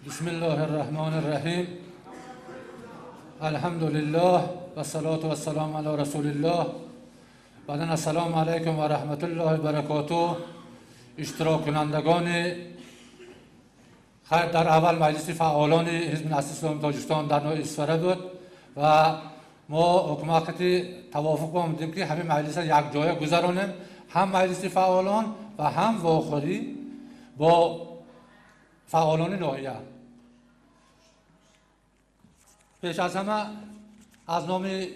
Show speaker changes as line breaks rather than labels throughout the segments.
بسم الله الرحمن الرحیم. الحمد لله و الصلاة و السلام علی رسول الله. بعدن السلام علیکم و رحمت الله و برکاته. اشتراک کنندگان در اول مجلس فعالان حزب نهضت اسلامی تاجیکستان در نوع اسفره بود و ما حکومت توافق با بودیم که همه مجلس یک جای گذرانیم. هم مجلس فعالان و هم واخوری با فعالان ناحیه. پیش از همه از نام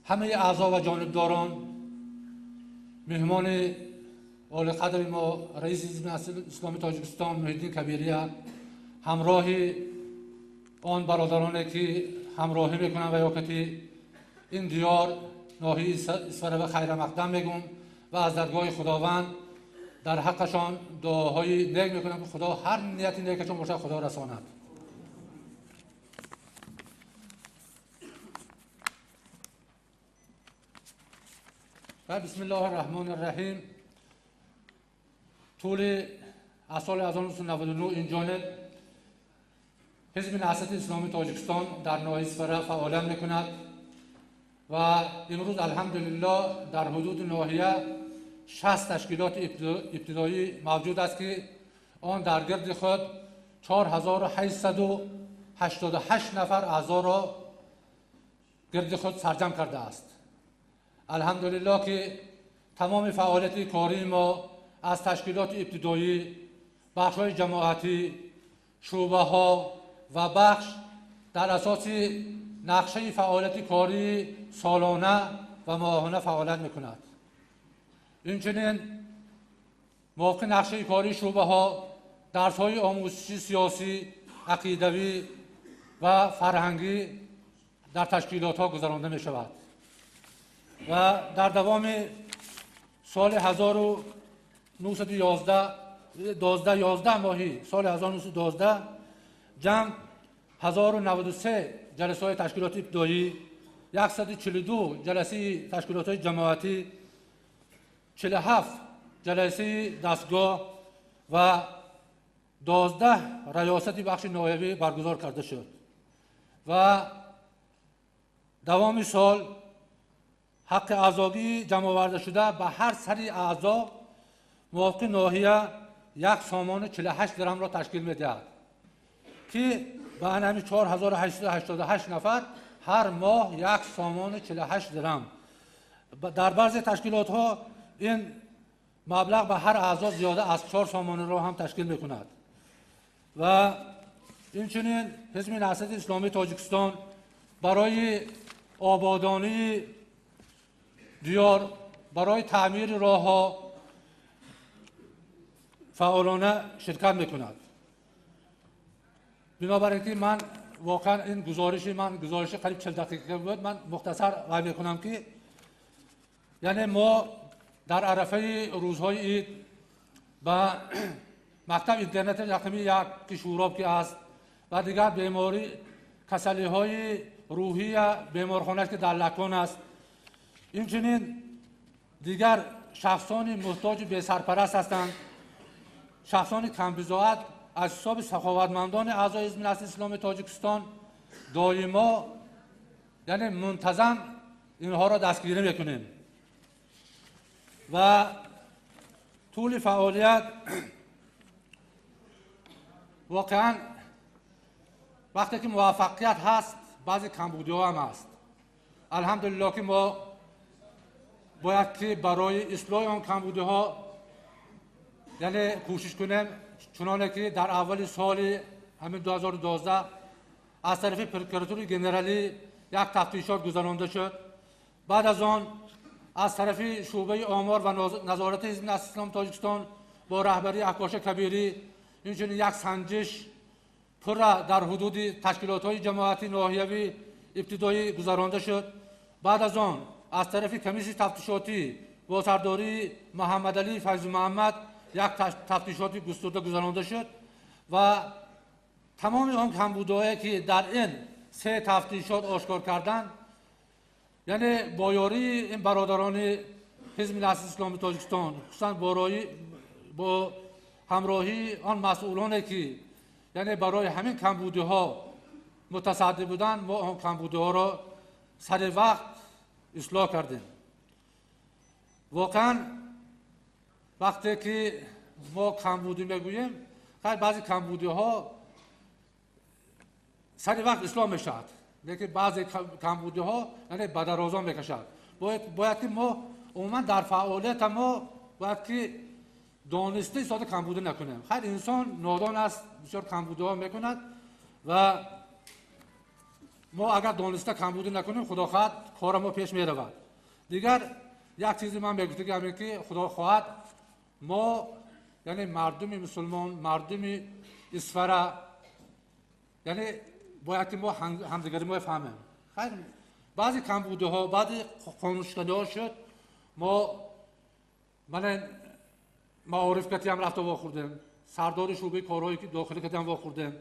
همه اعضا و جانبداران، مهمان اول قدر ما رئیس حزب اسلامی تاجیکستان محیدین کبیریه، همراه آن برادرانی که همراهی میکنن و یا که این دیار ناحیه اسفره و خیر مقدم میگم و از درگاه خداوند در حقشان دعاهای نیک میکنم که خدا هر نیتی نیکشون باشه خدا رساند. و بسم الله الرحمن الرحیم. طول از سال 1999 این جانب حزب نهضت اسلامی تاجیکستان در ناحیه اسفره فعالیت میکند و امروز الحمدلله در حدود ناحیه 60 تشکیلات ابتدایی موجود است که آن در گرد خود 4888 نفر اعضا را گرد خود سرجم کرده است. الحمدلله که تمام فعالیت کاری ما از تشکیلات ابتدایی، بخش‌های جماعتی، شعبه‌ها و بخش در اساس نقشه فعالیت کاری سالانه و ماهانه فعالیت می‌کند. اینچنین موافق نقشه کاری شعبه‌ها درس‌های آموزشی سیاسی، عقیدوی و فرهنگی در تشکیلات‌ها گذرانده می‌شود و در دوام سال 1911 ماهی سال 1912 جمع 1093 جلسه های تشکیلات ابتدایی، 142 جلسه تشکیلات جماعتی، 47 جلسه دستگاه و 12 ریاست بخش نایبی برگزار کرده شد و دوام سال حق اعضایی جمع آورده شده به هر سری اعضا موافق ناحیه یک سامان 48 درم را تشکیل می‌دهد که به همین 4888 نفر هر ماه یک سامان 48 درم. در بعضی تشکیلات ها این مبلغ به هر اعضا زیاده از 4 سامان را هم تشکیل می‌کند و اینچنین حزب نهضت اسلامی تاجیکستان برای آبادانی دیار، برای تعمیر راه‌ها فعالانه شرکت می‌کند. بنابراین که من واقعا این گزارش قریب 40 دقیقه بود، من مختصر بیان می‌کنم که یعنی ما در عرفه روزهای عید به مکتب اینترنت رقمی یک شوراب که است و دیگر بیماری کسلی‌های روحی بیمارخانه که در لکان است، اینچنین دیگر شخصان محتاج به سرپرست هستند، شخصان کم‌بضاعت از حساب سخاوتمندان اعضای حزب نهضت اسلامی تاجیکستان دائما یعنی منتظم اینها را دستگیری میکنیم و طول فعالیت واقعا وقتی که موفقیت هست بعضی کمبودی‌ها هم هست. الحمدلله که ما باید که برای اصلاح آن کمبودی‌ها یعنی کوشش کنیم، چنانه که در اول سال همین 2012 از طرف پروکراتور جنرالی یک تفتیشات گذرانده شد. بعد از آن از طرف شعبه آمار و نظارت حزب نهضت اسلامی تاجیکستان با رهبری اکباش کبیری اینچنین یک سنجش پر در حدود تشکیلات‌های جماعتی ناحیوی ابتدایی گذرانده شد. بعد از آن از طرف کمیسیون تفتیشاتی با سرداری محمد علی فیض محمد یک تفتیشاتی گسترده گذرانده شد و تمام آن کمبودهایی که در این 3 تفتیشات آشکار کردند، یعنی با یاری این برادران حزب نهضت اسلامی تاجیکستان، خصوصا با همراهی آن مسئولانی که یعنی برای همین کمبودی‌ها متصدی بودند، ما آن کمبودی‌ها را سر وقت اصلاح کردیم. واقعا وقتی که ما کمبودی میگوییم، بعضی کمبودی‌ها سر وقت اصلاح میشد، لیکن بعضی کمبودی‌ها یعنی به درازا میکشد. باید که ما عموما در فعالیت ما باید که دانسته استفاده کمبوده نکنیم. خیلی انسان نادان است، بسیار کمبوده ها میکند و ما اگر دانسته کمبوده نکنیم خدا خواهد کار ما پیش میرود. دیگر یک چیزی من بگویم همین که خدا خواهد ما یعنی مردم مسلمان، مردم اسفره، یعنی باید که ما همدیگری ما فهمیم. خیلی بعضی کمبوده ها، بعضی خانوشکنی ها شد من معارف کتی هم رفته واخوردم، سردار شعبه کارهایی که داخلی کتی هم واخوردم،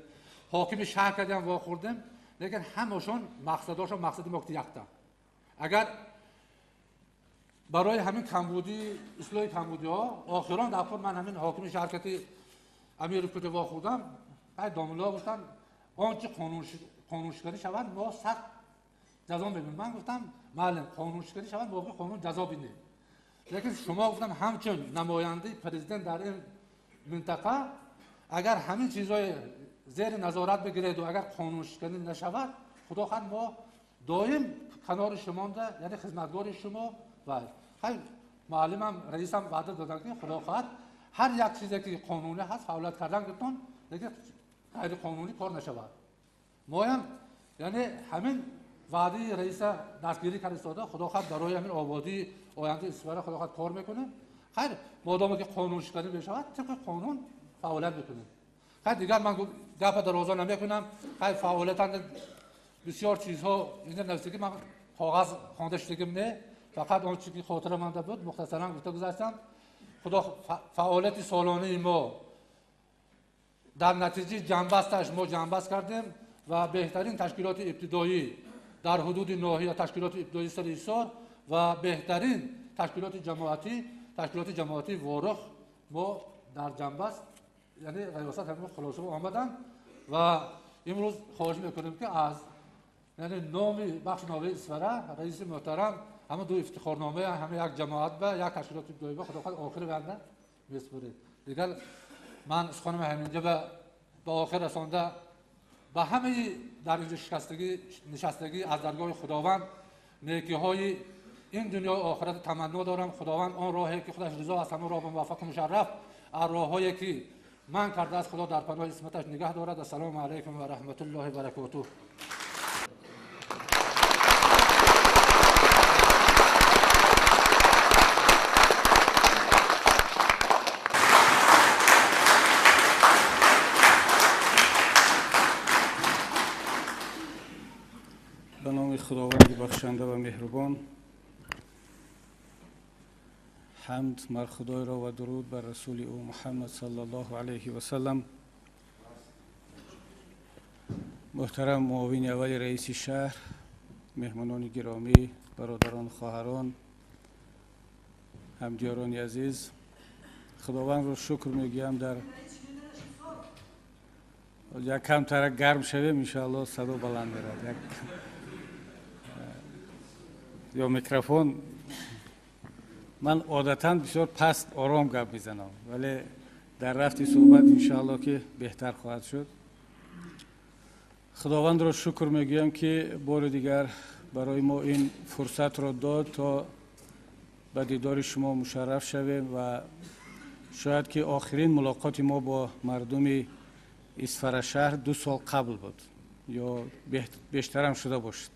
حاکم شهر کتی هم واخوردم، لیکن همشون مقصداشون مقصد ما که یکتا. اگر برای همین کمبودی اصلاح کمبودی ها آخران دفعه من همین حاکم شهر کتی امیر کتی واخوردم، بعد داملا گفتن آنچه قانونشکنی شود ما سخت جزا می‌بینیم. من گفتم معلم قانونشکنی شود واقعا قانون جزا بینه، لیکن شما گفتم همچون نماینده پرزیدنت در این منطقه اگر همین چیزای زیر نظارت بگیرید و اگر قانونشکنی نشود خدا خواهد ما دائم کنار شما ده، یعنی خدمتگار شما. و خیلی معلمم رئیسم وعده دادن که خدا خواهد هر یک چیزی که قانونی هست فعالیت کردن گفتن دیگه غیر قانونی کار نشود. ما هم یعنی همین وعده رئیس دستگیری کرد استاده خدا خواهد برای همین آبادی آینده اسفره خدا خواهد کار میکنه. خیر مادامی که قانون شکنی بشود طبق قانون فعالیت بکنیم. خیر دیگر من گپ درازا نمیکنم. خیر فعالیت بسیار چیزها اینجا نزدیکی من کاغذ خوانده شدگیم نه، فقط آن چیزی که خاطر من بود مختصرا گفته گذاشتم. خدا فعالیت سالانه ما در نتیجه جنبستش ما جنبست کردیم و بهترین تشکیلات ابتدایی در حدود ناحیه تشکیلات ابتدایی سر ایثار و بهترین تشکیلات جماعتی وارخ ما در جنبست یعنی ریاست همین خلاصه آمدن و امروز خواهش میکنیم که از یعنی نام بخش ناوه اسفره رئیس محترم همه دو افتخارنامه همه یک جماعت و یک تشکیلات ابتدایی با خدا آخر بنده میسپرید. دیگر من از خانم همینجا به آخر رسانده به همه در اینجا نشستگی از درگاه خداوند نیکی های این دنیا و آخرت تمنا دارم. خداوند آن راهی که خودش رضا از همه راه موفق مشرف از راههایی که من کرده از خدا در پناه اسمتش نگه دارد. السلام علیکم و رحمت الله و برکاته.
به نام خداوند بخشنده و مهربان، حمد مر خدای را و درود بر رسول او محمد صلی الله علیه و سلم. محترم معاون اول رئیس شهر، مهمانان گرامی، برادران، خواهران، همدیاران عزیز، خداوند را شکر میگویم در یک کم تر گرم شویم ان شاء الله صدا بلند برد یا میکروفون. من عادتا بسیار پست آرام گپ میزنم ولی در رفت صحبت ان شاء الله که بهتر خواهد شد. خداوند را شکر میگویم که بار دیگر برای ما این فرصت را داد تا به دیدار شما مشرف شویم و شاید که آخرین ملاقات ما با مردم اسفره شهر 2 سال قبل بود یا بیشتر هم شده باشد.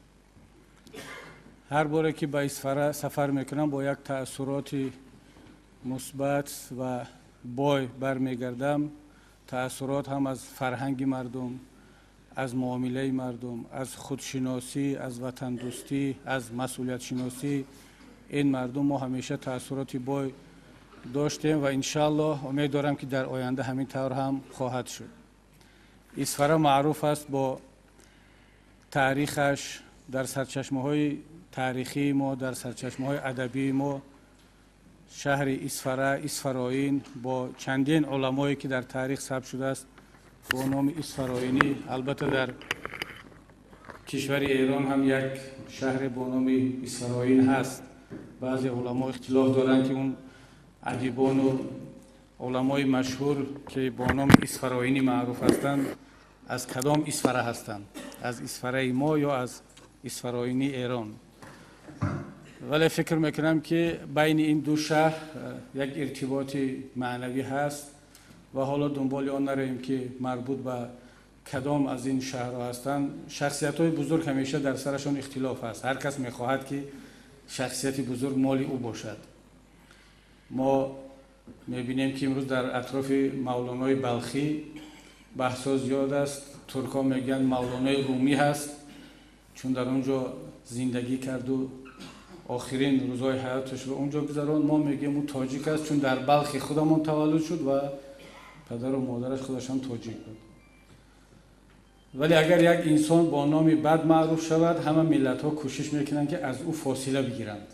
هر باره که به اسفره سفر میکنم با یک تأثیرات مثبت و بای برمیگردم. تأثیرات هم از فرهنگ مردم، از معامله مردم، از خودشناسی، از وطن دوستی، از مسئولیت شناسی این مردم ما همیشه تأثیرات بای داشتیم و انشالله امید دارم که در آینده همین طور هم خواهد شد. اسفره معروف است با تاریخش. در سرچشمه‌های تاریخی ما، در سرچشمه‌های ادبی ما، شهر اسفره، اسفراین با چندین علمایی که در تاریخ ثبت شده است با نام اسفراینی. البته در کشور ایران هم یک شهر با نام اسفراین هست. بعضی علما اختلاف دارند که اون ادیبان و علمای مشهور که با نام اسفراینی معروف هستند از کدام اسفره هستند، از اسفره ما یا از اسفراینی ایران. ولی فکر میکنم که بین این دو شهر یک ارتباط معنوی هست و حالا دنبال آن نرویم که مربوط به کدام از این شهرها هستند. شخصیت‌های بزرگ همیشه در سرشون اختلاف است. هر کس می‌خواهد که شخصیت بزرگ مال او باشد. ما می‌بینیم که امروز در اطراف مولانای بلخی بحث‌ها زیاد است. ترک‌ها میگن مولانای رومی هست چون در اونجا زندگی کرد و آخرین روزهای حیاتش رو اونجا گذران. ما میگیم او تاجیک است چون در بلخ خودمون تولد شد و پدر و مادرش خودش هم تاجیک بود. ولی اگر یک انسان با نامی بد معروف شود همه ملت ها کوشش میکنند که از او فاصله بگیرند.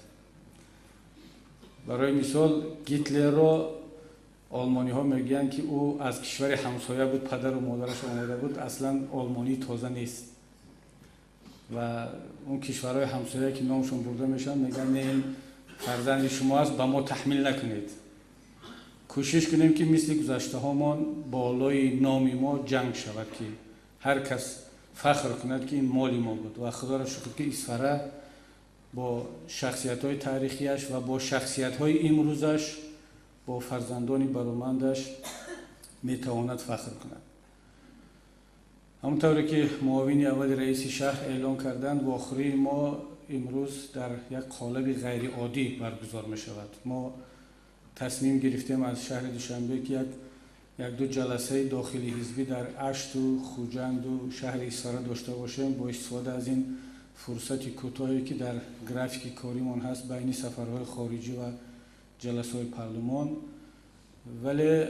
برای مثال گیتلر را آلمانی ها میگن که او از کشور همسایه بود، پدر و مادرش آمده بود، اصلا آلمانی تازه نیست و اون کشورهای همسایه که نامشون برده میشن میگن نه این فرزند شما است، به ما تحمیل نکنید. کوشش کنیم که مثل گذشته هامان بالای نام ما جنگ شود که هر کس فخر کند که این مال ما بود و خدا را شکر که اسفره با شخصیت های تاریخیش و با شخصیت های امروزش با فرزندان برومندش میتواند فخر کند. همونطوری که معاون اول رئیس شهر اعلام کردند واخری ما امروز در یک قالب غیر عادی برگزار می شود. ما تصمیم گرفتیم از شهر دوشنبه که یک دو جلسه داخلی حزبی در اشت و خوجند و شهر اسفره داشته باشیم با استفاده از این فرصت کوتاهی که در گرافیک کاریمون هست بین سفرهای خارجی و جلسه های پارلمان. ولی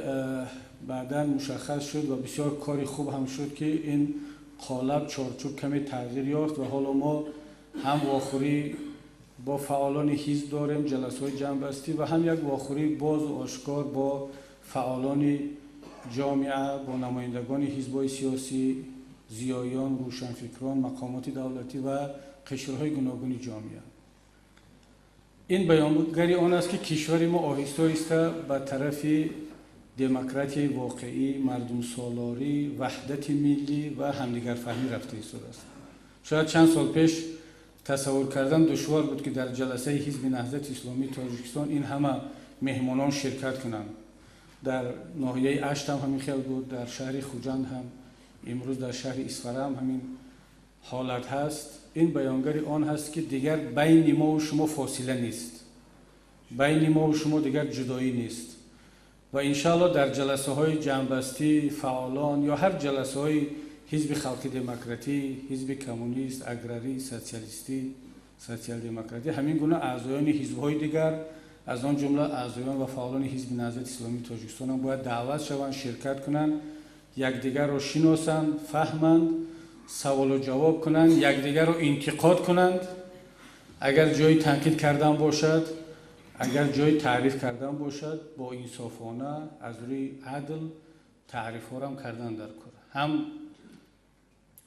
بعدا مشخص شد و بسیار کاری خوب هم شد که این قالب چارچوب کمی تغییر یافت و حالا ما هم واخوری با فعالان حزب داریم جلسه های جمع‌بستی و هم یک واخوری باز و آشکار با فعالان جامعه با نمایندگان حزب‌های سیاسی، زیایان، روشنفکران، مقامات دولتی و قشرهای گوناگون جامعه. این بیانگری آن است که کشور ما آهسته آهسته به طرف دموکراسی واقعی، مردم سالاری، وحدت ملی و همدیگر فهمی رفته است. شاید چند سال پیش تصور کردن دشوار بود که در جلسه حزب نهضت اسلامی تاجیکستان این همه مهمانان شرکت کنند. در ناحیه اشت هم همین خیال بود، در شهر خوجند هم، امروز در شهر اسفره هم همین حالت هست. این بیانگری آن هست که دیگر بین ما و شما فاصله نیست، بین ما و شما دیگر جدایی نیست و انشاءالله در جلسه های جمع‌بستی فعالان یا هر جلسه های حزب خلق دموکراتی، حزب کمونیست، اگراری، سوسیالیستی، سوسیال دموکراتی، همین گونه اعضایان حزب های دیگر از آن جمله اعضایان و فعالان حزب نهضت اسلامی تاجیکستان هم باید دعوت شوند، شرکت کنند، یکدیگر را شناسند، فهمند، سوال و جواب کنند، یکدیگر را انتقاد کنند. اگر جای تنقید کردن باشد، اگر جای تعریف کردن باشد، با انصافانه از روی عدل تعریف ها هم کردن در کار. هم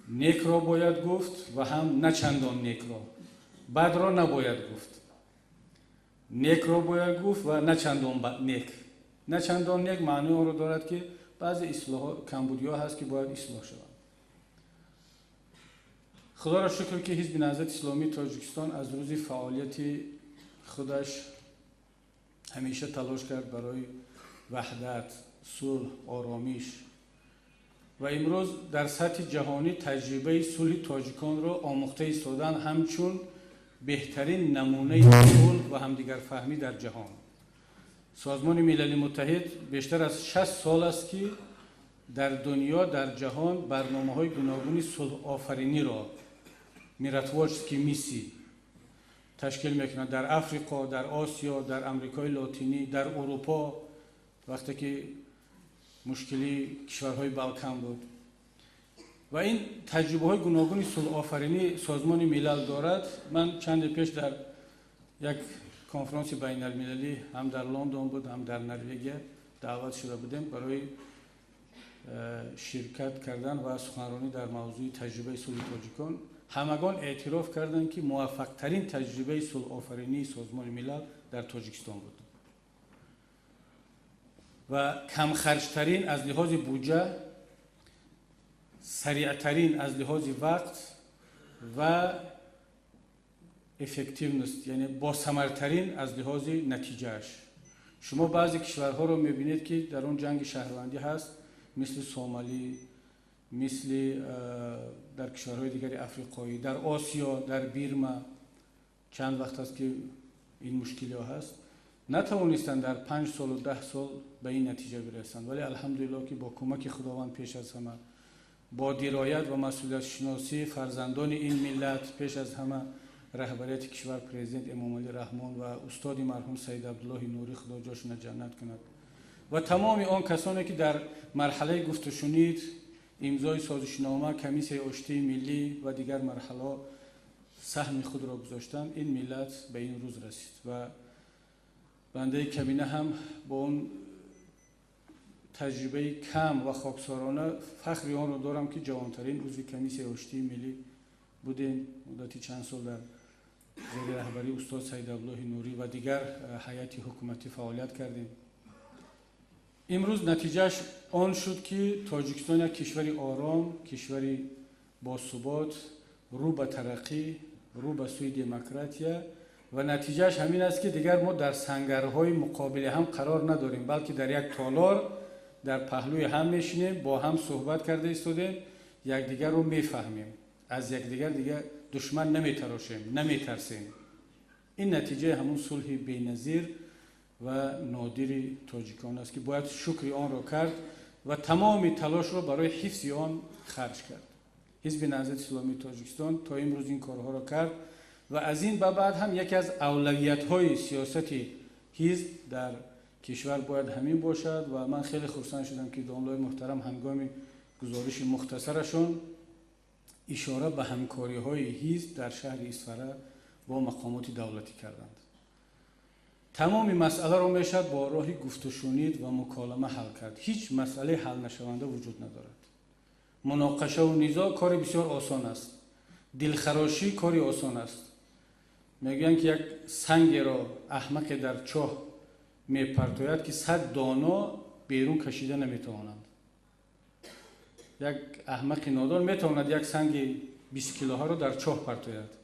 نیک را باید گفت و هم نه چندان نیک را. بد را نباید گفت. نیک را باید گفت و نه چندان نیک. نه چندان نیک معنی آن را دارد که بعضی اصلاحات کمبودی‌ها هست که باید اصلاح شود. خدا را شکر که حزب نهضت اسلامی تاجیکستان از روز فعالیت خودش همیشه تلاش کرد برای وحدت، صلح، آرامش و امروز در سطح جهانی تجربه صلح تاجیکان را آموخته ایستادند همچون بهترین نمونه صلح و همدیگر فهمی در جهان. سازمان ملل متحد بیشتر از 60 سال است که در دنیا در جهان برنامه‌های گوناگون صلح آفرینی را میراتواچسکی تشکیل میکنند. در افریقا، در آسیا، در امریکای لاتینی، در اروپا وقتی که مشکلی کشورهای بالکان بود و این تجربه های گوناگون صلح آفرینی سازمان ملل دارد. من چند پیش در یک کنفرانس بین المللی هم در لندن بود هم در نروژ دعوت شده بودیم برای شرکت کردن و سخنرانی در موضوع تجربه صلح تاجیکان. همگان اعتراف کردند که موفق ترین تجربه صلح آفرینی سازمان ملل در تاجیکستان بود و کم خرج ترین از لحاظ بودجه، سریع ترین از لحاظ وقت و افکتیونست، یعنی با ثمرترین از لحاظ نتیجهش. شما بعضی کشورها رو میبینید که در اون جنگ شهروندی هست، مثل سومالی، مثل در کشورهای دیگری افریقایی، در آسیا، در بیرما چند وقت است که این مشکلی ها هست، نتوانستن در 5 سال و 10 سال به این نتیجه برسند. ولی الحمدلله که با کمک خداوند پیش از همه، با درایت و مسئولیت شناسی فرزندان این ملت، پیش از همه رهبریت کشور پرزیدنت امام علی رحمان و استاد مرحوم سید عبدالله نوری خدا جاشون جنت کند و تمام آن کسانی که در مرحله گفت و شنید، امضای سازشنامه، کمیسیون آشتی ملی و دیگر مرحله سهم خود را گذاشتند، این ملت به این روز رسید. و بنده کمینه هم با اون تجربه کم و خاکسارانه فخر آن را دارم که جوانترین عضو کمیسیون آشتی ملی بودیم. مدتی چند سال در زیر رهبری استاد سید عبدالله نوری و دیگر هیئت حکومتی فعالیت کردیم. امروز نتیجهش آن شد که تاجیکستان یک کشوری آرام، کشوری با ثبات، رو به ترقی، رو به سوی دموکراتیا و نتیجهش همین است که دیگر ما در سنگرهای مقابل هم قرار نداریم، بلکه در یک تالار در پهلوی هم میشینیم، با هم صحبت کرده ایستادیم، یکدیگر رو میفهمیم، از یکدیگر دیگه دشمن نمیتراشیم، نمیترسیم. این نتیجه همون صلح بی‌نظیر و نادری تاجیکان است که باید شکر آن را کرد و تمام تلاش را برای حفظ آن خرج کرد. حزب نهضت اسلامی تاجیکستان تا امروز این کارها را کرد و از این به بعد هم یکی از اولویت‌های سیاست حزب در کشور باید همین باشد و من خیلی خرسند شدم که دانلای محترم هنگام گزارش مختصرشون اشاره به همکاری‌های حزب در شهر اصفهان با مقامات دولتی کردند. تمام مسئله را میشد با راه گفت و شنید و مکالمه حل کرد. هیچ مسئله حل نشونده وجود ندارد. مناقشه و نزاع کار بسیار آسان است. دلخراشی کاری آسان است. میگن که یک سنگ را احمق در چاه میپرتاید که 100 دانه بیرون کشیده نمیتوانند. یک احمق نادان میتواند یک سنگ 20 کیلوها را در چاه پرتاید،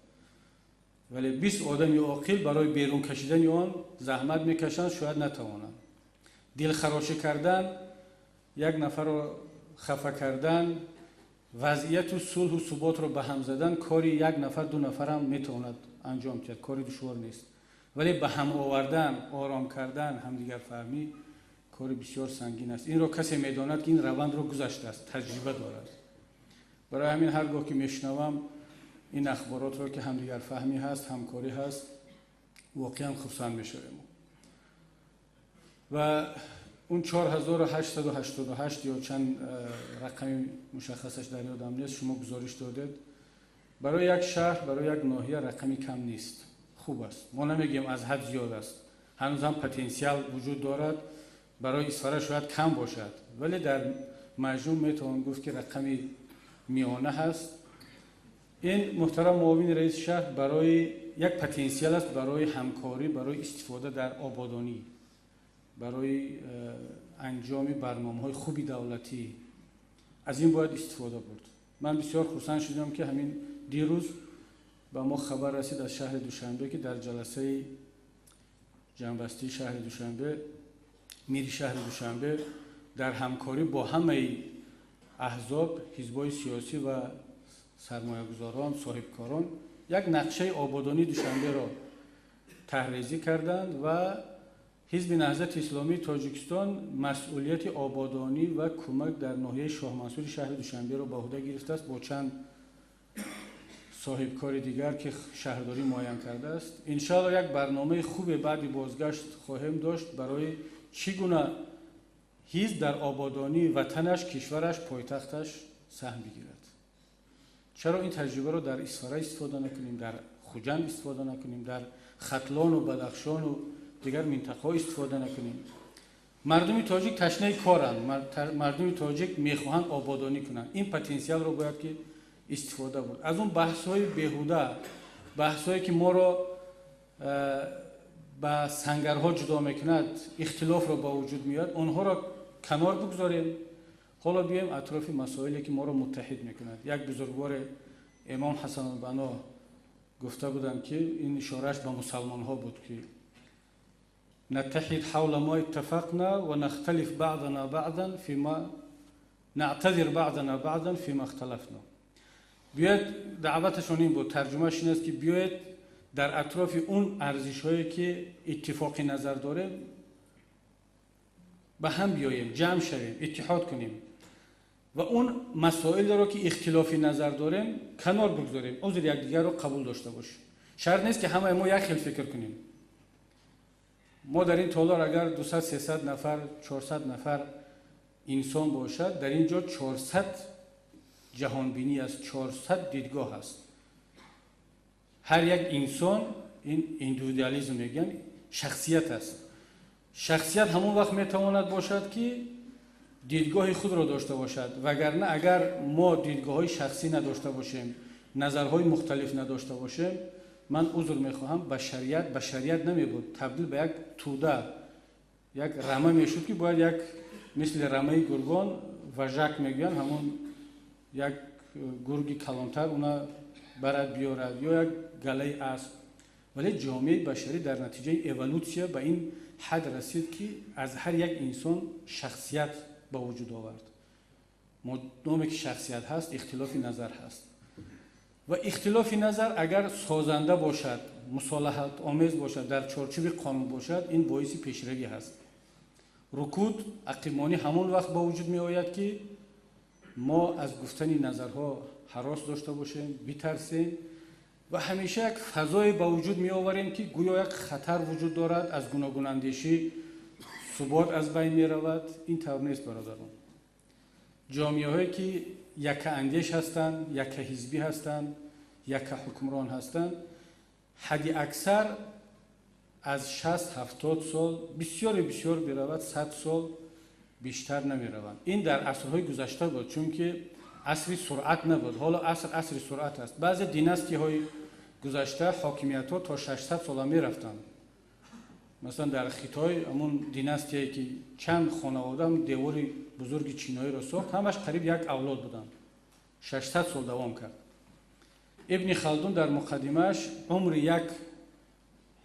ولی 20 آدم عاقل برای بیرون کشیدن آن زحمت میکشند، شاید نتوانند. دلخراشی کردن، یک نفر را خفه کردن، وضعیت و صلح و ثبات را به هم زدن کاری یک نفر دو نفر هم میتواند انجام کرد، کاری دشوار نیست. ولی به هم آوردن، آرام کردن، همدیگر فهمی کاری بسیار سنگین است. این را کسی میداند که این روند را گذشته است، تجربه دارد. برای همین هرگاه که میشنوم این اخبارات را که همدیگر فهمی هست، همکاری هست، واقعا خرسند میشویم. و اون 4888 یا چند رقم مشخصش در یادم نیست شما گزارش دادید، برای یک شهر، برای یک ناحیه رقمی کم نیست، خوب است. ما نمیگیم از حد زیاد است، هنوز هم پتانسیل وجود دارد. برای اصفهان شاید کم باشد، ولی در مجموع میتوان گفت که رقمی میانه هست. این محترم معاون رئیس شهر برای یک پتانسیل است برای همکاری، برای استفاده در آبادانی، برای انجام برنامه‌های خوبی دولتی. از این باید استفاده برد. من بسیار خرسند شدم که همین دیروز به ما خبر رسید از شهر دوشنبه که در جلسه جنبسته شهر دوشنبه، میر شهر دوشنبه در همکاری با همه احزاب، حزب‌های سیاسی و سرمایه‌گذاران، صاحبکاران یک نقشه آبادانی دوشنبه را طرح‌ریزی کردند و حزب نهضت اسلامی تاجیکستان مسئولیت آبادانی و کمک در ناحیه شاه منصور شهر دوشنبه را به عهده گرفته است با چند صاحبکار دیگر که شهرداری معین کرده است. ان شاءالله یک برنامه خوب بعد بازگشت خواهیم داشت برای چگونه حزب در آبادانی وطنش، کشورش، پایتختش سهم بگیرد. چرا این تجربه را در اصفهان استفاده نکنیم، در خوجند استفاده نکنیم، در ختلان و بدخشان و دیگر منطقه‌ها استفاده نکنیم؟ مردم تاجیک تشنه کارند، مردم تاجیک میخواهند آبادانی کنند. این پتانسیل را باید که استفاده بود. از اون بحث‌های بیهوده، بحث‌هایی که ما را با سنگرها جدا میکند، اختلاف را با وجود میاد، آنها را کنار بگذاریم. حالا بیایم اطراف مسائلی که ما را متحد میکند. یک بزرگوار امام حسن البنا گفته بودن که این اشارهش به مسلمان ها بود که نتحد حول ما اتفقنا و نختلف بعضنا بعضا فيما نعتذر بعضنا بعضا فيما اختلفنا. بیاید دعوتشون این بود، ترجمهش این است که بیاید در اطراف اون ارزش هایی که اتفاقی نظر داره به هم بیاییم، جمع شویم، اتحاد کنیم و اون مسائل رو که اختلافی نظر داریم کنار بگذاریم، عذر یکدیگر رو قبول داشته باشیم. شرط نیست که همه ما یک خیل فکر کنیم. ما در این تالار اگر 200 300 نفر 400 نفر انسان باشد، در اینجا 400 جهانبینی است، 400 دیدگاه است. هر یک انسان، این ایندیویدوالیسم میگن، شخصیت است. شخصیت همون وقت میتواند باشد که دیدگاه خود را داشته باشد، وگرنه اگر ما دیدگاه های شخصی نداشته باشیم، نظرهای مختلف نداشته باشیم، من عذر میخواهم، بشریت نمیبود، تبدیل به یک توده، یک رمه میشد که باید یک مثل رمه گرگان وژک میگن، همون یک گرگی کلانتر اونا برد بیارد یا یک گله اسب. ولی جامعه بشری در نتیجه اِوولوسیا به این حد رسید که از هر یک انسان شخصیت به وجود آورد. مادامی که شخصیت هست، اختلافی نظر هست و اختلافی نظر اگر سازنده باشد، مصالحت آمیز باشد، در چارچوب قانون باشد، این باعث پیشروی هست. رکود عقیمانی همون وقت با وجود می آید که ما از گفتن نظرها هراس داشته باشیم، بترسیم و همیشه یک فضای با وجود می آوریم که گویا یک خطر وجود دارد، از گوناگون اندیشی ثبات از بین می رود. این طور نیست برادران. جامعه هایی که یک اندیش هستند، یک حزبی هستند، یک حکمران هستند، حد اکثر از 60 70 سال، بسیار برود 100 سال بیشتر نمی روند. این در عصرهای گذشته بود، چون که عصر سرعت نبود. حالا عصر سرعت است. بعضی دیناستی های گذشته حاکمیت ها تا 600 سال می رفتند. مثلا در خیتای همون دیناستی که چند خانواده دیوار بزرگ چینایی را ساخت، همش قریب یک اولاد بودند. 600 سال دوام کرد. ابن خلدون در مقدمه‌اش عمر یک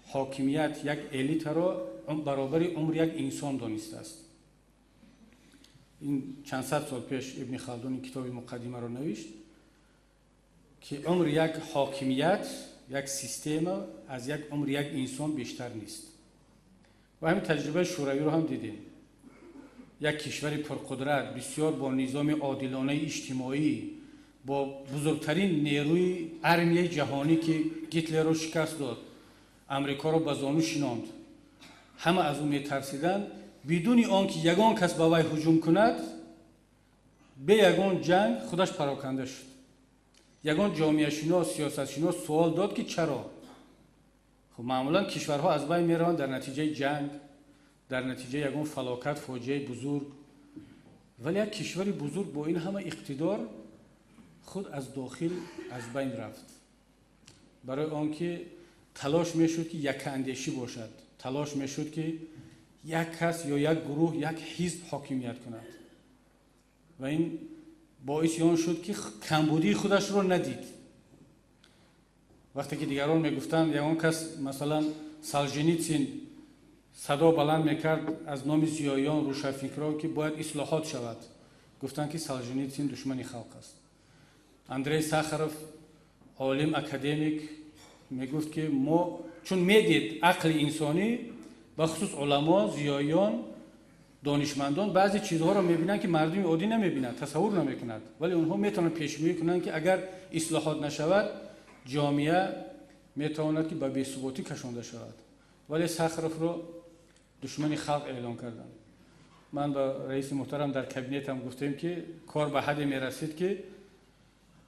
حاکمیت، یک الیت را برابر عمر یک انسان دانسته است. این چند صد سال پیش ابن خلدون کتاب مقدمه را نوشت که عمر یک حاکمیت، یک سیستم از یک عمر یک انسان بیشتر نیست. و همین تجربه شوروی رو هم دیدیم. یک کشور پرقدرت، بسیار با نظام عادلانه اجتماعی، با بزرگترین نیروی ارمیه جهانی که هیتلر رو شکست داد، امریکا رو به زانو شناند، همه از اون میترسیدند، بدون آنکه یگان کس به وی هجوم کند، به یگان جنگ خودش پراکنده شد. یگان جامعه شناس، سیاست شناس سوال داد که چرا؟ خب معمولا کشورها از بین میروند در نتیجه جنگ، در نتیجه یگان فلاکت، فاجعه بزرگ. ولی یک کشور بزرگ با این همه اقتدار خود از داخل از بین رفت، برای آنکه تلاش میشد که یک اندیشی باشد، تلاش میشد که یک کس یا یک گروه، یک حزب حاکمیت کند و این باعث آن شد که کمبودی خودش رو ندید. وقتی که دیگران میگفتند یگان کس مثلا سالجنیتسین صدا بلند میکرد از نام زیایان روشنفکران که باید اصلاحات شود، گفتند که سالجنیتسین دشمن خلق است. اندری ساخروف عالم اکادمیک میگفت که ما چون میدید عقل انسانی بخصوص علما، زیایان، دانشمندان بعضی چیزها را میبینند که مردم عادی نمیبینند، تصور نمیکنند، ولی اونها میتونن پیشگویی کنند که اگر اصلاحات نشود جامعه میتواند که به بی‌ثباتی کشانده شود. ولی ساخروف را دشمن خلق اعلام کردند. من با رئیس محترم در کابینتم گفتم که کار به حدی میرسید که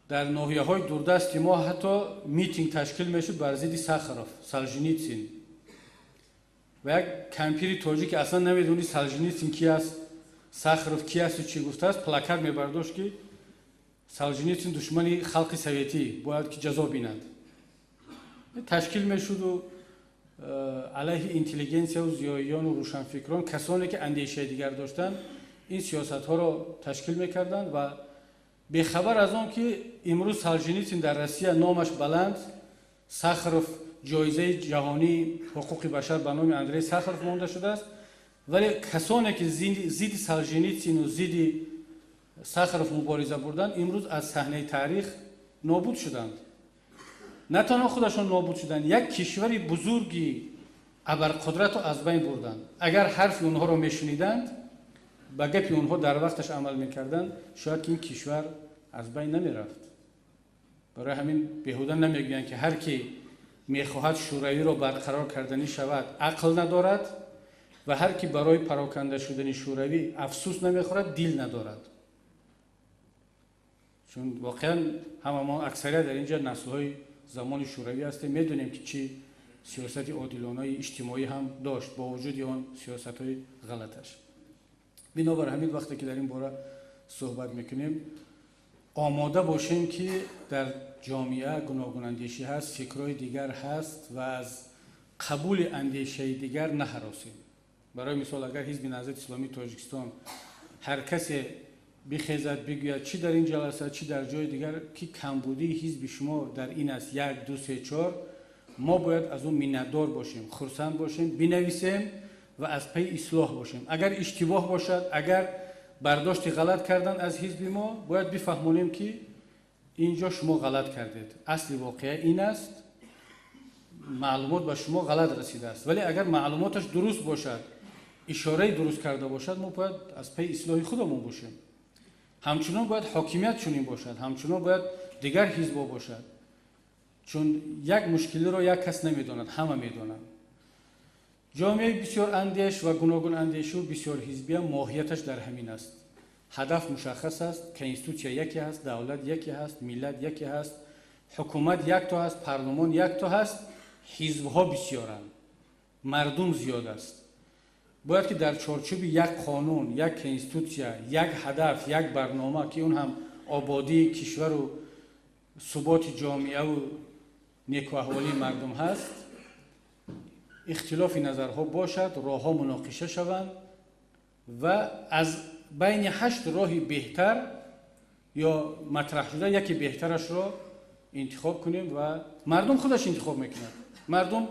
در ناحیه‌های دوردست ما حتی میتینگ تشکیل میشد بر ضد ساخروف، سالجنیتسین و یک کمپیر تاجیک که اصلا نمیدونی سالجنیتسین کی است، ساخروف کی است و چی گفته است، پلاکت میبرداشت که سالجنیتسین دشمن خلق سویتی باید که جزا بیند. تشکیل میشد و علیه اینتلیجنسیا و زیایان و روشنفکران، کسانی که اندیشه دیگر داشتند، این سیاست ها را تشکیل میکردند و به خبر از آن که امروز سالجنیتسین در روسیه نامش بلند ساخروف جایزه جهانی حقوق بشر به نام اندری ساخروف مانده شده است، ولی کسانی که ضد سالژنیتسین و ضد ساخروف مبارزه بردند امروز از صحنه تاریخ نابود شدند. نه تنها خودشان نابود شدند، یک کشور بزرگی ابرقدرت رو از بین بردند. اگر حرف اونها رو میشنیدند، به گپ اونها در وقتش عمل میکردند، شاید که این کشور از بین نمیرفت. برای همین بیهوده نمیگویند که هر کی میخواهد شوروی رو برقرار کردنی شود عقل ندارد و هر کی برای پراکنده شدن شوروی افسوس نمیخورد دل ندارد. چون واقعا همه ما اکثریت در اینجا نسل‌های زمان شوروی هستیم، میدونیم که چی سیاست عادلانه اجتماعی هم داشت با وجود آن سیاست‌های غلطش. بنابر همین وقتی که در این باره صحبت میکنیم آماده باشیم که در جامعه گوناگون اندیشی هست، فکرهای دیگر هست و از قبول اندیشه دیگر نهراسیم. برای مثال اگر حزب نهضت اسلامی تاجیکستان هر کسی بخیزد بگوید چی در این جلسه چی در جای دیگر که کمبودی حزب شما در این است 1 2 3 4، ما باید از اون منتدار باشیم، خرسند باشیم، بنویسیم و از پی اصلاح باشیم. اگر اشتباه باشد، اگر برداشت غلط کردن از حزب ما، باید بفهمونیم که اینجا شما غلط کردید، اصل واقعه این است، معلومات به شما غلط رسیده است. ولی اگر معلوماتش درست باشد، اشاره درست کرده باشد، ما باید از پی اصلاح خودمون باشیم. همچنان باید حاکمیت چنین باشد، همچنان باید دیگر حزب‌ها باشد، چون یک مشکلی رو یک کس نمیداند، همه میدانند. جامعه بسیار اندیش و گوناگون اندیش و بسیار حزبی ماهیتش در همین است. هدف مشخص است، کنستیتوسیا یکی هست، دولت یکی هست، ملت یکی هست، حکومت یک تا هست، پارلمان یک تا هست، حزب‌ها بسیارند، مردم زیاد است. باید که در چارچوب یک قانون، یک کنستیتوسیا، یک هدف، یک برنامه که اون هم آبادی کشور و ثبات جامعه و نیکوحوالی مردم هست، اختلاف نظرها باشد، راهها مناقشه شوند و از بین 8 راه بهتر یا مطرح شده یکی بهترش را انتخاب کنیم و مردم خودش انتخاب میکنند. مردم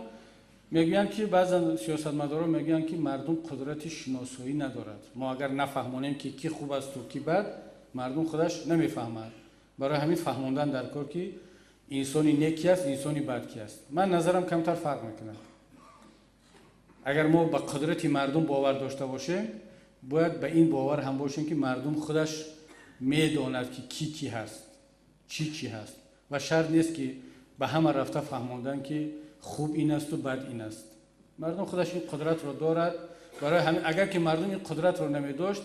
میگویند که بعضا سیاستمداران میگویند که مردم قدرت شناسایی ندارد. ما اگر نفهمونیم که کی خوب است و کی بد، مردم خودش نمیفهمد. برای همین فهموندن در کار که انسانی نیکی است، انسانی بد کی است. من نظرم کمتر فرق میکنه. اگر ما به قدرت مردم باور داشته باشیم، باید به این باور هم باشیم که مردم خودش میداند که کی هست، چی هست و شرط نیست که به همه رفته فهموندن که خوب این است و بد این است. مردم خودش این قدرت رو دارد. برای همین اگر که مردم این قدرت رو نمی داشت،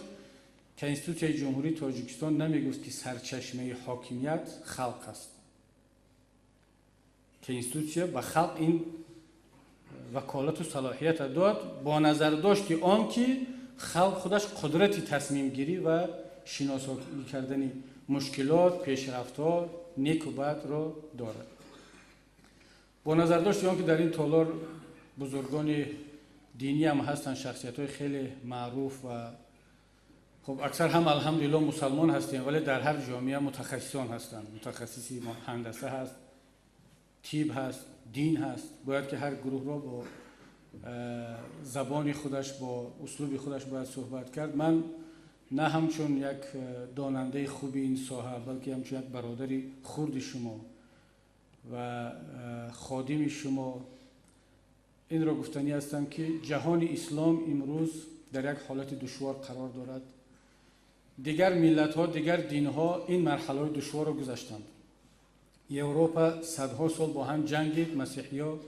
کنستیتوسیای جمهوری تاجیکستان نمیگفت که سرچشمه حاکمیت خلق است. کنستیتوسیا به خلق این وکالت و صلاحیت داد با نظر داشت که آن که خلق خودش قدرت تصمیم گیری و شناسایی کردن مشکلات، پیشرفت‌ها، نیک و بد را دارد. با نظر داشت که در این تالار بزرگان دینی هم هستند، شخصیت‌های خیلی معروف و خب اکثر هم الحمدلله مسلمان هستیم، ولی در هر جامعه متخصصان هستند. متخصصی هندسه هست، طب هست، دین هست. باید که هر گروه را با زبان خودش، با اسلوب خودش باید صحبت کرد. من نه همچون یک داننده خوبی این ساحه، بلکه همچون یک برادری خرد شما و خادم شما این را گفتنی هستم که جهان اسلام امروز در یک حالت دشوار قرار دارد. دیگر ملت ها، دیگر دین ها این مرحله دشوار را گذشتند. اروپا صدها سال با هم جنگید، مسیحی ها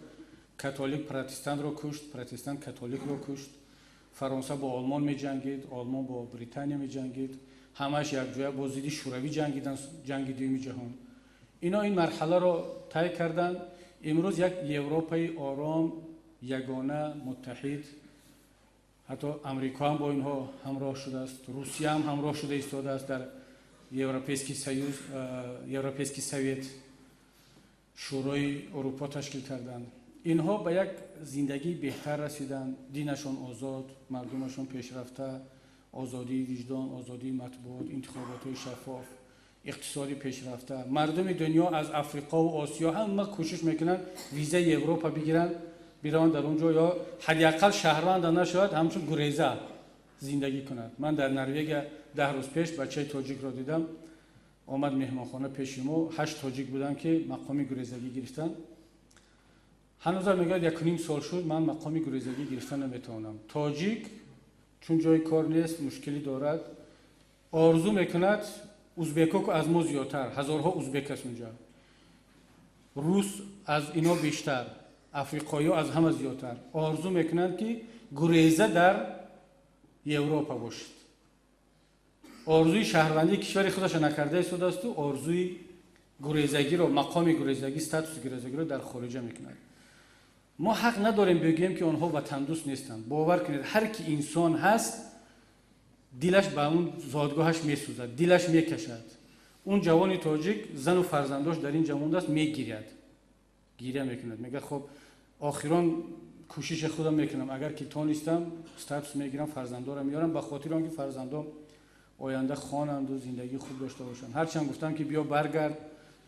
کاتولیک پروتستان را کشت، پروتستان کاتولیک را کشت. فرانسه با آلمان می جنگید، آلمان با بریتانیا می جنگید، همش یک جای با ضد شوروی جنگیدن، جنگ دوم جهان. اینا این مرحله را طی کردند. امروز یک اروپای آرام، یگانه، متحد، حتی امریکا هم با اینها همراه شده است، روسیه هم همراه شده ایستاده است، در یوروپیسکی سیوز، یوروپیسکی سویت، شورای اروپا تشکیل کردند. اینها به یک زندگی بهتر رسیدند، دینشان آزاد، مردمشان پیشرفته، آزادی وجدان، آزادی مطبوعات، انتخابات شفاف. اقتصادی پیشرفته. مردم دنیا از افریقا و آسیا همه کوشش میکنن ویزای اروپا بگیرن بیرون در اونجا، یا حداقل شهروند نشود همچون گریزه زندگی کنند. من در نروژ 10 روز پیش بچه تاجیک را دیدم، آمد مهمانخانه پیش ما، 8 تاجیک بودن که مقام گریزگی گرفتن. هنوز میگه 1.5 سال شد من مقام گریزگی گرفتن نمیتونم. تاجیک چون جای کار نیست، مشکلی دارد، آرزو میکند ازبکو که از ما زیادتر، هزارها ازبک است اونجا، روس از اینا بیشتر، افریقایی از همه زیادتر، آرزو میکنند که گریزه در اروپا باشد. آرزوی شهروندی کشور خودش نکرده است و آرزوی گریزگی رو، مقام گریزگی، استاتوس گریزگی رو در خارج میکنند. ما حق نداریم بگیم که آنها وطن دوست نیستند. باور کنید هر کی انسان هست دلش به اون زادگاهش میسوزد، دلش میکشد. اون جوان تاجیک زن و فرزنداش در این جمعونده است، میگیرد، گیره میکند، میگه خب آخران کوشش خودم میکنم، اگر که تونستم استاتوس میگیرم، فرزندا رو میارم، به خاطر آنکه فرزندام آینده خوانند و زندگی خوب داشته باشند. هرچند گفتم که بیا برگرد،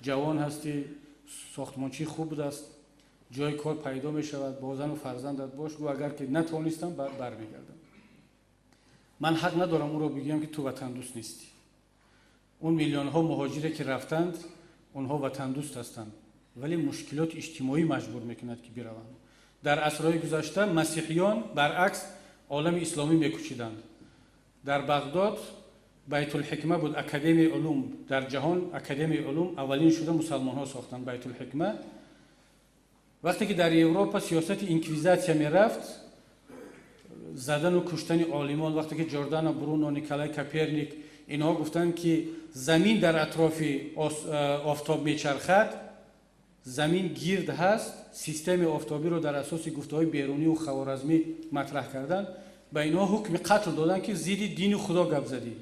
جوان هستی، ساختمانچی خوب بود است، جای کار پیدا می شود، با زن و فرزندت باش. گو اگر که نتونستم برمیگردم. من حق ندارم اون رو بگم که تو وطن دوست نیستی. اون میلیون ها مهاجری که رفتند اونها وطن دوست هستند، ولی مشکلات اجتماعی مجبور میکند که بروند. در عصرهای گذشته مسیحیان برعکس عالم اسلامی میکوشیدند. در بغداد بیت الحکمه بود، اکادمی علوم در جهان، اکادمی علوم اولین شده مسلمان ها ساختند بیت الحکمه. وقتی که در اروپا سیاست انکویزیسیا میرفت، زدن و کشتن عالمان، وقتی که جردان برونو، نیکولای کپرنیک اینها گفتند که زمین در اطراف آفتاب میچرخد، زمین گرد هست، سیستم آفتابی رو در اساس گفته‌های بیرونی و خوارزمی مطرح کردند، به اینها حکم قتل دادن که زیدی دین خدا گپ زدی.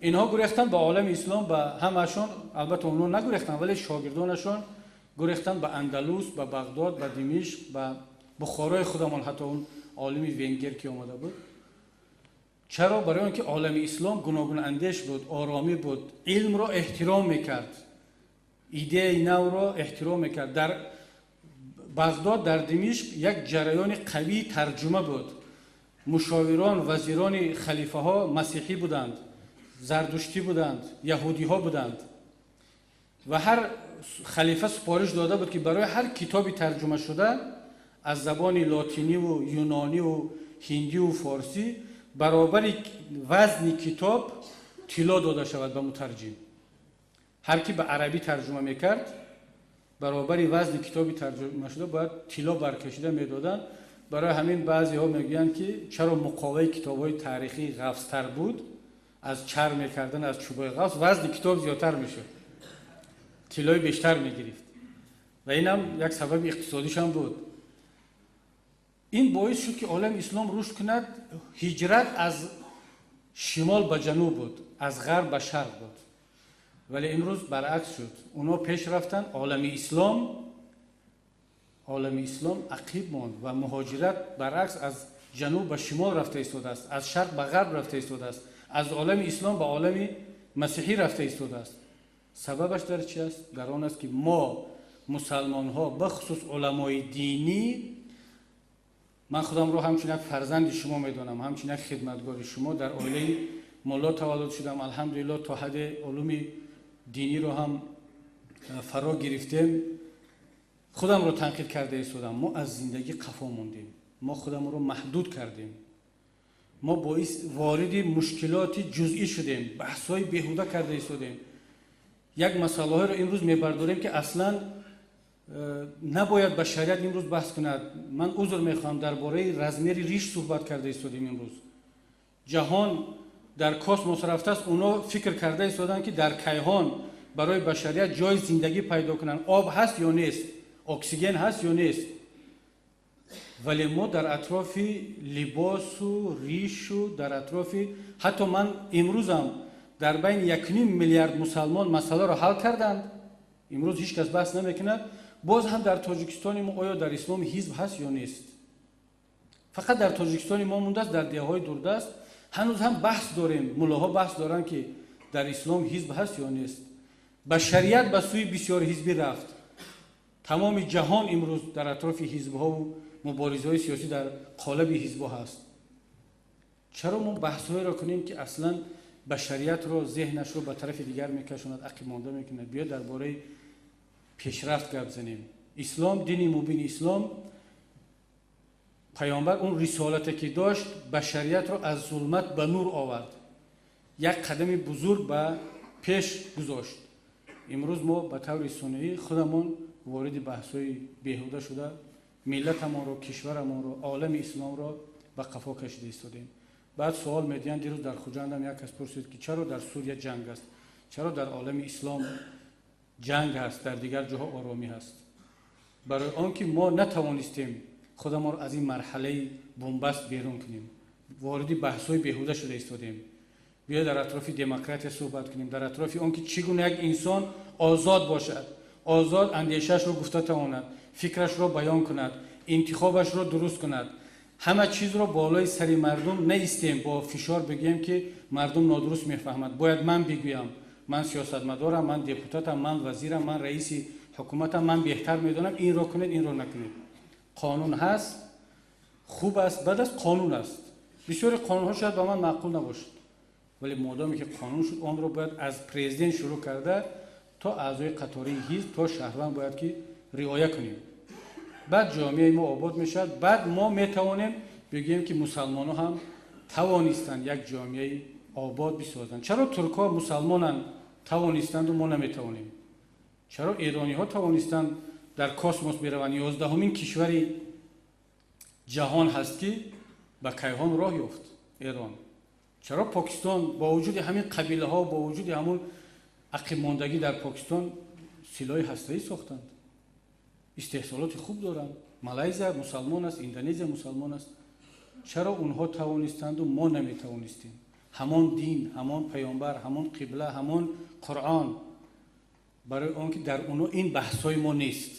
اینها گریختن به عالم اسلام، به همشون، البته اونها نگریختن ولی شاگردانشون گریختن به اندلس، به بغداد، به دمشق، به بخارای خودمان، حتی اون عالمی ونگر که اومده بود. چرا؟ برای اینکه عالم اسلام گوناگون اندیش بود، آرامی بود، علم را احترام میکرد، ایده نو را احترام میکرد. در بغداد، در دمشق یک جریان قوی ترجمه بود. مشاوران، وزیران خلیفه ها مسیحی بودند، زردشتی بودند، یهودی ها بودند و هر خلیفه سپارش داده بود که برای هر کتابی ترجمه شده از زبان لاتینی و یونانی و هندی و فارسی برابر وزن کتاب طلا داده شود به مترجم. هر کی به عربی ترجمه میکرد برابر وزن کتابی ترجمه شده باید طلا برکشیده میدادن. برای همین بعضی ها میگن که چرا مقاومه کتاب‌های تاریخی غوث‌تر بود، از چرم میکردن، از چوبای غوث، وزن کتاب زیادتر میشه، طلای بیشتر میگرفت و اینم یک سبب اقتصادیش هم بود. این باعث شد که عالم اسلام رشد کند. هجرت از شمال به جنوب بود، از غرب به شرق بود، ولی امروز برعکس شد. اونا پیش رفتن، عالم اسلام عقیب ماند و مهاجرت برعکس از جنوب به شمال رفته ایستاده است، از شرق به غرب رفته ایستاده است، از عالم اسلام به عالم مسیحی رفته ایستاده است. سببش در چی است؟ در آن است که ما مسلمان ها به خصوص علمای دینی، من خودم رو همچنین فرزند شما میدونم، همچنین خدمتگار شما، در عائله مولا تولد شدم، الحمدلله تا حد علوم دینی رو هم فرا گرفتیم. خودم رو تنقید کرده ایستادم، ما از زندگی قفا موندیم، ما خودم رو محدود کردیم، ما باعث وارد مشکلات جزئی شدیم، بحث‌های بیهوده کرده ایستادیم. یک مسئله رو امروز میبرداریم که اصلاً نباید به شریعت امروز بحث کند. من عذر میخوام، درباره رزمیر ریش صحبت کرده ایستادیم. امروز جهان در کاسموس رفته است، اونا فکر کرده ایستادن که در کیهان برای بشریت جای زندگی پیدا کنن، آب هست یا نیست، اکسیژن هست یا نیست، ولی ما در اطراف لباس و ریش و در اطراف، حتی من امروزم در بین 1.5 میلیارد مسلمان مسئله را حل کردند، امروز هیچ کس بحث نمیکنه. باز هم در تاجیکستان ما آیا در اسلام حزب هست یا نیست؟ فقط در تاجیکستان ما مونده است، در دیههای دوردست هنوز هم بحث داریم. ملاها بحث دارن که در اسلام حزب هست یا نیست؟ بشریت به سوی بسیار حزبی رفت. تمام جهان امروز در اطراف حزب‌ها و مبارزه‌های سیاسی در قالب حزب‌ها هست. چرا ما بحث‌هایی را کنیم که اصلاً بشریت رو، ذهنش رو به طرف دیگر میکشوند، عقب مانده میکنه؟ بیا درباره پیشرفت گپ بزنیم. اسلام دین مبین، اسلام پیامبر اون رسالتی که داشت بشریت رو از ظلمت به نور آورد، یک قدم بزرگ به پیش گذاشت. امروز ما به طور ثانوی خودمون وارد بحث‌های بیهوده شده، ملتمون رو، کشورمون رو، عالم اسلام رو به قفا کشیده ایستادیم. بعد سوال میدین، دیروز در خوجندم یک کس پرسید که چرا در سوریه جنگ است، چرا در عالم اسلام جنگ هست، در دیگر جاها آرامی هست؟ برای آنکه ما نتوانستیم خودمان رو از این مرحله بنبست بیرون کنیم، وارد بحث‌های بیهوده شده ایستادیم. بیا در اطراف دموکراسی صحبت کنیم، در اطراف آنکه چگونه یک انسان آزاد باشد، آزاد اندیشش رو گفته تواند، فکرش رو بیان کند، انتخابش رو درست کند. همه چیز رو بالای سر مردم نیستیم با فشار بگیم که مردم نادرست میفهمند. باید من بگویم، من سیاستمدارم، من دپوتاتم، من وزیرم، من رئیس حکومتم، من بهتر میدونم، این رو کنید، این رو نکنید. قانون هست، خوب است، بعد از قانون است. بسیاری قانون ها شاید با من معقول نباشد، ولی مادامی که قانون شد، آن رو باید از پرزیدنت شروع کرده تا اعضای قطاری حزب تا شهروند باید که رعایت کنیم. بعد جامعه ما آباد میشد. بعد ما میتوانیم بگیم که مسلمان ها هم توانستند یک جامعه آباد بسازند. چرا ترک ها مسلمانان توانستند و ما نمیتوانیم؟ چرا ایرانی ها توانستند در کاسموس بروند؟ 11مین کشور جهان هست که به کیهان راه یافت، ایران. چرا پاکستان با وجود همین قبیله ها، با وجود همون عقب ماندگی در پاکستان سلاح هسته‌ای ساختند؟ استحصالات خوب دارند. مالایزیا مسلمان است، اندونزیا مسلمان است. چرا اونها توانستند و ما نمیتوانستیم؟ همان دین، همان پیامبر، همان قبله، همان قرآن. برای آنکه در اونها این بحث‌های ما نیست،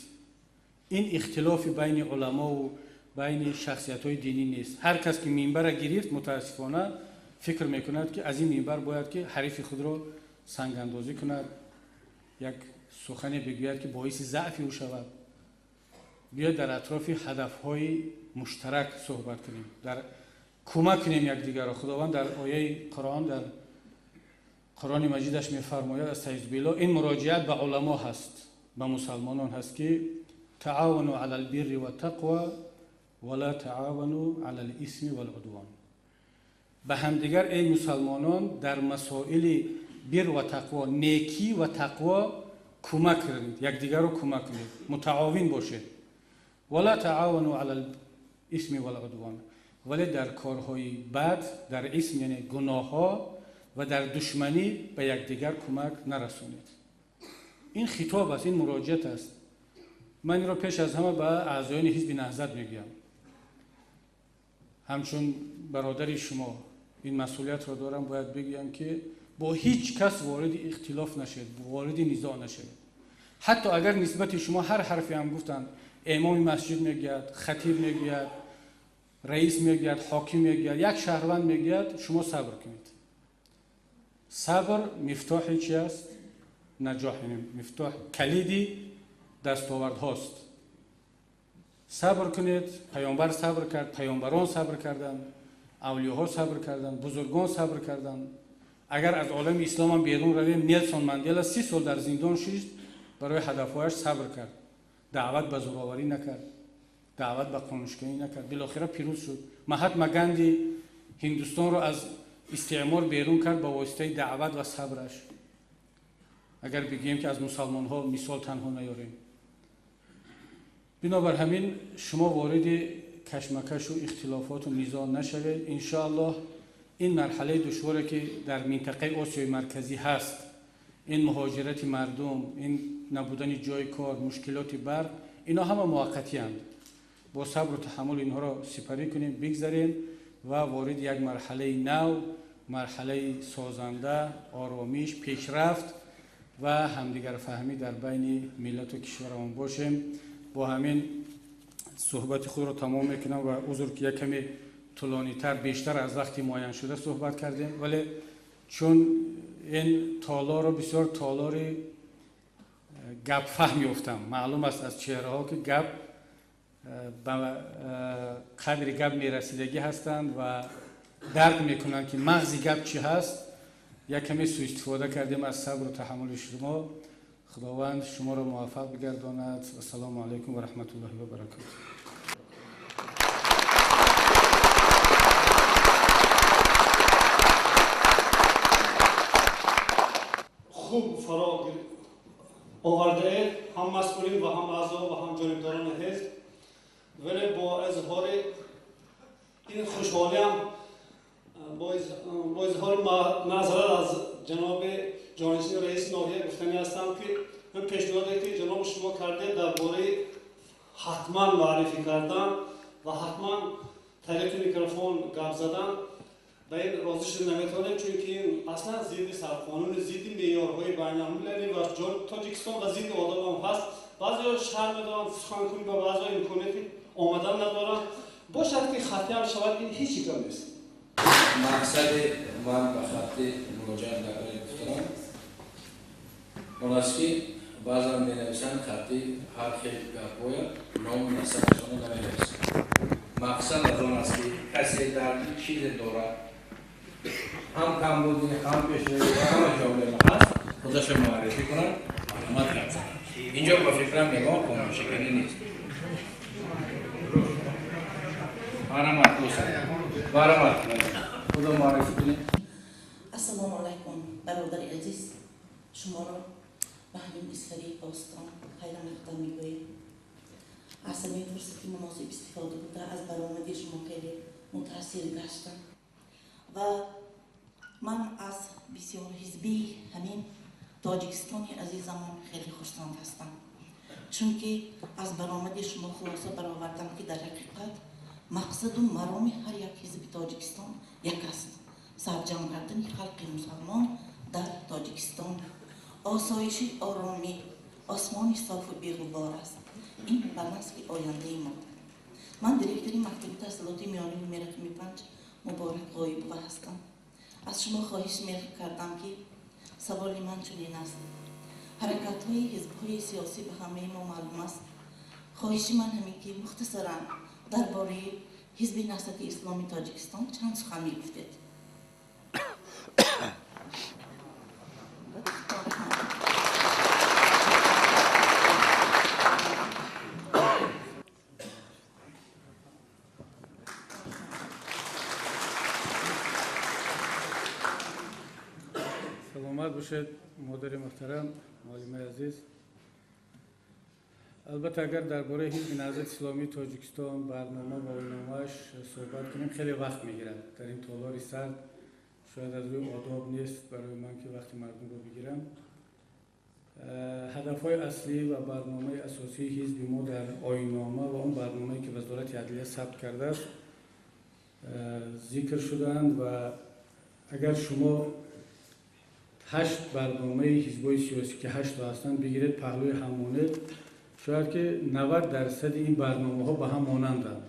این اختلاف بین علما و بین شخصیت‌های دینی نیست. هر کس که منبر گرفت متاسفانه فکر میکند که از این منبر باید که حریف خود را سنگ اندازی کند، یک سخنی بگوید که باعث ضعف او شود. بیا در اطراف هدف‌های مشترک صحبت کنیم، در کمک کنیم یکدیگر را. خداوند در آیه قرآن، در قرآن مجیدش می‌فرماید استعیذ بالله، این مراجعت به علما هست، به مسلمانان هست که تعاونوا علی البر و التقوى ولا تعاونوا علی الاثم والعدوان. به همدیگر ای مسلمانان در مسائل بر و تقوا، نیکی و تقوا کمک کنید، یکدیگر رو کمک کنید، متعاون باشید. ولا تعاونوا علی الاثم والعدوان، ولی در کارهای بد، در اسم یعنی گناه ها و در دشمنی به یکدیگر کمک نرسونید. این خطاب است، این مراجعت است. من را پیش از همه به اعضایان حزب نهضت میگم، همچون برادر شما این مسئولیت را دارم، باید بگم که با هیچ کس وارد اختلاف نشید، وارد نزاع نشید. حتی اگر نسبت شما هر حرفی هم گفتن، امام مسجد میگید، خطیب میگید، رئیس میگید، حاکم میگید، یک شهروند میگید، شما صبر کنید. صبر مفتاح چی است؟ نجاح، مفتاح کلیدی دستاورد هاست. صبر کنید. پیامبر صبر کرد، پیامبران صبر کردند، اولیاء صبر کردند، بزرگان صبر کردند. اگر از عالم اسلام هم بیرون رویم، نیلسون ماندلا 30 سال در زندان شد، برای هدفهایش صبر کرد، دعوت به زورآوری نکرد، دعوت به قانونشکنی نکرد، بالاخره پیروز شد. مهاتما گاندی هندوستان را از استعمار بیرون کرد با واسطه دعوت و صبرش. اگر بگیم که از مسلمان ها مثال تنها نیاریم. بنابر همین شما وارد کشمکش و اختلافات و نزاع نشوید. ان شاء الله این مرحله دشواری که در منطقه آسیای مرکزی هست، این مهاجرت مردم، این نبودن جای کار، مشکلات برق، اینا همه موقتی هستند. با صبر و تحمل اینها را سپری کنیم، بگذاریم و وارد یک مرحله نو، مرحله سازنده، آرامش، پیشرفت و همدیگر فهمی در بین ملت و کشورمان باشیم. با همین صحبت خود را تمام میکنم و عذر که یک کمی طولانی تر، بیشتر از وقتی معین شده صحبت کردیم، ولی چون این تالار رو بسیار تالاری گپ فهم یافتم. معلوم است از چهره ها که گپ به قدر گپ میرسیدگی هستند و درک میکنند که مغز گپ چی هست. یک کمی سوء استفاده کردیم از صبر و تحمل شما. خداوند شما را موفق بگرداند. السلام علیکم و رحمت الله و برکاته.
خوب فرا آورده اید، هم مسئولین و هم اعضا و هم جانبداران حزب، ولی با اظهار این خوشحالی هم با اظهار معذرت از جناب جانشین رئیس ناحیه گفتنی هستم که من پیشنهادی که جناب شما کرده درباره حتما معرفی کردن و حتما طریق میکروفون گپ زدن به این راضی شده نمیتونیم، چون که اصلا ضد سرقانون، ضد معیارهای بین‌المللی و تاجیکستان و ضد آداب هم هست. بعضی شرم دارن سخن کنی و بعضی امکاناتی آمدن ندارن. باشد که خطی هم شود، این هیچی کم نیست.
مقصد من به خط مراجعه نکنید گفتم اون است که بعضا می نویسند خطی هر خیلی گپوی نام نصفشانه نمی نویسند. مقصد از اون است که کسی در چیز داره هم کمبودی هم پیشروی و همه جامعه هست خودش معرفی کنند معلومات کنند. اینجا با فکرم نگاه کنم شکلی نیست. بارمات خدا معرفی کنید.
السلام علیکم برادر عزیز، شما را به همین اسفری باستان خیلی مقدم میگویم. از همین فرصتی مناسب استفاده بوده از برآمدی شما خیلی متاثر گشتم و من از بسیار حزبی همین تاجیکستانی عزیزمان خیلی خوشحال هستم، چون که از برآمدی شما خلاصه برآوردم که در حقیقت مقصد و مرام هر یک حزب تاجیکستان یک است: سرجم کردن خلق مسلمان در تاجیکستان، آسایش آرامی، آسمانی صاف و بی‌غبار است. این بناست که آینده ما. من دیرکتر مکتب تحصیلات میانی نمره 5 مبارک غایبوفه هستم. از شما خواهش کردم که سوال من چنین است: حرکت های حزب های سیاسی به همه ما معلوم است. خواهش من همین که مختصرا درباره حزب نهضت اسلامی تاجیکستان چند سخن می‌گفتید.
سلامت باشید مادر محترم، معلم عزیز. البته اگر درباره حزب نهضت اسلامی تاجیکستان برنامه و آیین‌نامه‌اش صحبت کنیم خیلی وقت میگیرد. در این تالار سرد شاید از روی آداب نیست برای من که وقت مردم رو بگیرم. هدف‌های اصلی و برنامه اساسی حزب ما در آیین‌نامه و اون برنامه‌ای که وزارت عدلیه ثبت کرده است ذکر شدند و اگر شما 8 برنامه حزب‌های سیاسی که 8 تا هستند بگیرید پهلوی همونه، شاید که 90% این برنامه‌ها با هم مانندند،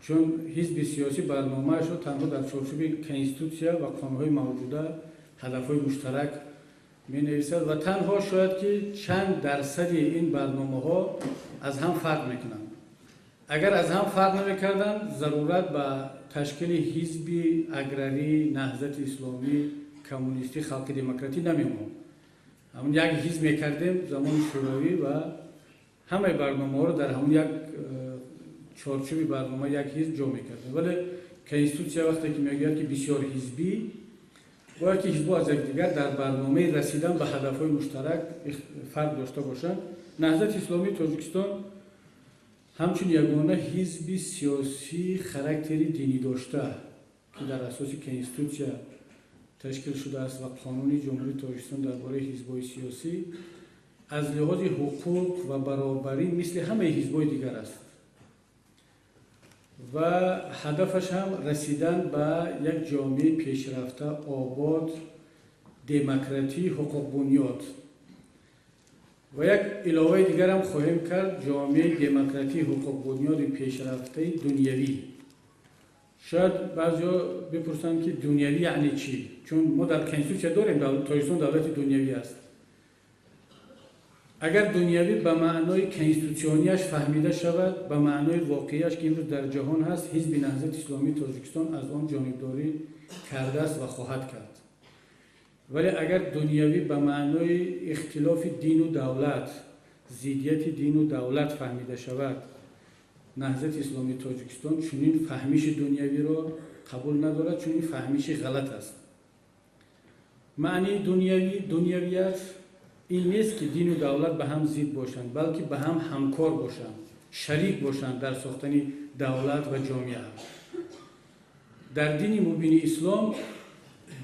چون حزب سیاسی برنامه‌اش رو تنها در چارچوب کنستیتوسیا و قانون‌های موجوده هدف‌های مشترک می‌نویسد و تنها شاید که چند درصد این برنامه‌ها از هم فرق می‌کنند. اگر از هم فرق نمی‌کردند ضرورت به تشکیل حزب اگرری نهضت اسلامی کمونیستی خلق دموکراتی نمی‌ماند. همون یک حزب می‌کردیم زمان شوروی و همه برنامه‌ها رو در همون یک چارچوب برنامه یک حزب جا می‌کردیم. ولی کنستیتوسیا وقتی که میگه که بسیار حزبی باید که حزب‌ها از یکدیگر در برنامه رسیدن به هدف‌های مشترک فرق داشته باشند. نهضت اسلامی تاجیکستان همچون یگانه حزب سیاسی خاراکتری دینی داشته که در اساس کنستیتوسیا تشکیل شده است و قانون جمهوری تاجیکستان درباره حزب‌های سیاسی از لحاظ حقوق و برابری مثل همه حزب‌های دیگر است و هدفش هم رسیدن به یک جامعه پیشرفته آباد دموکراتی حقوق بنیاد و یک علاوه دیگر هم خواهیم کرد: جامعه دموکراتی حقوق بنیاد پیشرفته دنیوی. شاید بعضیا بپرسن که دنیوی یعنی چی؟ چون ما در کنستیتوسیون داریم تاجیکستان دولت دنیوی است. اگر دنیوی به معنای کنستیتوسیونیش فهمیده شود، به معنای واقعیش که امروز در جهان هست، حزب نهضت اسلامی تاجیکستان از آن جانبداری کرده است و خواهد کرد. ولی اگر دنیوی به معنای اختلاف دین و دولت، ضدیت دین و دولت فهمیده شود، نهضت اسلامی تاجیکستان چنین فهمیش دنیوی را قبول ندارد، چون این فهمیش غلط است. معنی دنیویت این نیست که دین و دولت به هم ضد باشند، بلکه به هم همکار باشند، شریک باشند در ساختن دولت و جامعه. در دین مبین اسلام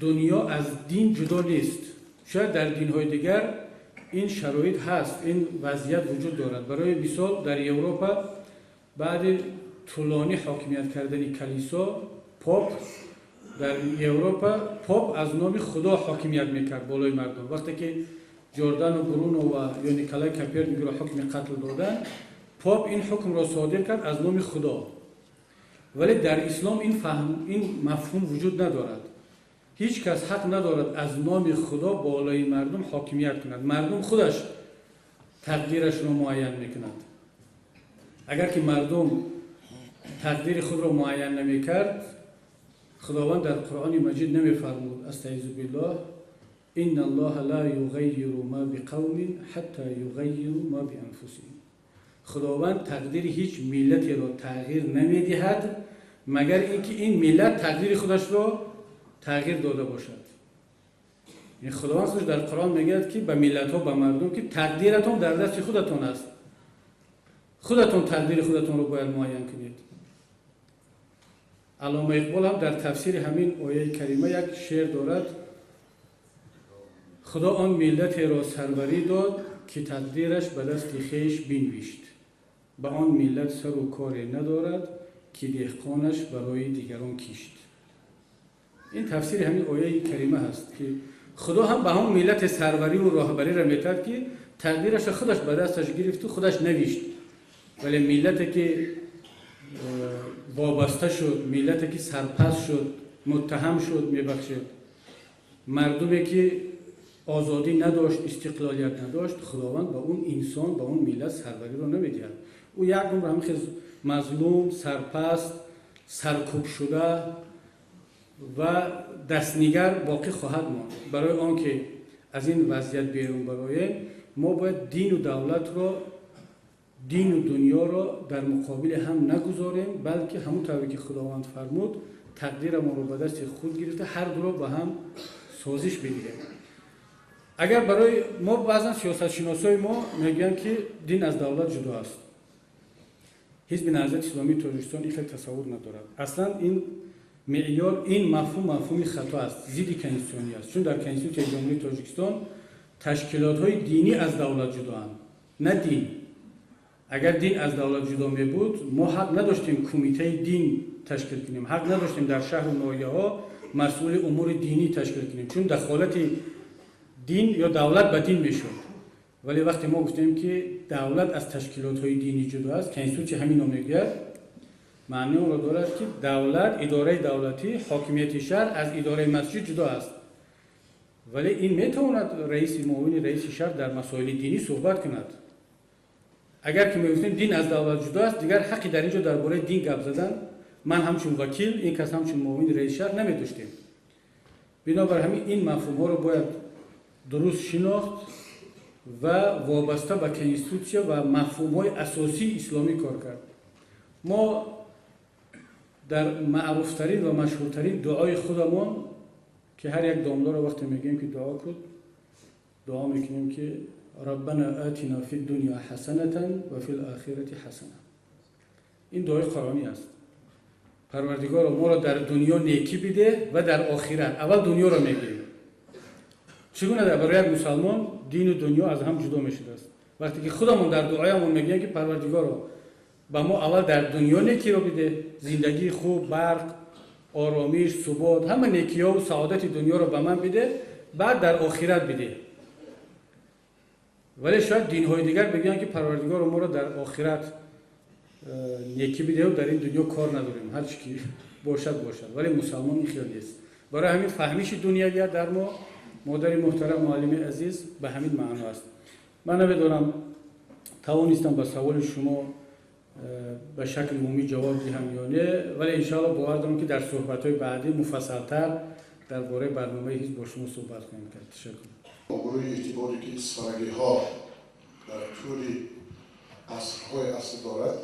دنیا از دین جدا نیست. شاید در دین‌های دیگر این شرایط هست، این وضعیت وجود دارد. برای مثال در اروپا بعد طولانی حاکمیت کردن کلیسا، پاپ در اروپا پاپ از نام خدا حاکمیت میکرد بالای مردم. وقتی که جردن و برونو و یا نیکولای کپرنیک را حکم قتل دادن، پاپ این حکم را صادر کرد از نام خدا. ولی در اسلام این مفهوم وجود ندارد. هیچ کس حق ندارد از نام خدا بالای مردم حاکمیت کند. مردم خودش تقدیرش را معین میکند. اگر که مردم تقدیر خود را معین نمیکرد، خداوند در قرآن مجید نمیفرمود استعیذ بالله ان الله لا یغیر ما بقوم حتی یغیروا ما بانفسهم. خداوند تقدیر هیچ ملتی را تغییر نمیدهد مگر اینکه این ملت تقدیر خودش را تغییر داده باشد. این خداوند خودش در قرآن میگه که به ملت ها، به مردم که تقدیرتون در دست خودتون است. خودتون تقدیر خودتون رو باید معین کنید. علامه اقبال هم در تفسیر همین آیه کریمه یک شعر دارد: خدا آن ملت را سروری داد که تقدیرش به دست خویش بنوشت. به آن ملت سر و کاری ندارد که دهقانش برای دیگران کشت. این تفسیر همین آیه کریمه هست که خدا هم به همون ملت سروری و راهبری را میداد که تقدیرش خودش به دستش گرفت و خودش نوشت. ولی ملتی که وابسته شد، ملتی که سرپست شد، متهم شد، میبخشید. مردمی که آزادی نداشت، استقلالیت نداشت، خداوند به اون انسان، به اون ملت سروری رو نمیدهد. او یک عمر همین مظلوم، سرپست، سرکوب شده و دستنیگر باقی خواهد ماند. برای آنکه از این وضعیت بیرون برآییم، ما باید دین و دولت را، دین و دنیا را در مقابل هم نگذاریم، بلکه همون طوری که خداوند فرمود تقدیر ما رو به دست خود گرفته هر دو را با هم سازش بگیریم. اگر برای ما بعضا سیاست شناسای ما میگن که دین از دولت جدا است. حزب نهضت اسلامی تاجیکستان این تصور ندارد. اصلا این معیار، این مفهوم خطا است، ضد کنستیتوسیونی است. چون در کنستیتوسیون جمهوری تاجیکستان تشکیلات‌های دینی از دولت جدا اند، نه دین. اگر دین از دولت جدا می بود، ما حق نداشتیم کمیته دین تشکیل کنیم، حق نداشتیم در شهر و ناحیه‌ها مسئول امور دینی تشکیل کنیم، چون دخالت دین یا دولت به دین میشد. ولی وقتی ما گفتیم که دولت از تشکیلات‌های دینی جدا است، کنستیتوسیون همین رو میگه، معنی اون رو دارد که دولت، اداره دولتی، حاکمیت شهر از اداره مسجد جدا است. ولی این میتواند رئیس معاون رئیس شهر در مسائل دینی صحبت کند. اگر که میگفتیم دین از دولت جدا است، دیگر حقی در اینجا درباره دین گپ زدن من همچون وکیل، این کس همچون معاون رئیس شهر نمیداشتیم. بنابر همین این مفهوم ها رو باید درست شناخت و وابسته به کنستیتوسیون و مفهوم های اساسی اسلامی کار کرد. ما در معروفترین و مشهورترین دعای خودمان که هر یک دامدار رو وقتی میگیم که دعا کن، دعا میکنیم که ربنا آتنا فی الدنیا حسنة و فی الاخره حسنة. این دعای قرآنی است. پروردگار ما را در دنیا نیکی بده و در آخرت. اول دنیا را میگیم. چگونه در برای یک مسلمان دین و دنیا از هم جدا میشده است؟ وقتی که خودمون در دعایمون میگیم که پروردگار با ما اول در دنیا نیکی را بده، زندگی خوب، برق، آرامش، ثبات، همه نیکی ها و سعادت دنیا را به من بده، بعد در آخرت بده. ولی شاید دین های دیگر بگن که پروردگار ما را در آخرت نیکی بیده و در این دنیا کار نداریم، هر چی که باشد ولی مسلمان این خیال نیست. برای همین فهمیش دنیویت در ما مادر محترم معلم عزیز به همین معنا است. من نمیدونم توانستم به سوال شما به شکل عمومی جواب دهم یا نه، ولی انشاءالله باور دارم که در صحبت‌های بعدی مفصل‌تر درباره برنامه حزب با شما صحبت خواهیم کرد. تشکر.
گروه اعتباری که اسفرگی‌ها در طول عصرهای اصل دارد،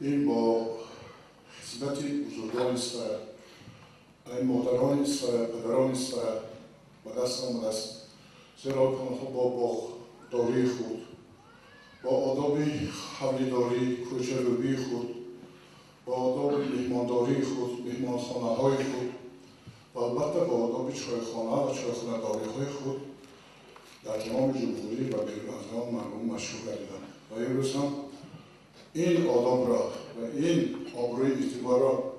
این با خدمت بزرگان اسفر، این محترمان اسفر، پدران اسفر و دست آمده است، زیرا آنها با داری خود، با آداب حولیداری کوچه‌روبی خود، با آداب مهمانداری خود، مهمانخانه‌های خود و البته با آداب چایخانه و چایخانه‌داری‌های خود در تمام جمهوری و بیرون از آن مردم مشهور گردیدند و امروز هم این آداب را و این آبروی اعتبار را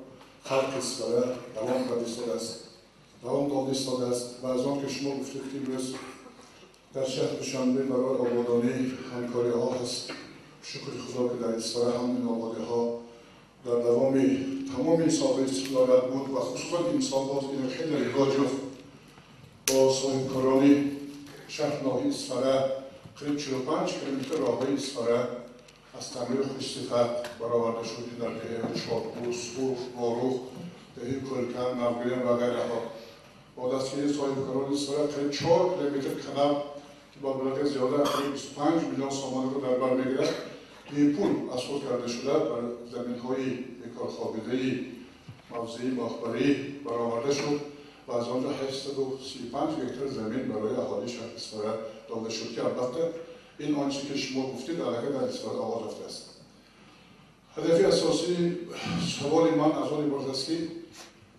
خلق اسفره دوام داده ایستاده است و از آن که شما گفتید که امروز در شهر دوشنبه برای آبادانی همکاری ها هست. شکر خدا که در اسفره همین آبادی ها در دوام تمام این سالهای استقلالت بود و خصوصا این سال باز این خیلی رگاه جفت با صاحبکارانی شهر ناحیه اسفره قریب 45 کیلومتر راههای اسفره از تعمیر خوشصفت برآورده شده در دهه چارپور، سرخ، باروخ، دهه کلکن، نوگرین و غیرها. با دستگیری صاحبکاران اسفره قریب 4 کیلومتر کنار که با مبلغ زیاده قریب 25 میلیون سامانه رو در بر میگیرد این پول اسقاط کرده شده بر زمین‌های بیکار خوابیده‌ای موضعی مخبری برآورده شد و از آنجا 835 هکتار زمین برای اهالی شهر اسفره داده شد که البته این آنچه که شما گفتید علاقه در اسفره آغاز رفته است. هدف اساسی سوال من از آن عبارت است که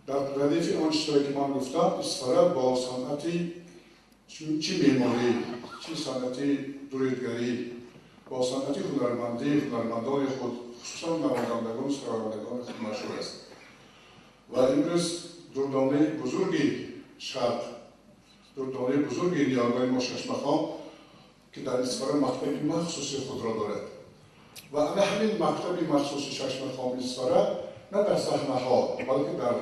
در ردیف آن چیزهایی که من گفتم اسفره با صنعتی چی معماری، چی صنعتی دریدگری، با صنعت هنرمندان خود خصوصا نوازندگان سرایندگان خود مشهور است و امروز دردانه بزرگی شرق، دردانه بزرگی نیارگاه ما ششمخان که در اسفره مکتب مخصوصی خود را دارد و همین مکتب مخصوص ششمخان اسفره نه در صحنه ها بلکه در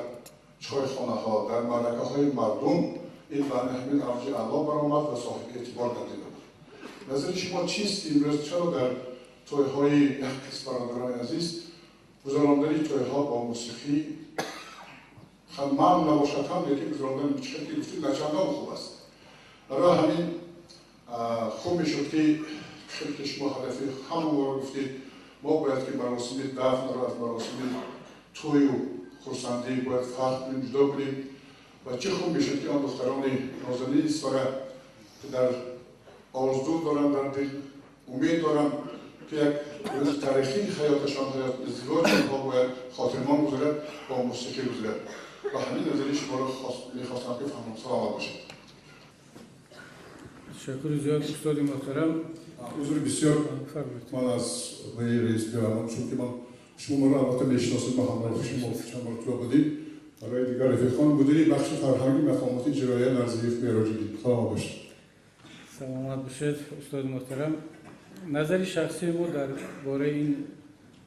چایخانه ها در ملکه های مردم این به همین اوج اعلا برآمد و صاحب اعتبار گردیده. نظر شما چیست امروز؟ چرا در توی‌های یک قسم برادران عزیز گذراندن توی‌ها با موسیقی ممنوع نباشد هم لیکن گذراندن چیزی که گفتید نچندان خوب است. برای همین خوب میشد که خیلی شما هدفی همون رو گفتید ما باید که مراسم دفن را از مراسم توی و خرسندی باید فرق کنیم، جدا کنیم و چه خوب میشد که آن دختران نازنین اسفره که در آرزو دارم در دل امید دارم که یک روز تاریخی حیاتشان حیات ازدواج آنها باید خاطرمان گذارد با موسیقی گذارد و همین نظری شما را میخواستم که فهمم سلامت باشید.
تشکر زیاد استاد محترم.
حضور بسیار من از رئیس بیارم چون که من شما را البته میشناسید ما همراه شما چند بار تو بودیم برای دیگر رفیقان بودید بخش فرهنگی مقامات اجرایی نظریف میراجی سلام باشید.
سلامت باشید استاد محترم. نظر شخصی ما در باره این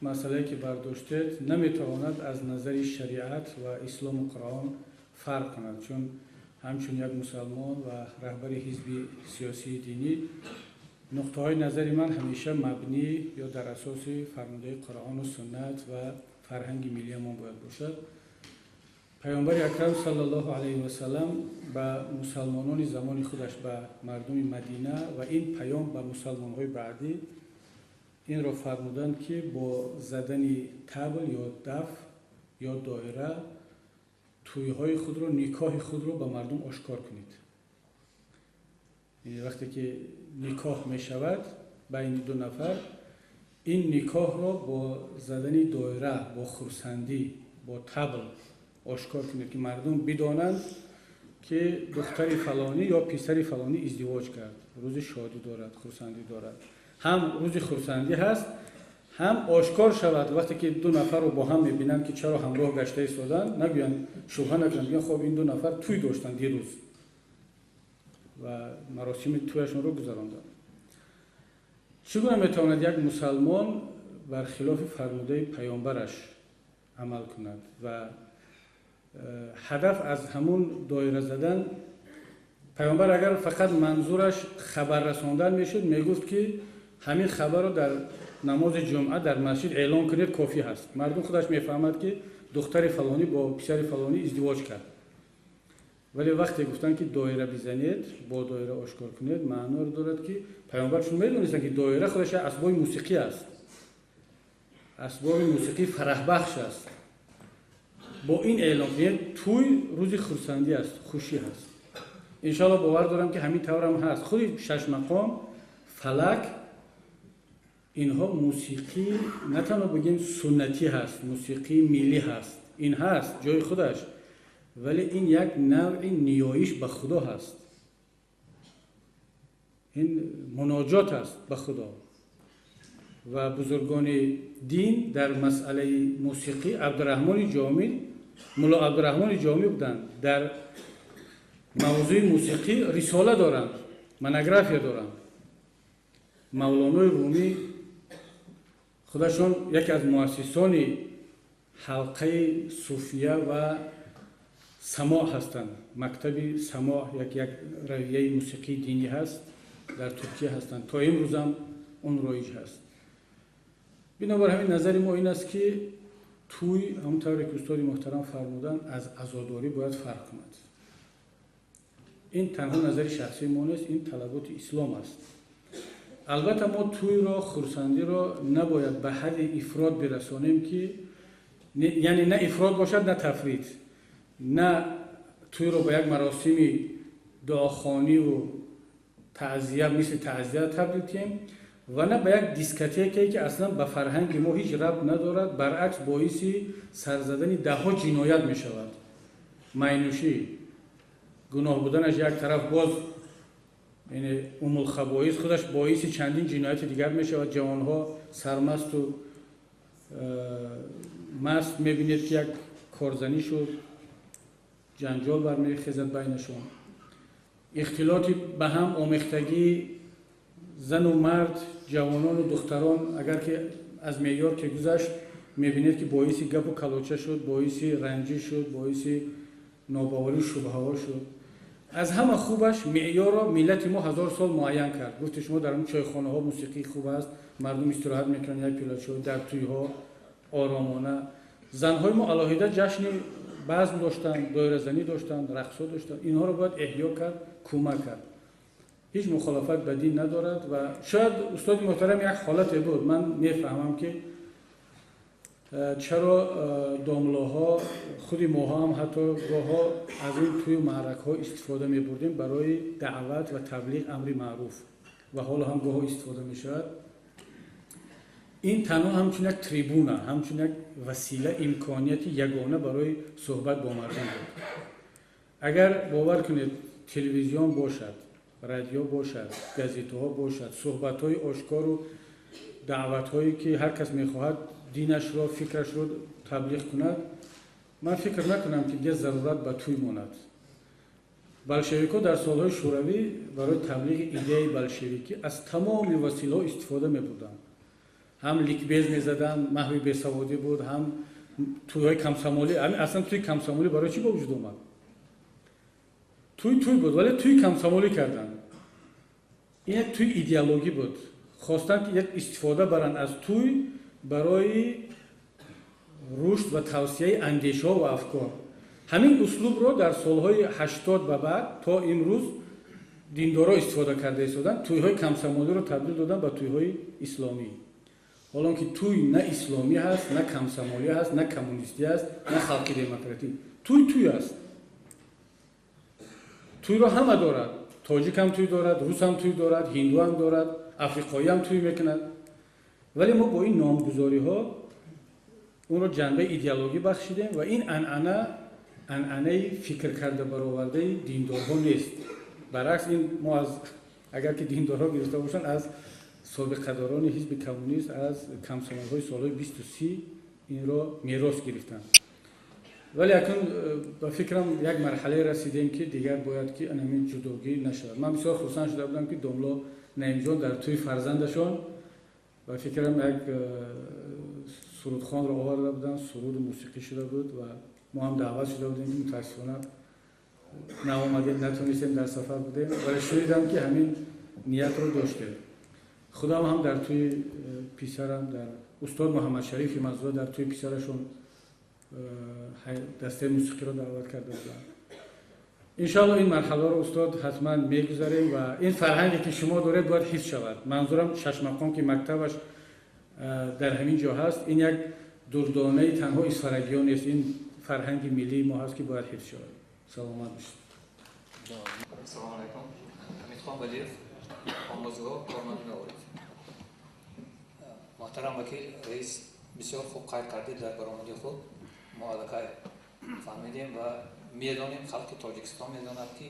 مسئله که برداشتید نمیتواند از نظر شریعت و اسلام و قرآن فرق کند چون همچون یک مسلمان و رهبر حزب سیاسی دینی نقطه های نظر من همیشه مبنی یا در اساس فرمانده قرآن و سنت و فرهنگ ملی ما باید باشد. پیامبر اکرم صلی الله علیه و سلم به مسلمانان زمان خودش به مردم مدینه و این پیام به مسلمان‌های بعدی این را فرمودند که با زدن طبل یا دف یا دایره توی‌های خود را نکاح خود را به مردم آشکار کنید. یعنی وقتی که نکاح می شود بین دو نفر این نکاح را با زدن دایره با خرسندی با طبل آشکار کنید که مردم بدانند که دختر فلانی یا پسر فلانی ازدواج کرد، روز شادی دارد، خرسندی دارد. هم روز خرسندی هست هم آشکار شود وقتی که دو نفر رو با هم میبینند که چرا همراه گشته ایستادن نگویند شبهه نکنند بگن خب این دو نفر توی داشتند دیروز و مراسم تویشون رو گذراندند. چگونه میتواند یک مسلمان برخلاف فرموده پیامبرش عمل کند و هدف از همون دایره زدن، پیامبر اگر فقط منظورش خبر رساندن میشد میگفت که همین خبر رو در نماز جمعه در مسجد اعلام کنید کافی هست، مردم خودش میفهمد که دختر فلانی با پسر فلانی ازدواج کرد. ولی وقتی گفتن که دایره بزنید، با دایره آشکار کنید، معنا رو دارد که پیامبر چون میدونستن که دایره خودش اسباب موسیقی است، اسباب موسیقی فرح بخش است، با این اعلام کنید توی روز خرسندی است، خوشی هست. انشاءالله باور دارم که همین طور هم هست. خود شش مقام، فلک، اینها موسیقی نه تنها بگیم سنتی هست، موسیقی ملی هست، این هست جای خودش، ولی این یک نوع نیایش به خدا هست، این مناجات است به خدا. و بزرگان دین در مسئله موسیقی عبدالرحمن جامی، مولا عبدالرحمن جامی بودند، در موضوع موسیقی رساله دارند، منوگرافیا دارند. مولانا رومی خودشون یکی از مؤسسان حلقه صوفیه و سماع هستند. مکتب سماع یک رویه موسیقی دینی هست در ترکیه هستند، تا امروز هم اون رایج هست. بنابراین همین نظر ما این است که توی همونطور که استاد محترم فرمودن از عزاداری باید فرق کند. این تنها نظر شخصی ما نیست، این طلبات اسلام است. البته ما توی را خرسندی را نباید به حد افراد برسانیم که یعنی نه افراد باشد نه تفرید، نه توی را به یک مراسم دعاخوانی و تعزیه مثل تعزیه تبدیل کنیم و نه به یک دیسکوتکی که اصلا به فرهنگ ما هیچ ربط ندارد، برعکس باعث سرزدن دهها جنایت می شود. مینوشی گناه بودنش یک طرف، باز یعنی الخبائث خودش باعث چندین جنایت دیگر می شود. جوانها سرمست و مست می بینید که یک کارزنی شد، جنجال برمی خیزد بینشون، اختلاطی به هم آمیختگی زن و مرد، جوانان و دختران اگر که از معیار که گذشت میبینید که باعث گپ و کلاچه شد، باعث رنجش شد، باعث ناباوری و شبهه ها شد. از همه خوبش معیار را ملت ما 1000 سال معین کرد. گفت شما در اون چایخانه ها موسیقی خوب است، مردم استراحت میکنن یک پیاله چای، در توی ها آرامانه. زنهای ما علاهیده جشن بزم داشتن، دایره زنی داشتن، رقص داشتن. اینها رو باید احیا کرد، کمک کرد. هیچ مخالفت به دین ندارد و شاید استاد محترم یک حالت بود. من میفهمم که چرا داملاها خودی ماها هم حتی گاها از این توی معرکه ها استفاده می بردیم برای دعوت و تبلیغ امر معروف و حالا هم گاها استفاده می شود. این تنها همچون یک تریبونه، همچون یک وسیله امکانیتی یگانه برای صحبت با مردم بود. اگر باور کنید تلویزیون باشد، رادیو باشد، گازیته ها باشد، صحبت های آشکار و دعوت هایی که هر کس میخواهد دینش را، فکرش را تبلیغ کند، من فکر نکنم که دیگه ضرورت به توی ماند. بلشویک‌ها در سالهای شوروی برای تبلیغ ایده بلشویکی از تمام وسیله ها استفاده می‌بردند. هم لیکبیز می‌زدند، محو بیسوادی بود، هم توی‌های کمسامولی. اصلا توی کمسامولی برای چی به وجود اومد؟ توی بود، ولی توی کمسامولی کردن. این یک توی ایدئولوژی بود. خواستن که یک استفاده برن از توی برای رشد و توسعه اندیشه‌ها و افکار. همین اسلوب رو در سالهای 80 و بعد تا امروز دیندارا استفاده کرده ایستادن. توی‌های کمسامولی رو تبدیل دادن به توی‌های اسلامی. حالا که توی نه اسلامی هست، نه کمسامولی هست، نه کمونیستی هست، نه خلقی دموکراتی. توی است. توی رو همه دارد. تاجیک هم توی دارد، روس هم توی دارد، هندو هم دارد، افریقایی هم توی میکند. ولی ما با این نامگذاری ها اون رو جنبه ایدئولوژی بخشیدیم و این انعنه فکر کرده برآورده دیندارها نیست. برعکس این ما از اگر که دیندارها گرفته باشن از سابقه‌داران حزب کمونیست، از کمسامولی‌های سالهای 20 و 30 این را میراث گرفتن. ولی اکنون به فکرم یک مرحله رسیدیم که دیگر باید که همین جداگی نشود. من بسیار خرسند شده بودم که داملا نعیم جان در توی فرزندشان و فکرم یک سرودخوان رو آورده بودن، سرود موسیقی شده بود و ما هم دعوت شده بودیم، متاسفانه ناآمدیم، نتونستیم، در سفر بودیم، ولی شنیدم که همین نیت رو داشته. خدا هم در توی پیسرم، در استاد محمد شریف مزرعه در توی پیسرشون دسته موسیقی رو دعوت کرده بودن. انشاءالله این مرحله رو استاد حتما میگذاریم و این فرهنگی که شما دارید باید حفظ شود. منظورم شش مقام که مکتبش در همین جا هست، این یک دردانه تنها اسفرگیان نیست، این فرهنگ ملی ما هست که باید حفظ شود. سلامت باشید.
سلام علیکم. امیدخان ولیف، آموزگاه کارمند نوروز. محترم وکیل رئیس بسیار خوب قید کردید در برآمدی خود. ما الکای فهمیدیم و میدانیم، خلق تاجیکستان میداند که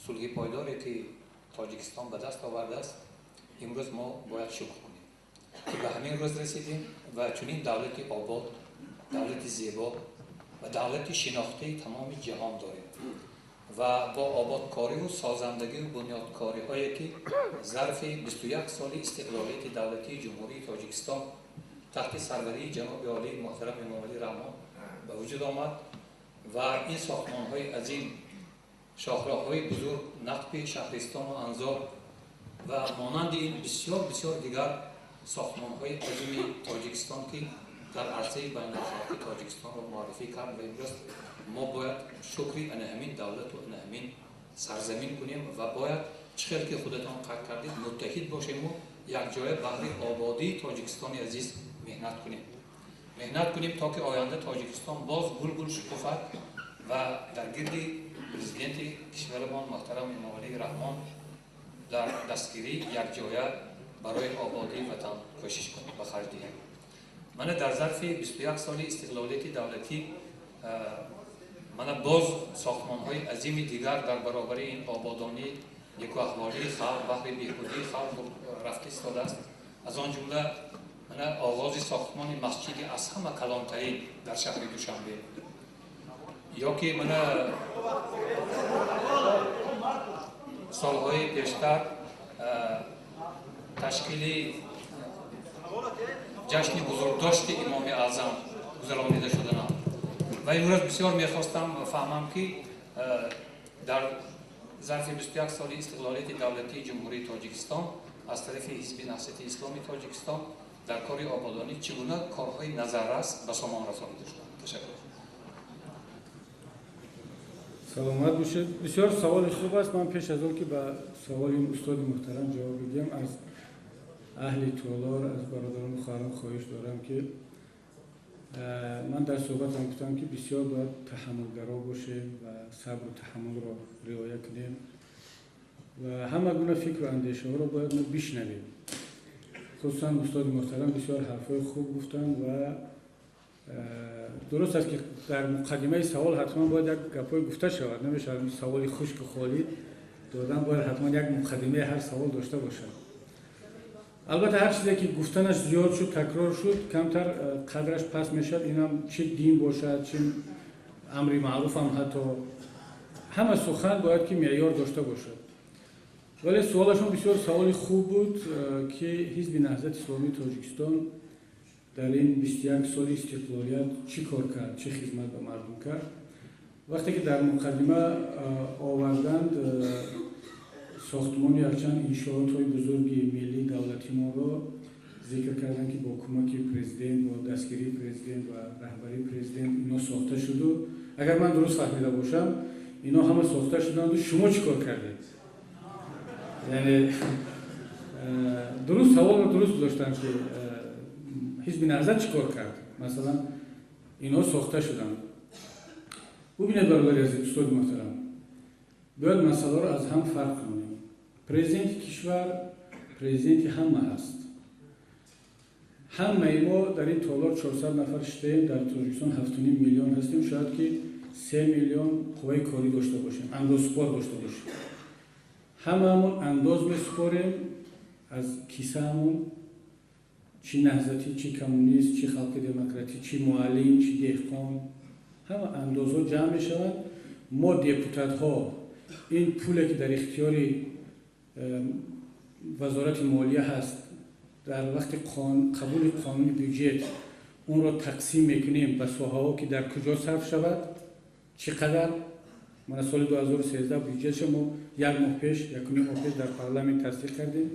صلح پایداری که تاجیکستان به دست آورده است، امروز ما باید شکر کنیم که به همین روز رسیدیم و چنین دولتی آباد، دولتی زیبا و دولتی شناخته تمام جهان داریم و با آبادکاری و سازندگی و بنیادکاری هایی که ظرف 21 سال استقلالیت دولتی جمهوری تاجیکستان تحت سروری جناب عالی محترم امام علی رحمان به وجود آمد و این ساختمان های عظیم، شاهراه های بزرگ، نقب شهرستان و انظار و مانند این بسیار بسیار دیگر ساختمان های عظیم تاجیکستان که در عرصه بین النهرین تاجیکستان رو معرفی کرد و امروز ما باید شکری ان همین دولت و ان همین سرزمین کنیم و باید چخیل که خودتان قرار کردید متحد باشیم و یک جای بهر آبادی تاجیکستان عزیز مهنت کنیم تا که آینده تاجیکستان باز گل شکوفد و در گرد پرزیدنت کشورمان محترم امام علی رحمان در دستگیری یک جای برای آبادی وطن کوشش کنیم و خرج دهیم. من در ظرف 21 سال استقلالیت دولتی من باز ساختمان های عظیم دیگر در برابر این آبادانی یک احوالی خلق بحر بیهودی خلق رفت ایستاده است. از آن جمله من آغاز ساختمان مسجدی از همه کلانترین در شهر دوشنبه، یا که من سالهای پیشتر تشکیل جشن بزرگداشت امام اعظم گذرانیده شدن و امروز بسیار میخواستم فهمم که در ظرف 21 سال استقلالیت دولتی جمهوری تاجیکستان از طرف حزب نهضت اسلامی تاجیکستان در کار آبادانی چگونه کارهای نظررس به سامان رسانیده شد. تشکر.
سلامت باشید. بسیار سوال خوب است. من پیش از آن که به سوال این استاد محترم جواب بدم، از اهل تالار، از برادران و خواهران خواهش دارم که من در صحبتم گفتم که بسیار باید تحملگرا باشیم و صبر و تحمل را رعایت کنیم و همه گونه فکر و اندیشه ها را باید ما بشنویم. خصوصا استاد محترم بسیار حرفای خوب گفتن و درست است که در مقدمه سوال حتما باید یک گپای گفته شود، نمیشه سوال خشک و خالی دادن، باید حتما یک مقدمه هر سوال داشته باشد. البته هر چیزی که گفتنش زیاد شد، تکرار شد، کمتر قدرش پس میشد. اینم چه دین باشد، چه امر معروف هم، حتی همه سخن باید که معیار داشته باشد. ولی سوالشون بسیار سوال خوب بود که حزب نهضت اسلامی تاجیکستان در این 21 سال استقلالیت چی کار کرد، چه خدمت به مردم کرد. وقتی که در مقدمه آوردند ساختمان یکچند انشاءات های بزرگی ملی دولتی ما را ذکر کردن که با کمک پرزیدنت، با دستگیری پرزیدنت و رهبری پرزیدنت اینا ساخته شد و اگر من درست فهمیده باشم اینا همه ساخته شدند و شما چی کار کردید؟ یعنی درست سوال رو درست داشتن که حزب نهضت چی کار کرد؟ مثلا اینا ساخته شدند. ببینید برادر عزیز، استاد محترم، باید مسئله رو از هم فرق کنیم. پرزیدنت کشور پرزیدنت همه هست. همه ما در این تالار 400 نفر شدیم، در تاجیکستان 7.5 میلیون هستیم، شاید که 3 میلیون قوه کاری داشته باشیم، اندازه‌سپار داشته باشیم. هممون انداز میسپاریم از کیسه همون، چی نهضتی، چی کمونیست، چی خلق دموکراتی، چی معلم، چی دهقان، همه اندازها جمع میشوند. ما دپوتات ها این پولی که در اختیار وزارت مالیه هست در وقت قبول قانون بودجه اون رو تقسیم میکنیم به ساحه‌ها که در کجا صرف شود، چقدر. من سال 2013 بودجه ما یک ماه پیش، یک ماه پیش در پارلمان تصدیق کردیم.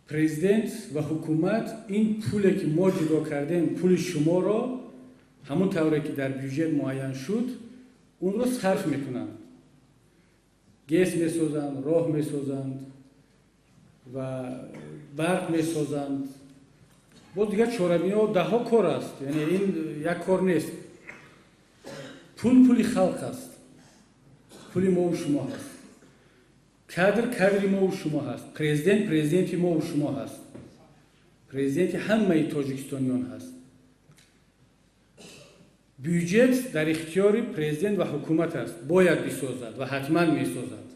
پرزیدنت و حکومت این پولی که ما جدا کردیم، پول شما را همون طوری که در بودجه معین شد اون رو صرف میکنند. گیس میسازند، راه میسازند و برق میسازند. باز دیگه چهارمی ها ده ها کار است، یعنی این یک کار نیست. پول خلق است، پول ما و شما هست، کادر ما و شما هست، پرزیدنت ما و شما هست، پرزیدنت همه تاجیکستانیان هست. بودجه در اختیار پرزیدنت و حکومت است، باید بسازد و حتما میسازد.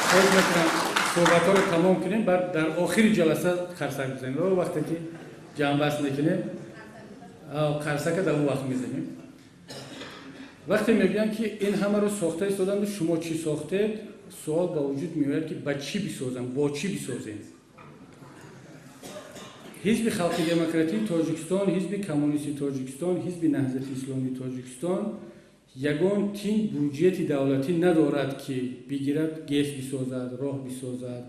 خواهش میکنم صحبت ها رو تمام کنیم، بعد در آخر جلسه خرسک بزنیم. وقتی که جمع بست میکنیم خرسک در اون وقت میزنیم. وقتی میگن که این همه رو ساخته ایستادند و شما چی ساختید، سوال با وجود میاد که با چی بسازم، با چی بسازیم. حزب خلق دموکراتی تاجیکستان، حزب کمونیستی تاجیکستان، حزب نهضت اسلامی تاجیکستان یگان تیم بودجه دولتی ندارد که بگیرد گیس بسازد، راه بسازد،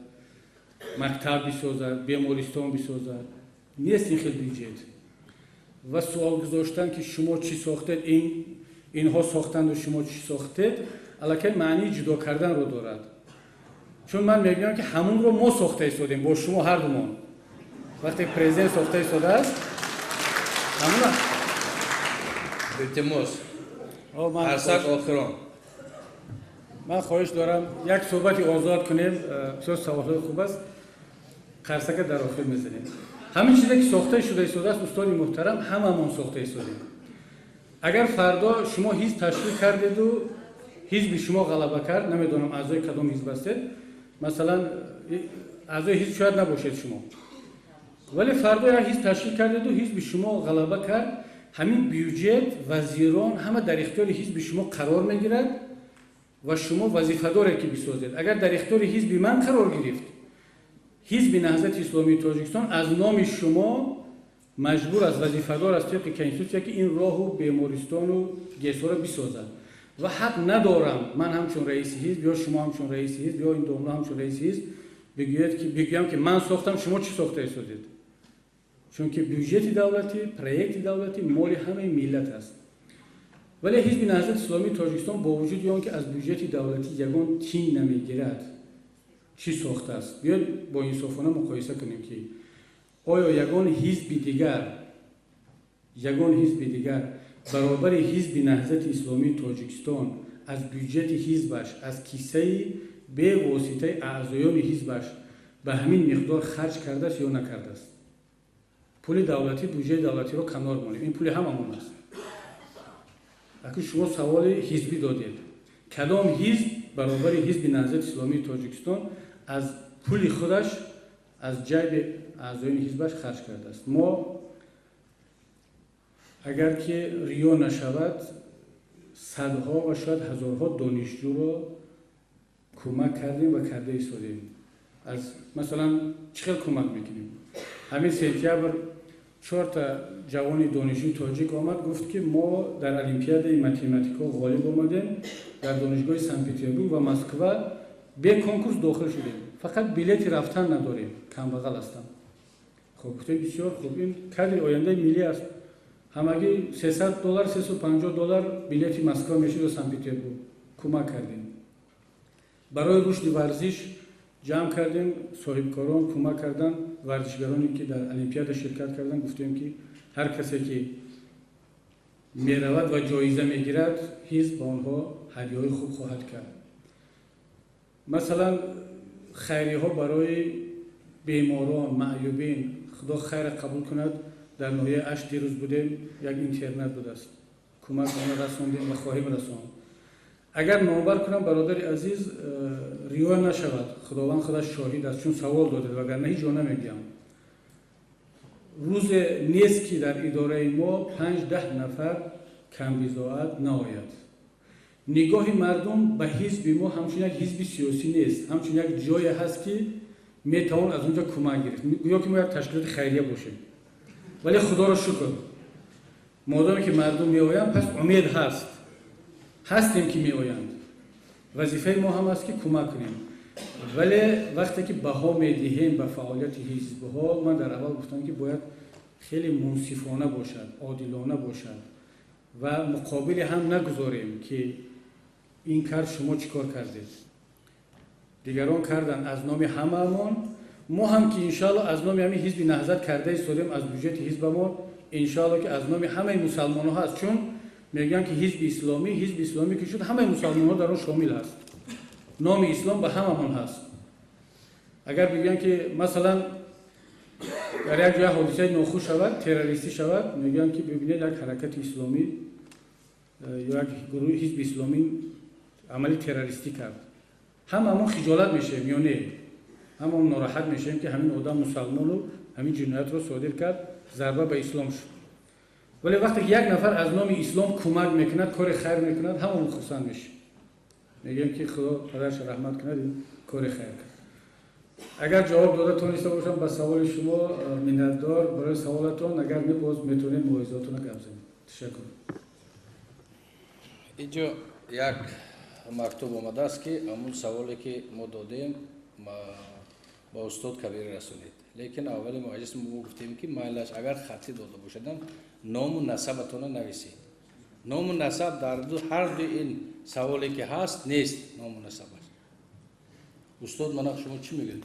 مکتب بسازد، بیمارستان بسازد. نیست این خیلی بودجه. و سوال گذاشتن که شما چی ساختید، اینها ساختند و شما چی ساختید، البته معنی جدا کردن رو دارد. چون من میگم که همون رو ما ساخته ایستادیم با شما هر دومان. وقتی پرزیدنت ساخته ایستاده است همون
التماس خرسک آخران
من خواهش دارم یک صحبتی آزاد کنیم. سوالات خوب است، خرسک در آخر میزنیم. همین چیزی که ساخته شده ایستاده است استاد محترم هممون ساخته ایستادیم. اگر فردا شما حزب تشکیل کردید و حزب شما غلبه کرد، نمیدونم اعضای کدام حزب هستید، مثلا اعضای حزب شاید نباشید شما، ولی فردا یک حزب تشکیل کردید و حزب شما غلبه کرد، همین بودجه وزیران همه در اختیار حزب شما قرار میگیرد و شما وظیفه داری که بسازید. اگر در اختیار حزب من قرار گرفت، حزب نهضت اسلامی تاجیکستان از نام شما مجبور است، وظیفه دار است طبق کنستیتوسیا که این راه و بیمارستان و گیس‌ها را بسازد. و حق ندارم من همچون رئیس حزب یا شما همچون رئیس حزب یا این دوملا همچون رئیس حزب بگویم که من ساختم شما چی ساخته ایستادید. چون که بودجه دولتی، پروژه دولتی مال همه ملت است. ولی حزب نهضت اسلامی تاجیکستان با وجود آنکه از بودجه دولتی یگان تین نمیگیرد، چی ساخته است؟ بیاید با انصافانه مقایسه کنیم که آیا یگان حزب دیگر برابر حزب نهضت اسلامی تاجیکستان از بودجه حزبش، از کیسه به واسطه اعضایان حزبش به همین مقدار خرج کرده است یا نکرده است؟ پول دولتی، بودجه دولتی رو کنار مانیم، این پول هممون است. اگه شما سوال حزبی دادید، کدام حزب برابر حزب نهضت اسلامی تاجیکستان از پول خودش از جیب اعضایان حزبش خرج کرده است؟ ما اگر که ریا نشود صدها و شاید هزارها دانشجو رو کمک کردیم و کرده ایستادیم. از مثلا چقدر کمک میکنیم؟ همین سپتامبر 4 تا جوان دانشجوی تاجیک آمد گفت که ما در المپیاد متماتیکا غالب آمدیم در دانشگاه سن پترزبورگ و مسکو به کنکورس داخل شدیم، فقط بلیت رفتن نداریم، کم بغل هستم. خب گفتم بسیار خوب، این کادر آینده ملی است. همگی $300 $350 بلیت مسکو میشه و سن پترزبورگ کمک کردیم. برای رشد ورزش جمع کردیم، صاحبکاران کمک کردن، ورزشگرانی که در المپیاد شرکت کردن گفتیم که هر کسی که میرود و جایزه میگیرد حزب با آنها هدیه‌های خوب خواهد کرد. مثلا خیریه ها برای بیماران، معیوبین، خدا خیر قبول کند، در ناحیه اش دیروز بودیم، یک اینترنت بود است، کمک آنها رساندیم و خواهیم رساند. اگر نامبر کنم برادر عزیز ریا نشود، خداوند خودش شاهد است، چون سوال داده وگرنه هیچ جا نمیگم. روز نیست که در اداره ما 5-10 نفر کم بضاعت نآید. نگاه مردم به حزب ما همچون یک حزب سیاسی نیست، همچون یک جای هست که میتوان از اونجا کمک گرفت، گویا که ما یک تشکیلات خیریه باشیم. ولی خدا را شکر مادامی که مردم میآیند پس امید هستیم که میآیند. وظیفه ما هم است که کمک کنیم. ولی وقتی که بها میدهیم به فعالیت حزب‌ها، من در اول گفتم که باید خیلی منصفانه باشد، عادلانه باشد و مقابل هم نگذاریم که این کار شما چیکار کردید، دیگران کردن از نام هممون، ما هم که انشالله از نام همین حزب نهضت کرده ایستادیم، از بودجه حزبمون انشالله که از نام همه مسلمان ها هست، چون میگن که حزب اسلامی که شد همه مسلمان ها در اون شامل هست، نام اسلام به هممون هست. اگر بگن که مثلا در یک جای حادثه ناخوش شود، تروریستی شود، میگن که ببینید یک حرکت اسلامی یا یک گروه حزب اسلامی عملی تروریستی کرد، هممون خجالت میشیم یا نه؟ هممون ناراحت میشیم که همین آدم مسلمان رو همین جنایت رو صادر کرد، ضربه به اسلام شد. ولی وقتی یک نفر از نام اسلام کمک میکند، کار خیر میکند، هممون خوشحال میشیم، میگیم که خدا پدرش رحمت کنه، کار خیر کرد. اگر جواب داده تونسته باشم به سوال شما، منتدار برای سوالتون، اگر نه باز میتونیم موعظاتون رو گپ زنیم. تشکر.
اینجا یک مکتوب آمده است که همون سوالی که ما دادیم با استاد کبیر رسونید، لیکن اول مجلس ما گفتیم که مایلش اگر خطی داده باشدن نام و نسبتون نویسید. نام و نسب در هر دو این سوالی که هست نیست، نام و نسب است. استاد منم شما چی میگید؟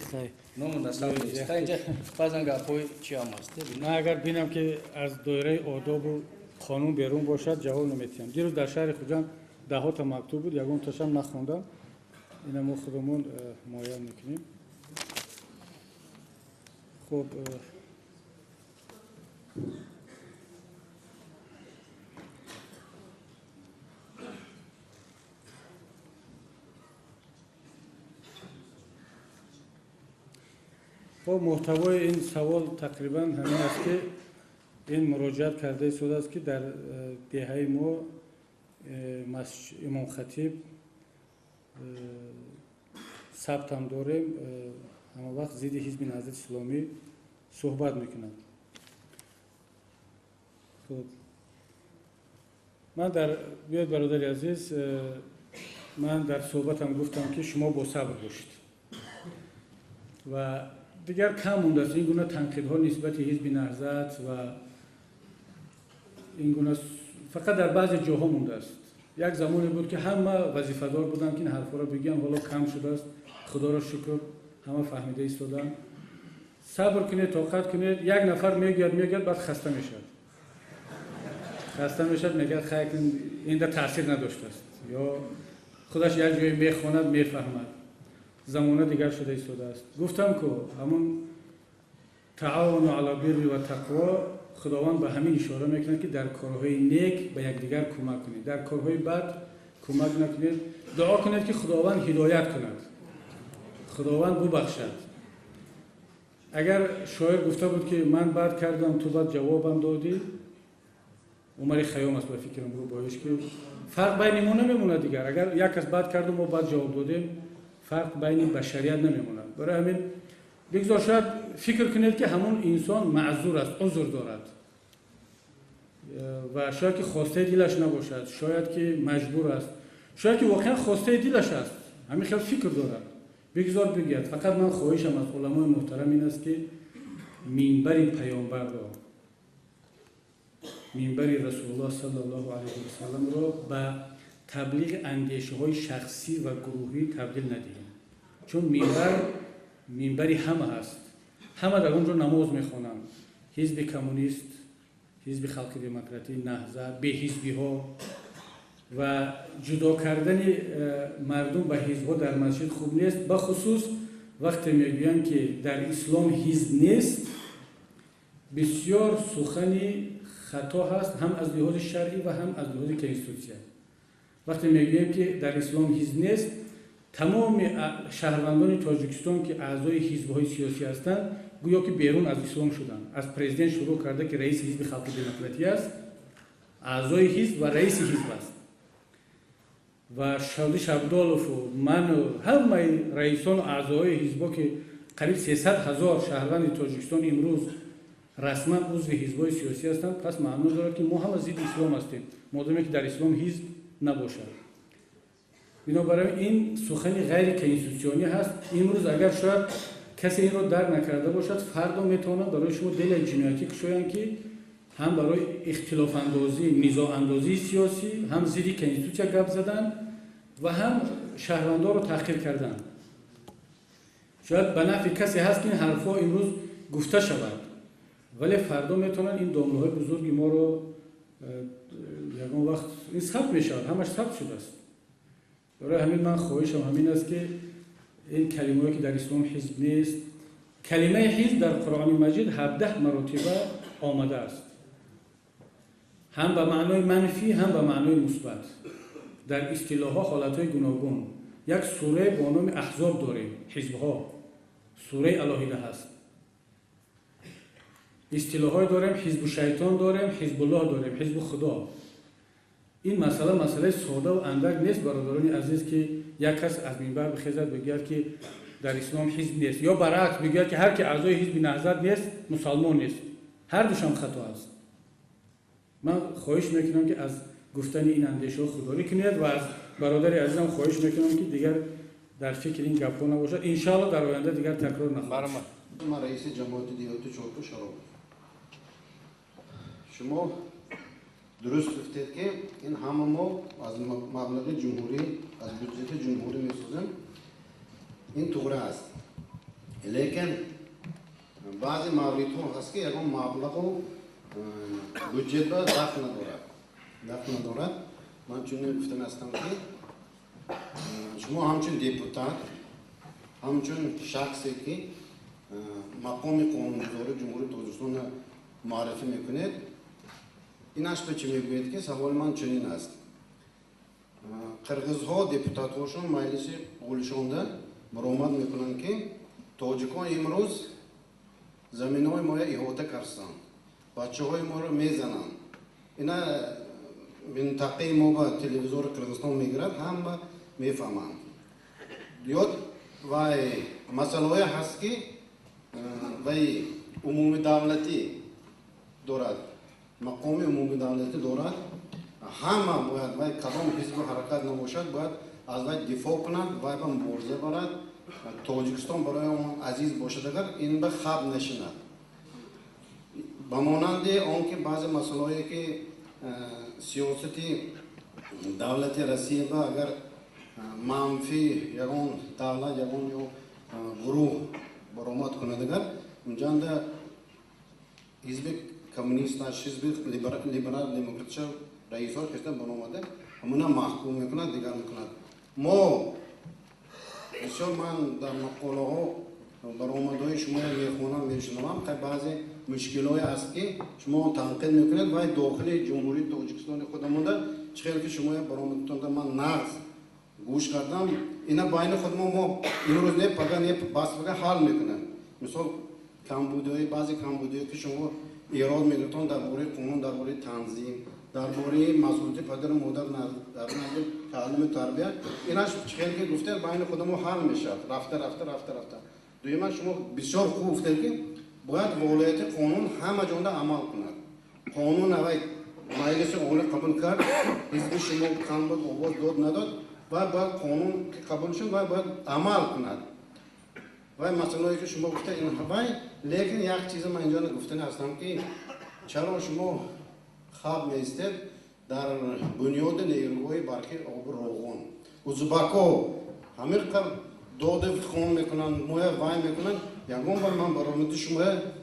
نام و نسب نیست. اینجا بعضا گپای چی هم هست؟
من اگر بینم که از دایره آداب و قانون بیرون باشد جواب نمیتونم. دیروز در شهر خوجان 10 تا مکتوب بود، یگون تاشم نخوندم. اینا ما خودمون معاین میکنیم. خب محتوای این سوال تقریبا همین است که این مراجعت کرده شده است که در دهه ما امام خطیب ثبت هم داریم، همه وقت ضد حزب نهضت اسلامی صحبت میکنند. خب من بیاید برادر عزیز، من در صحبتم گفتم که شما با صبر باشید و دیگر کم مونده است این گونه تنقیدها نسبت حزب نهضت و این گونه فقط در بعضی جاها مونده است. یک زمانی بود که همه وظیفه‌دار بودن که این حرفا رو بگن، حالا کم شده است، خدا را شکر همه فهمیده ایستادن. صبر کنید، طاقت کنید. یک نفر میگه بعد خسته میشد میگه خیر این در تاثیر نداشته است یا خودش یک جایی میخواند میفهمد. زمانه دیگر شده ایستاده است. گفتم که همون تعاون علی البر و تقوا، خداوند به همین اشاره میکنه که در کارهای نیک به یکدیگر کمک کنید، در کارهای بد کمک نکنید. دعا کنید که خداوند هدایت کند، خداوند ببخشد. اگر شاعر گفته بود که من بد کردم تو بد جوابم دادی، عمر خیام است به فکرم رو باش که فرق بین ما نمیمونه دیگر. اگر یک کس بد کرد و ما بد جواب دادیم، فرق بین بشریت نمیمونه. برای همین بگذار شاید فکر کنید که همون انسان معذور است، عذر دارد و شاید که خواسته دلش نباشد، شاید که مجبور است، شاید که واقعا خواسته دلش است، همین خیلی فکر دارد. بگذار بگید. فقط من خواهشم از علمای محترم این است که منبر پیامبر را، منبر رسول الله صلی الله علیه و سلم را به تبلیغ اندیشه های شخصی و گروهی تبدیل ندهیم، چون منبری همه هست، همه در اونجا نماز میخوانند. حزب کمونیست، حزب خلق دموکراتی، نهضت، به حزبی ها و جدا کردن مردم به حزب ها در مسجد خوب نیست، به خصوص وقتی میگویند که در اسلام حزب نیست. بسیار سخنی خطا هست، هم از لحاظ شرعی و هم از لحاظ کنستیتوسیون. وقتی میگوییم که در اسلام حزب نیست، تمام شهروندان تاجیکستان که اعضای حزب‌های سیاسی هستند گویا که بیرون از اسلام شدن. از پرزیدنت شروع کرده که رئیس حزب خلق دموکراتی است، اعضای حزب و رئیس حزب است. و شادیش عبدالوف و من و همه رئیسان و اعضای حزبا که قریب 300,000 شهروند تاجیکستان امروز رسما عضو حزبای سیاسی هستند، پس معنی دارد که ما هم از ضد اسلام هستیم مادامی که در اسلام حزب نباشد. بنابراین این سخن غیر کنستیتوسیونی هست. امروز اگر شاید کسی این رو درک نکرده باشد، فردا میتونه برای شما دلیل جنایتی کشاین که هم برای اختلاف اندازی، نزاع اندازی سیاسی، هم ضد کنستیتوسیا گپ زدن و هم شهروندان رو تحقیر کردن. شاید به نفع کسی هست که این حرفا امروز گفته شود، ولی فردا میتونن این دامنه‌های بزرگی ما رو یکم وقت این ثبت میشود، همش ثبت شده است. برای همین من خواهشم همین است که این کلمه‌ای که در اسلام حزب نیست، کلمه حزب در قرآن مجید 17 مرتبه آمده است، هم به معنای منفی هم به معنای مثبت. در اصطلاح‌ها حالت‌های گوناگون. یک سوره با نام احزاب داریم، حزب‌ها، سوره علاهیده هست. اصطلاح‌های داریم، حزب شیطان داریم، حزب الله داریم، حزب خدا. این مسئله ساده و اندک نیست برادران عزیز که یک کس از منبر بخیزد بگوید که در اسلام حزب نیست، یا برعکس بگوید که هر کی اعضای حزب نهضت نیست مسلمان نیست. هر دوشم خطا است. من خواهش میکنم که از گفتن این اندیشه خودداری کنید و از برادر عزیزم خواهش میکنم که دیگر در فکر این گپ‌ها نباشد. ان شاءالله در آینده دیگر تکرار نخواهد شد.
من رئیس جماعت دیوت چوکو شراب. شما درست گفتید که این همه ما از مبلغ جمهوری، از بودجه جمهوری میسازیم. این طوره است. لیکن بعضی موردها هست که یکم مبلغ و بودجه با دفع ندارد. من چون گفتم هستم که شما همچون دیپوتات، همچون شخصی که مقام قانونگذار جمهوری تاجیکستان معرفی میکنید، اینش به چی میگوید که سوال من چنین است. قرغزها دیپوتات‌هاشون مجلس قولشانده برآمد میکنند که تاجیکان امروز زمین‌های ما احاطه کردند، بچه‌های ما رو میزنند. اینا منطقه ما با تلویزیون قرغزستان میگیرد، هم میفهمند. یاد و مسئله هست که وی عمومی دولتی دارد، مقام عمومی دولتی دارد، همه باید وی کدام حزب حرکت نباشد باید از وی دفاع کند، وی به مبارزه برد. تاجیکستان برای اون عزیز باشد اگر این به خواب نشیند. به مانند آنکه بعضی مسائلی که سیاستی دولت روسیه با اگر منفی یگان دولت یگان یا گروه برآمد کند اگر اونجا حزب کمونیست، حزب لیبرال دموکرات رئیس ها کشتن برآمده همونا محکوم میکند، دیگر میکند. ما بسیار من در مقاله ها برآمدهای شما میخوانم میشنوم که بعضی مشکلات هست که شما تنقید میکنید و داخل جمهوری تاجیکستان خودمون چقدر که شما برآمدتون من نقص گوش کردم، اینا بین خود ما امروز نه پگاه نه بس پگاه حال میکنن. مثلا کمبودی بعضی کمبودی که شما ایراد میگیرتون درباره قانون، درباره تنظیم، درباره مسئولیت پدر و مادر در تعلیم تربیت، ایناش چقدر که گفته بین خود ما حل میشه، رفته. دویما شما بسیار خوب گفته که باید ولایت قانون همه جانده عمل کند. قانون اولی مجلس عالی قبول کرد، حزب شما کم بود آواز داد نداد و باید قانون که قبول شد و باید عمل کند. و مسئله که شما گفته این هوای، لیکن یک چیز من اینجا گفتن هستم که چرا شما خواب میستید در بنیاد نیروهای برخی آب روغن ازبکو همین کار داد خون میکنن، موی وای میکنن. یکم بار من برآمد شما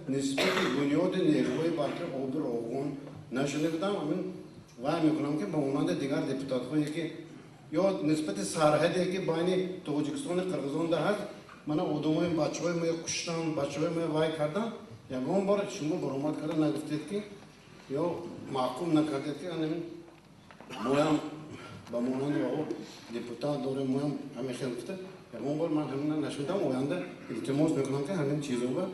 نسبت بنیاد نیروهای برخی آب روغن نشده بودم، همین وای میکنم که به مانند دیگر دیپوتات هایی که یا نسبت سرحدی که بین تاجیکستان و قرغیزستان ده هست، من آدمای بچه‌های ما کشتن، بچه‌های ما وای کردن. یکم بار شما برآمد کردن نگفتید که یا محکوم نکردید که همین مویم با مانند او دیپوتات داره مویم همیشه گفته. یکم بار من همین نشدم آینده التماس میکنم که همین چیزا با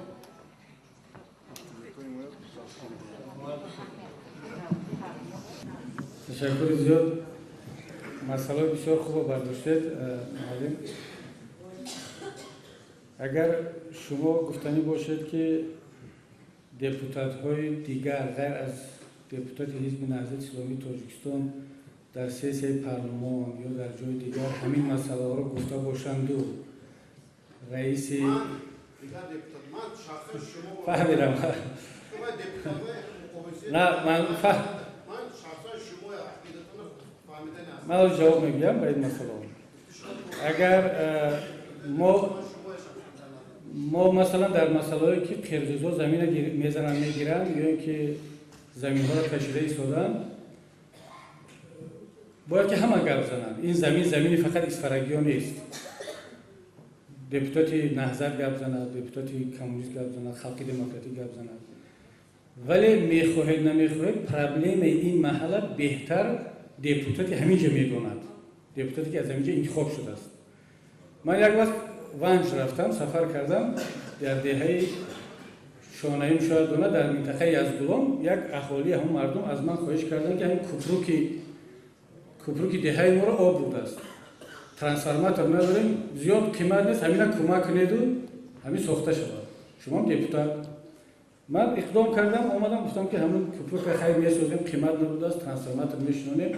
تشکر زیاد. مسئله بسیار خوب برداشتید معلم. اگر شما گفتنی باشد که دپوتات های دیگر غیر از دپوتات حزب نهضت اسلامی تاجیکستان در سیاسی پارلمان یا در جای دیگر همین مسئله ها را گفته باشند و رئیس فهمیدم نه من جواب میگم به این مسئله. اگر ما مثلا در مسئله که قرقیزها زمین میزنن میگیرن یا که زمین ها را کشیده ایستادن باید که همه گپ زنن. این زمین فقط اسفرگی ها نیست. دپوتات نهضت گپ زند، دپوتات کمونیست گپ زند، خلق دموکراتیک گپ زند. ولی میخواهید نمیخواهید پرابلم این محله بهتر دپوتاتی همینجا میدوند، دپوتاتی که از همینجا انتخاب شده است. من یک وقت ونج رفتم، سفر کردم در دهه شانهیم شاید دونه در منطقه یزدگان. یک اهالی هم مردم از من خواهش کردن که همین کپروکی دهه ما را آب بوده است، ترانسفورماتور نداریم، زیاد قیمت نیست، همینا کمک کنید و همین ساخته شود. شما هم دپوتات. من اقدام کردم، آمدم گفتم که همون کپروک خیلی میسازیم، قیمت نبوده است، ترانسفورماتور میشونیم.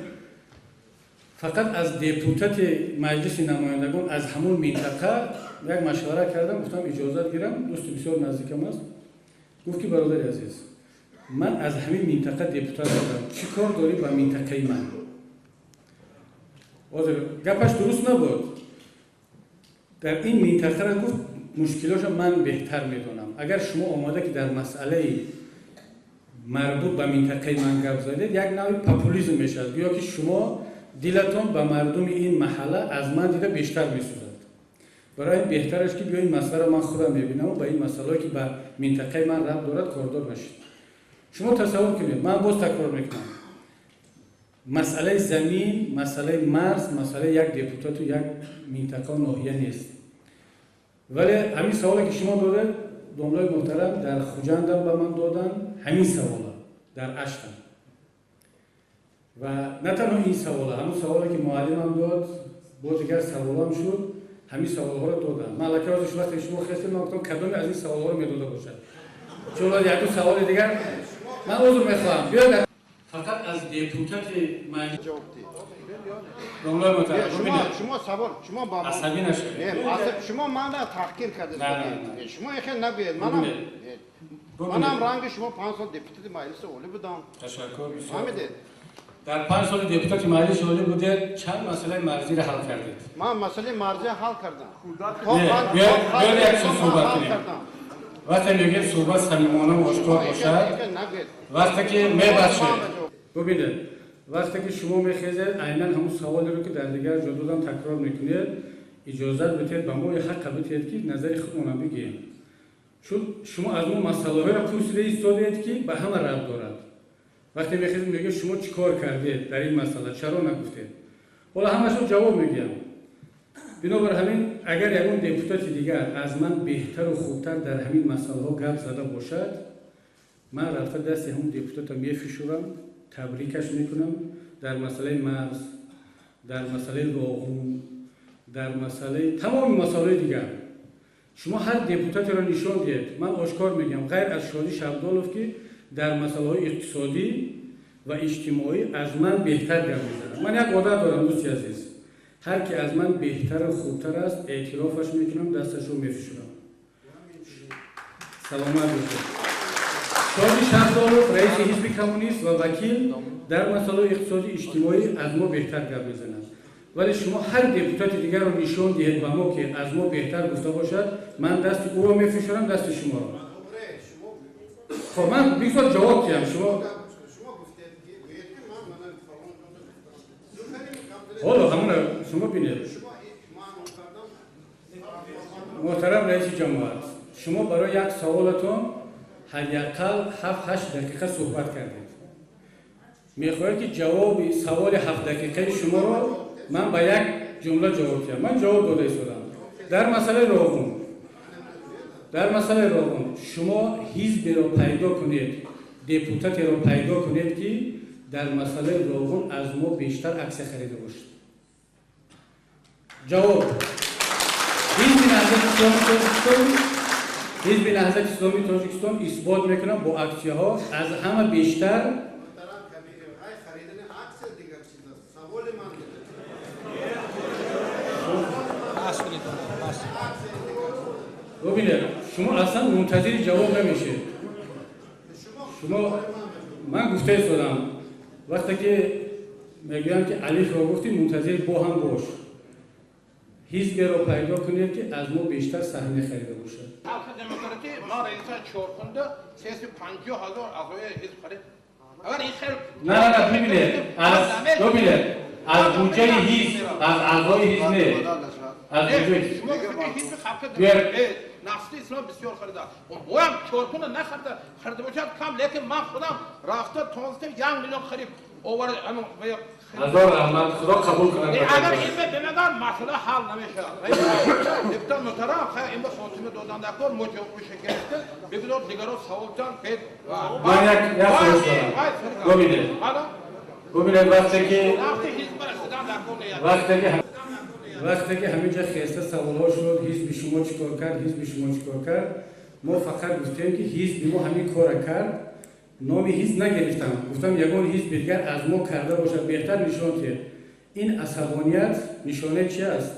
فقط از دپوتات مجلس نمایندگان از همون منطقه یک مشوره کردم، گفتم اجازه گیرم، دوست بسیار نزدیکم است. گفت که برادر عزیز من از همین منطقه دپوتات شدم، چی کار داری با منطقه من؟ گپش درست نبود. در این منطقه را گفت مشکلاتش من بهتر میدونم. اگر شما آماده که در مسئله مربوط به منطقه من گپ زدید، یک نوع پاپولیسم میشد، یا که شما دلتون به مردم این محله از من دیده بیشتر میسوزد. برای این بهتر است که بیاین مسئله من خودم میبینم و با این مسئله که به منطقه من ربط دارد کاردار باشید. شما تصور کنید، من باز تکرار میکنم، مسئله زمین، مسئله مرز، مسئله یک دپوتات و یک منطقه و ناحیه نیست. ولی همین سوالی که شما داده دوملای محترم در خوجندم به من دادن، همین سوالا در اشتم. و نه تنها این سوالا، همون سوالی که معلمم داد با دیگر سوالام شد، همین سوالها رو دادم. من الکی ازش وقتی شما خواستید من گفتم کدومی از این سوالها رو میداده باشد، چون یک دو سوال دیگر من عذر میخواهم. بیاید فقط از دپوتات مجلس دوملای محترم
شما سوال شما با
عصبی نشید.
شما من را تحقیر کردید. شما اخی نگویید. منم رنگ شما 5 سال دپوتات مجلس عالی بودم.
تشکر بسیار.
فهمیدید؟
در 5 سال دپوتات مجلس عالی بوده چند مسئله مرزی را حل کردید؟
من مسئله مرزی حل کردم.
بیاید یک صحبت کنیم. وقتی میگید صحبت صمیمانه و آشکار باشد، وقتی که میبخشید. ببینید وقتی که شما میخیزید عیناً همون سوالی رو که در دیگر جا دادم تکرار میکنید، اجازه بدید به ما حق بدید که نظر خودمون بگیم. چون شما از اون مسئله های را پرسیده ایستادید که به همه ربط دارد. وقتی میخیزید میگید شما چیکار کردید در این مسئله، چرا نگفتید؟ حالا همشون جواب میگم. بنابر همین اگر یکون دپوتات دیگر از من بهتر و خوبتر در همین مسئله ها گپ زده باشد، من رفته دست همون دپوتات میفشورم، تبریکش میکنم. در مسئله مرز، در مسئله راغون، در مسئله تمام مسائل دیگر شما هر دپوتاتی را نشان دید. من آشکار میگم غیر از شادی شبدالوف که در مسئله اقتصادی و اجتماعی از من بهتر گپ میزنه. من یک عادت دارم دوستی عزیز، هر کی از من بهتر و خوبتر است اعترافش میکنم، دستش رو میفشورم. سلامت باشید. شادی شبدالوف رئیس حزب کمونیست و وکیل در مسائل اقتصادی اجتماعی از ما بهتر گپ میزنند. ولی شما هر دپوتات دیگر رو نشون دهید به ما که از ما بهتر گفته باشد، من دست او رو میفشارم، دست شما رو. خب من بیشتر جواب دیم. شما حالا همون شما بینید. محترم رئیس جمهوریت، شما برای یک سوالتون حداقل 7-8 دقیقه صحبت کردید. میخواهید که جواب سوال 7 دقیقه شما رو من با یک جمله جواب دهم. من جواب داده ایستادم. در مسئله راغون شما حزب را پیدا کنید، دپوتات را پیدا کنید که در مسئله راغون از ما بیشتر عکس خریده باشید. جواب حزب نهضت اسلامی تاجیکستان اثبات میکنه با اکسیه ها از همه بیشتر ببینید شما اصلا منتظر جواب نمیشه. شما من گفته شدم وقتی که میگویم که الف را گفتی منتظر با هم باش، حزب را پیدا کنید که از ما بیشتر سهمیه خریده باشه.
خلق دموکراتی ما رئیس چورکنده 350,000 اعضای حزب خرید. اگر این خیر
نه ببینید از بودجه حزب از اعضای حزب نه از بودجه
شما حزب خلق دموکراتی نفت اسلام بسیار خریده. اون باید چورکنده نخریده خریده باشد کم، لیکن من خودم رفته تونسته 1 میلیون خرید اوور
هزار رحمت خدا قبول کنه.
اگر این به مقدار مسئله حل نمیشه. دکتر محترم خیلی این به خاتمه دادن دکتر موجب میشه گرفته بگذار دیگران سوالتان پید
من یک سوال دارم. ببینید وقتی که همینجا خسته سوال ها شد حزب شما چیکار کرد، حزب شما چیکار کرد، ما فقط گفتیم که حزب ما همین کار کرد، نامی حزب نگرفتم، گفتم یگان حزب دیگر از ما کرده باشد بهتر نشان که این عصبانیت نشانه چی است؟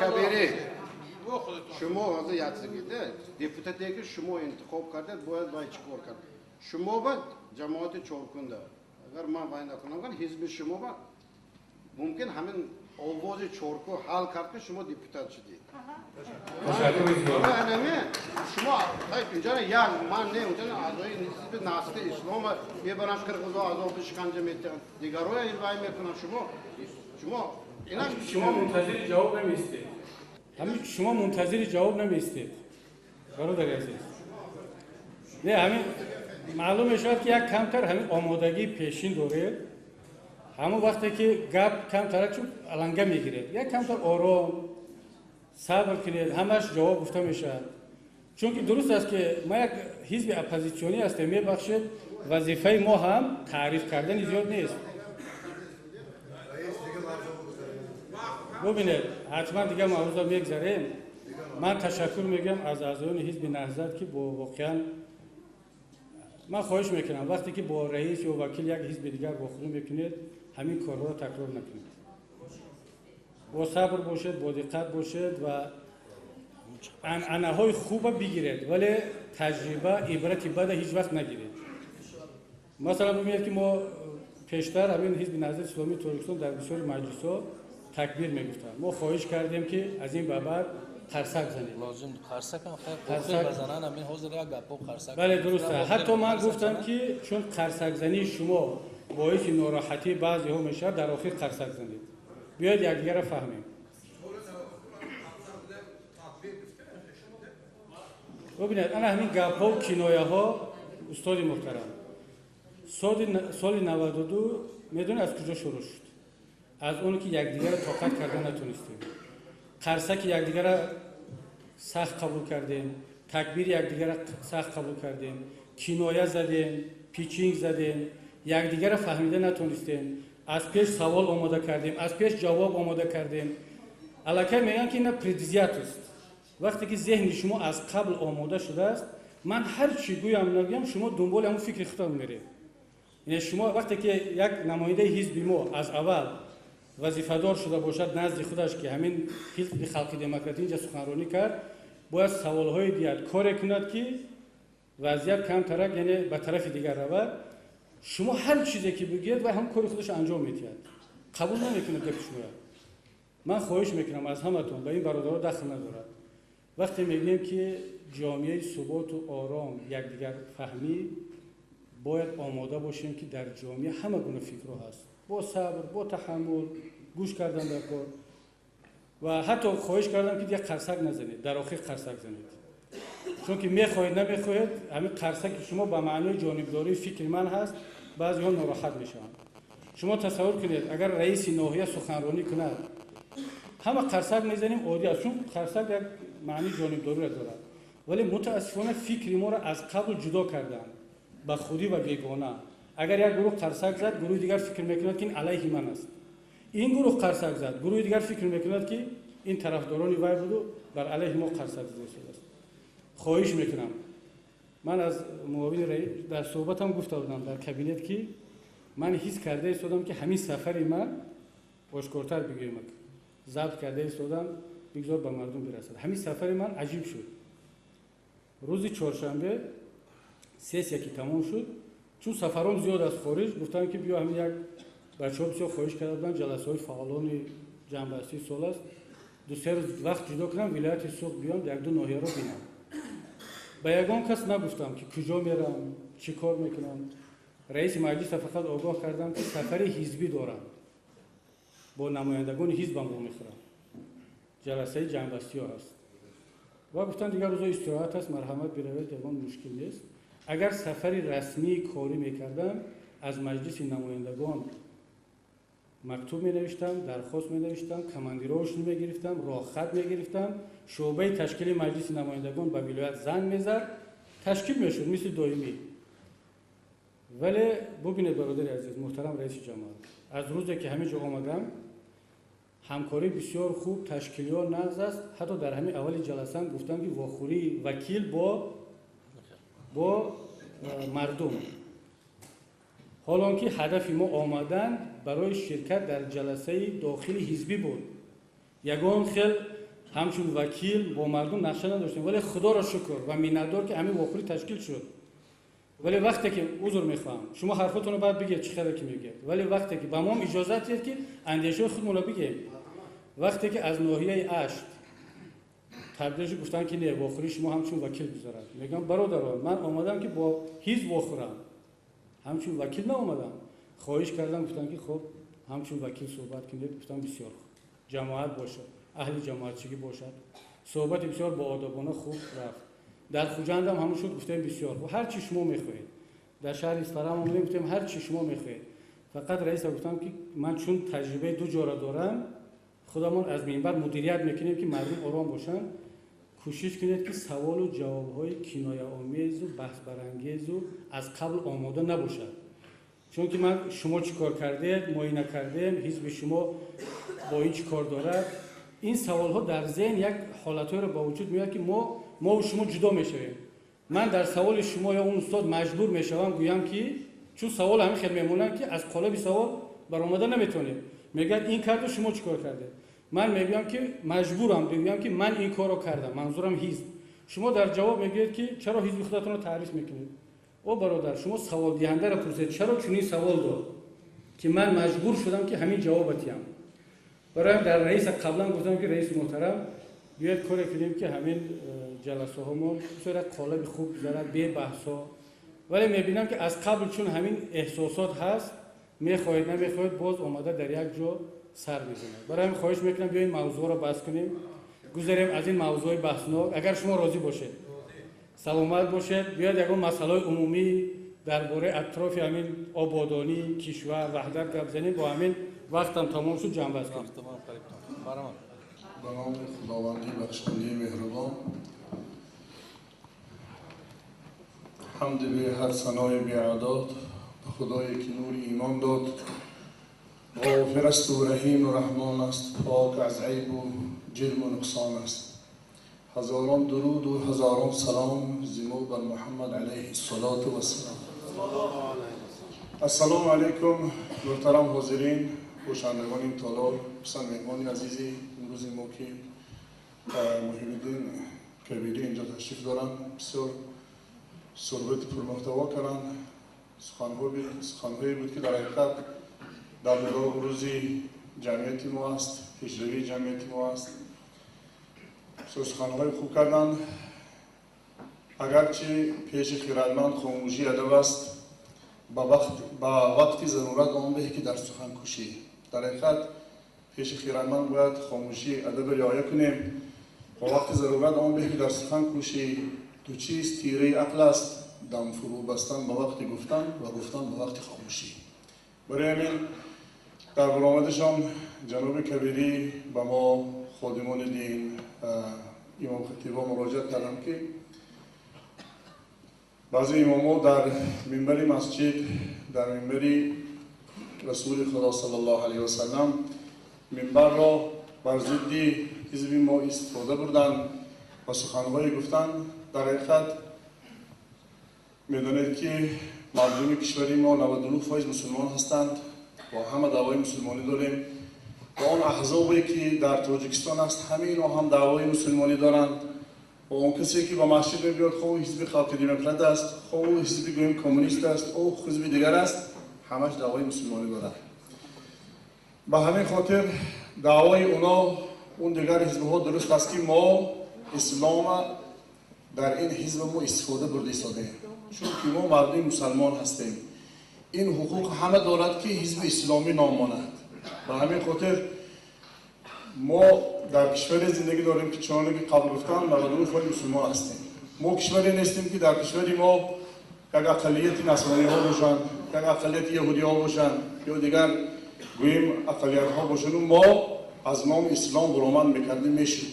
کبیری شما حاضر یادسگیده دیپوتاتی که شما انتخاب کردید باید چیکار کرد؟ شما باید جماعت چورکنده اگر من وای نکنم حزب شما با ممکن همین آواز چورکو حل کرد که شما دیپوتات شدید. شما اینجا یک من نه اونجا اعضای حزب نهضت اسلام میبرم قرقیزا عذاب شکنجه میتن دیگرها وای میکنن
شما منتظر جواب نمیستید. همین شما منتظر جواب نمیستید. برادر عزیز. نه همین معلوم شد که یک کمتر همین آمادگی پیشین داره. همون وقتی که گپ کمتر چون علنگه میگیره یک کمتر آرام صبر کنید همش جواب گفته میشه. چون که درست است که ما یک حزب اپوزیسیونی هستیم میبخشید وظیفه ما هم تعریف کردن زیاد نیست. ببینید حتما دیگه موضوع میگذاریم. من تشکر میگم از اعضایان حزب نهضت که با واقعا من خواهش میکنم وقتی که با رئیس یا وکیل یک حزب دیگر گفتگو میکنید همین کارها را تکرار نکنید. با صبر باشید، با دقت باشید و عنعنه های خوب بگیرید ولی تجربه عبرتی بد هیچ وقت نگیرید. مثلا ببینید که ما پیشتر همین حزب نهضت اسلامی ترکستان در بسیار مجلس‌ها تکبیر میگفتن. ما خواهش کردیم که از این بابت قرصک زنید.
لازم قرصک هم خیلی بزنن همین حوزه را گپو قرصک.
بله درسته. حتی من گفتم که چون قرصک زنی شما باعث ناراحتی بعضی ها میشه در آخر قرصک زنید. بیاید یکدیگر را فهمیم. ببینید انا همین گپ ها و کنایه ها استاد محترم سال 92 میدونید از کجا شروع شد؟ از اون که یکدیگر را طاقت کردن نتونستیم. قرصک یکدیگر را سخت قبول کردیم، تکبیر یکدیگر را سخت قبول کردیم، کنایه زدیم، پیچینگ زدیم، یکدیگر را فهمیده نتونستیم. از پیش سوال آماده کردیم، از پیش جواب آماده کردیم. الکه میگن که این پردیزیت است. وقتی که ذهن شما از قبل آماده شده است، من هر چی گویم نگویم شما دنبال همون فکر خودتون میرید. یعنی شما وقتی که یک نماینده حزب ما از اول وظیفه‌دار شده باشد نزد خودش که همین حزب خلق دموکراتی اینجا سخنرانی کرد، باید سوال‌های دیگر کار کند که وضعیت کم ترک یعنی به طرف دیگر رود. شما هر چیزی که بگید و هم کار خودش انجام میدید. قبول نمیکنه گپ شما. من خواهش میکنم از همتون به این برادرها دخل ندارد. وقتی میگیم که جامعه ثبات و آرام یکدیگر فهمی باید آماده باشیم که در جامعه همه گونه فکرها هست. با صبر، با تحمل، گوش کردن به کار و حتی خواهش کردم که دیگه قرصک نزنید، در آخر قرصک زنید. چون که میخواهید نمیخواهید همین قرصک شما به معنای جانبداری فکر من هست بعضی ها ناراحت میشن. شما تصور کنید اگر رئیس ناحیه سخنرانی کند همه قرصک میزنیم عادی است چون قرصک یک معنی جانبداری را دارد ولی متاسفانه فکر ما را از قبل جدا کردن به خودی و بیگانه. اگر یک گروه قرصک زد گروه دیگر فکر میکند که این علیه من است. این گروه قرصک زد، گروه دیگر فکر میکند که این طرفداران وای بود و بر علیه ما قرصک زده شده است. خواهش میکنم، من از معاون رئیس در صحبتم گفته بودم در کابینت که من حس کرده ایستادم که همین سفر من آشکارتر بگویم، ضبط کرده ایستادم بگذار به مردم برسد. همین سفر من عجیب شد. روز چهارشنبه سیاسی که تمام شد، چون سفرام زیاد از خارج گفتن که بیا همین یک بچه‌ها بسیار خواهش کردن جلسه‌های فعالان جنبستی سال است، دو سه روز وقت جدا کنم ولایت صبح بیام یک دو ناحیه رو ببینم. به یگان کس نگفتم که کجا میرم چی کار میکنم. رئیس مجلس فقط آگاه کردم که سفر حزبی دارم، با نمایندگان حزبم رو میخورم، جلسه جنبستی ها هست و گفتن دیگر روزا استراحت هست، مرحمت بروید، دیگه مشکل نیست. اگر سفری رسمی کاری میکردم از مجلس نمایندگان مکتوب می نوشتم، درخواست می نوشتم، کماندیراش می گرفتم، راه خط می گرفتم، شعبه تشکیل مجلس نمایندگان به ولایت زنگ می زد، تشکیل می شد مثل دائمی. ولی ببینید برادر عزیز محترم رئیس جمهور، از روزی که همه جا آمدم همکاری بسیار خوب تشکیلیات نقض است. حتی در همین اول جلسه هم گفتم که واخوری وکیل با مردم، حالا که هدف ما آمدن برای شرکت در جلسه داخلی حزبی بود، یگان خیل همچون وکیل با مردم نقشه نداشتیم، ولی خدا را شکر و میندار که همین واخوری تشکیل شد. ولی وقتی که عذر میخوام شما حرفتون رو بعد بگید چه خبره که میگید، ولی وقتی که به ما اجازه دید که اندیشه خودمون رو بگیم، وقتی که از ناحیه اشت تبلیغ گفتن که نه واخوری شما همچون وکیل بذارید، میگم برادران من آمدم که با حزب واخورم، همچون وکیل نآمدم. خواهش کردم گفتن که خب همچون وکیل صحبت کنید، گفتم بسیار خوب، جماعت باشه، اهل جماعتچگی باشد. صحبت بسیار با آدابانه خوب رفت. در خوجند هم همون شد، گفتم بسیار خوب، هر چی شما میخواهید. در شهر اصفهان هم گفتم هر چی شما میخواهید. فقط رئیس گفتم که من چون تجربه دو جا را دارم، خودمون از منبر مدیریت میکنیم که مردم آرام باشن. کوشش کنید که سوال و جواب‌های کنایه آمیز و بحث برانگیز و از قبل آماده نباشد. چون که من شما چی کار کردید، معاینه کردیم، حزب شما با این چی کار دارد، این سوال‌ها در ذهن یک حالت‌هایی رو با وجود میاد که ما و شما جدا میشویم. من در سوال شما یا اون استاد مجبور میشوم گویم که چون سوال همین خیلی میمونن که از قالب سوال برآمده نمیتونید، میگن این کرد و شما چی کار کردید. من میگم که مجبورم بگم که من این کارو کردم، منظورم حزب. شما در جواب میگید که چرا حزب خودتون رو تعریف میکنید. او برادر شما سوال دهنده رو پرسید چرا چنین سوال داد که من مجبور شدم که همین جوابتیم. برای در رئیس قبلا گفتم که رئیس محترم بیاید کاری کنیم که همین جلسه ها ما بصورت قالب خوب بذارد بی بحثا، ولی میبینم که از قبل چون همین احساسات هست میخواهید نمیخواهید باز آمده در یک جا سر میزنه. برای همین خواهش میکنم بیاین موضوع رو بحث کنیم، گذاریم از این موضوع بحثناک. اگر شما راضی باشید سلامت باشید، بیاید یک مسئله عمومی درباره اطراف همین آبادانی کشور وحدت گپ بزنیم، با همین وقتم تمام شد جنبه است کنیم.
به نام خداوندی بخشنده مهربان، حمد به هر ثنای بیعداد به خدایی که نور ایمان داد، غافر است و رحیم و رحمان است، پاک از عیب و جرم و نقصان است. هزاران درود و هزاران سلام زیمو بر محمد علیه الصلاة و السلام. السلام علیکم محترم حاضرین، خوشندگان این تالار، پسند مهمانی عزیزی امروز ما که محی الدین کبیری اینجا تشریف دارن، بسیار صحبت پرمحتوا کردن. سخنهایی بود که در حقیقت در روزی جمعیت ما است، هجروی جمعیت ما است. سخنهای خوب کردن. اگرچه پیش خیرتمند خاموشی ادب است، با وقتی ضرورت آن به که در سخن کوشی. در حقیقت پیش خیرتمند باید خاموشی ادب رعایت کنیم. با وقتی ضرورت آن به که در سخن کوشی. دو چیز تیره عقل است، دم فرو بستن به وقت گفتن و گفتن به وقت خاموشی. برای همین در برآمدشان جناب کبیری به ما خادمان دین امام خطیبا مراجعت کردم که بعضی اماما در منبر مسجد، در منبر رسول خدا صلی الله علیه و سلم منبر را بر ضد حزب ما استفاده بردن و سخنهای گفتن. در حقیقت میدانید که مردم کشوری ما 99% مسلمان هستند و همه دعوای مسلمانی داریم و آن احزابی که در تاجیکستان است همه اینا هم دعوای مسلمانی دارند و اون کسی که با مسجد میاد خب حزب خلق دموکرات است، خب حزب گویم کمونیست است او حزب دیگر است، همش دعوای مسلمانی دارند. به همین خاطر دعوای اونا اون دیگر حزب‌ها درست است که ما اسلام در این حزب ما استفاده برده ایستادیم، چون که ما مردم مسلمان هستیم. این حقوق همه دارد که حزب اسلامی نام ماند. به همین خاطر ما در کشوری زندگی داریم که چنانکه قبل گفتم 99% مسلمان هستیم. ما کشوری نیستیم که در کشوری ما یک اقلیت نصرانی ها باشن، یک اقلیت یهودی ها باشن یا دیگر گویم اقلیت ها باشن و ما از نام اسلام برآمد میکردیم میشد.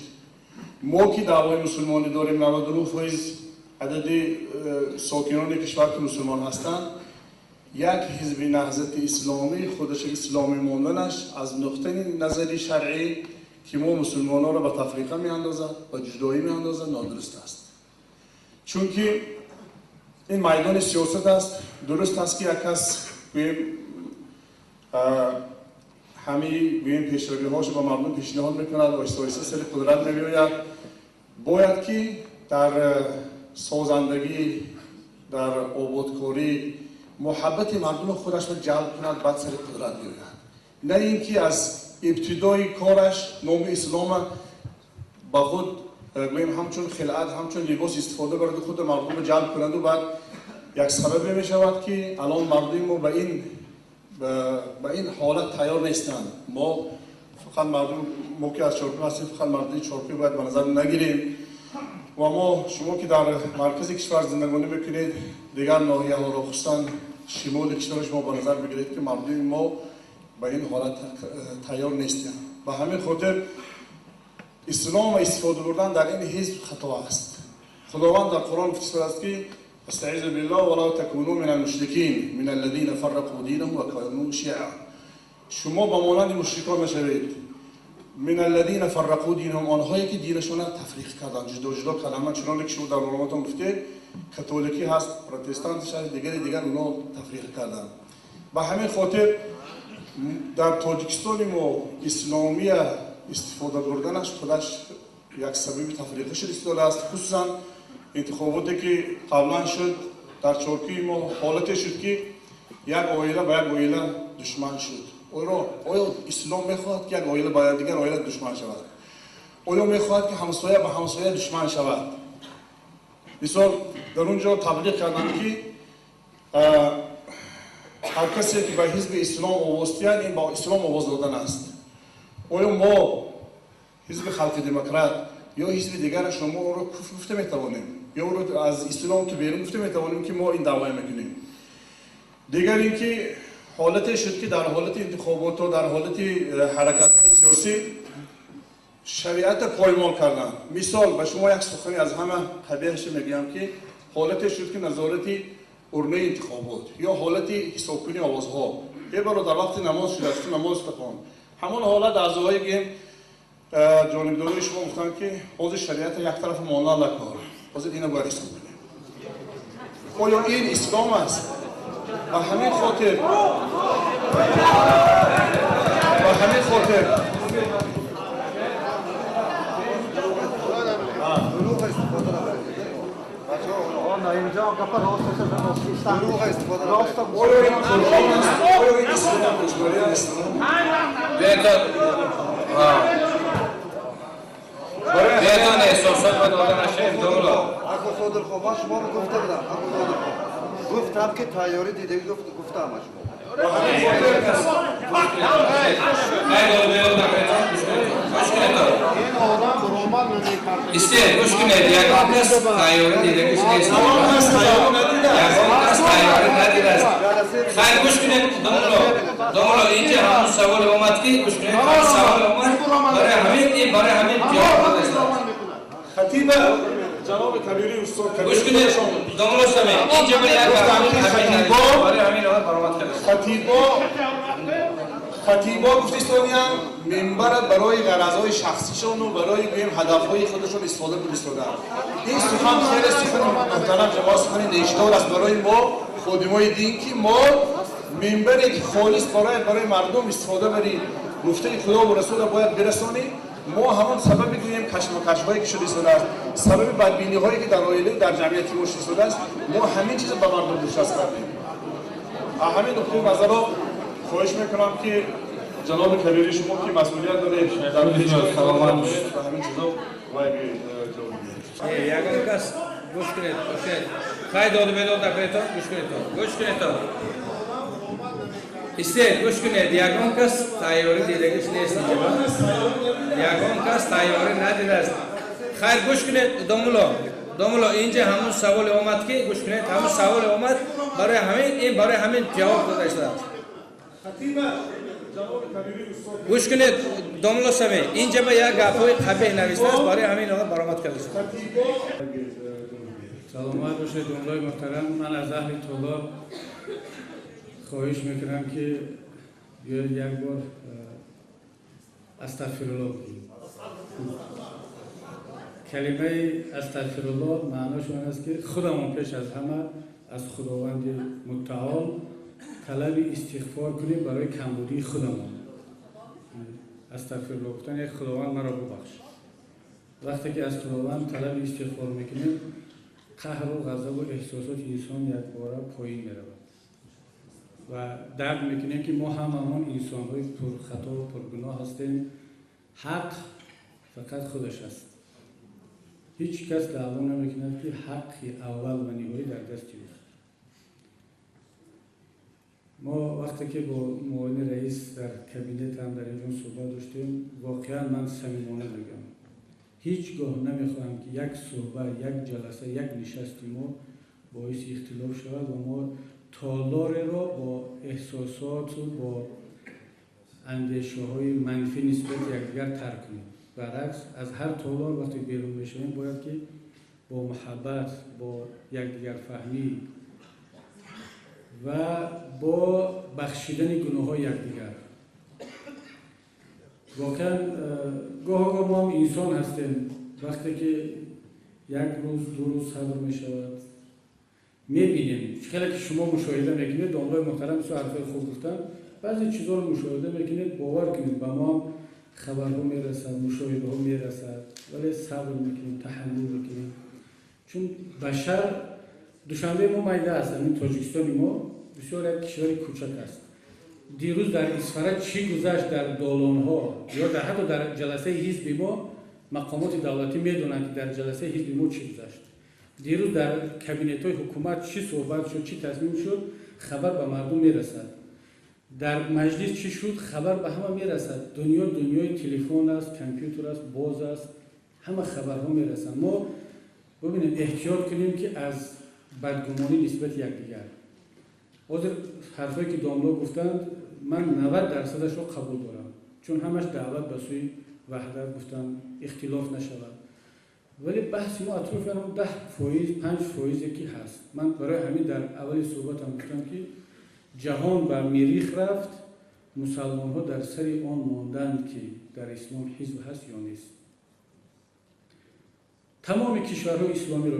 ما که دعوای مسلمانی داریم 99% عدد ساکنان کشور که مسلمان هستند، یک حزب نهضت اسلامی خودش اسلامی ماندنش از نقطه نظری شرعی که ما مسلمان ها را به تفریقه می اندازد و جدایی می اندازد نادرست است. چون که این میدان سیاست است. درست است که یک کس همه پیشروی هاش با مردم پیشنهاد میکند و آهسته سر قدرت میآید. باید که در سازندگی، در آبادکاری محبت مردم خودش را جلب کند بعد سر قدرت بیاید، نه اینکه از ابتدای کارش نام اسلام با خود همچون خلعت همچون لباس استفاده برد خود مردم را جلب کند و بعد یک سبب می شود که الان مردم ما به این حالت تیار نیستند. ما فقط مردم ما که از چارپی هستیم فقط مردم چارپی باید به نظر نگیریم و ما شما که در مرکز کشور زندگانی میکنید دیگر ناحیه ها را خصوصا شمال کشور شما به نظر بگیرید که مردم ما به این حالت تیار نیستند. به همین خاطر اسلام و استفاده بردن در این حزب خطا است. خداوند در قرآن گفته است که استعیذ بالله ولا تکونوا من المشرکین من الذين فرقوا دینهم و كانوا شیعا. شما به مانند مشرکان نشوید. من الذين فرقوا دینهم، آنهایی که دینشون را تفریق کردند، جدا کردند. چنانکه که شما در برنامه‌تون گفته کاتولیکی هست، پروتستانت هست، دیگر اونا تفریق کردند. به همین خاطر در تاجیکستان ما اسلامی استفاده بردنش خودش یک سبب تفریقش استفاده است. خصوصا انتخاباتی که قبلا شد در چارکی ما حالتی شد که یک عائله با یک عائله دشمن شد. آیا اسلام میخواهد که یک عائله با دیگر عائله دشمن شود؟ آیا میخواهد که همسایه با همسایه دشمن شود؟ مثال در اونجا تبلیغ کردن که هر کسی که به حزب اسلام وابسته این با اسلام آواز دادن است. آیا ما حزب خلق دموکرات یا حزب دیگر شما او را کفر گفته میتوانیم یا او را از اسلام که بیرون گفته میتوانیم که ما این دعوی میکنیم؟ دیگر اینکه حالتی شد که در حالت انتخابات و در حالت حرکت سیاسی شریعت پایمال کردن. مثال به شما یک سخنی از همه قبیحش میگم که حالتی شد که نظارت ارنه انتخابات یا حالت حساب کنی آوازها یه بار در وقت نماز شده است نماز بخوان، همون حالت اعضایی که جانبدارای شما گفتن که حوض شریعت یک طرف مانع نکار، حوض اینو باید حساب کنیم. آیا این اسلام است؟ و همین خاطر
اینجا گپ راست است، دروغ استفاده راست
بیادان احساسات و دادن اشیم دولا
اکو صادر خواه شما رو گفته بودم، اکو صادر خواه گفتم که تیاری دیده گفتم شما
İşte kuş güneydi, yakınız tayyorun dedi, kuş güneydi. Yakınız tayyorun dedi. Hayır kuş güneydi, domlo, ince hamur savul olmadı ki, kuş güneydi savul olmadı. Bari hamin cevap verdi.
Hatibe, Cenab-ı Kabiri Usta Kabiri.
Kuş güneydi, domlo savul, ince bir yer var, bari hamin olmadı, bari hamin olmadı.
Hatibe
خطیبا گفتستانیان منبر برای غرضهای شخصیشون و برای گویم هدفهای خودشون استفاده می‌کنند. این سخن خیلی سخن محترم جواب سخن نیشدار است برای ما خادمای دین که ما منبری که خالص برای مردم استفاده بریم گفته خدا و رسول را باید برسانیم. ما همون سبب می‌گوییم کشمکش‌هایی که شده است، سبب بدبینی‌هایی که در عائله در جمعیت ما شده است، ما همین چیز به مردم گوش کردیم. همین نقطه نظر را خواهش میکنم که جناب کبیری شما که مسئولیت دارید در همین چیزا باید
یگان کس گوش کنید خواهی داد و بیداد نکنید گوش کنید استید گوش کنید یگان کس تایاری دیدگیش نیست یگان کس تایاری ندیده است خیر گوش کنید دومولو اینجا همون سوال اومد که گوش کنید همون سوال اومد برای همین جواب داده شده است گوش کنید دومولو سمی اینجا به یک گپای قبیح نوشته است برای همین آقا برآمد کرده شده
سلامت باشید دومولوی محترم. من از اهل طلاب خواهش میکنم که بیاید یک بار استغفرالله بگیم. کلمه استغفرالله معناش آن است که خودمون پیش از همه از خداوند متعال طلب استغفار کنیم برای کمبودی خودمون. استغفرالله گفتن یک خداوند مرا ببخش. وقتی که از خداوند طلب استغفار میکنیم قهر و غضب و احساسات انسان یک باره پایین میرود و درک میکنیم که ما هممون انسان‌های پرخطا و پرگناه هستیم. حق فقط خودش است. هیچ کس دعوا نمیکند که حق اول و نهایی در دست اوست. ما وقتی که با معاون رئیس در کابینت هم در اینجا صحبت داشتیم واقعا من صمیمانه میگم هیچگاه نمیخواهم که یک صحبت، یک جلسه، یک نشست ما باعث اختلاف شود و ما تالار را با احساسات و با اندیشه های منفی نسبت یکدیگر ترک کنیم. برعکس از هر تالار وقتی بیرون میشویم باید که با محبت، با یکدیگر فهمی و با بخشیدن گناه های یکدیگر. واقعا گاه ما هم انسان هستیم. وقتی که یک روز دو روز صبر می شود میبینیم خیلی که شما مشاهده میکنید داملای محترم سو حرفای خوب گفتن بعضی چیزها رو مشاهده میکنید باور کنید به ما خبرها میرسد مشاهده ها میرسد ولی صبر میکنیم تحمل میکنیم چون بشر دوشنبه ما مایده است. این تاجیکستان ما بسیار یک کشور کوچک است. دیروز در اسفرت چی گذشت در دالان ها یا در حتی در جلسه حزب ما مقامات دولتی میدونن که در جلسه حزب ما چی گذشت. دیروز در کابینت های حکومت چی صحبت شد چی تصمیم شد خبر به مردم میرسد. در مجلس چی شد خبر به همه میرسد. دنیای تلفن است، کامپیوتر است، باز است، همه خبرها میرسند. ما ببینید احتیاط کنیم که از بدگمانی نسبت یکدیگر. حاضر حرفایی که داملا گفتند من 90% رو قبول دارم چون همش دعوت به سوی وحدت گفتن اختلاف نشود ولی بحث ما اطراف هم 10% 5% یکی هست. من برای همین در اول صحبتم گفتم که جهان بر میریخ رفت مسلمان ها در سر آن ماندند که در اسلام حزب هست یا نیست. تمام کشورهای اسلامی رو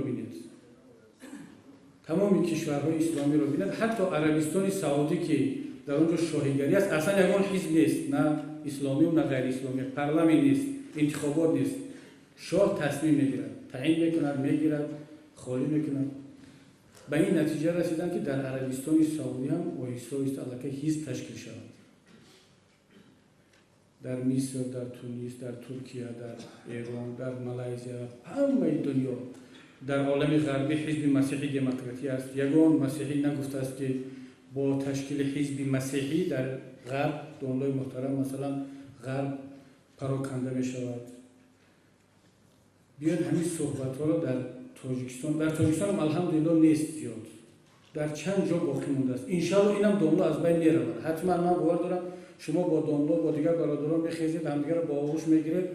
بینید حتی عربستان سعودی که در اونجا شاهیگری است اصلا یگان حزب نیست نه اسلامی و نه غیر اسلامی پارلمان نیست انتخابات نیست شاه تصمیم میگیرد تعیین میکند میگیرد خالی میکند. به این نتیجه رسیدن که در عربستان سعودی هم وایسا است حزب تشکیل شود. در مصر، در تونس، در ترکیه، در ایران، در مالزیا، همه دنیا در عالم غربی حزب مسیحی دموکراتی است. یگان مسیحی نگفته است که با تشکیل حزب مسیحی در غرب دولای محترم مثلا غرب پراکنده می شود. بیاید همین صحبت ها را در تاجیکستان هم الحمدلله نیست زیاد در چند جا باقی مونده است. انشاءالله اینم داملا از بین میرود. حتما من باور دارم شما با داملا با دیگر برادران میخیزید همدیگر را با آغوش میگیرید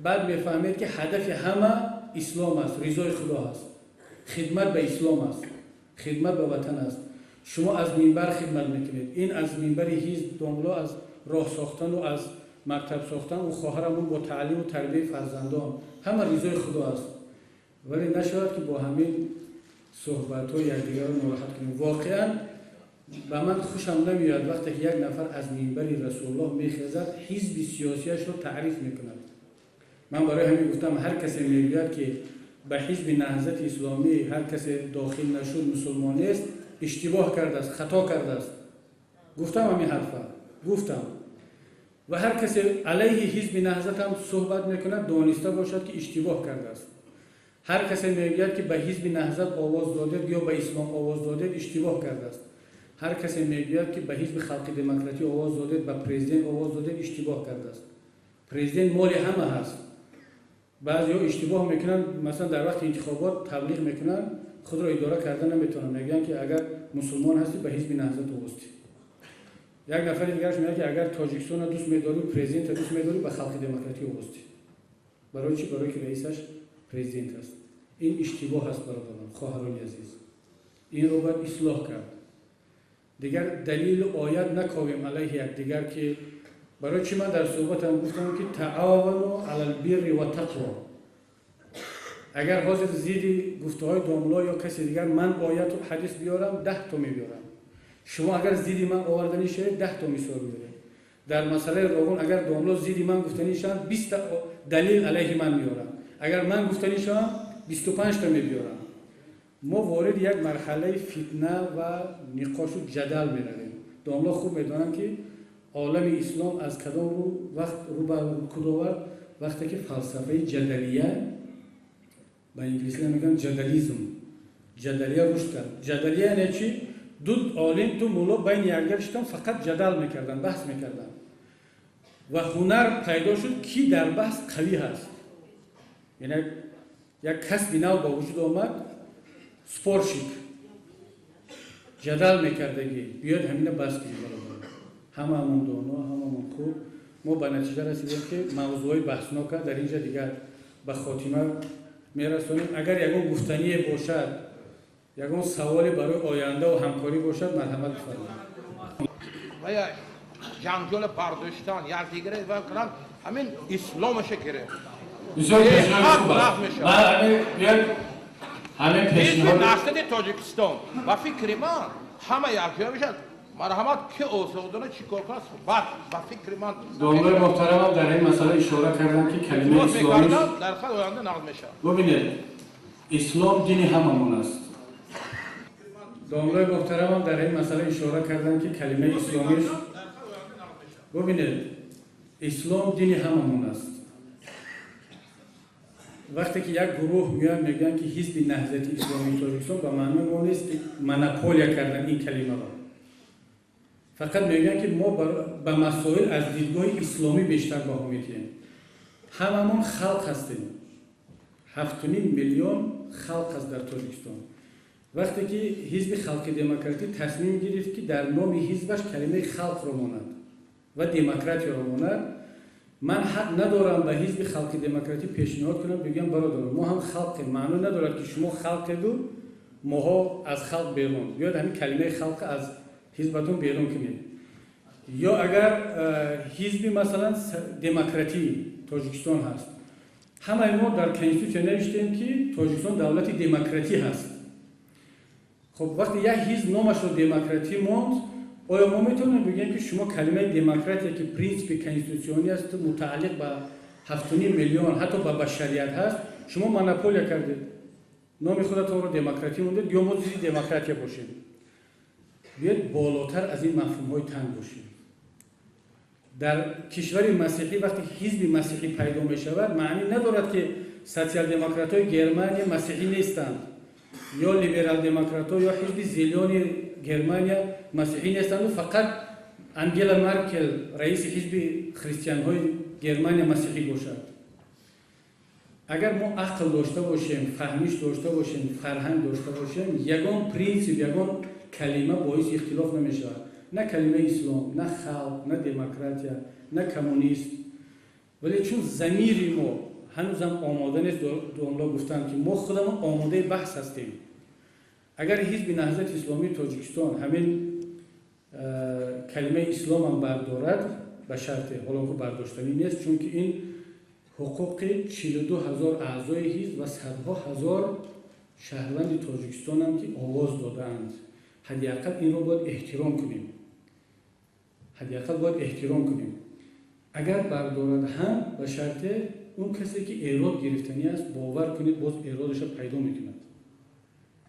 بعد میفهمید که هدف همه اسلام است، رضای خدا است، خدمت به اسلام است، خدمت به وطن است. شما از منبر خدمت میکنید. این از منبر حزب داملا از راه ساختن و از مکتب ساختن و خواهرمون با تعلیم و تربیت فرزندان همه رضای خدا است. ولی نشود که با همین صحبت ها یکدیگر رو ناراحت کنیم. واقعا به من خوشم نمیاد وقتی که یک نفر از منبر رسول الله میخیزد حزب سیاسیش رو تعریف میکند. من برای همین گفتم هر کسی میگوید که به حزب نهضت اسلامی هر کسی داخل نشد مسلمان است، اشتباه کرده است، خطا کرده است. گفتم همین حرفا گفتم. و هر کسی علیه حزب نهضت هم صحبت میکند دانسته باشد که اشتباه کرده است. هر کسی میگوید که به حزب نهضت آواز داده یا به اسلام آواز داده اشتباه کرده است. هر کسی میگوید که به حزب خلق دموکراتی آواز داده به پرزیدنت آواز داده اشتباه کرده است. پرزیدنت مال همه هست. بعضی‌ها اشتباه میکنن، مثلا در وقت انتخابات تبلیغ میکنن خود را اداره کردن نمیتونن، میگن که اگر مسلمان هستی به حزب نهضت وابسته. یک نفر دیگرش میگه که اگر تاجیکستان دوست می‌داری پرزیدنت دوست می‌داری به خلق دموکراتی وابسته. برای چی؟ برای که رئیسش پرزیدنت است. این اشتباه است برادران، خواهران عزیز. این رو باید اصلاح کرد. دیگر دلیل و آیت نکاویم علیه یکدیگر که برای چی من در صحبتم گفتم که تعاونوا علی البر و تقوا. اگر حاضر زیدی گفته‌های داملا یا کسی دیگر من آیت و حدیث بیارم 10 تا میبیارم. شما اگر زیدی من آوردنی شد 10 تا مثال میارم. در مسئله روغن اگر داملا زیدی من گفتنی شد 20 دلیل علیه من میارم. اگر من گفتنی شد 25 تا میبیارم. ما وارد یک مرحله فتنه و نقاش و جدل میرویم. داملا خوب میدونم که عالم اسلام از کدام رو به کدوم وقتی که فلسفه جدلیه به انگلیسی میگن جدلیزم، جدلیه رشد کرد. جدلیه یعنی چی؟ دو عالم دو مولا بین یکدیگر شدن فقط جدل میکردن، بحث میکردن و هنر پیدا شد کی در بحث قوی هست. یعنی یک کسب نو با وجود آمد، سپورشیپ جدل میکردگی بیاد همینه بس کنیم. همه همون دانا، همه همون خوب. ما به نتیجه رسیدیم که موضوعی بحثناک در اینجا دیگر به خاتمه میرسونیم. اگر یکون گفتنی باشد، یکون سوالی برای آینده و همکاری باشد مرحمت بفرمایید.
و یا جنگجوی برداشتن یا دیگری و کنن همین اسلامش گرفت.
بسیار پیشنهاد خوبه. همین پیشنهاد
نسل تاجیکستان و فکر من همه یکجا میشد. مرحمت که اوسودونه چیکار کنه بعد با فکر من
داملای محترم در این مسئله اشاره کردن که کلمه اسلامی
در خود آینده نقل میشه.
ببینید اسلام دین هممون است. داملای محترم در این مسئله اشاره کردن که کلمه اسلامی ببینید اسلام دین هممون است. وقتی که یک گروه میان میگن که حزب نهضت اسلامی تاجیکستان به معنی اون نیست که مونوپولیا کردن این کلمه را. فقط میگن که ما به مسائل از دیدگاه اسلامی بیشتر بها میدیم. هممون خلق هستیم. 7.5 میلیون خلق هست در تاجیکستان. وقتی که حزب خلق دموکراتی تصمیم گرفت که در نام حزبش کلمه خلق رو ماند و دموکراتی رو ماند، من حق ندارم به حزب خلق دموکراتی پیشنهاد کنم بگم برادران ما هم خلقیم. معنی ندارد که شما خلقید و ماها از خلق بیرون. بیاید همین کلمه خلق از حزبتون بیرون کنید. یا اگر حزب مثلا دموکراتی تاجیکستان هست، همه ما در کنستیتوشن نوشتیم که تاجیکستان دولت دموکراتی هست. خب وقتی یک حزب نامش رو دموکراتی ماند، آیا ما میتونیم بگیم که شما کلمه دموکراتی که پرینسیپ کنستیتوشنی است متعلق به 7.5 میلیون حتی به بشریت هست، شما مونوپولیا کردید، نام خودتون رو دموکراتی موندید یا ما زیر دموکراتی باشیم؟ بیاید بالاتر از این مفهوم‌های تنگ باشیم. در کشور مسیحی وقتی حزب مسیحی پیدا می شود معنی ندارد که سوسیال دموکرات‌های گرمانیا مسیحی نیستند یا لیبرال دموکرات‌ها یا حزب زیلونی گرمانیا مسیحی نیستند و فقط انگلا مرکل رئیس حزب خریستیان‌های گرمانیا مسیحی باشد. اگر ما عقل داشته باشیم، فهمیش داشته باشیم، فرهنگ داشته باشیم، یگان پرینسیپ، یگان کلمه باعث اختلاف نمیشه. نه کلمه اسلام، نه خلق، نه دموکراتیا، نه کمونیست. ولی چون ضمیر ما هنوزم آماده نیست، دوملا گفتم که ما خودمون آماده بحث هستیم. اگر حزب نهضت اسلامی تاجیکستان همین کلمه اسلام هم بردارد به شرط حالا که برداشتنی نیست، چون که این حقوق 42,000 اعضای حزب و صدها هزار شهروند تاجیکستان هم که آواز دادند. حداقل این رو باید احترام کنیم. اگر بردارد هم به شرط اون کسی که ایراد گرفتنی است باور کنید باز ایرادش رو پیدا میکند.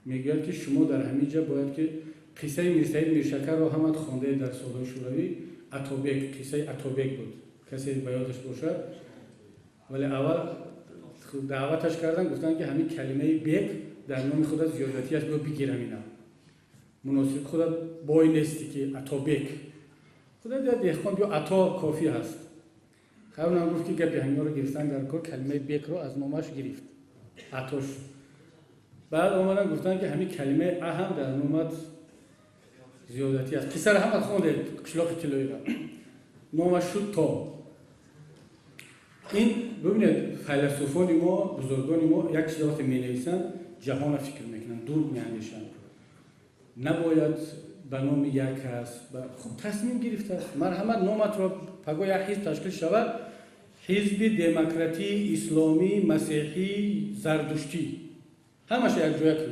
میگوید که شما در همین جا باید که قصه میرسید میرشکر رو هم خوانده در سالهای شوروی، اتابک، قصه اتابک بود، کسی به یادش باشد. ولی اول دعوتش کردن گفتن که همین کلمه بک در نام خود زیادتی است، بیا بگیرم اینا مناسب خود بای نیستی که اتابک خدا دیگه دهقان بیا عطا کافی هست. خبرم هم گفت که گپی همینا رو گرفتن در کار، کلمه بک رو از نامش گرفت عطاش. بعد اومدن گفتن که همین کلمه اهم در نامت زیادتی است. قصه هم خونده قشلاق کلوی را نامش شد تا. این ببینید فیلسوفان ما، بزرگان ما یک چیز وقتی می نویسن جهان فکر میکنن، دور می اندیشن. نباید به نام یک کس خب تصمیم گرفته است مرحمت نامت را پگاه یک حزب تشکیل شود، حزب دموکراتی اسلامی مسیحی زردشتی همش یک جای کرد،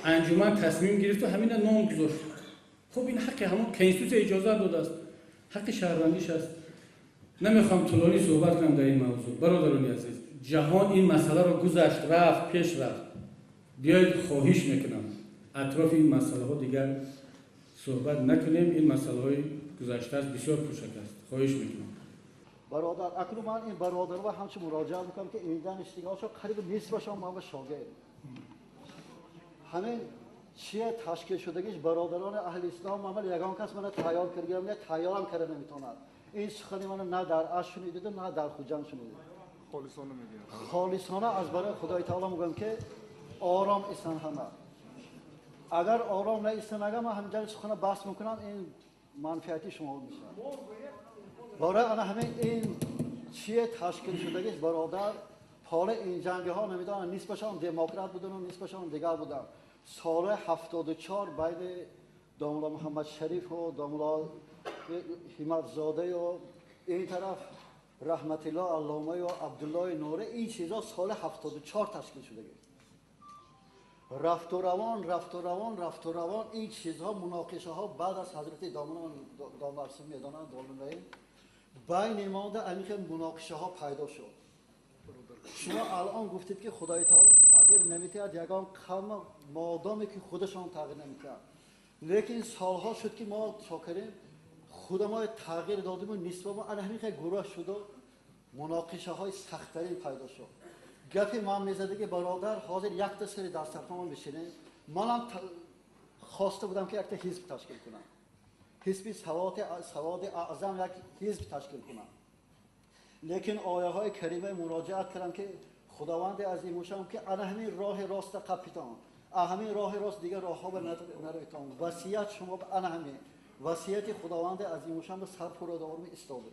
انجمن تصمیم گرفت و همین نام گذاشت. خب این حق همون کنستیتوسیون اجازه داده است، حق شهروندیش است. نمیخوام طولانی صحبت کنم در این موضوع. برادران عزیز، جهان این مسئله را گذشت، رفت، پیش رفت. بیایید خواهش میکنم اطراف این مسئله ها دیگر صحبت نکنیم. این مسئله های گذشته است، بسیار کوچک است. خواهش میکنم.
برادر اکنون من این برادر رو همچون مراجعه میکنم که ایندن اشتغالشو قریب نصفشون ما شاگرد همین چیه تشکیل شدگیش برادران اهل اسلام عمل یگان کس من تیار کردم نه تیارم کرده نمیتونن. این سخنی من نه در اش شنیدید نه در خوجان شنیدید. خالصانه میگم، خالصانه از برای خدای تعالی میگم که آرام ایستن همه. اگر آرام نیستن اگر من همینجا سخن بحث میکنم این منفعتی شما میشه. برای انا همین این چیه تشکیل شدگیش برادر حال این جنگ ها نمیدونن نسبشان دموکرات بودن و نسبشان دیگر بودن. سال 74 بین داملا محمد شریف و داملا حمید زاده و این طرف رحمت الله علامه و عبدالله نوره این چیزا سال 74 تشکیل شده گید. رفت و روان این چیزها مناقشه ها بعد از حضرت داملا رسول میدانن داملا بین مانده عمیق مناقشه ها پیدا شد. شما الان گفتید که خدای تعالی تغییر نمی‌دهد، یگان قوم مادامی که خودشان تغییر نمی‌کنند. لیکن سالها شد که ما شاکریم خود ما تغییر دادیم و نسبت ما انهمیخه گروه شد و مناقشه های سخت‌ترین پیدا شد. گپی من میزده که برادر حاضر یک تا سری در صفحه بشینه. منم خواسته بودم که یک تا حزب تشکیل کنم. حزب سواد اعظم یک حزب تشکیل کنم. لیکن آیه های کریمه مراجعت کردم که خداوند عظیم و شان که انا همین راه راست کاپیتان، همین راه راست دیگر راه ها به نرویتان. وصیت شما به انا همین وصیت خداوند عظیم و شان به سرپرودار می استاده.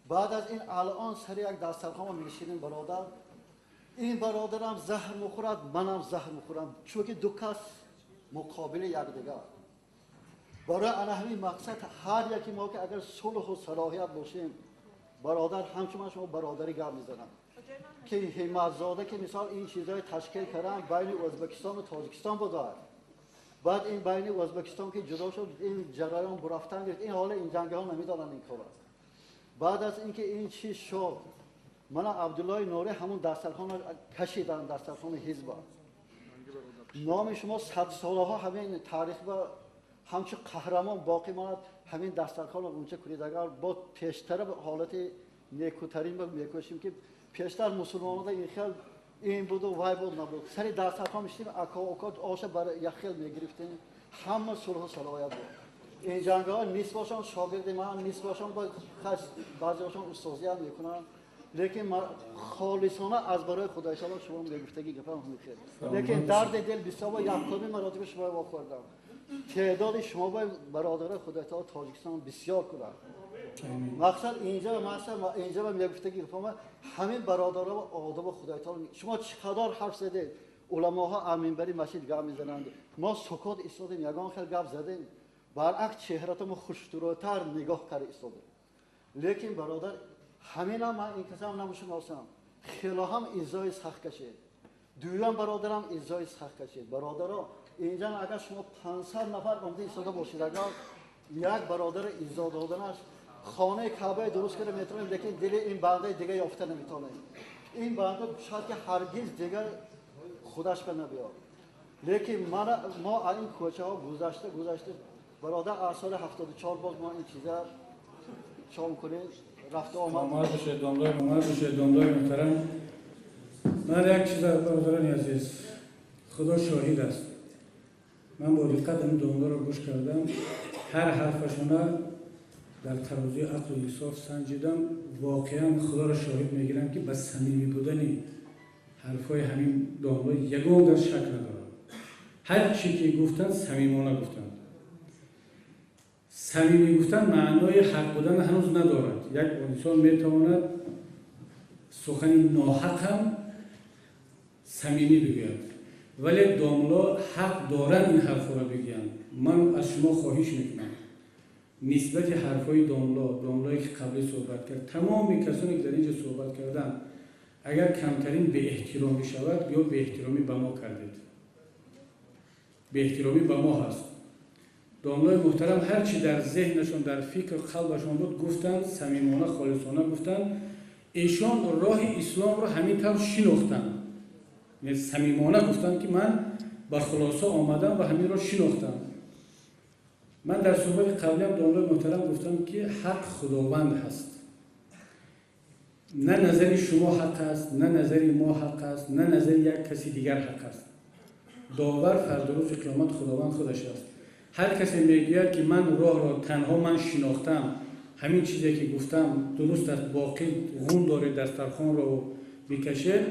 بعد از این الان سر یک دسترخوان میشینیم برادر. این برادرم زهر میخورد، منم زهر میخورم، چون که دو کس مقابل یکدیگر. برای انا همین مقصد هر یکی ما که اگر صلح و صلاحیت باشیم برادر همچنان شما برادری گپ میزنم که حمید زاده که مثال این چیزای تشکیل کردن بین ازبکستان و تاجیکستان بود. بعد این بین ازبکستان که جدا شد این جریان برفتن گرفت. این حال این جنگ ها نمیدانن این کار. بعد از اینکه این چیز شد من عبدالله نوره همون دسترخوان کشیدن، دسترخوان حزب. نام شما 100 ساله ها همین تاریخ و همچه قهرمان باقی ماند. همین دسترخوان رو اونچه کنید اگر با پیشتر به حالت نیکوترین میکشیم که پیشتر مسلمانان این خیل این بود و وای بود نبود. سری دسترخوان میشتیم اکا آش برای یک خیل میگرفتیم. همه صلح و صلاحیت بود. این جنگ ها نیست باشن شاگرد من نیست باشن با بعضی هاشون استاذیت میکنن. لیکن خالصانه از برای خدای تعالی شما میگفتگی گفتم میخیر. لیکن درد دل بسیار یکمی مراتب شما با خوردم. تعداد شما با برادر خدای تعالی تاجیکستان بسیار کنند. مقصد اینجا میگفتگی گفتم همین برادرها و آداب خدای تعالی شما چقدر حرف زدید علماها امینبری مسجد گام میزنند ما سکوت ایستادیم یگان خیلی گپ زدیم برعکس چهره‌تون خوش‌ترتر نگاه کرد ایستادیم لیکن برادر همین هم من این کسام نمیشناسم خیلی هم ایزای سخت کشید دویم برادرم ایزای سخت کشید برادرها اینجا اگر شما 500 نفر اومده ایستاده باشید اگر یک برادر ایزا دادنش خانه کعبه درست کرده میتونیم لیکن دل این بنده دیگه یافته نمیتونه این بنده شاید که هرگز دیگه خودش به نبیاد لیکن ما این کوچه ها گذشته برادر سال 74 باز ما این چیزا شام کنیم رفته
آمد بشه دامدار محترم من یک چیز برادران عزیز خدا شاهد است من با دقت این دامدار رو گوش کردم هر حرفشون در ترازوی عقل و انصاف سنجیدم واقعا خدا را شاهد میگیرم که به صمیمی بودن حرفای همین دامدار یگان در شک ندارم هر چی که گفتن صمیمانه گفتن صمیمی گفتن معنای حق بودن هنوز ندارد یک انسان میتواند سخن ناحق هم صمیمی بگوید ولی داملا حق دارن این حرف را بگن من از شما خواهش میکنم نسبت حرفای داملایی که قبلی صحبت کرد تمام کسانی که در اینجا صحبت کردن اگر کمترین به احترامی شود یا به احترامی به ما کردید به احترامی به ما هست داملای محترم هر چی در ذهنشون در فکر قلبشون بود گفتن صمیمانه خالصانه گفتن ایشان راه اسلام را همینطور شناختن صمیمانه گفتن که من با خلاصه آمدم و همین را شناختم من در صحبت قبلی هم داملای محترم گفتم که حق خداوند هست نه نظر شما حق است نه نظر ما حق است نه نظر یک کسی دیگر حق است داور فردا روز قیامت خداوند خودش است هر کسی میگوید که من راه را تنها من شناختم همین چیزی که گفتم درست است باقی غون داره دسترخوان را بکشه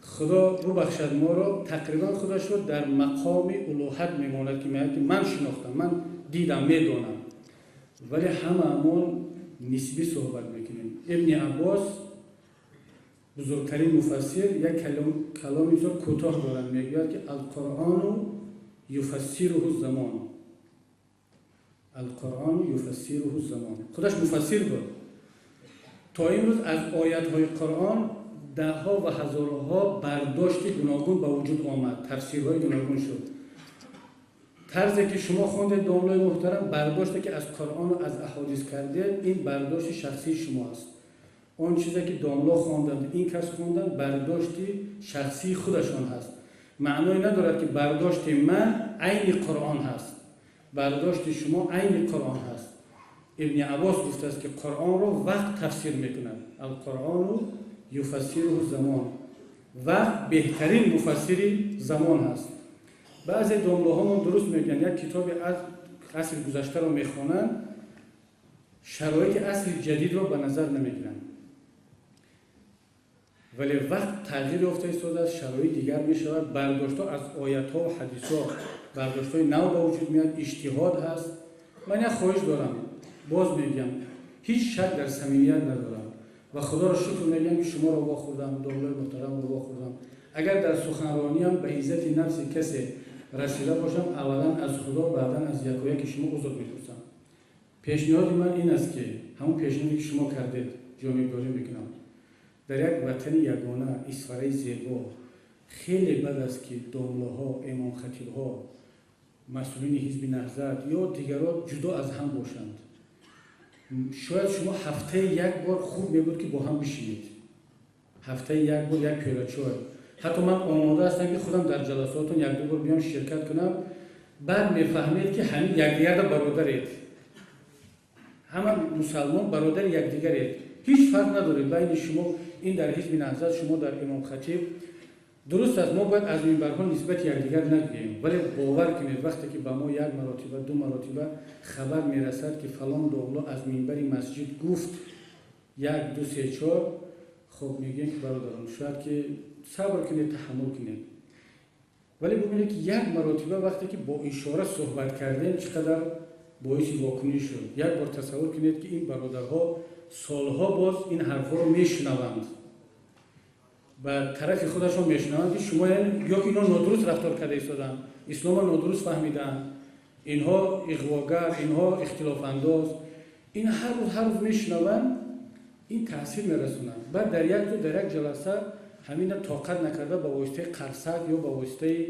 خدا رو بخشد ما را تقریبا خودش رو در مقام الوهیت میماند که میگه من شناختم من دیدم میدونم ولی هممون نسبی صحبت میکنیم ابن عباس بزرگترین مفسر یک کلامی بسیار کوتاه دارن میگه که القرآن یفسره الزمان القرآن یفسره الزمان خودش مفسر بود تا امروز از آیات های قرآن ده ها و هزارها برداشت گوناگون به وجود آمد تفسیرهای گوناگون شد طرزی که شما خوندید داملای محترم برداشتی که از قرآن و از احادیث کرده این برداشت شخصی شما است اون چیزی که داملا خواندند این کس خوندن برداشتی شخصی خودشان هست معنی ندارد که برداشت من عین قرآن هست برداشت شما عین قرآن هست ابن عباس گفته است که قرآن رو وقت تفسیر میکند القرآن یفسره الزمان وقت بهترین مفسری زمان هست بعضی داملاها ما درست میگن یک کتاب از عصر گذشته رو میخوانن شرایط عصر جدید رو به نظر نمیگیرن ولی وقت تغییر یافته ایستاده است شرایط دیگر میشود برداشت ها از آیات ها و حدیث ها برداشت های نو به وجود میاد اجتهاد هست من یک خواهش دارم باز میگم هیچ شک در صمیمیت ندارم و خدا را شکر میگم که شما را واخوردم داملای محترم را واخوردم اگر در سخنرانیم به عزت نفس کسی رسیده باشم اولا از خدا بعدا از یکایک شما عذر میپرسم پیشنهاد من این است که همون پیشنهادی که شما کردید جامعه‌داری میکنم در یک وطن یگانه اسفره زیبا خیلی بد است که داملاها امام خطیبها مسئولین حزب نهضت یا دیگران جدا از هم باشند شاید شما هفته یک بار خوب میبود که با هم بشینید هفته یک بار یک پیاله چای حتی من آماده هستم که خودم در جلساتون یک دو بار بیام شرکت کنم بعد میفهمید که همین یکدیگر را برادرید همه مسلمان برادر یکدیگرید هیچ فرق نداره بین شما این در حزب نهضت شما در امام خطیب درست است ما باید از منبرها نسبت یکدیگر نگیم ولی باور کنید وقتی که به ما یک مرتبه دو مرتبه خبر میرسد که فلان داملا از منبر مسجد گفت یک دو سه چهار خب میگیم که برادران شاید که صبر کنید تحمل کنید ولی ببینید که یک مرتبه وقتی که با اشاره صحبت کردیم چقدر باعث واکنش شد یک بار تصور کنید که این برادرها سالها باز این حرفا رو میشنوند و طرف خودشون میشنوند که شما یا اینا نادرست رفتار کرده ایستادن، اسلام نادرست فهمیدن، اینها اغواگر، اینها اختلاف انداز، این هر روز میشنوند، این تاثیر میرسونن. بعد در یک جلسه همین طاقت نکرده با واسطه قرصک یا با واسطه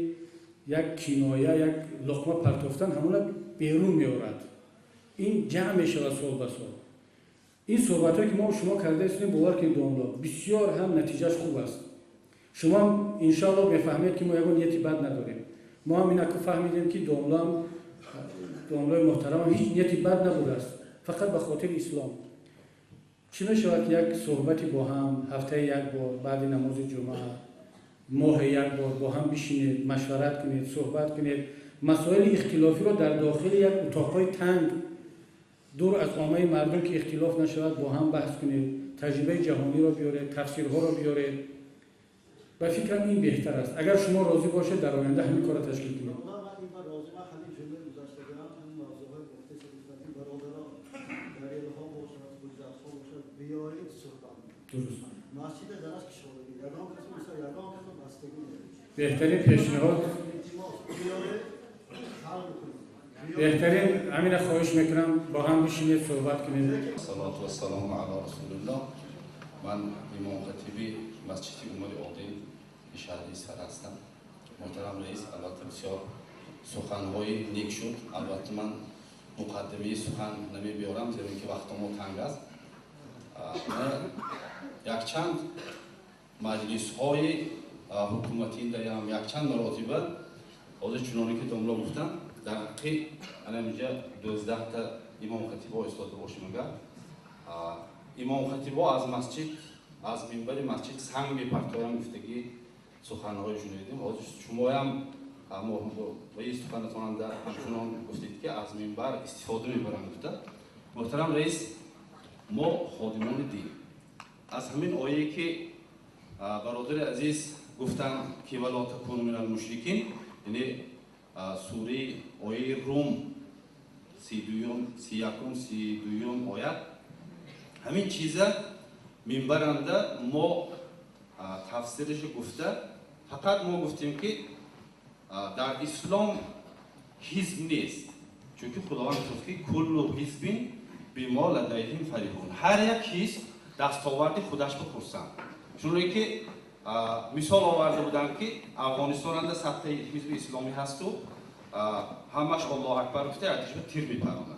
یک کنایه، یک لقمه پرتافتن همون بیرون میآورد. این جمع میشه سال به سال. این صحبتایی که ما شما کرده هستیم باور کنید دوملا بسیار هم نتیجهش خوب است. شما ان شاء الله بفهمید که ما یگان نیتی بد نداریم. ما هم اینا که فهمیدیم که دوملای محترم هیچ نیتی بد نبوده است، فقط به خاطر اسلام. چی میشود یک صحبتی با هم هفته یک بار بعد نماز جمعه، ماه یک بار با هم بشینید، مشورت کنید، صحبت کنید، مسائل اختلافی رو در داخل یک اتاقای تنگ دور از عامه مردم که اختلاف نشود با هم بحث کنید، تجربه جهانی رو بیارید، تفسیرها رو بیارید. به فکرم این بهتر است. اگر شما راضی باشید در آینده همین کار تشکیل کنید. بهترین پیشنهاد بهترین همین خواهش میکنم با هم بشینید صحبت کنید.
صلوات و سلام علی رسول الله. من امام خطیبی مسجد عمر عادل شهر اصفهان هستم. محترم رئیس، البته بسیار سخنهای نیک شد. البته من مقدمه سخن نمیبیارم زیرا که وقت ما تنگ است. یک چند مجلس های حکومتی داریم، یک چند مراتبه از چنانی که دوملا گفتم در حقیقت انا اینجا 12 تا امام خطیبا استاده باشیم. اگر امام خطیبا از مسجد از منبر مسجد سنگ میپرتارن گفتگی سخنهای شنیدیم. شما هم رئیس سخنتان در همچنان گفتید که از منبر استفاده میبرن گفته. محترم رئیس، ما خادمان دین از همین آیه که برادر عزیز گفتن که ولا تکونوا من المشرکین، یعنی سوره آیه روم 32 آیه، همین چیزا منبرنده ما تفسیرش گفته. فقط ما گفتیم که در اسلام حزب نیست، چون که خداوند گفت که کل حزب بما لدیهم فرحون، هر یک حزب دستاورد خودش بپرسند. چون که مثال آورده بودن که افغانستان اند 100 تا حزب اسلامی هست و همش الله اکبر گفته ارتش به تیر میپرانند.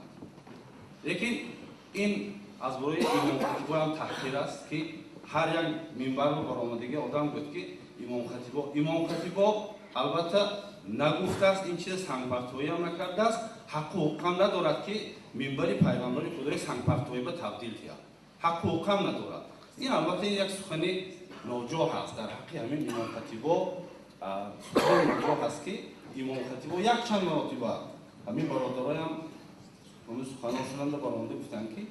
لیکن این از برای امام خطیب هم تحقیر است که هر یک منبر و برآمدگی آدم گفت که امام خطیب البته نگفته است، این چیز سنگپرتویی هم نکرده است، حق و حکم ندارد که منبر پیغمبر خدای سنگپرتویی به تبدیل کرد، حق و حکم ندارد. این البته یک سخن ناجا است در حق همین امام خطیب. سخن ناجا است که امام خطیب یک چند مراتبه همین برادرای هم اون سخنان شدند برآمده گفتن که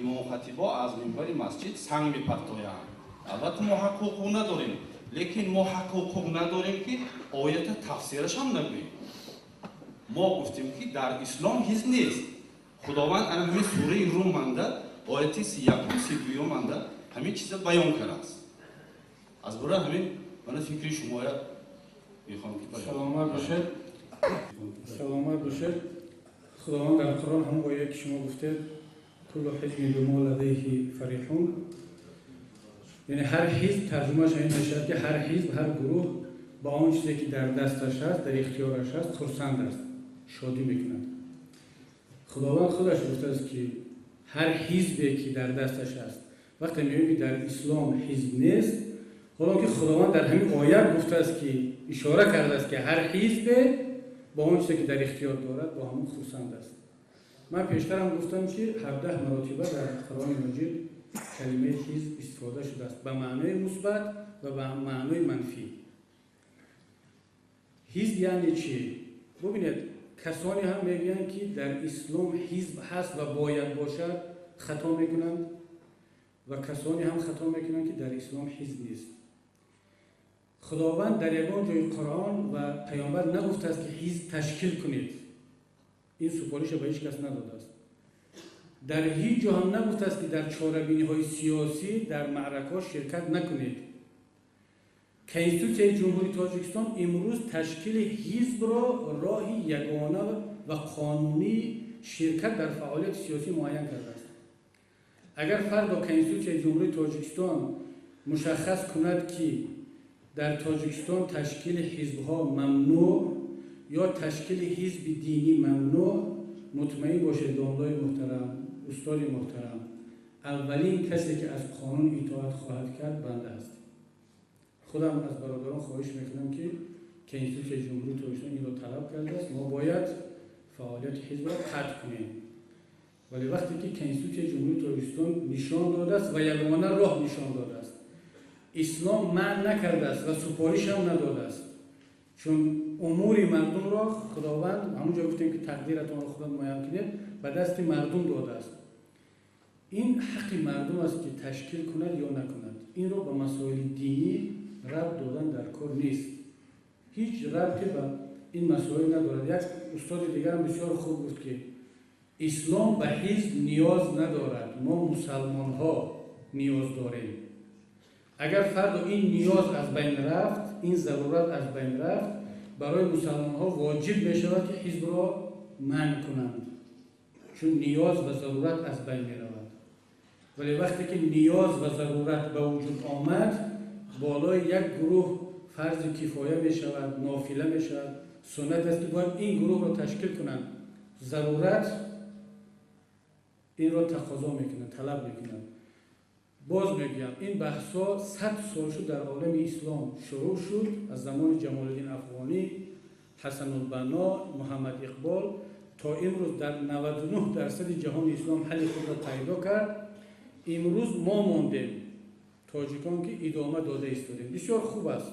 امام خطیب از منبر مسجد سنگ میپرتایند. البته ما حق و حقوق نداریم، لیکن ما حق و حقوق نداریم که آیت تفسیرش هم نگوییم. ما گفتیم که در اسلام حزب نیست. خداوند همین سوره روم مانده آیت 31-32 مانده همین چیزا بیان کرده است. از برای همین من فکری شما را میخوام که
سلامت باشید. خداوند در قرآن هم آیه که شما گفته کل حزب بما لدیه فرحون، یعنی هر حزب ترجمهش این میشه که هر حزب، هر گروه با آن چیزی که در دستش هست، در اختیارش هست، خرسند است، شادی میکنند. خداوند خودش گفته است که هر حزبی که در دستش هست، وقتی میگیم که در اسلام حزب نیست، حالا که خداوند در همین آیه گفته است که اشاره کرده است که هر حزب با اون چیزی که در اختیار دارد با همون خرسند است. من پیشتر هم گفتم که 17 مراتبه در قرآن مجید کلمه حزب استفاده شده است، به معنای مثبت و به معنای منفی. حزب یعنی چی؟ ببینید کسانی هم میگن که در اسلام حزب هست و باید باشد خطا میکنند و کسانی هم خطا میکنند که در اسلام حزب نیست. خداوند در یگان جای قرآن و پیامبر نگفته است که حزب تشکیل کنید. این سفارش به هیچ کس نداده است. در هیچ جا هم نگفته است که در چاره‌بینی‌های سیاسی در معرکات شرکت نکنید. کنستیتوسیای جمهوری تاجیکستان امروز تشکیل حزب را راه یگانه و قانونی شرکت در فعالیت سیاسی معین کرده است. اگر فردا کنستیتوسیای جمهوری تاجیکستان مشخص کند که در تاجیکستان تشکیل حزب‌ها ممنوع یا تشکیل حزب دینی ممنوع، مطمئن باشید داملای محترم، استاد محترم، اولین کسی که از قانون اطاعت خواهد کرد بنده است. خودم از برادران خواهش میکنم که کنستیتوسیای جمهوری تاجیکستان این رو طلب کرده است، ما باید فعالیت حزب را قطع کنیم. ولی وقتی که کنستیتوسیای جمهوری تاجیکستان نشان داده است و یگانه راه نشان داده است، اسلام منع نکرده است و سفارش هم نداده است، چون امور مردم را خداوند همونجا گفتیم که تقدیرتان را خدا معین کنید به دست مردم داده است. این حق مردم است که تشکیل کند یا نکند. این رو به مسائل دینی ربط دادن در کار نیست، هیچ ربطی به این مسائل ندارد. یک استاد دیگر هم بسیار خوب گفت که اسلام به حزب نیاز ندارد، ما مسلمان ها نیاز داریم. اگر فردا این نیاز از بین رفت، این ضرورت از بین رفت، برای مسلمان ها واجب می شود که حزب را منع کنند، چون نیاز و ضرورت از بین می رود. ولی وقتی که نیاز و ضرورت به وجود آمد، بالای یک گروه فرض کفایه می شود، نافله می شود، سنت است که باید این گروه را تشکیل کنند. ضرورت این را تقاضا میکنند، طلب میکنند. باز میگم این بحثا 100 سال شد در عالم اسلام شروع شد، از زمان جمال الدین افغانی، حسن البنا، محمد اقبال تا امروز در 99% جهان اسلام حل خود را پیدا کرد. امروز ما ماندیم تاجیکان که ادامه داده ایستادیم. بسیار خوب است،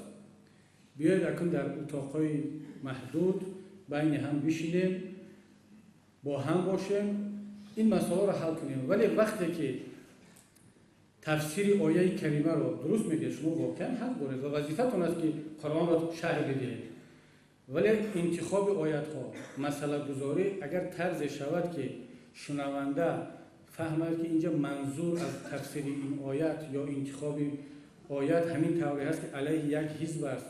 بیاید اکنون در اتاقهای محدود بین هم بشینیم، با هم باشیم، این مسئله را حل کنیم. ولی وقتی که تفسیر آیه کریمه را درست میگه، شما واقعا حق دارید و وظیفتون است که قرآن را شرح بدهید، ولی انتخاب آیات ها، مسئله گذاری اگر طرز شود که شنونده فهمد که اینجا منظور از تفسیر این آیت یا انتخاب آیت همین طوری هست که علیه یک حزب است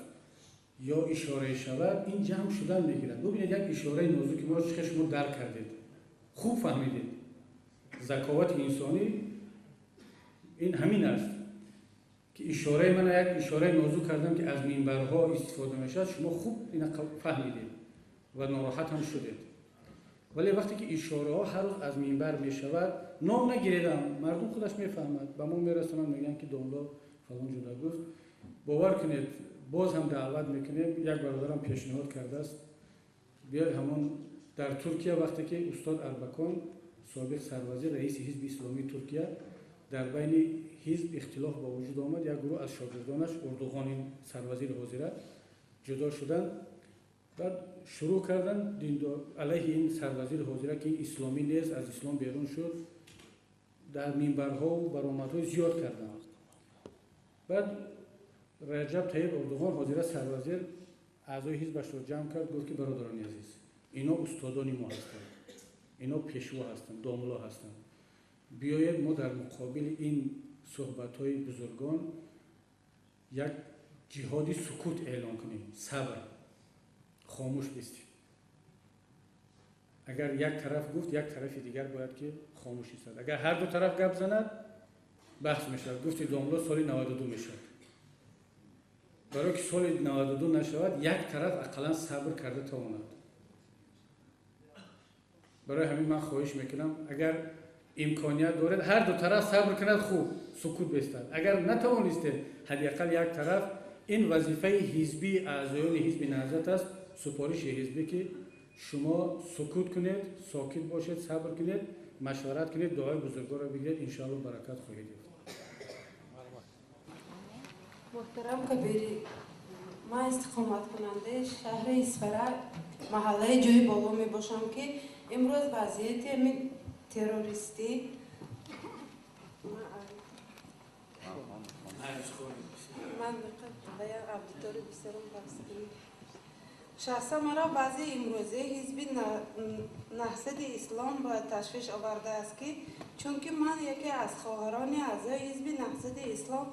یا اشاره شود، این جمع شدن میگیرد. ببینید یک اشاره نازک ما شما درک کردید، خوب فهمیدید. ذکاوت انسانی این همین است که اشاره من یک اشاره نازک کردم که از منبرها استفاده میشد، شما خوب این فهمیدید و ناراحت هم شدید. ولی وقتی که اشاره ها هر روز از منبر می شود، نام نگیریدم، مردم خودش میفهمد، به ما میرسونن میگن که داملا فلان جدا گفت. باور کنید باز هم دعوت میکنیم. یک برادرم پیشنهاد کرده است بیاد همون در ترکیه، وقتی که استاد اربکان سابق سروزیر رئیس حزب اسلامی ترکیه، در بین حزب اختلاف با وجود آمد، یک گروه از شاگردانش اردوغان سروزیر حاضره جدا شدن، بعد شروع کردن علیه این سروزیر حاضره که این اسلامی نیست، از اسلام بیرون شد، در منبرها و برآمدهای زیاد کردن. بعد رجب طیب اردوغان حاضره سروزیر اعضای حزبش رو جمع کرد، گفت که برادران عزیز، اینا استادان ما هستند، اینا پیشوا هستند، داملا هستند، بیاید ما در مقابل این صحبت‌های بزرگان یک جهادی سکوت اعلان کنیم، صبر، خاموش بستیم. اگر یک طرف گفت، یک طرف دیگر باید که خاموش ایستاد. اگر هر دو طرف گپ زند بحث میشه. گفتی داملا سال 92 میشد. برای که سال 92 نشود، یک طرف اقلا صبر کرده تا اومد. برای همین من خواهش میکنم اگر امکانیت دارد هر دو طرف صبر کند، خوب سکوت بستند. اگر نتوانسته حداقل یک طرف، این وظیفه حزبی اعضایان حزب نهضت است، سپارش حزبی که شما سکوت کنید، ساکت باشید، صبر کنید، مشورت کنید، دعای بزرگوار را بگیرید، ان شاء الله برکت خواهید یافت.
محترم کبیری، من استقامت کننده شهر اسفرار محله جوی بالا می باشم که امروز وضعیت همین تروریستی من باید عبدالطوری بسیارم بخصی شخصا مرا بعضی امروزه حزب نهضت اسلام باید تشویش آورده است که چون که من یکی از خواهران اعضای حزب نهضت اسلام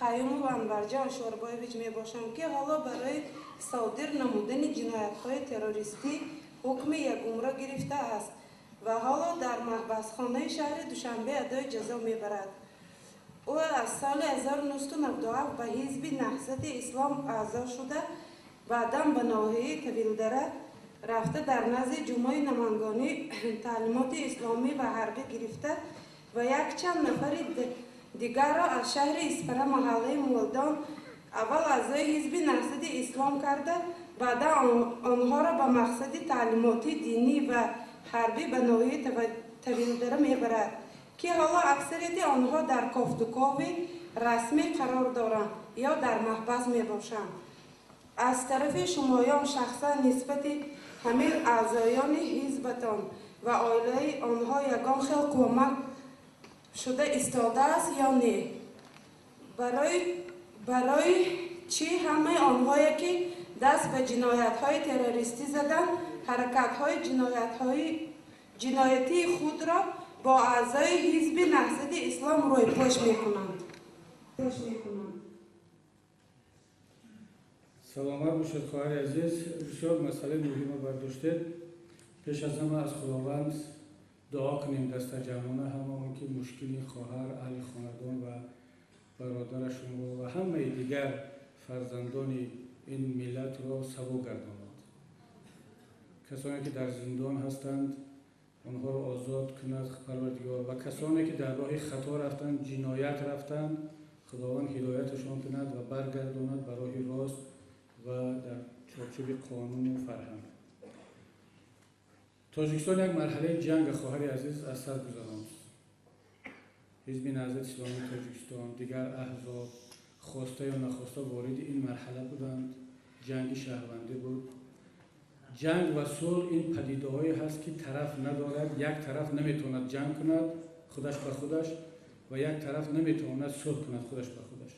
قیوم و انورجان شوربایویچ می باشم که حالا برای صادر نمودن جنایت‌های تروریستی حکم یک عمر گرفته است و حالا در محبسخانه شهر دوشنبه ادای جزا میبرد. او از سال 1997 به حزب نهضت اسلام اعضا شده، بعدا به ناحیه طویلدره رفته در نزد جمعه نمایندگانی تعلیمات اسلامی و حربی گرفته و یک چند نفر دیگر را از شهر اسپره محله مولدان اول اعضای حزب نهضت اسلام کرده، بعد آنها را به مقصد تعلیماتی دینی و حربی به ناحیه طویلدره میبرد که حالا اکثریت آنها در کافتوکاوی رسمی قرار دارند یا در محبس میباشند. از طرف شمایان شخصا نسبت همین اعضایان حزبتان و عائله آنها یگان خیل کمک شده استاده است یا نه؟ برای چی همه آنهایی که دست به جنایت‌های تروریستی زدن حرکت‌های جنایتی خود را با اعضای حزب نهضت اسلام روی پوش می‌کنند؟
سلامت باشید خواهر عزیز. بسیار مسئله مهم برداشتید. پیش از همه از خداوند دعا کنیم دست جمعانه همون که مشکلی خواهر، اهل خاندان و برادرشون و همه دیگر فرزندان این ملت را سبک گرداند. کسانی که در زندان هستند آنها را آزاد کند پروردگار و کسانی که در راه خطا رفتند، جنایت رفتند، خداوند هدایتشان کند و برگرداند به راه راست و در چارچوب قانون و فرهنگ. تاجیکستان یک مرحله جنگ خواهر عزیز از سر گذراند. حزب نهضت اسلامی تاجیکستان، دیگر احزاب خواسته یا نخواسته وارد این مرحله بودند. جنگ شهروندی بود. جنگ و صلح این پدیده‌هایی هست که طرف ندارد، یک طرف نمیتواند جنگ کند خودش به خودش و یک طرف نمیتواند صلح کند خودش به خودش.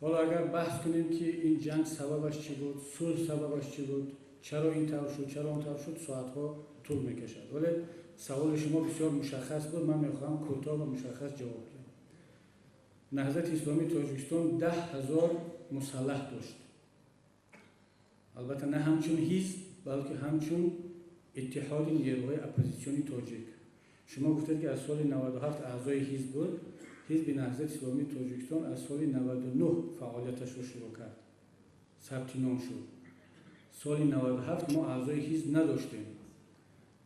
حالا اگر بحث کنیم که این جنگ سببش چی بود، صلح سببش چی بود، چرا این طور شد، چرا اون طور شد، ساعت‌ها طول می‌کشد. ولی سوال شما بسیار مشخص بود، من می‌خواهم کوتاه و مشخص جواب بدم. نهضت اسلامی تاجیکستان 10,000 مسلح داشت. البته نه همچون حزب بلکه همچون اتحاد نیروهای اپوزیسیونی تاجیک. شما گفتید که از سال 97 اعضای حزب بود. حزب نهضت اسلامی تاجیکستان از سال 99 فعالیتش رو شروع کرد. ثبت نام شد. سال 97 ما اعضای حزب نداشتیم.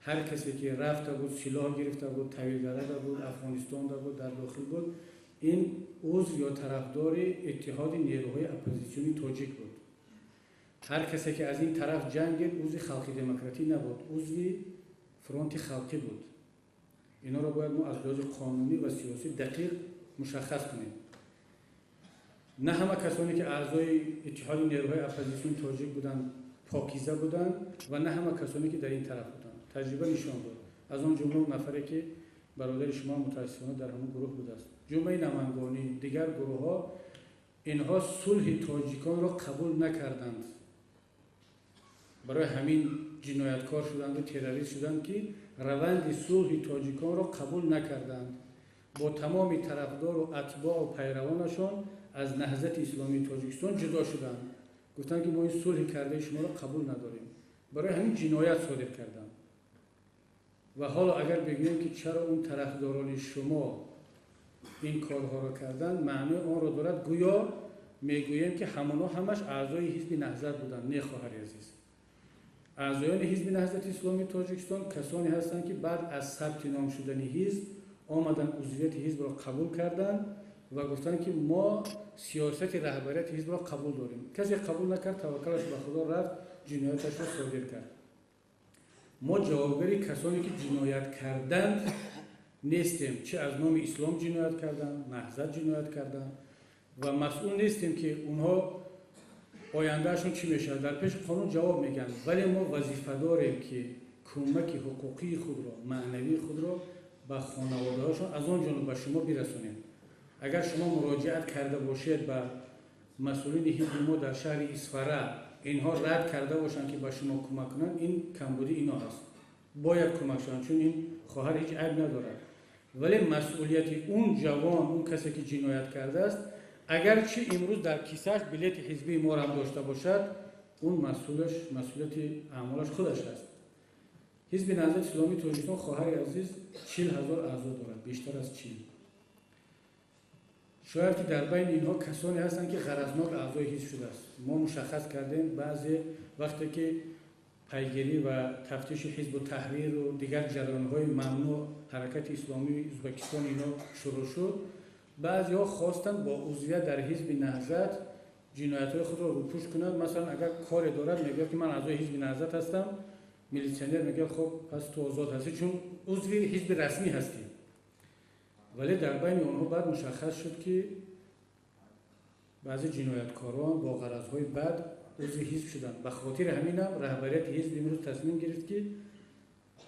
هر کسی که رفته بود، سلاح گرفته بود، طویلدره بود، افغانستان بود، در داخل بود، این عضو یا طرفدار اتحاد نیروهای اپوزیسیونی تاجیک بود. هر کسی که از این طرف جنگید عضو خلق دموکراتی نبود، عضو فرانت خلقی بود. اینا را باید ما از لحاظ قانونی و سیاسی دقیق مشخص کنیم. نه همه کسانی که اعضای اتحاد نیروهای اپوزیسیون تاجیک بودند پاکیزه بودند و نه همه کسانی که در این طرف بودند. تجربه نشان داد. از آن جمله نفری که برادر شما متاسفانه در همون گروه بوده است. جمعه نمایندگانی دیگر گروه ها اینها صلح تاجیکان را قبول نکردند. برای همین جنایتکار شدند و تروریست شدند که روند صلح تاجیکان را قبول نکردند. با تمام طرفدار و اتباع و پیروانشان از نهضت اسلامی تاجیکستان جدا شدند. گفتند که ما این صلح کرده شما را قبول نداریم. برای همین جنایت صادر کردند. و حالا اگر بگوییم که چرا اون طرفداران شما این کارها را کردند، معنی آن را دارد گویا میگوییم که همانا همش اعضای حزب نهضت بودند. نه خواهر عزیز. اعضایان حزب نهضت اسلامی تاجیکستان کسانی هستند که بعد از ثبت نام شدن حزب آمدن عضویت حزب را قبول کردند و گفتند که ما سیاست رهبریت حزب را قبول داریم. کسی قبول نکرد، توکلش به خدا رفت، جنایتش را صادر کرد. ما جوابگوی کسانی که جنایت کردند نیستیم. چه از نام اسلام جنایت کردند، نهضت جنایت کردند و مسئول نیستیم که اونها آیندهشون چی میشه. در پیش قانون جواب میگن، ولی ما وظیفه داریم که کمک حقوقی خود را، معنوی خود را به خانواده هاشون از آن جانب به شما برسونیم. اگر شما مراجعت کرده باشید به مسئولین حزب ما در شهر اسفره، اینها رد کرده باشند که به شما کمک کنند، این کمبودی اینا هست. باید کمک شوند چون این خواهر هیچ عیب ندارد. ولی مسئولیت اون جوان، اون کسی که جنایت کرده است، اگرچه امروز در کیسهش بلیت حزبی ما را هم داشته باشد، اون مسئولیت اعمالش خودش است. حزب نهضت اسلامی تاجیکستان خواهر عزیز 40,000 اعضا دارد، بیشتر از 40. شاید که در بین اینها کسانی هستند که غرضناک اعضای حزب شده است. ما مشخص کردیم بعضی وقتی که پیگیری و تفتیش حزب التحریر و دیگر جریان‌های ممنوع حرکت اسلامی ازبکستان اینا شروع شد، بعضی‌ها خواستند با عضویت در حزب نهضت جنایت‌های خود را روپوش کنند. مثلا اگر کاری دارد میگه که من اعضای حزب نهضت هستم، میلیسیونر میگه خب پس تو آزاد هستی چون عضو حزب رسمی هستی. ولی در بین آنها بعد مشخص شد که بعضی جنایتکاران با غرضهای بد عضو حزب شدند. به خاطر همین هم رهبریت حزب امروز تصمیم گرفت که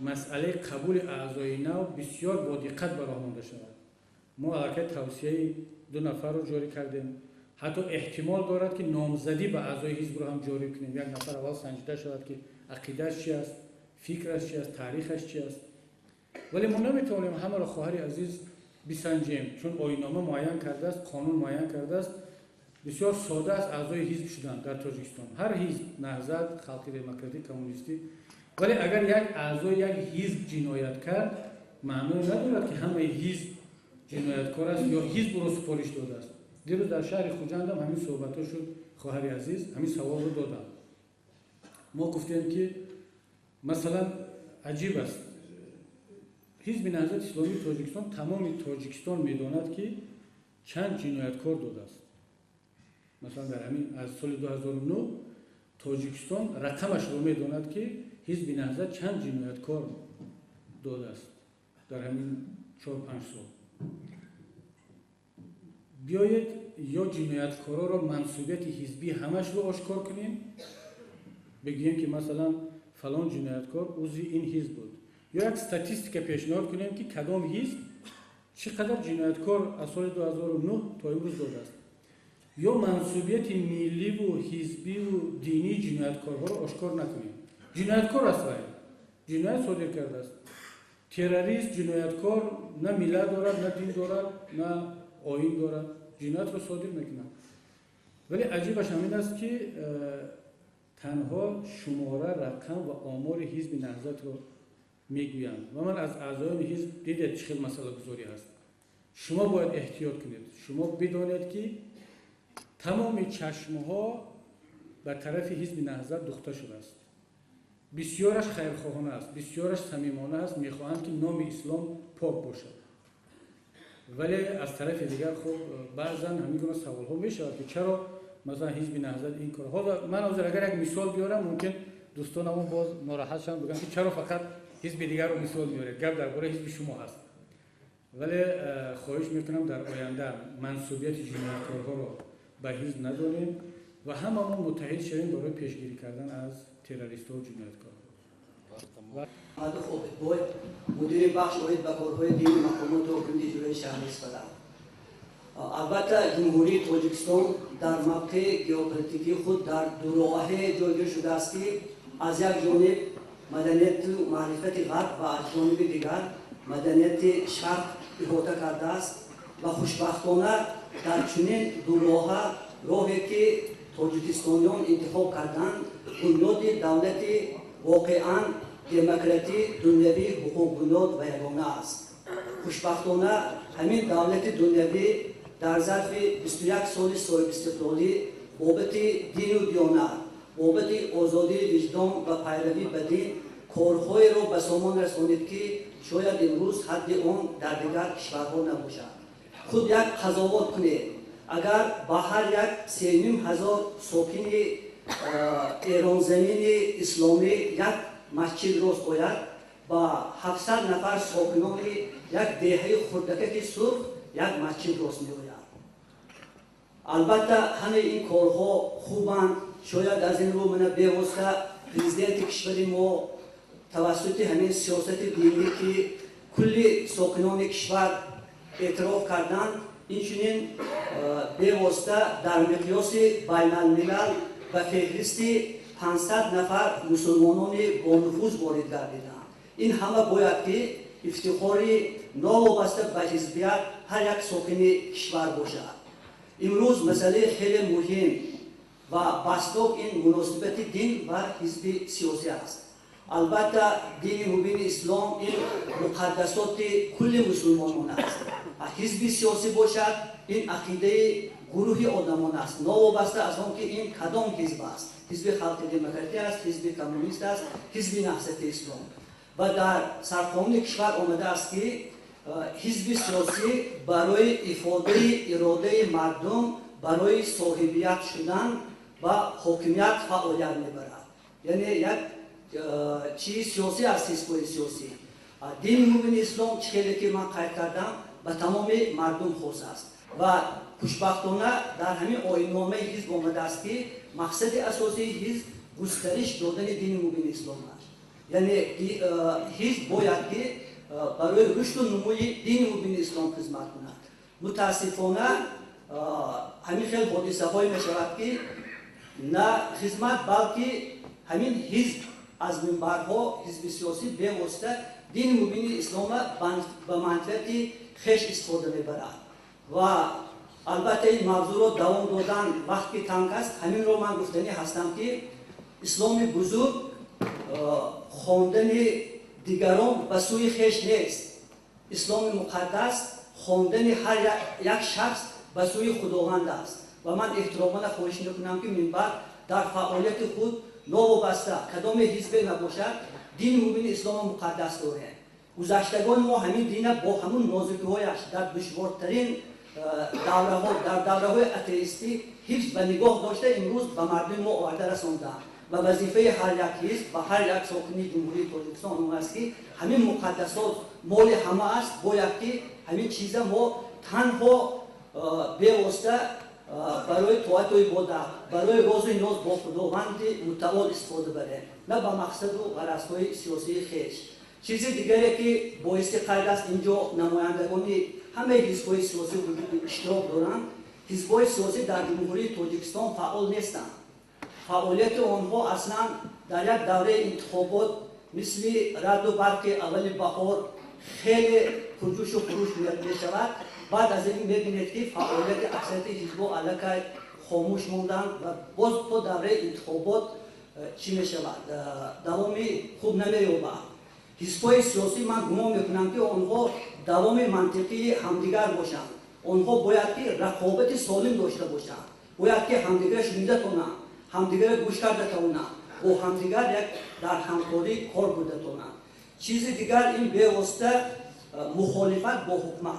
مسئله قبول اعضای نو بسیار با دقت به راه مانده شود. ما علاقه توصیه 2 نفر رو جاری کردیم. حتی احتمال دارد که نامزدی به اعضای حزب رو هم جاری کنیم. یک نفر اول سنجیده شود که عقیده‌اش چی است، فکرش چی است، تاریخش چی است. ولی ما نمیتونیم همه را خواهر عزیز بسنجیم، چون آیین‌نامه معین کرده است، قانون معین کرده است. بسیار ساده است اعضای حزب شدن در تاجیکستان. هر حزب، نهضت، خلق دموکراتیک، کمونیستی. ولی اگر یک اعضای یک حزب جنایت کرد، معنی ندارد که همه حزب جنایتکار است یا حزب رو سپارش داده است. دیروز در شهر خوجند هم همین صحبت‌ها شد. خواهر عزیز همین سوال رو دادم. ما گفتیم که مثلا عجیب است، حزب نهضت اسلامی تاجیکستان تمام تاجیکستان میداند که چند جنایتکار داده است. مثلا در همین از سال 2009 تاجیکستان رقمش رو میداند که حزب نهضت چند جنایتکار داده است در همین 4-5 سال. بیایید یا جنایتکارا را منصوبیت حزبی همش رو آشکار کنیم، بگیم که مثلا فلان جنایتکار عضو این حزب بود، یا یک استاتستیک پیشنهاد کنیم که کدام حزب چقدر جنایتکار از سال 2009 تا امروز داده است، یا منصوبیت ملی و حزبی و دینی جنایتکارها را آشکار نکنیم. جنایتکار است، جنایت صادر کرده است. تروریست جنایتکار نه ملت دارد، نه دین دارد، نه آیین دارد، جنایت را صادر میکنند. ولی عجیبش همین است که تنها شماره، رقم و آمار حزب نهضت رو میگویند و من از اعضایان حزب دیدید چه مسئله گذاری هست. شما باید احتیاط کنید. شما بدانید که تمام چشمها به طرف حزب نهضت دوخته شده است. بسیارش خیرخواهانه است، بسیارش صمیمانه است، میخواهند که نام اسلام پاک باشد. ولی از طرف دیگر خب بعضا همین گونه سوال ها میشود که چرا مثلا حزب نهضت این کار. حالا من اگر یک مثال بیارم ممکن دوستانمون باز ناراحت شدن بگن که چرا فقط حزب دیگر رو مثال میارید، گپ درباره حزب شما هست. ولی خواهش میکنم در آینده منصوبیت جنایتکارها رو به حزب ندانیم و هممون متحد شویم برای پیشگیری کردن از تروریست‌ها و جنایتکارها.
باید مدیر بخش باید به کارهای دین مقامات و گروه جلوی شهر استفاده. البته جمهوری تاجیکستان در موقع ژئوپلیتیکی خود در دو راهه جایگیر شده است که از یک جانب مدنیت و معرفت غرب و از جانب دیگر مدنیت شرق احاطه کرده است و خوشبختانه در چنین دو راهی که تاجیکستانیان انتخاب کردند بنیاد دولت واقعاً دموکراتی دنیوی حقوق بنیاد و یگانه است. خوشبختانه همین دولت دنیوی در ظرف 21 سال صاحب استقلالی بابت دین و دیانت، بابت آزادی وجدان و پیروی به دین کارهای را به سامان رسانید که شاید امروز حد آن در دیگر کشورها نباشد. خود یک قضاوت کنید، اگر به هر یک 3,500 ساکن ایران زمین اسلامی یک مسجد راست آید، با 700 نفر ساکنان یک دهه خردکک سرخ یک مسجد راست می آید. البته همه این کارها خوبند. شاید از این رو من بی‌واسطه پرزیدنت کشور ما توسط همین سیاست دینی که کلی ساکنان کشور اعتراف کردند، این چنین بی‌واسطه در مقیاس بین الملل و فهرست 500 نفر مسلمانان با نفوذ وارد گردیدند. این همه باید که افتخار ناوابسته به حزبیت هر یک ساکن کشور باشد. امروز مسئله خیلی مهم و بستوک این مناسبت دین و حزب سیاسی است. البته دین مبین اسلام این مقدسات کل مسلمانان است. حزب سیاسی باشد این عقیده گروهی آدمان است، نوابسته از آن که این کدام حزب است. حزب خلق دموکراتی است، حزب کمونیست است، حزب نهضت اسلام. و در سرقانون کشور آمده است که حزب سیاسی برای افاده اراده مردم برای صاحبیت شدن و حاکمیت فعالیت میبرد. یعنی یک چیز سیاسی است حزب سیاسی. دین مبین اسلام چیزی که من قید کردم به تمام مردم خاص است و خوشبختانه در همین آیین‌نامه حزب آمده است که مقصد اساسی حزب گسترش دادن دین مبین اسلام است. یعنی حزب باید که برای رشد و نموی دین مبین اسلام خدمت کند. متاسفانه همین خیلی حادثه های می شود که نه خدمت بلکه همین حزب از منبرها حزب سیاسی به واسطه دین مبین اسلام به منفعت خویش استفاده میبرد و البته این موضوع را دوام دادن وقتی تنگ است. همین رو من گفتنی هستم که اسلام بزرگ خواندن دیگران به سوی خویش نیست. اسلام مقدس خواندن هر یک شخص به سوی خداوند است و من احتراماً خواهش میکنم که منبر در فعالیت خود نوابسته کدام حزب نباشد دین مبین اسلام مقدس داره. گذشتگان ما همین دین با همون نازکی‌هایش در دشوارترین دوره‌ها در دوره‌های اتئیستی حفظ و نگاه داشته امروز به مردم ما آورده رساندند و وظیفه هر یک حزب و هر یک ساکن جمهوری تاجیکستان اون است که همین مقدسات مال همه است. باید که همین چیزا ما تنها به واسطه برای طاعت و عبادت برای راز و نیاز با خداوند متعال استفاده بره، نه به مقصد و غرضهای سیاسی خویش. چیز دیگری که باعث قید است اینجا نمایندگان همه حزب‌های سیاسی اشتراک دارند. حزب‌های سیاسی در جمهوری تاجیکستان فعال نیستند. فعالیت آنها اصلا در یک دوره انتخابات مثل رد و برق اول بهار خیلی پرجوش و خروش می شود. بعد از این می‌بینید که فعالیت اکثریت حزب‌ها علیه خاموش موندن و باز تو دوره انتخابات چی می شود؟ دوامی خوب نمی‌یابد. حزب‌های سیاسی من گمان می‌کنم که آنها دوام منطقی همدیگر باشند. آنها باید که رقابت سالم داشته باشند. باید که همدیگر شنیده کنند، همدیگر گوش کرده کنند و همدیگر یک در همکاری کار برده کنند. چیز دیگر این به واسطه مخالفت با حکومت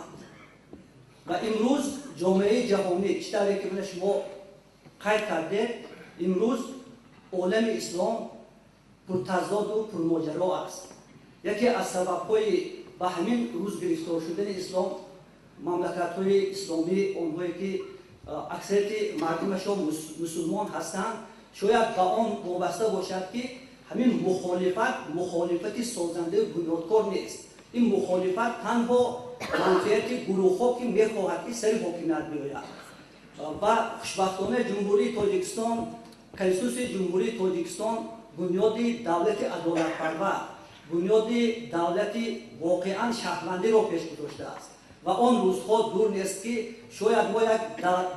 و امروز جامعه جهانی چطوری که من شما قید کرده امروز عالم اسلام پرتضاد و پرماجرا است. یکی از سبب‌های به همین روز گرفتار شدن اسلام مملکت‌های اسلامی اونهایی که اکثریت مردمشان مسلمان هستند شاید به آن وابسته باشد که همین مخالفت سازنده و بنیادکار نیست. این مخالفت تنها منفعت گروه‌ها که می‌خواهد که سر حاکمیت بیاید و خوشبختانه جمهوری تاجیکستان کنستیتوسی جمهوری تاجیکستان بنیاد دولت عدالت‌پرور بنیاد دولت واقعا شهروندی را پیش گذاشته است و آن روزها دور نیست که شاید ما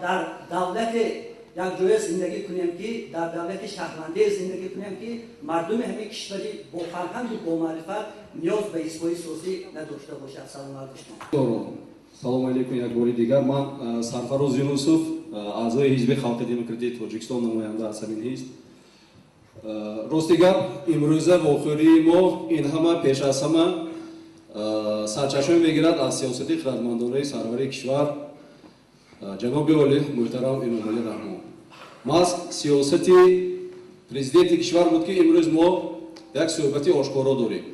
در دولت یک جای زندگی کنیم که در دولت شهروندی زندگی کنیم که مردم همین کشوری با فرهنگ و با معرفت نیاز به حزب‌های سیاسی نداشته باشد. سلام علیکم.
سلام علیکم. یک بار دیگر من سرفراز یونوسوف اعضای حزب خلق دموکراتی تاجیکستان نماینده از همین حزب. راستیگر امروزه واقعی ما این همه پیش از همه سرچشمه میگیرد از سیاستی خردمندانه سرور کشور جناب عالی محترم امامعلی رحمان. ما از سیاستی پرزیدنت کشور بود که امروز ما یک صحبتی آشکارا داریم.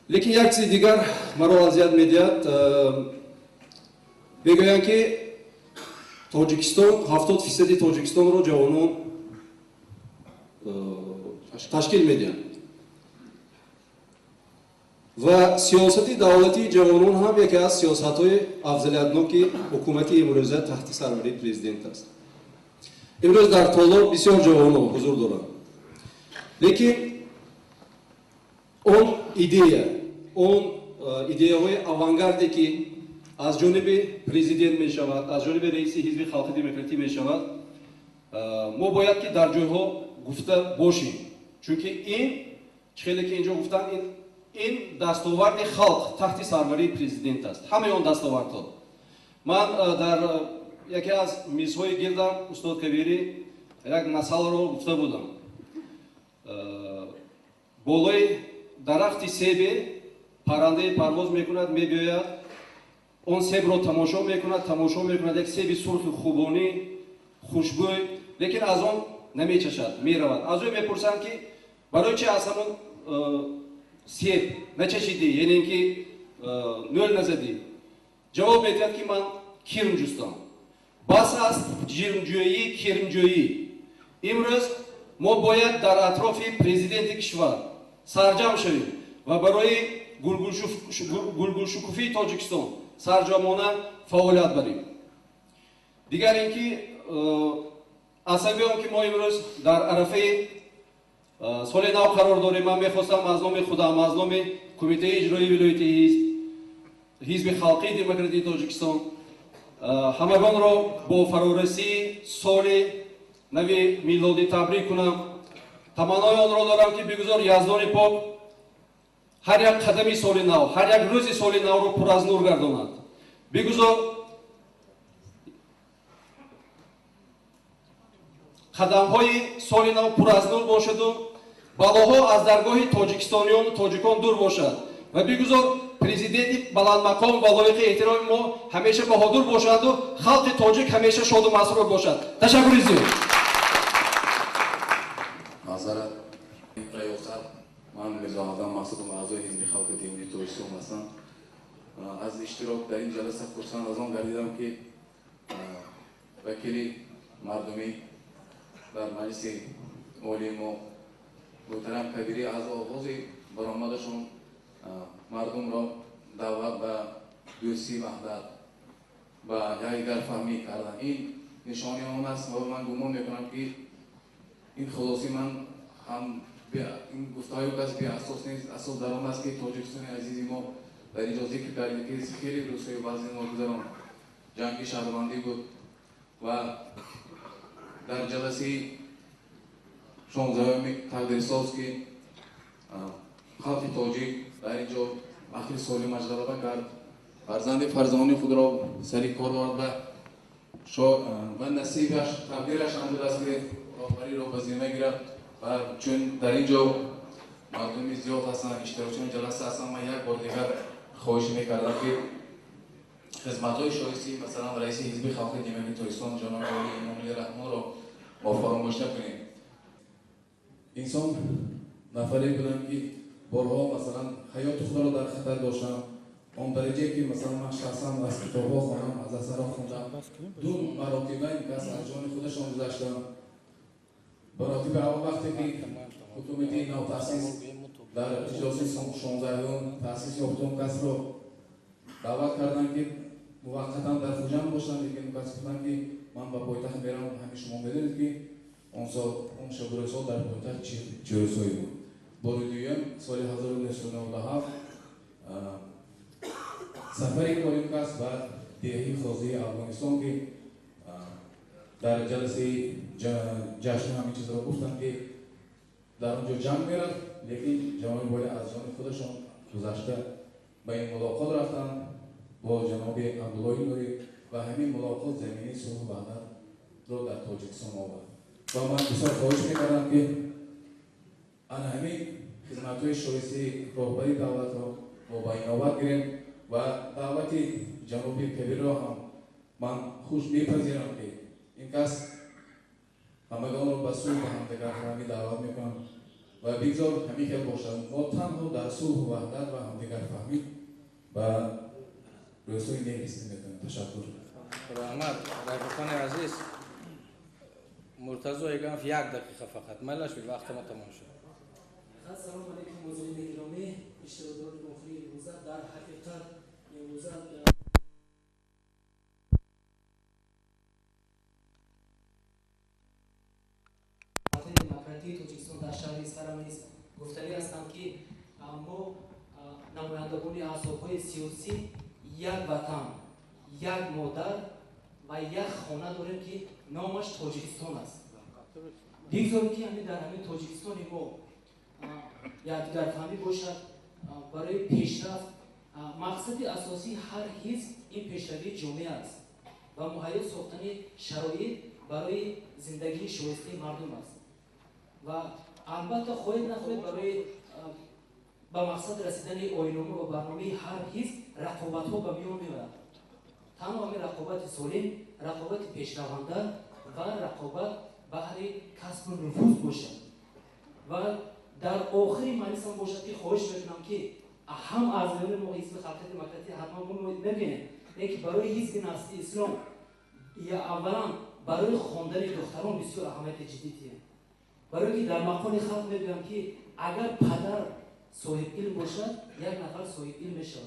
لیکن یک چیز دیگر مرا اذیت می‌دهد بگویم که تاجیکستان 70% تاجیکستان را جوانان تشکیل میدهند و سیاستی دولتی جوانان هم یکی از سیاست‌های افضلیت‌ناک حکومتی امروزه تحت سروری پرزیدنت است. امروز در طالاب بسیار جوانان حضور دارند. لیکن اون ایده های آوانگاردی که аз ҷониби президент мешавад, аз ҷониби раиси ҳизби халқи демократӣ мешавад, мо бояд ки дар ҷойҳо гуфта бошем, чунки ин хеле ки инҷо гуфтанд, ин дастоварди халқ таҳти сарварии президент аст, ҳамаи он дастовардҳо. ман дар яке аз мизҳои гирдам устод кабирӣ як масъаларо гуфта будам. болои дарахти себе паррандае парвоз мекунад, мебиёяд, он себро тамошо мекунад, як себи сурхи хубонӣ, хушбӯй, лекин аз он намечашад, меравад. аз ӯ мепурсанд ки барои чи аз ҳамон себ начашидӣ, яъне ки нӯл назадӣ? ҷавоб медиҳад ки ман кирм ҷустам. бас аст ҷирмҷӯyӣ, кирмҷӯyӣ. имрӯз мо бояд дар атрофи президенти кишвар сарҷам шавем ва барои гулгулшукуфии тоҷикистон сарҷамона фаъолият барем. дигар ин ки асабиём ки мо имрӯз дар арафаи соли нав қарор дорем, ман мехостам аз номи худам, аз номи кумитаи иҷроии вилоятии ҳизби халқии демократии тоҷикистон ҳамагонро бо фарорасии соли нави милодӣ табрик кунам. таманнои онро дорам ки бигузор яздони пок ҳар як қадами соли нав, ҳар як рӯзи соли навро пур аз нур гардонад. бигузор қадамҳои соли нав пур аз нур бошаду балоҳо аз даргоҳи тоҷикистонёну тоҷикон дур бошад ва бигузор президенти баландмақом ва лоиқи эҳтироми мо ҳамеша баҳодур бошаду халқи тоҷик ҳамеша шоду масрур бошад. ташаккури зиёд.
Назарат Раёсат, ман Мирзоҳазам Масудум, аъзои ҳизби халқи демократии Тоҷикистон ҳастам. аз иштирок дар ин ҷаласа хурсанд аз он гардидам ки вакили мардумӣ дар маҷлиси олии мо муҳтарам кабирӣ аз оғози баромадашон мардумро даъват ба дӯстӣ ваҳдат ба якдигарфаҳмӣ карданд. ин нишони он аст ва ман гумон мекунам ки ин хулоси ман ҳам ин гуфтаҳои кас беасос нест. асос дар он аст ки тоҷикистони азизи мо дар инҷо зикр кардем ки хеле рӯзҳои баъзе ногузарон ҷанги шаҳрвандӣ буд ва дар ҷаласаи 16 тақдирсоз ки халқи тоҷик дар инҷо ахири соли маҷғалаба кард, фарзанди фарзони худро сари кор дорад ва насибаш тақдираш ҳам буд аст ки роҳбариро ба зимма гирад ва чун дар инҷо мардуми зиёд ҳастанд, иштирокчиёни ҷаласа ҳастанд, ман як бор дигар хоҳиш мекардам ки хизматҳои шоисти масалан раиси ҳизби халқи демократии Тоҷикистон ҷаноби Олӣ Эмомалӣ Раҳмонро мо фаромӯш накунем. инсон нафаре будам ки борҳо масалан ҳаёти худро дар хатар доштам. он дараҷае ки масалан ман шахсан аз китобҳо хонам, аз асарҳо хондам, ду маротиба инкас аз ҷони худашон гузаштам. маротиби аввал вақте ки ҳукумати навтаъсис дар иҷлоси 16 таъсис ёфтум касро даъват кардам ки муваққатан дар хуҷанд бошам, лекин кас гуфтам ки ман ба пойтахт мерам. ҳамин шумо медонед ки он шабрӯзҳо дар пойтахт чӣ рӯзҳое буд. бори дуюм соли 1997 сафари корим каст ба деҳаи хозии Афғонистон ки дар ҷаласаи ҷашн ҳамин чизро гуфтам ки дар онҷо ҷанг мерад, лекин ҷаноби боли аз ҷони худашон гузашта ба ин мулоқот рафтанд бо ҷаноби Абдуллоҳи Нурӣ ва ҳамин мулоқот замини сулҳу ваҳдатро дар Тоҷикистон овард. ва ман бисёр хоҳиш мекардам ки ана ҳамин хизматҳои шоисти роҳбари давлатро мо ба иноват гирем ва даъвати ҷаноби кабирро ҳам ман хуш мепазирам ки ин кас ҳамагонро ба сулҳ ва ҳамдигарфаҳмӣ даъват мекунам ва бигзор ҳамин хел бошад. мо танҳо дар сулҳу ваҳдат ва ҳамдигарфаҳмӣ ба рӯзҳои нев ҳисӣ мекунем. ташаккур.
раҳмат. райфиқони азиз, муртазо егамов 1 дақиқа фақат майлаш бӣ вақти мо тамом шуд.
ассалому алайкум муозинини гиромӣ, иштирокдорони охирии рӯза. дар ҳақиқат имрӯза демократии Тоҷикистон дар шаҳри Исфара низ гуфтанӣ ҳастанд ки мо намояндагони аҳзобҳои сиёсӣ یک وطن، یک مادر و یک خانه داریم که نامش تاجیکستان است. بگذاریم که همین در همین تاجیکستان ما یادگارفهمی باشد برای پیشرفت. مقصد اساسی هر حزب این پیشروی جامعه است و مهیا ساختن شرایط برای زندگی شایسته مردم است و البته خواهد نخواهد برای به مقصد رسیدن آیین‌نامه و برنامه هر حزب رقابت‌ها به میان می‌آید. تنها همین رقابت سالم، رقابت پیشرونده و رقابت بهر کسب نفوذ باشد و در آخری مجلس هم باشد که خواهش میکنم که هم اعضایان ما حزب خلق دموکراتی حتما نبینه اینکه برای حزب نسل اسلام یا اولا برای خواندن دختران بسیار اهمیت جدیه، برای که در مقام خلق میگویم که اگر پدر صاحب علم باشد یک نفر صاحب علم میشود،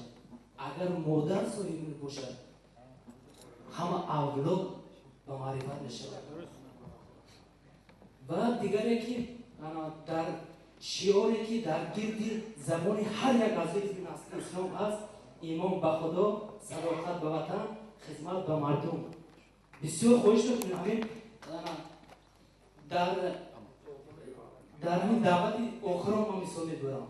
اگر مادر صاحب علم باشد همه اولاد با معرفت میشود. و دیگری که در شعاری که در گرد زبان هر یک اعضای حزب نسل اسلام هست، ایمان به خدا، صداقت به وطن، خدمت به مردم. بسیار خواهش میکنم همین در همین دعوت آخران ما مثال میبرم،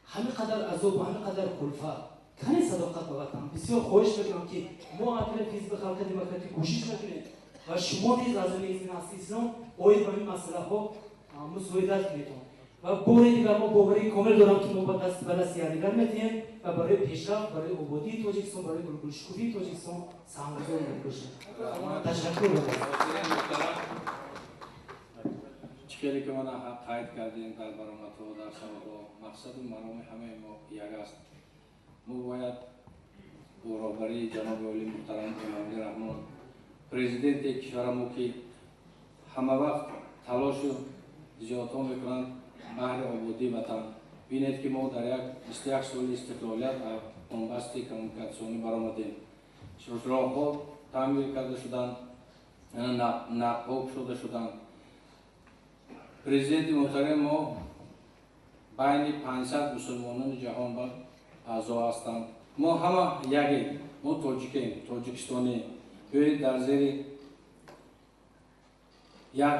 همین قدر عذاب و همین قدر کلفت کنی صداقت به وطن. بسیار خواهش میکنم که ما اطراف حزب خلق دموکراتی کوشش میکنیم و شما نیز از حزب نسل اسلام باید به این مسئله ها مساعدت کنید و بار دیگر ما باوری کامل دارم که ما به دست یکدیگر میتیم و برای پیشرفت، برای آبادی تاجیکستان، برای گلگشکوفی تاجیکستان سهام‌گذار می‌باشیم. تشکر می‌کنم.
چیزی که من قید کردیم در برآمدها در سوال‌ها مقصد و مرام همه ما یک است. ما باید برابری جناب عالی محترم امامی رحمان پرزیدنت کشور ما که همه وقت تلاش و جهادها میکنند بهر آبادی وطن. بینید که ما در 21 سال استقلالیت بنبست کمونیکاسیونی برآمدیم. راهها تعمیر کرده شدند، نقاب شده شدند. پرزیدنت محترم ما بین 500 مسلمانان جهان بر اعضا هستند. ما همه یکی، ما تاجیکستانی بیایید در زیر یک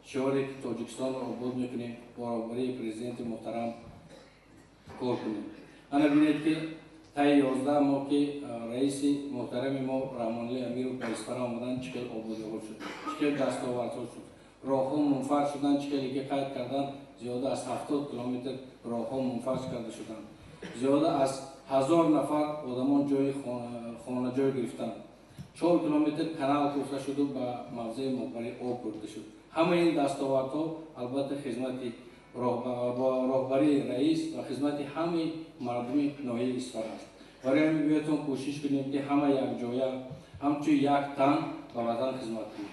شعاری که تاجیکستان رو آباد میکنیم برابری پرزیدنت محترم کار کنیم. انا بینید که تا 11 ما که رئیس محترم ما رحمانلی امیر و پریسپر آمدن چکل آبادی ها شد، چکل دستاورد ها شد، راه ها منفرد شدن، چکلی که قید کردن زیاده از 70 کیلومتر راه ها منفرد کرده شدن، زیاده از 1000 نفر آدمان جای خانه جای گرفتن، 4 کیلومتر کانال کوفته شد و به موضع مقبره آب برده شد. همه این دستاوردها البته خدمت راهبری رئیس و خدمت همه مردم ناحیه اصفهان است. برای همین بهتون کوشش کنیم که همه یک جایه همچون یک تن به وطن خدمت کنیم.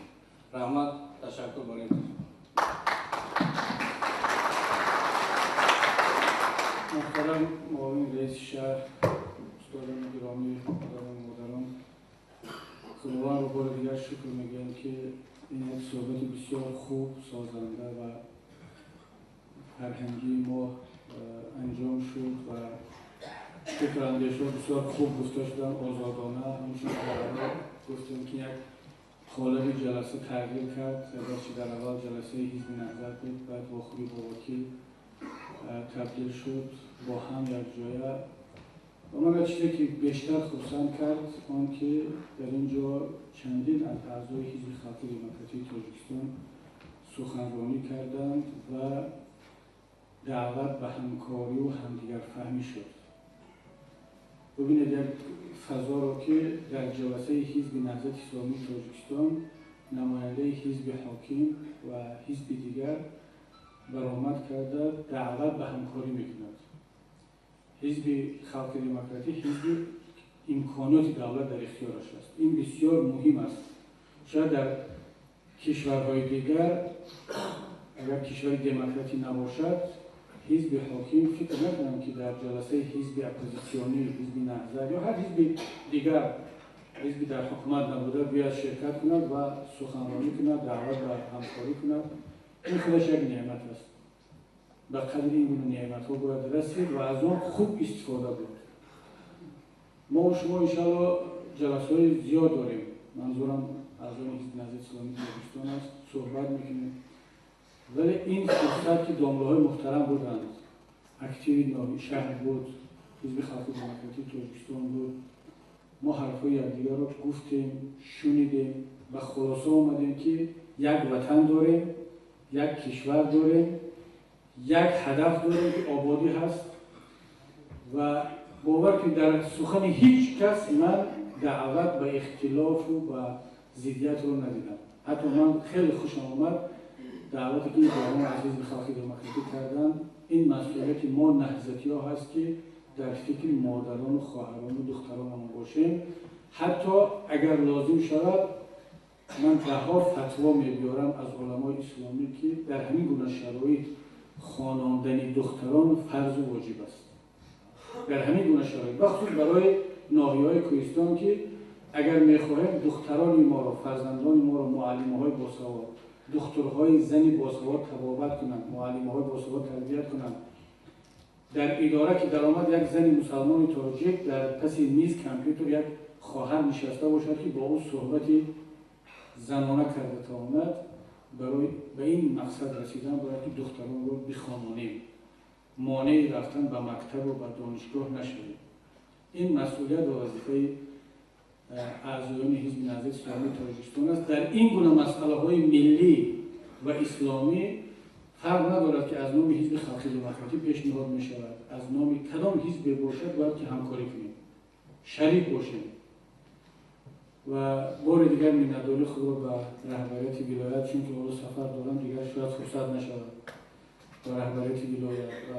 رحمت، تشکر برای
محترم معاون رئیس شهر، استادان گرامی، محترم خانوان رو بار دیگر شکر میگم که این یک صحبت بسیار خوب، سازنده و فرهنگی ما انجام شد و فکر اندیشه بسیار خوب گفته شدن، آزادانه. همچون که گفتیم که یک قالب جلسه تغییر کرد، اگرچه در اول جلسه حزب نهضت بود، بعد با خوبی باوکی تبدیل شد با هم یک جایه. و من چیزی که بیشتر خرسند کرد آن که در اینجا چندین از اعضای حزب خلق دموکراتی تاجیکستان سخنرانی کردند و دعوت به همکاری و همدیگر فهمی شد. ببینید یک فضا را که در جلسه حزب نهضت اسلامی تاجیکستان نماینده حزب حاکم و حزب دیگر برآمد کرده دعوت به همکاری میکند. حزب خلق دموکراتی حزب امکانات دولت در اختیارش است. این بسیار مهم است. شاید در کشورهای دیگر اگر کشور دموکراتی نباشد، حزب حاکم فکر نکنم که در جلسه حزب اپوزیسیونی، حزب نهضت یا هر حزب دیگر، حزب در حکومت نبوده بیاید شرکت کند و سخنرانی کند، دعوت به همکاری کند. این خودش یک نعمت است. به قدر این گونه نعمت ها باید رسید و از آن خوب استفاده بود. ما و شما انشاءالله جلسه های زیاد داریم. منظورم اعضای حزب نهضت اسلامی تاجیکستان است، صحبت میکنیم. ولی این فرصت که دامله های محترم بودند، اکتیوی ناوی شهر بود، حزب خلق دموکراتیک تاجیکستان بود، ما حرفای یکدیگر رو گفتیم، شنیدیم و خلاصه آمدیم که یک وطن داریم، یک کشور داریم، یک هدف داریم که آبادی هست و باور که در سخن هیچ کس من دعوت به اختلاف و به ضدیت رو ندیدم. حتی من خیلی خوشم آمد دعوتی که جوان عزیز به خلق دموکراتیک کردن. این مسئولیت ما نهضتی‌ها هست که در فکر مادران و خواهران و دخترانمون باشیم. حتی اگر لازم شود من تنها فتوا می‌بیارم از علمای اسلامی که در همین گونه شرایط خواندن دختران فرض و واجب است. در همین گونه شرایط بخصوص برای ناحیه‌های کوهستان که اگر می‌خواهیم دختران ما را، فرزندان ما را معلم‌های باسواد، دخترهای زنی باسواد تربیت کنند، معلم‌های باسواد تربیت کنند. در اداره که درآمد یک زن مسلمان تاجیک در پس میز کامپیوتر یک خواهر نشسته باشد که با او صحبتی زنانه کرده تا آمد. برای به این مقصد رسیدن باید که دختران رو بخوانیم، مانع رفتن به مکتب و به دانشگاه نشویم. این مسئولیت و وظیفه اعضایان حزب نهضت اسلامی تاجیکستان است. در این گونه مسئله‌های ملی و اسلامی فرق ندارد که از نام حزب خلق دموکراتیک پیشنهاد می شود، از نام کدام حزب باشد باید که همکاری کنیم، شریک باشیم. و بار دیگر مینداری خود را به رهبریت ولایت، چون که حالا سفر دارم دیگر شاید فرصت نشود، به رهبریت ولایت و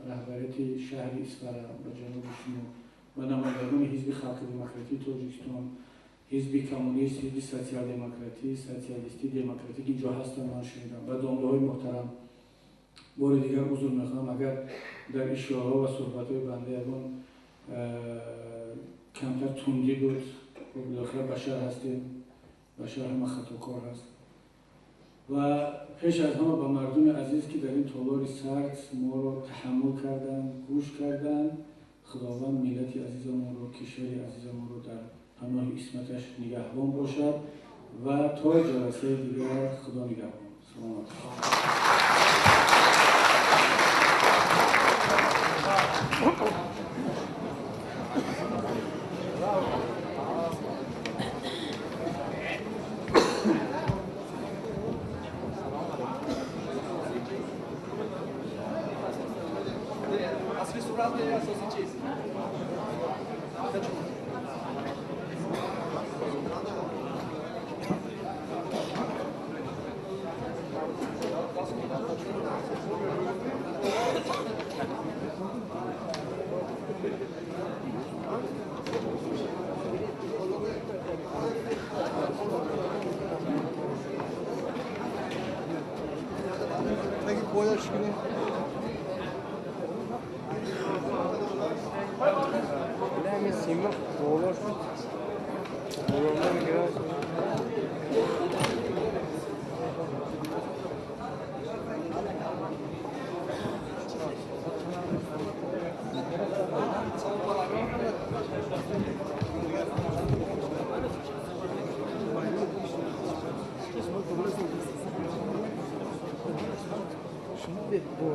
رهبریت شهر اسفر و جنوب شما و نمایندگان حزب خلق دموکراتیک تاجیکستان، حزب کمونیست، حزب سوسیال دموکراتی، سوسیالیستی دموکراتیک اینجا هستن. من شنیدم و دامله‌های محترم بار دیگر حضور میخوام اگر در اشاره و صحبت‌های بنده اون کمتر تندی بود. بالاخره بشر هستیم، بشر هم خطاکار هست و پیش از همه به مردم عزیز که در این تالار سرد ما رو تحمل کردن، گوش کردن، خداوند ملت عزیزمون رو، کشور عزیزمون رو در پناه اسمتش نگهبان باشد و تا جلسه دیگر خدا نگهبان. سلام
اصلی صورت اساسی چیست؟
Peki boya çıkıyor. Ne simak dolar. Dolardan biraz. Şimdi bu.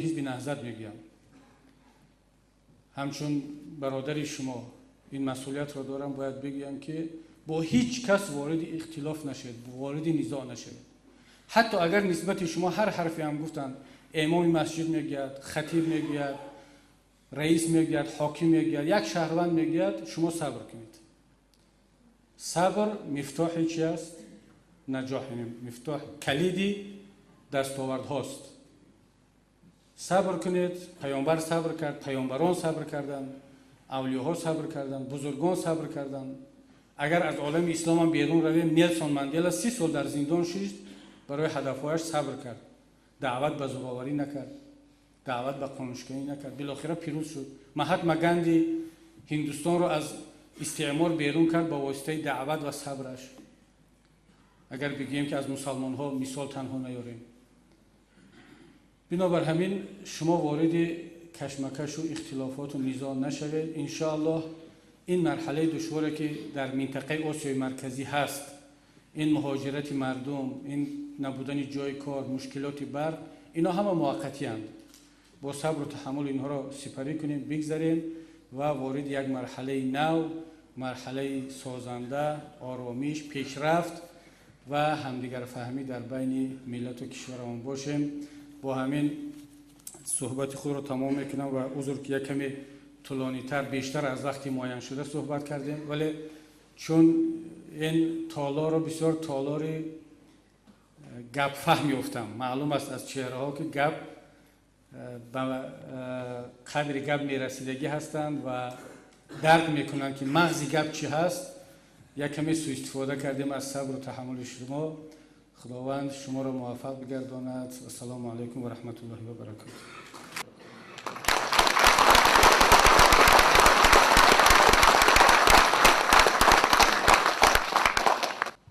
حزب نهضت میگم، همچون برادر شما این مسئولیت را دارم، باید بگم که با هیچ کس وارد اختلاف نشد، وارد نزاع نشد. حتی اگر نسبت شما هر حرفی هم گفتن، امام مسجد میگید، خطیب میگید، رئیس میگید، حاکم میگید، یک شهروند میگید، شما صبر کنید. صبر مفتاح چی است؟ نجاح، مفتاح کلیدی دستاورد هاست. صبر کنید. پیامبر صبر کرد، پیامبران صبر کردند، اولیاء صبر کردند، بزرگان صبر کردند. اگر از عالم اسلام هم بیرون رویم، نیلسون ماندلا 30 سال در زندان شد، برای هدفهایش صبر کرد، دعوت به زورآوری نکرد، دعوت به قانونشکنی نکرد، بالاخره پیروز شد. مهاتما گاندی هندوستان را از استعمار بیرون کرد با واسطه دعوت و صبرش. اگر بگیم که از مسلمان ها مثال تنها نیاریم. بنابر همین شما وارد کشمکش و اختلافات و نزاع نشوید. ان شاء الله این مرحله دشواری که در منطقه آسیای مرکزی هست، این مهاجرت مردم، این نبودن جای کار، مشکلات برق، اینا همه موقتی اند. با صبر و تحمل اینها را سپری کنیم، بگذاریم و وارد یک مرحله نو، مرحله سازنده، آرامش، پیشرفت و همدیگر فهمی در بین ملت و کشورمان باشیم. با همین صحبت خود را تمام میکنم و عذر که یک کمی طولانی‌تر، بیشتر از وقتی معین شده صحبت کردیم، ولی چون این تالار را بسیار تالار گپ فهمی افتم. معلوم است از چهره ها که گپ به قدر گپ میرسیدگی هستند و درک میکنند که مغز گپ چی هست. یک کمی سوء استفاده کردیم از صبر و تحمل شما. خداوند شما را موفق بگرداند. السلام علیکم و رحمت الله و برکاته.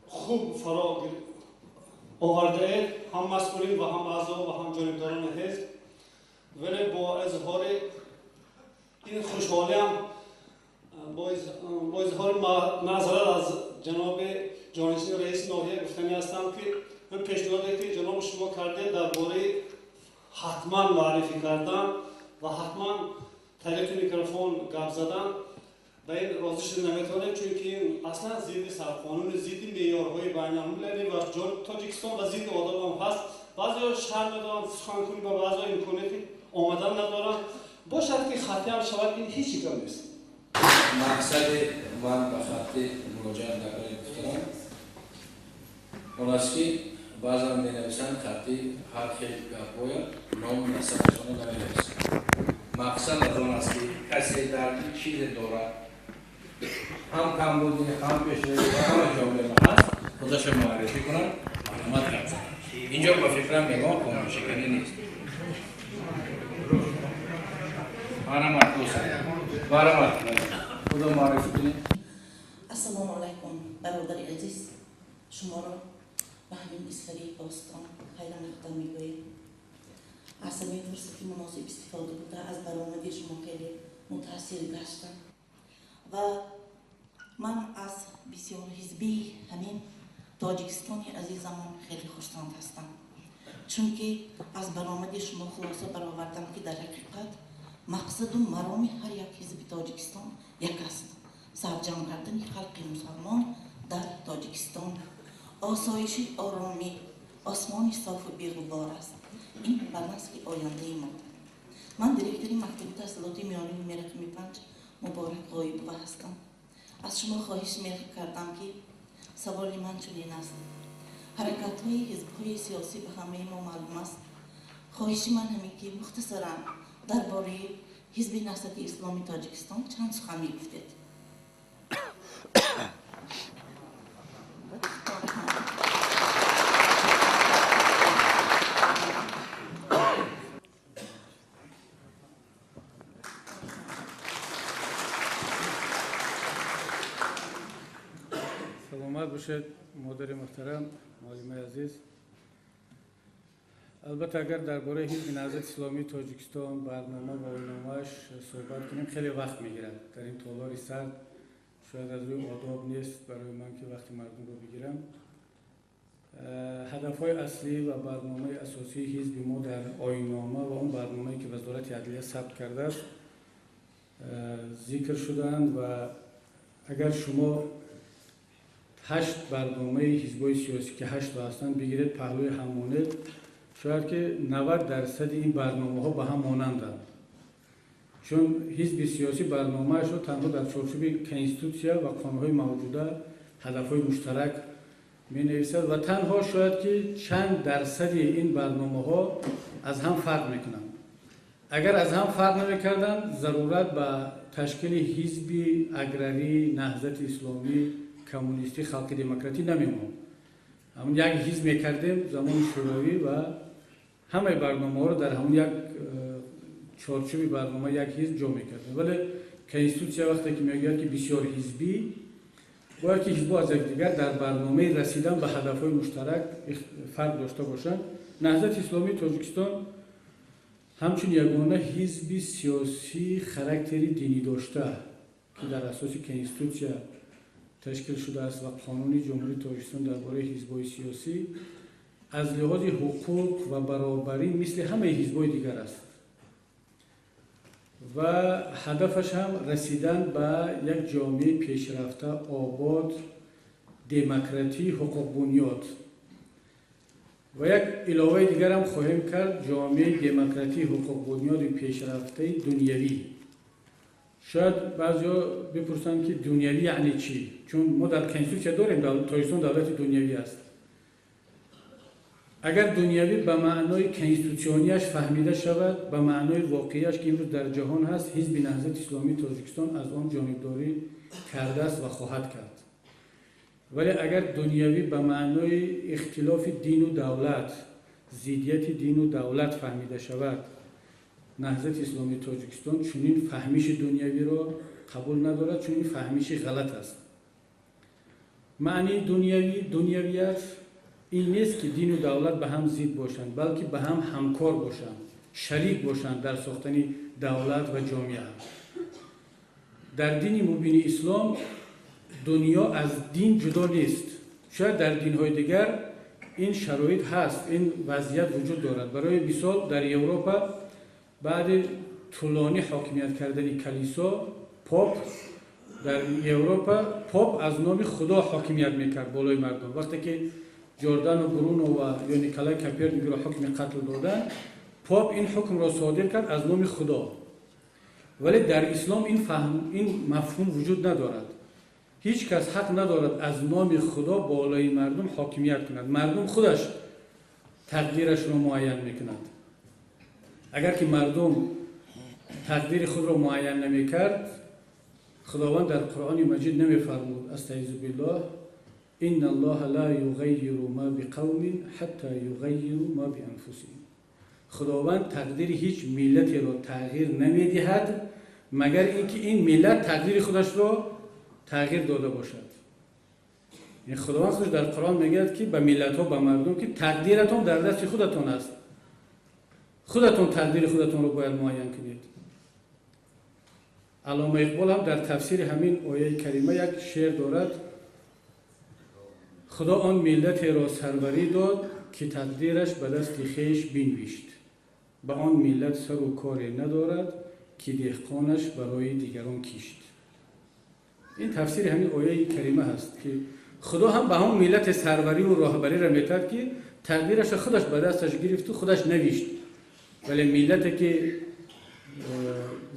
خوب فرا آورده اید، هم مسئولین و هم اعضا و هم جانبداران حزب، ولی با اظهار این خوشحالی هم با اظهار معذرت از جناب جانشین رئیس ناحیه گفتنی هستم که من پیشنهادی که جناب شما کرده درباره حتما معرفی کردن و حتما طریق میکروفون گپ زدن به این راضی شده نمیتونیم، چون که اصلا ضد سرقانون، ضد معیارهای بین‌المللی و تاجیکستان و ضد آداب هم هست. بعضی‌ها شرم دارن سخن کنی و بعضی‌ها امکاناتی آمدن ندارن. باشد که خطی هم شود، این هیچی کم نیست.
مقصد من به خطی مراجعه نکنید گفتم اون است که بعضا می نویسند خطی هر خیلی گپ باید نام نسبشان نمی نویسند. مقصد از اون است که کسی در این چیز دارد، هم کمبودی، هم پیشروی و هم جامعه هست، خودش معرفی کنند، معلومات کنند. اینجا با فکرم میگم قانون شکنی نیست. آرامت دوست بارامت خدا معرفی کنید.
السلام علیکم برادر عزیز، شما را به همین اسکری باستان خیلی مقدم میگوییم. از همین فرصتی مناسب استفاده بوده از برآمدی شما خیلی متاثر گشتم و من از بسیار حزبی همین تاجیکستانی عزیزمان خیلی خوشتند هستم، چون که از برآمد شما خلاصه برآوردم که در حقیقت مقصد و مرام هر یک حزب تاجیکستان یک است: سرجم کردن خلق مسلمان در تاجیکستان، آسایش آرامی، آسمانی صاف و بی‌غبار است. این بر نسل آینده ما. من دیرکتری مکتب تحصیلات میانی رقم 5 مبارک غایبوفه هستم. از شما خواهش کردم که سوال من چنین است: حرکت‌های حزب‌های سیاسی به همه ما معلوم است. خواهش من همین که مختصراً درباره حزب نهضت اسلامی تاجیکستان چند سخن می‌گفتید.
سلامت باشید مادر محترم، معلم عزیز. البته اگر درباره حزب نهضت اسلامی تاجیکستان برنامه و آیین‌نامه‌اش صحبت کنیم خیلی وقت میگیرد. در این تالار سرد شاید از روی آداب نیست برای من که وقت مردم رو بگیرم. هدف‌های اصلی و برنامه اساسی حزب ما در آیین‌نامه و اون برنامه‌ای که وزارت عدلیه ثبت کرده است ذکر شدند و اگر شما 8 برنامه حزب‌های سیاسی که 8 هستند بگیرید پهلوی همونه، شاید که 90% این برنامه‌ها به هم مانندند، چون حزب سیاسی برنامه‌اش رو تنها در چارچوب کنستیتوسیا و قانون‌های موجوده هدف‌های مشترک می‌نویسد و تنها شاید که چند درصد این برنامه‌ها از هم فرق می‌کنند. اگر از هم فرق نمی‌کردند ضرورت به تشکیل حزبی اگرری نهضت اسلامی کمونیستی خلق دموکراتی نمی‌ماند. همون یک حزب می‌کردیم زمان شوروی و همه برنامه‌ها رو در همون یک چارچوب برنامه یک حزب جمع می‌کردیم. ولی کنستیتوسیا وقتی که میگه که بسیار حزبی باید که حزب‌ها از یکدیگر در برنامه رسیدن به هدف‌های مشترک فرق داشته باشند. نهضت اسلامی تاجیکستان همچون یگانه حزب سیاسی خاراکتری دینی داشته که در اساس کنستیتوسیا تشکیل شده است و قانون جمهوری تاجیکستان درباره حزب‌های سیاسی از لحاظ حقوق و برابری مثل همه حزب‌های دیگر است و هدفش هم رسیدن به یک جامعه پیشرفته، آباد، دموکراتی، حقوق بنیاد و یک علاوه دیگر هم خواهیم کرد: جامعه دموکراتی، حقوق بنیاد پیشرفته دنیوی. شاید بعضیا بپرسن که دنیوی یعنی چی؟ چون ما در کنستیتوسیا داریم تاجیکستان دولت دنیوی است. اگر دنیوی به معنای کنستیتوسیونیش فهمیده شود، به معنای واقعیش که امروز در جهان هست، حزب نهضت اسلامی تاجیکستان از آن جانبداری کرده است و خواهد کرد. ولی اگر دنیوی به معنای اختلاف دین و دولت، ضدیت دین و دولت فهمیده شود، نهضت اسلامی تاجیکستان چنین فهمیش دنیوی را قبول ندارد، چون این فهمیش غلط است. معنی دنیویت این نیست که دین و دولت به هم ضد باشند، بلکه به هم همکار باشند، شریک باشند در ساختن دولت و جامعه. در دین مبین اسلام دنیا از دین جدا نیست. شاید در دین‌های دیگر این شرایط هست، این وضعیت وجود دارد. برای مثال در اروپا بعد طولانی حاکمیت کردن کلیسا، پاپ در اروپا پاپ از نام خدا حاکمیت میکرد بالای مردم. وقتی که جردن و برونو و یا نیکولای کپرنیک را حکم قتل دادن، پاپ این حکم را صادر کرد از نام خدا. ولی در اسلام این مفهوم وجود ندارد. هیچ کس حق ندارد از نام خدا بالای مردم حاکمیت کند. مردم خودش تقدیرش را معین میکند. اگر که مردم تقدیر خود را معین نمیکرد، خداوند در قرآن مجید نمیفرمود استعیذ بالله ان الله لا یغیر ما بقوم حتی یغیروا ما بانفسهم. خداوند تقدیر هیچ ملتی را تغییر نمیدهد مگر اینکه این ملت تقدیر خودش را تغییر داده باشد. این خداوند خودش در قرآن میگه که به ملت ها، به مردم که تقدیرتون در دست خودتون است. خودتون تقدیر خودتون رو باید معین کنید. علامه اقبال هم در تفسیر همین آیه کریمه یک شعر دارد: خدا آن ملت را سروری داد که تقدیرش به دست خویش بنوشت، به آن ملت سر و کاری ندارد که دهقانش برای دیگران کشت. این تفسیر همین آیه کریمه هست که خدا هم به همون ملت سروری و راهبری را میتد که تقدیرش خودش به دستش گرفت و خودش نوشت، ولی ملتی که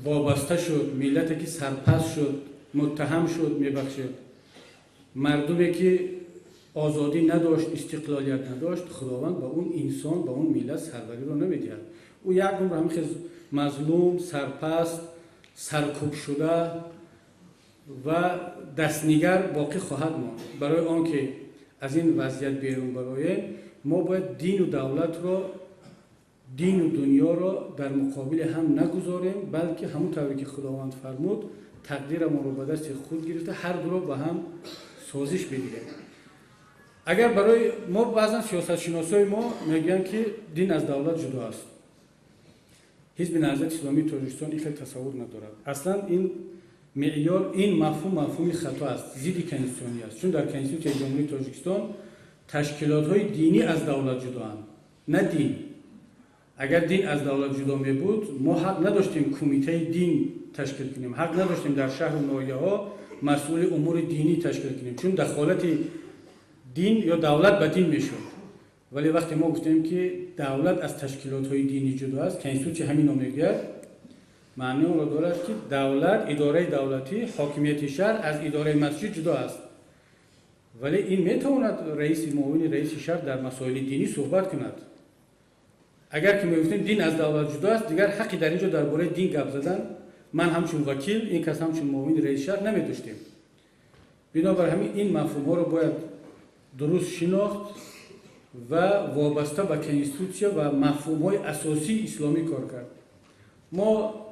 وابسته شد، ملتی که سرپست شد، متهم شد میبخشد، مردمی که آزادی نداشت، استقلالیت نداشت، خداوند به اون انسان، به اون ملت سروری رو نمیدهد. او یک عمر همین مظلوم، سرپست، سرکوب شده و دستنیگر باقی خواهد ماند. برای آنکه از این وضعیت بیرون برآییم، ما باید دین و دولت را، دین و دنیا را در مقابل هم نگذاریم، بلکه همون طوری که خداوند فرمود تقدیر ما رو به دست خود گرفته هر دو را با هم سازش بگیریم. اگر برای ما بعضا سیاست شناسای ما میگن که دین از دولت جدا است، حزب نهضت اسلامی تاجیکستان این تصور ندارد. اصلا این معیار، این مفهوم خطا است، ضد کنستیتوشنی است. چون در کنستیتوشن جمهوری تاجیکستان تشکیلات‌های دینی از دولت جدا اند، نه دین. اگر دین از دولت جدا می بود، ما حق نداشتیم کمیته دین تشکیل کنیم، حق نداشتیم در شهر و ناحیه‌ها مسئول امور دینی تشکیل کنیم، چون دخالت دین یا دولت به دین میشد. ولی وقتی ما گفتیم که دولت از تشکیلات‌های دینی جدا است، کنستیتوشن همین رو میگه، معنی اون را دارد که دولت، اداره دولتی، حاکمیت شهر از اداره مسجد جدا است. ولی این میتواند رئیس معاون رئیس شهر در مسائل دینی صحبت کند. اگر که میگفتیم دین از دولت جدا است، دیگر حقی در اینجا درباره دین گپ زدن من همچون وکیل، این کس همچون معاون رئیس شهر نمیداشتیم. بنابر همین این مفهوم ها رو باید درست شناخت و وابسته به کنستیتوشن و مفهوم های اساسی اسلامی کار کرد. ما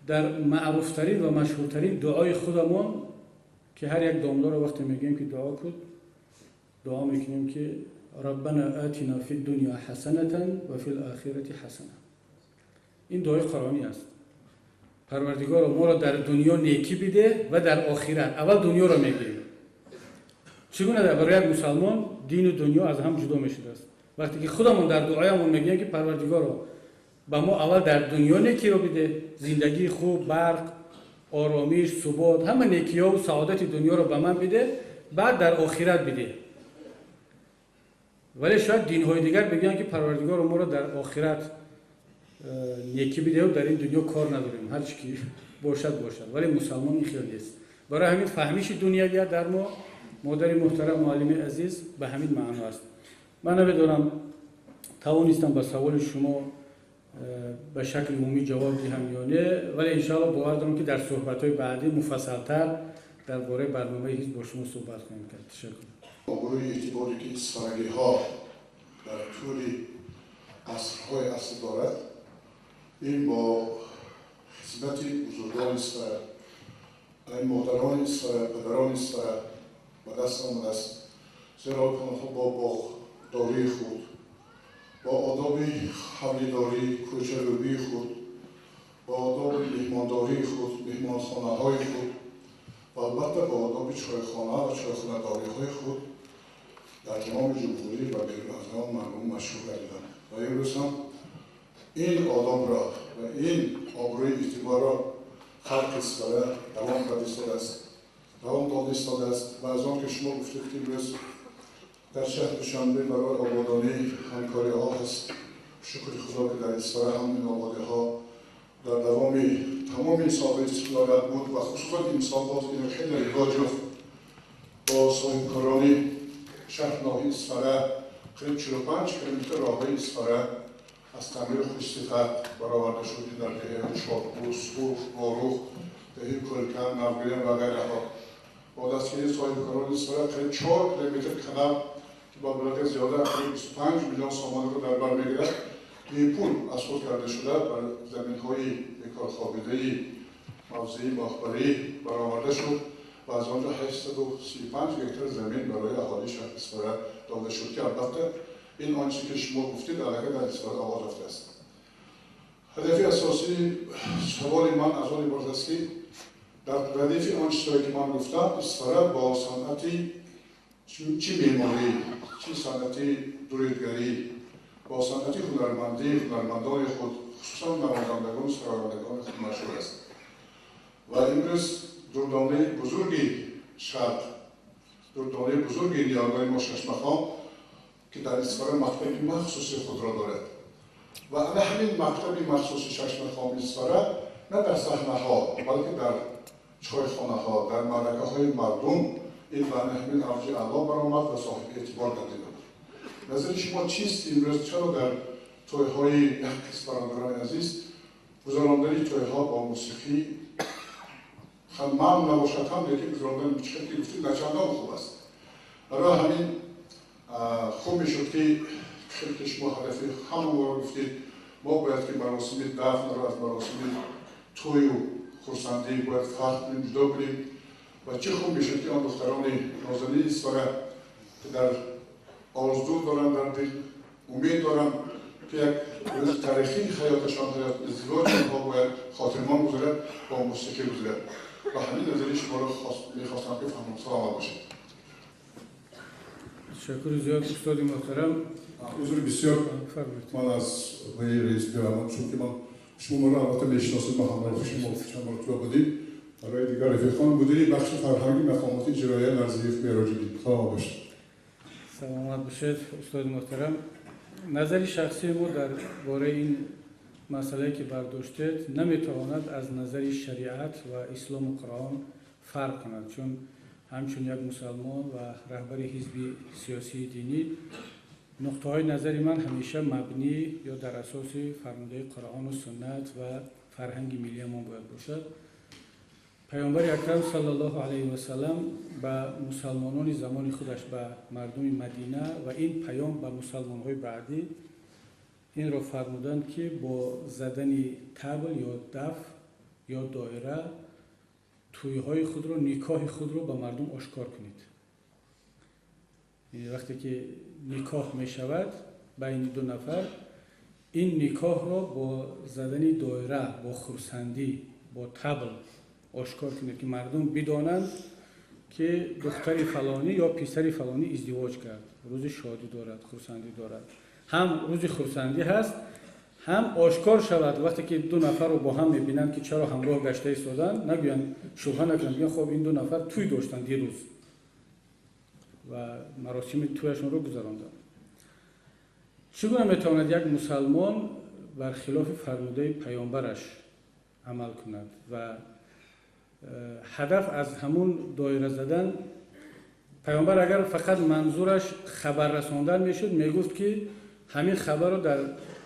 در معروفترین و مشهورترین دعای خودمون که هر یک دامدار رو وقتی میگیم که دعا کن، دعا میکنیم که ربنا آتنا فی الدنیا حسنة و فی الاخرة حسنة. این دعای قرآنی است. پروردگار ما را در دنیا نیکی بده و در آخرت. اول دنیا را میگیم. چگونه در برای یک مسلمان دین و دنیا از هم جدا میشده است؟ وقتی که خودمون در دعایمون میگیم که پروردگار با ما اول در دنیا نیکی رو بده، زندگی خوب، برق، آرامش، ثبات، همه نیکی ها و سعادت دنیا رو به من بده، بعد در آخرت بده. ولی شاید دین های دیگر بگن که پروردگار ما رو در آخرت نیکی بده و در این دنیا کار نداریم، هر چی که باشد. ولی مسلمان این خیال نیست. برای همین فهمیش دنیویت در ما، مادر محترم معلم عزیز، به همین معنا است. من نمیدونم توانستم به سوال شما به شکل عمومی جواب دهم یا نه، ولی انشاءالله باور دارم که در صحبت‌های بعدی مفصل‌تر درباره برنامه حزب با شما صحبت خواهیم کرد. تشکر.
آبروی اعتباری که سفرگی‌ها در طول عصرهای اصل دارد، این با خدمت بزرگان است و این مادران است و پدران است و به دست آمده است. زیرا با داری خود، با آداب حولیداری، کوچه‌روی خود، با آداب مهمانداری خود، مهمانخانه‌های خود و البته با آداب چایخانه و چایخانه‌داری‌های خود در تمام جمهوری و بیرون از آن مردم مشهور گردیدند. و امروز هم این آداب را و این آبروی اعتبار را خلق ایستاده دوام داده ایستاده است. و از آن که شما گفتید که امروز در شهر دوشنبه برای آبادانی همکاری ها هست. شکر خدا که در اسفره هم این آبادی ها در دوام تمام این سالهای استقلالت بود و خصوصا این سال باز این خیلی رگاه جفت با صاحبکارانی شهر ناحیه اسفره قریب 45 کیلومتر راههای اسفره از تعمیر خوشصفت برآورده شد در دهه چاپو، سرخ، باروخ، دهه کلکن، نوگرین و غیره ها. با دستگیری صاحبکاران اسفره قریب 4 کیلومتر کنار که با بلکه زیاده قریب 25 میلیون سامان رو در بر میگیرد به پول از خود کرده شده بر زمین‌های بیکار خوابیده‌ای موضعی مخبری برآورده شد و از آنجا 835 هکتار زمین برای اهالی شهر اسفره داده شد که البته این آنچه که شما گفتید علیه در اسفره آباد رفته است. هدف اساسی سوال من از آن عبارت است که در ردیف آن چیزهایی که من گفتم اسفاره با صنعتی چی معماری، چی صنعتی دوریدگری، با صنعتی هنرمندان خود خصوصا نوازندگان و سرآوردگان خود مشهور است و امروز دردانه بزرگی شرق، دردانه بزرگی نیارگاه ما ششمخان که در اسفاره مکتبی مخصوصی خود را دارد و همین مکتبی مخصوص ششمخان اسفاره نه در صحنه ها بلکه در چایخانه ها، در معرکه های مردم این فن همین اوج اعلا برآمد و صاحب اعتبار گردید. نظر شما چیست امروز؟ چرا در توی‌های یک قسم برادران عزیز گذراندن توی‌ها با موسیقی خمام نباشد هم لیکن گذراندن چقدر گفتید نچندان خوب است. برای همین خوب میشد که خیلی شما هدفی همون رو گفتید ما باید که مراسم دفن را از مراسم توی و خرسندی باید فرق کنیم، جدا کنیم و چه خوب میشد که آن دختران نازنین اسفاره که در آرزو دارن، در دل امید دارن که یک روز تاریخی حیاتشان، حیات ازدواج آنها باید خاطرمان گذارد با موسیقی گذارد و همین نظری شما را میخواستم که فهمم. سلام باشید.
تشکر زیاد استاد محترم.
حضور بسیار من از آقای رئیس بیارم چون که من شما را البته میشناسید، ما همراه شما چند مرتبه بودیم، برای دیگر رفیقان بودید، بخش فرهنگی مقامات اجرایی نظریه معراجی بود. سلام باشید.
سلامت باشید استاد محترم. نظر شخصی ما در باره این مسئله که برداشتید نمیتواند از نظر شریعت و اسلام و قرآن فرق کند، چون همچون یک مسلمان و رهبر حزب سیاسی دینی نقطه های نظر من همیشه مبنی یا در اساس فرمانده قرآن و سنت و فرهنگ ملی ما باید باشد. پیامبر اکرم صلی الله علیه و سلم به مسلمانان زمان خودش، به مردم مدینه و این پیام به مسلمان های بعدی این را فرمودند که با زدن طبل یا دف یا دایره توی های خود را، نکاح خود را به مردم آشکار کنید. یعنی وقتی که نکاح می شود بین دو نفر، این نکاح را با زدن دایره، با خرسندی، با طبل آشکار کنید که مردم بدانند که دختر فلانی یا پسر فلانی ازدواج کرد، روز شادی دارد، خرسندی دارد. هم روز خرسندی هست، هم آشکار شود وقتی که دو نفر رو با هم میبینند که چرا همراه گشته ایستادند، نگویند شبهه نکنند، بگن خب این دو نفر توی داشتن دیروز و مراسم تویشون رو گذراندند. چگونه میتواند یک مسلمان برخلاف فرموده پیامبرش عمل کند و هدف از همون دایره زدن، پیامبر اگر فقط منظورش خبر رساندن میشد میگفت که همین خبر رو در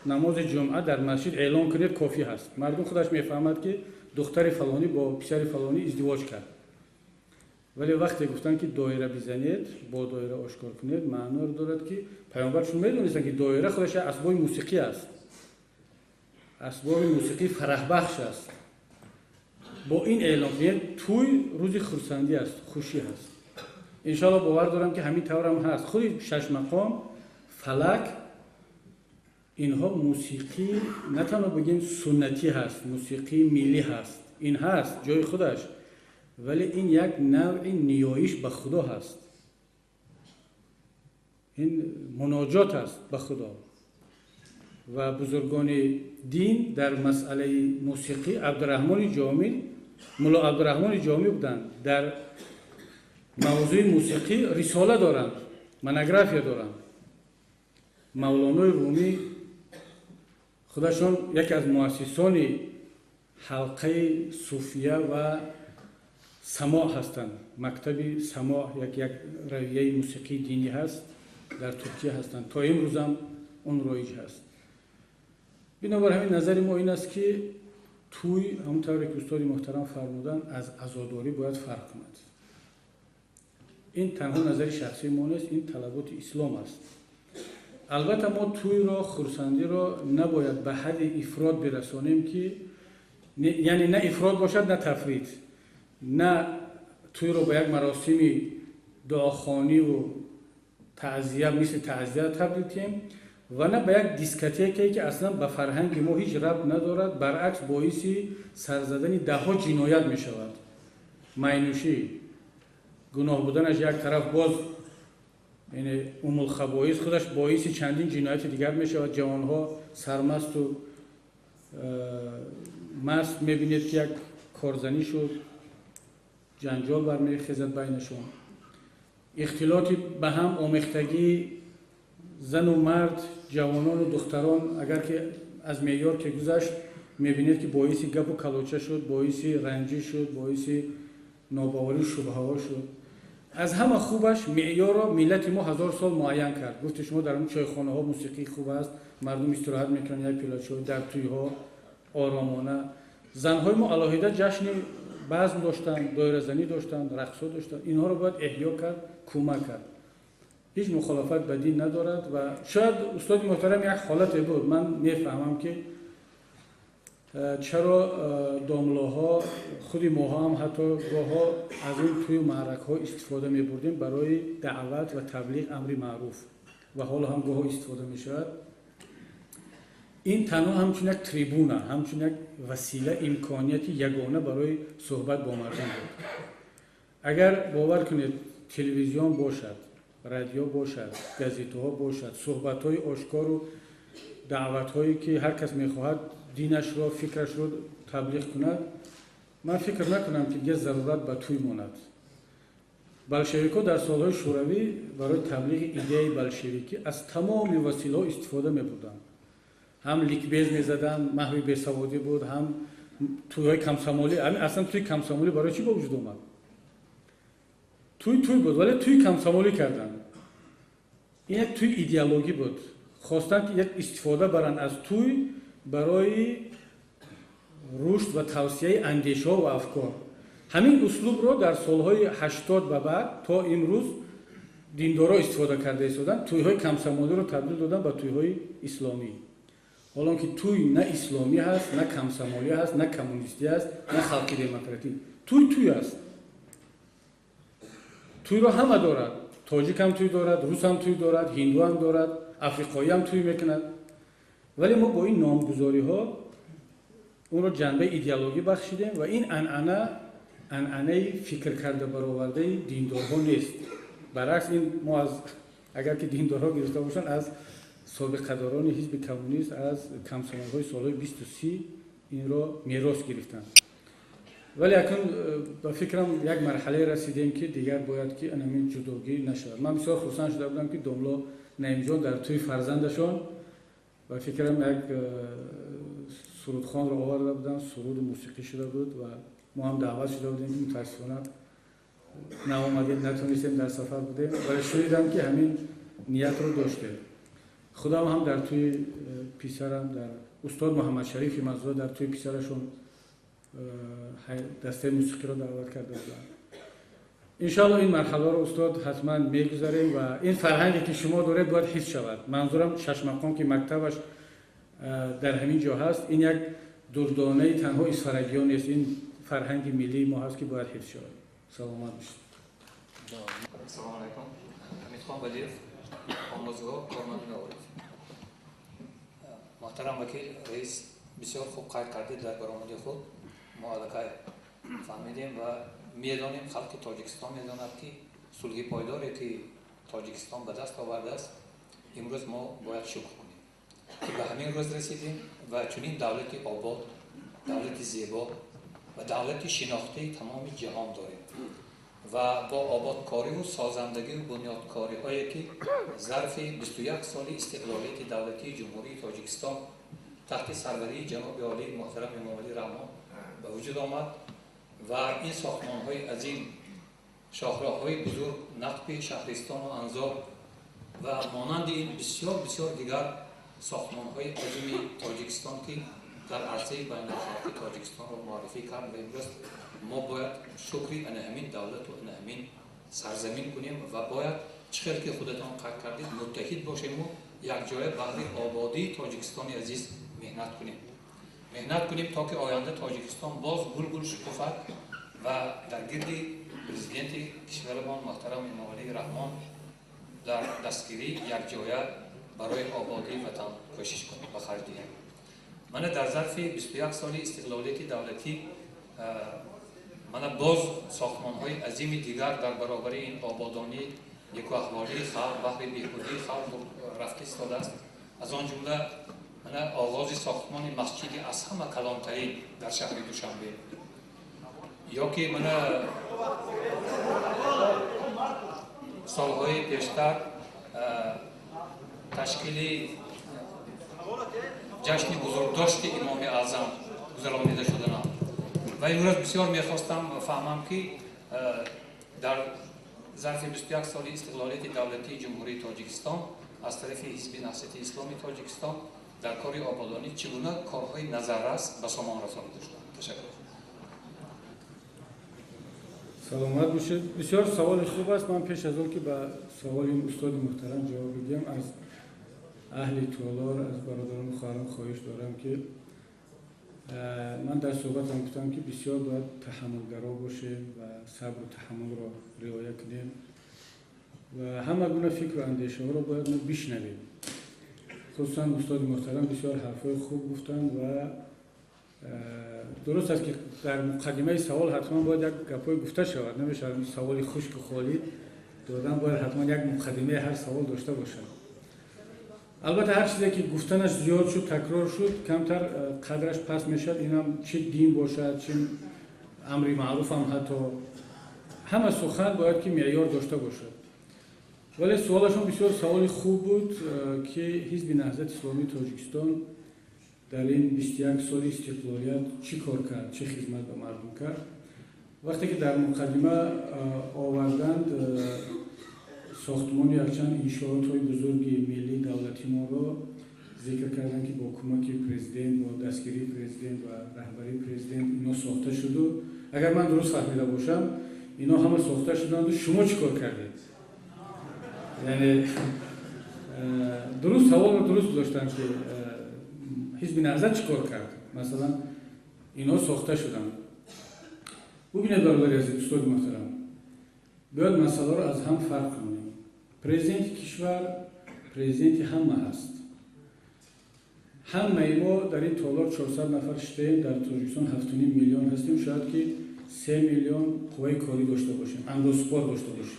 نماز جمعه در مسجد اعلام کنید کافی هست، مردم خودش میفهمد که دختر فلانی با پسر فلانی ازدواج کرد. ولی وقتی گفتن که دایره بزنید، با دایره آشکار کنید، معنا رو دارد که پیامبرشون میدونستن که دایره خودش اسباب موسیقی است، اسباب موسیقی فرح بخش است. با این اعلام کنید توی روز خرسندی است، خوشی هست. انشاءالله باور دارم که همین طور هم هست. خود شش مقام، فلک، اینها موسیقی نه تنها بگیم سنتی هست، موسیقی ملی هست، این هست جای خودش، ولی این یک نوع نیایش به خدا هست، این مناجات است به خدا. و بزرگان دین در مسئله موسیقی عبدالرحمن جامی، مولا عبدالرحمن جامی بودند، در موضوع موسیقی رساله دارند، منوگرافیا دارند. مولانای رومی خودشون یکی از مؤسسان حلقه صوفیه و سماع هستند. مکتب سماع یک رویه موسیقی دینی هست، در ترکیه هستند، تا امروز هم اون رایج هست. بنابر همین نظر ما این است که توی همونطور که استاد محترم فرمودن از عزاداری باید فرق کند. این تنها نظر شخصی ما نیست، این طلبات اسلام است. البته ما توی را، خرسندی را نباید به حد افراد برسانیم که یعنی نه افراد باشد نه تفرید، نه توی را به یک مراسم دعاخوانی و تعزیه مثل تعزیه تبدیل کنیم و نه به یک دیسکتیکی که اصلا به فرهنگ ما هیچ ربط ندارد، برعکس باعث سرزدن دهها جنایت می شود. مینوشی گناه بودنش یک طرف، باز یعنی ام الخبائث خودش باعث چندین جنایت دیگر می شود. جوانها سرمست و مست می بینید که یک کارزنی شد، جنجال برمیخیزد بینشون، اختلاط به هم آمیختگی زن و مرد، جوانان و دختران اگر که از معیار که گذشت میبینید که باعث گپ و کلوچه شد، باعث رنجی شد، باعث ناباوری شبهه ها شد. از همه خوبش معیار را ملت ما 1000 سال معین کرد. گفت شما در اون چایخانه ها موسیقی خوب است، مردم استراحت میکنن، یک پلاچو در توی ها آرامانه. زنهای ما علاهیده جشن بزم داشتن، دایره زنی داشتن، رقص داشتن. اینها رو باید احیا کرد، کمک کرد. هیچ مخالفت به دین ندارد و شاید استاد محترم یک حالتی بود. من میفهمم که چرا داملاها خودی ما هم حتی گاها از این توی معرکه ها استفاده می بردیم برای دعوت و تبلیغ امر معروف و حالا هم گاها استفاده می شود. این تنها همچون یک تریبونه، همچون یک وسیله امکانیتی یگانه برای صحبت با مردم بود. اگر باور کنید تلویزیون باشد، رادیو باشد، گازیته‌ها باشد، صحبت‌های آشکار و دعوت‌هایی که هر کس می‌خواهد دینش را، فکرش را تبلیغ کند، من فکر نکنم که دیگه ضرورت به توی ماند. بلشویک‌ها در سال‌های شوروی برای تبلیغ ایده بلشویکی از تمام وسیله‌ها استفاده می‌بردند. هم لیکبیز می‌زدند، محو بیسوادی بود، هم توی‌های کمسامولی. اصلا توی کمسامولی برای چی به وجود اومد؟ توی بود، ولی توی کمسامولی کردن. این یک توی ایدئولوژی بود. خواستن که یک استفاده برن از توی برای رشد و توسعه اندیشه و افکار. همین اسلوب رو در سالهای 80 و بعد تا امروز دیندارا استفاده کرده ایستادن. توی‌های کمسامولی رو تبدیل دادن به توی‌های اسلامی. حالا که توی نه اسلامی هست، نه کمسامولی هست، نه کمونیستی هست، نه خلقی دموکراتی. توی است. توی رو همه دارد. تاجیک هم توی دارد، روس هم توی دارد، هندو هم دارد، افریقایی هم توی میکند. ولی ما با این نامگذاری ها اون رو جنبه ایدئولوژی بخشیدیم و این انعنه فکر کرده برآورده دیندارها نیست. برعکس این ما از اگر که دیندارها گرفته باشن از سابقه‌داران حزب کمونیست از کمسامولی‌های سالهای 20 و 30 این را میراث گرفتن. ولی اکنون به فکرم یک مرحله رسیدیم که دیگر باید که انمی جداگیری نشود. من بسیار خرسند شده بودم که داملا نعیم جان در توی فرزندشان و فکرم یک سرودخوان را آورده بودن، سرود موسیقی شده بود و ما هم دعوت شده بودیم که متاسفانه نآمدیم، نتونستیم، در سفر بودیم، ولی شنیدم که همین نیت رو داشته. خودم هم در توی پیسرم، در استاد محمد شریف مزرعه در توی پیسرشون دسته موسیقی رو دعوت کرده بودن. انشاءالله این مرحله رو استاد حتما میگذاریم و این فرهنگی که شما دارید باید حفظ شود. منظورم شش مقام که مکتبش در همین جا هست، این یک دردانه تنها اسفرگیان نیست، این فرهنگ ملی ما هست که باید حفظ شود. سلامت باشید.
سلام علیکم. حمید خان بدیف، آموزگاه کارمند نواری. محترم وکیل رئیس بسیار خوب قید کردید در برآمده خود. ما علاقه فهمیدیم و میدانیم، خلق تاجیکستان میداند که صلح پایداری که تاجیکستان به دست آورده است، امروز ما باید شکر کنیم که به همین روز رسیدیم و چنین دولت آباد، دولت زیبا و دولت شناخته تمام جهان داریم و با آبادکاری و سازندگی و بنیادکاری هایی که ظرف 21 سال استقلالیت دولتی جمهوری تاجیکستان تحت سروری جناب عالی محترم امام علی رحمان به وجود آمد و این ساختمان های عظیم، شاهراه های بزرگ، نقب شهرستان و انزار و مانند این بسیار دیگر ساختمان های عظیم تاجیکستان که در عرصه بین النهرین تاجیکستان رو معرفی کرد و امروز ما باید شکری ان همین دولت و ان همین سرزمین کنیم و باید چقدر که خودتان قید کردید متحد باشیم و یک جای برای آبادی تاجیکستان عزیز مهنت کنیم تا که آینده تاجیکستان باز گل شکوفد و در گرد پرزیدنت کشورمان محترم امام علی رحمان در دستگیری یک جای برای آبادی وطن کوشش کنیم و خرج دهیم. من در ظرف 21 سال استقلالیت دولتی من باز ساختمان‌های عظیم دیگر در برابر این آبادانی یک احوالی خلق بهر بهبودی خلق رفته ایستاده است. از آن جمله من آغاز ساختمان مسجدی از همه کلانترین در شهر دوشنبه، یا که من سالهای پیشتر تشکیل جشن بزرگداشت امام اعظم گذرانیده شدم و امروز بسیار میخواستم فهمم که در ظرف 21 سال استقلالیت دولتی جمهوری تاجیکستان از طرف حزب نهضت اسلامی تاجیکستان در کار آبادانی چگونه کارهای نظررس به سامان رسانیده شد. تشکر.
سلامت باشید. بسیار سوال خوب است. من پیش از آن که به سوال این استاد محترم جواب بدم از اهل تالار، از برادران و خواهران خواهش دارم که من در صحبتم گفتم که بسیار باید تحملگرا باشیم و صبر و تحمل را رعایت کنیم و همه گونه فکر و اندیشه ها را باید ما بشنویم. خصوصا استاد محترم بسیار حرفای خوب گفتن و درست است که در مقدمه سوال حتما باید یک گپای گفته شود، نمیشه سوال خشک و خالی دادن، باید حتما یک مقدمه هر سوال داشته باشد. البته هر چیزی که گفتنش زیاد شد، تکرار شد، کمتر قدرش پس میشد. اینم چه دین باشد چه امر معروف هم حتی همه سخن باید که معیار داشته باشد. ولی سوالشون بسیار سوال خوب بود که حزب نهضت اسلامی تاجیکستان در این 21 سال استقلالیت چی کار کرد، چه خدمت به مردم کرد. وقتی که در مقدمه آوردند ساختمان یکچند انشاءات‌های بزرگ ملی دولتی ما را ذکر کردند که با کمک پرزیدنت، با دستگیری پرزیدنت و رهبری پرزیدنت اینا ساخته شد و اگر من درست فهمیده باشم اینا همه ساخته شدند و شما چی کار کردید؟ یعنی درست سوال رو درست داشتن که حزب نهضت چی کار کرد؟ مثلا اینا ساخته شدند. ببینید برادر عزیز، استاد محترم، باید مسئله رو از هم فرق کنیم. پرزیدنت کشور پرزیدنت همه هست. همه ما در این تالار 400 نفر شدیم، در تاجیکستان 7.5 میلیون هستیم، شاید که 3 میلیون قوه کاری داشته باشیم، اندازسپار داشته باشیم.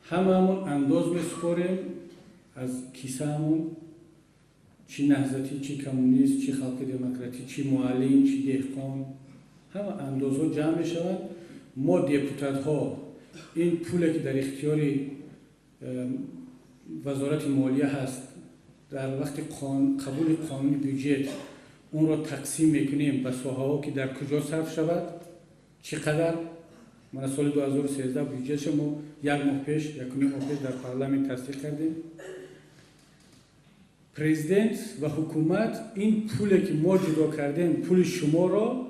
هممون انداز میسپاریم از کیسه همون، چی نهضتی، چی کمونیست، چی خلق دموکراتی، چی معلم، چی دهقان، همه اندازها جمع میشوند. ما دیپوتات ها این پولی که در اختیار وزارت مالیه هست در وقت قبول قانون بودجه اون را تقسیم میکنیم به ساحه‌ها که در کجا صرف شود، چقدر. من سال 2013 بودجهش ما یک ماه پیش، 1.5 ماه پیش در پارلمان تصدیق کردیم. پرزیدنت و حکومت این پولی که ما جدا کردیم، پول شما را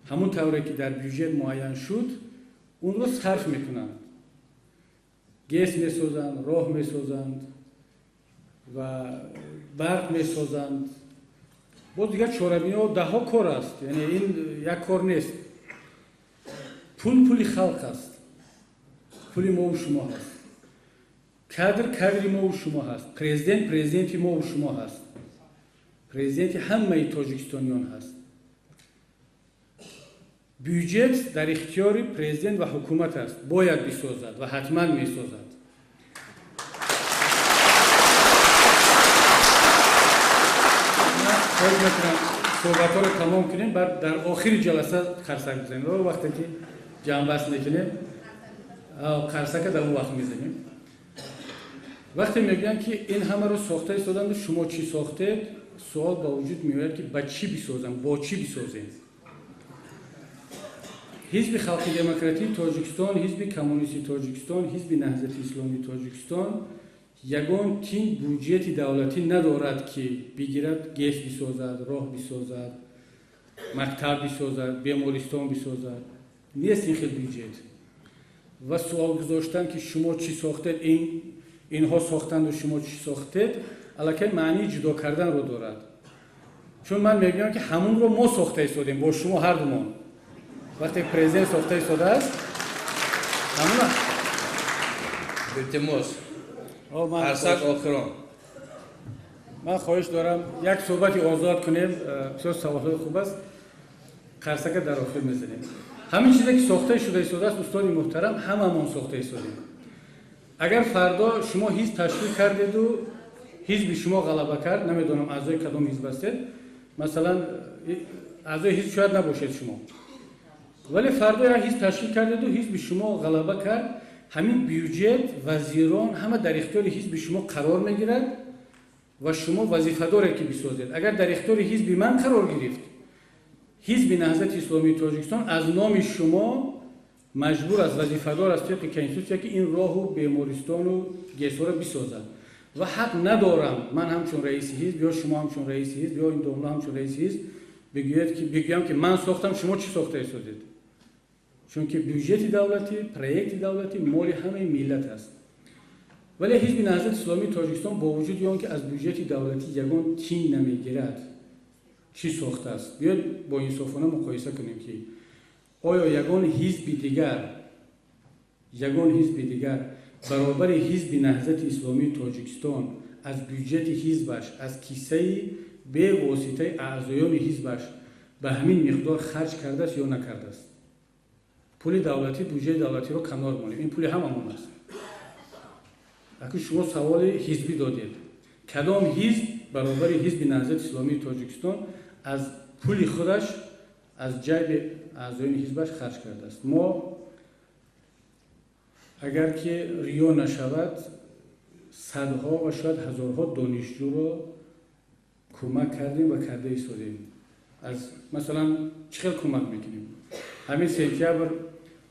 همون طوری که در بودجه معین شد اون رو صرف میکنند. گیس میسازند، راه میسازند و برق میسازند. باز دیگر چهارمیا و 10 کار است، یعنی این یک کار نیست. پول خلق است، پول ما و شما هست. کادر ما و شما هست. پرزیدنت ما و شما هست. پرزیدنت همه تاجیکستانیان هست. بودجه در اختیار پرزیدنت و حکومت است، باید بسازد و حتما میسازد. خواهش میکنم صحبت‌ها رو تمام کنیم، بعد در آخر جلسه خرسک بزنیم. وقتی که جمع بست میکنیم خرسک در اون وقت میزنیم. وقتی میگن که این همه رو ساخته ایستادند، شما چی ساختید؟ سوال با وجود میاد که با چی بسازم، با چی بسازیم؟ حزب خلق دموکراتی تاجیکستان، حزب کمونیستی تاجیکستان، حزب نهضت اسلامی تاجیکستان یگان تیم بودجه دولتی ندارد که بگیرد گیس بسازد، راه بسازد، مکتب بسازد، بیمارستان بسازد. نیست این خیلی بودجه. و سوال گذاشتن که شما چی ساختید، اینها ساختند و شما چی ساختید، البته معنی جدا کردن رو دارد. چون من میگم که همون رو ما ساخته ایستادیم با شما هر دومان. وقتی پرزیدنت ساخته ایستاده است همون
التماس خرسک آخران
من خواهش دارم یک صحبتی آزاد کنیم. بسیار سوالات خوب است. قرصک در آخر میزنیم. همین چیزی که ساخته شده است استاد محترم هممون ساخته شدیم. اگر فردا شما حزب تشکیل کردید و حزب شما غلبه کرد، نمیدونم اعضای کدام حزب هستید، مثلا اعضای حزب شاید نباشید شما، ولی فردا یک حزب تشکیل کردید و حزب شما غلبه کرد، همین بیوجت وزیران همه در اختیار حزب شما قرار میگیرد و شما وظیفه داره که بسازید. اگر در اختیار حزب من قرار گرفت، حزب نهضت اسلامی تاجیکستان از نام شما مجبور است وظیفه دار است طبق کنستیتوسیا که این راهو بیمارستان و گسوره بسازد و حق ندارم من همچون رئیس حزب یا شما همچون رئیس حزب یا این دوملا همچون رئیس حزب بگویم که من ساختم شما چی ساخته ایستادید، چون که بودجه دولتی، پروژه دولتی مال همه ملت است. ولی حزب نهضت اسلامی تاجیکستان با وجود آن که از بودجه دولتی یگان تین نمیگیرد چی ساخته است. بیاید با انصافانه مقایسه کنیم که آیا یگان حزب دیگر برابر حزب نهضت اسلامی تاجیکستان از بودجه حزبش از کیسه به واسطه اعضایان حزبش به همین مقدار خرج کرده است یا نکرده است؟ پول دولتی، بودجه دولتی رو کنار مانیم، این پول هممون است. اگه شما سوال حزبی دادید، کدام حزب برابر حزب نهضت اسلامی تاجیکستان از پول خودش از جیب اعضایان حزبش خرج کرده است؟ ما اگر که ریا نشود صدها و شاید هزارها دانشجو رو کمک کردیم و کرده ایستادیم. از مثلا چقدر کمک میکنیم؟ همین سپتامبر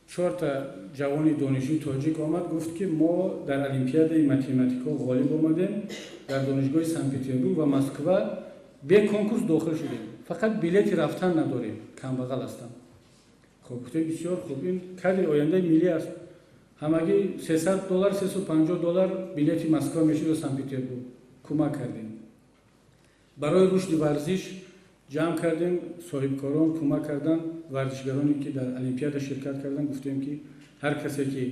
4 تا جوان دانشجوی تاجیک آمد گفت که ما در المپیاد متماتیکا غالب آمدیم در دانشگاه سن پترزبورگ و مسکو به کنکورس داخل شدیم، فقط بلیت رفتن نداریم، کم بغل هستم. خب گفتیم بسیار خوب، این کادر آینده ملی است. همگی $300 $350 بلیت مسکو میشه و سن پترزبورگ کمک کردیم. برای رشد ورزش جمع کردیم، صاحبکاران کمک کردن، ورزشگرانی که در المپیاد شرکت کردن گفتیم که هر کسی که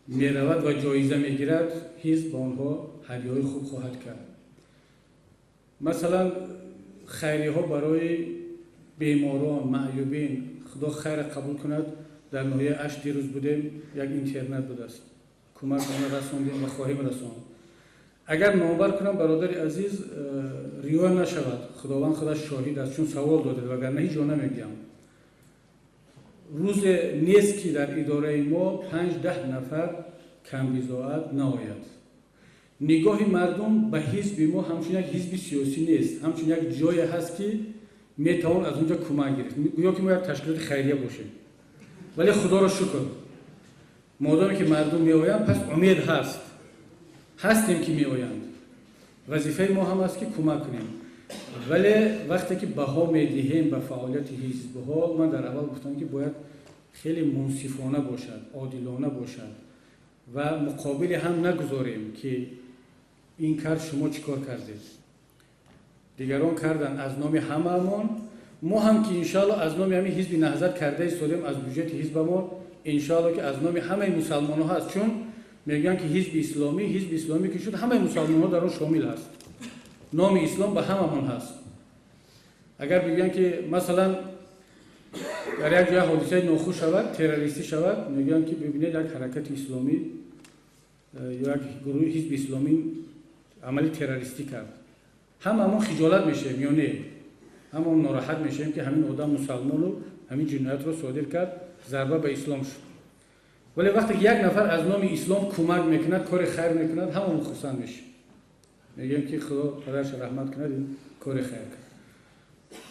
میرود و جایزه میگیرد حزب به آنها هدیه‌های خوب خواهد کرد. مثلا خیریه ها برای بیماران، معیوبین، خدا خیر قبول کند، در ناحیه اش دیروز بودیم، یک اینترنت بود است، کمک رساندیم و خواهیم رساند. اگر نامبر کنم برادر عزیز ریا نشود، خداوند خودش شاهد است، چون سوال داده وگرنه هیچ جا نمیگم. روز نیست که در اداره ما 5-10 نفر کم بضاعت نآید. نگاه مردم به حزب ما همچون یک حزب سیاسی نیست، همچون یک جای هست که میتوان از اونجا کمک گرفت، گویا که ما یک تشکیلات خیریه باشیم. ولی خدا را شکر مادامی که مردم میآیند پس امید هستیم که میآیند. وظیفه ما هم است که کمک کنیم. ولی وقتی که بها میدهیم به فعالیت حزب‌ها، من در اول گفتم که باید خیلی منصفانه باشد، عادلانه باشد و مقابل هم نگذاریم که این کار شما چیکار کردید، دیگران کردن از نام هممون، ما هم که انشالله از نام همین حزب نهضت کرده ایستادیم، از بودجه حزب ما انشالله که از نام همه مسلمان ها هست، چون میگن که حزب اسلامی که شد همه مسلمان ها در اون شامل هست، نام اسلام به هممون هست. اگر بگن که مثلا در یک جای حادثه ناخوش شود، تروریستی شود، میگن که ببینید یک حرکت اسلامی یا یک گروه حزب اسلامی عملی تروریستی کرد، هممون خجالت میشه، میونه هممون ناراحت میشیم که همین آدم مسلمان رو همین جنایت رو صادر کرد، ضربه به اسلام شد. ولی وقتی یک نفر از نام اسلام کمک میکند، کار خیر میکند، هممون خرسند میشه، میگیم که خدا پدرش رحمت کند، این کار خیر کرد.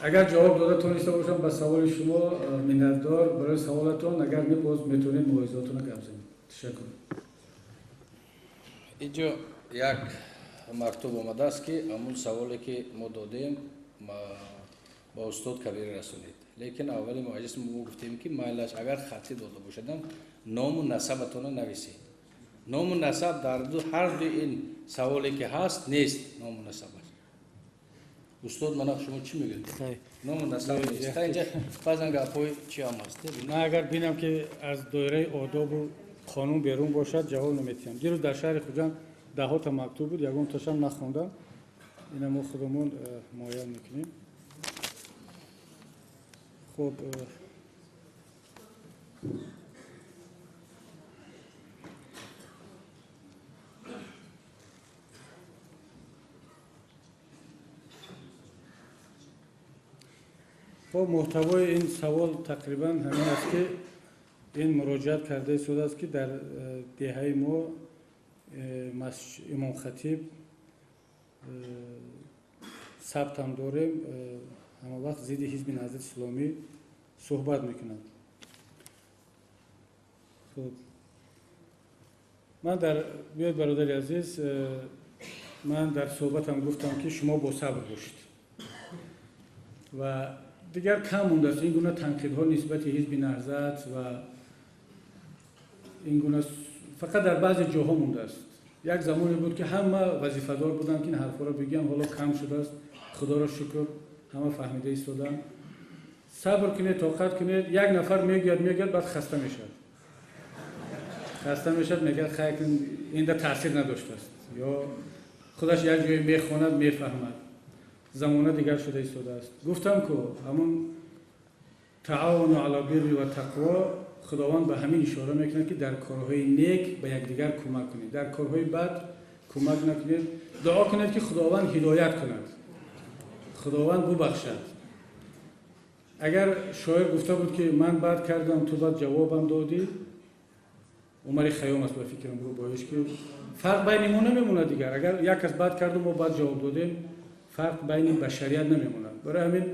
اگر جواب داده تونسته باشم به سوال شما منتدار برای سوالتون، اگر نه باز میتونید موعظه‌تون رو گفت. تشکر.
اینجا یک مکتوب آمده است که همون سوالی که ما دادیم با استاد کبیر رسونید، لیکن اولی مجلس ما گفتیم که مایلش اگر خطی داده باشدم نام و نسبتون رو نویسید. نام و نسب در هر دو این سوالی که هست نیست، نام و نسب است. استاد من شما چی میگید؟ نام و نسب نیست. اینجا بعضن گپای چی هم هست؟
نه اگر ببینم که از دایره آداب و قانون بیرون باشد جواب نمیدم. دیروز در شهر خوجند 10 تا مکتوب بود، یگان تاشم نخوندم، اینا ما خودمون معاین میکنیم. خب محتوای این سوال تقریبا همین است که این مراجعت کرده شده است که در دهه ما امام خطیب ثبت هم داریم همه وقت ضد حزب نهضت اسلامی صحبت میکنند. خب من بیاید برادر عزیز، من در صحبتم گفتم که شما با صبر باشید و دیگر کم مونده است این گونه تنقیدها نسبت حزب نهضت و این گونه فقط در بعضی جاها مونده است. یک زمانی بود که همه وظیفه‌دار بودن که این حرفا را بگن، حالا کم شده است. خدا را شکر همه فهمیده ایستادن. صبر کنید، طاقت کنید. یک نفر میگه بعد خسته میشد میگه خیر این در تاثیر نداشته است یا خودش یک جایی میخواند میفهمد. زمانه دیگر شده ایستاده است. گفتم که همون تعاون علی البر و تقوا خداوند به همین اشاره میکنه که در کارهای نیک به یکدیگر کمک کنید، در کارهای بد کمک نکنید. دعا کنید که خداوند هدایت کند، خداوند ببخشد. اگر شاعر گفته بود که من بد کردم تو بعد جوابم دادی، عمر خیام است به فکرم رو بایش که فرق بینمون نمیمونه دیگر. اگر یک کس بد کرد و ما بعد جواب دادیم فرق بین بشریت نمیمونه. برای همین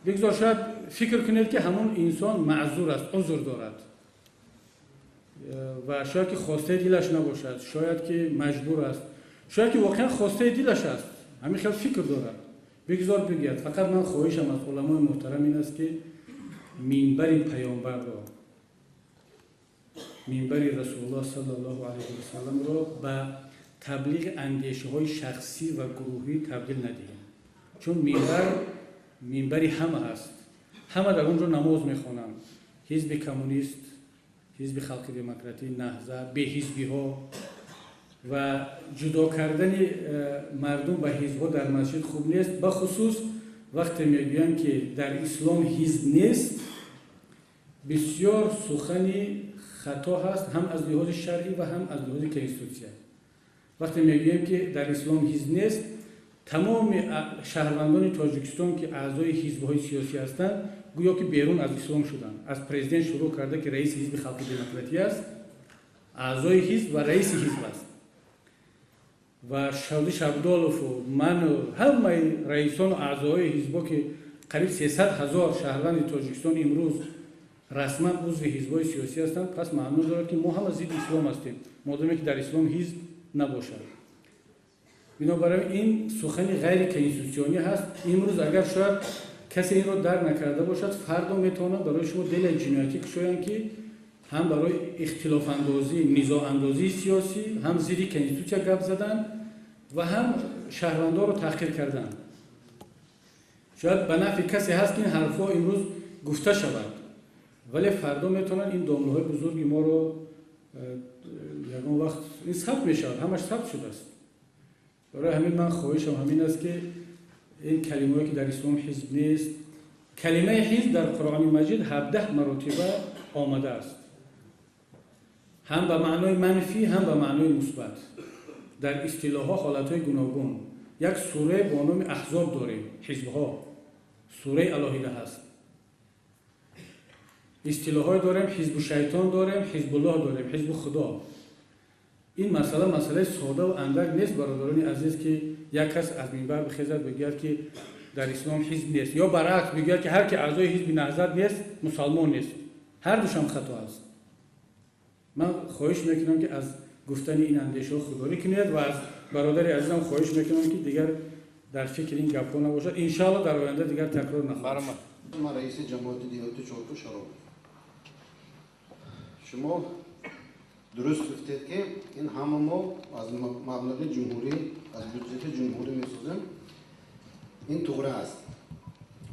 بگذار شاید فکر کنید که همون انسان معذور است، عذر دارد و شاید که خواسته دلش نباشد، شاید که مجبور است، شاید که واقعا خواسته دلش است، همین خیلی فکر دارد. بگذار بگید. فقط من خواهشم از علمای محترم این است که منبر پیامبر را، منبر رسول الله صلی الله علیه و سلم را به تبلیغ اندیشه های شخصی و گروهی تبدیل ندهیم. چون منبری همه هست، همه در اونجا نماز میخوانند. حزب کمونیست، حزب خلق دموکراتی، نهضت، به حزبی ها و جدا کردن مردم به حزب ها در مسجد خوب نیست. به خصوص وقتی میگویند که در اسلام حزب نیست، بسیار سخنی خطا هست، هم از لحاظ شرعی و هم از لحاظ کنستیتوسیون. وقتی میگوییم که در اسلام حزب نیست، تمام شهروندان تاجیکستان که اعضای حزب‌های سیاسی هستند گویا که بیرون از اسلام شدند. از پرزیدنت شروع کرده که رئیس حزب خلق دموکراتی است، اعضای حزب و رئیس حزب است و شاودی شبدالوف و من و همه رئیسان و اعضای حزب‌ها که قریب 300,000 شهروند تاجیکستان امروز رسما عضو حزب‌های سیاسی هستند. پس معنی دارد که ما هم از ضد اسلام هستیم مادامی که در اسلام حزب نباشد. بنابراین این سخن غیر کنستیتوسیونی هست. امروز اگر شاید کسی این رو در نکرده باشد، فردا میتونه برای شما دلیل جنایتی کشویند که هم برای اختلاف اندازی، نزاع اندازی سیاسی، هم ضد کنستیتوسیون گپ زدن و هم شهروندان رو تحقیر کردن. شاید به نفع کسی هست که این حرفا امروز گفته شود، ولی فردا میتونن این دامنه‌های بزرگ ما رو یکم وقت این ثبت میشود، همش ثبت شده است. برای همین من خواهشم همین است که این کلمه‌ای که در اسلام حزب نیست، کلمه حزب در قرآن مجید 17 مرتبه آمده است، هم به معنای منفی هم به معنای مثبت. در اصطلاح‌ها حالت‌های گوناگون. یک سوره با نام احزاب داریم، حزب‌ها، سوره الهیده هست. اصطلاح‌های داریم، حزب شیطان داریم، حزب الله داریم، حزب خدا. این مسئله ساده و اندک نیست برادران عزیز که یک کس از منبر بخیزد بگوید که در اسلام حزب نیست، یا برعکس بگوید که هر که اعضای حزب نهضت نیست مسلمان نیست. هر دوش هم خطا است. من خواهش میکنم که از گفتن این اندیشه خودداری کنید و از برادر عزیزم خواهش میکنم که دیگر در فکر این گپ‌ها نباشد. ان شاءالله در آینده دیگر تکرار نخواهد.
ما رئیس جماعت دیهاتی چارتو شراب. شما درست گفتید که این همه ما از مبلغ جمهوری، از بودجه جمهوری میسازیم، این طوره است.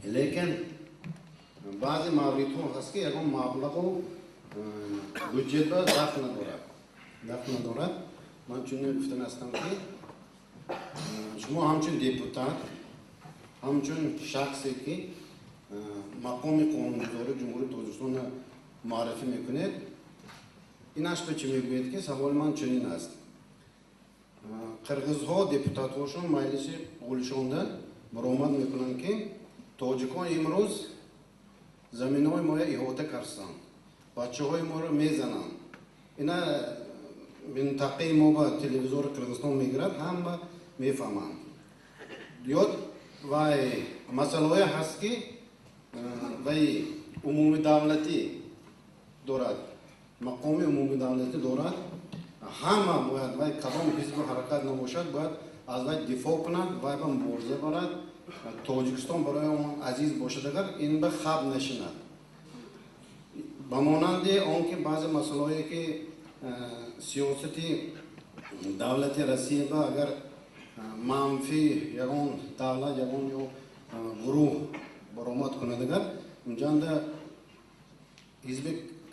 لیکن بعضی موردها هست که یکم مبلغ و بودجه را دفع ندارد. من چون گفتم هستم که شما همچون دیپوتات همچون شخصی که مقام قانونگذار جمهوری تاجیکستان معرفی میکنید اینش به چی میگوید که سوال من چنین است قرغزها دیپوتات هاشون مجلس قولشوندن برآمد میکنن که تاجیکان امروز زمین های ما احاطه کردند بچه های ما رو میزنن اینا منطقه ما با تلویزیون قرغزستان میگیرد همه میفهمند یاد و مسئله هست که وی عمومی دولتی دارد مقام عمومی دولتی دارد همه باید وی کدام حزب حرکت نباشد باید از وی دفاع کند و به مبارزه برد تاجیکستان برای اون عزیز باشد اگر این به خواب نشیند به مانند آنکه بعض مسائلی که سیاستی دولت روسیه با اگر منفی یگان دولت یگان یا گروه برآمد کند اگر اونجا حزب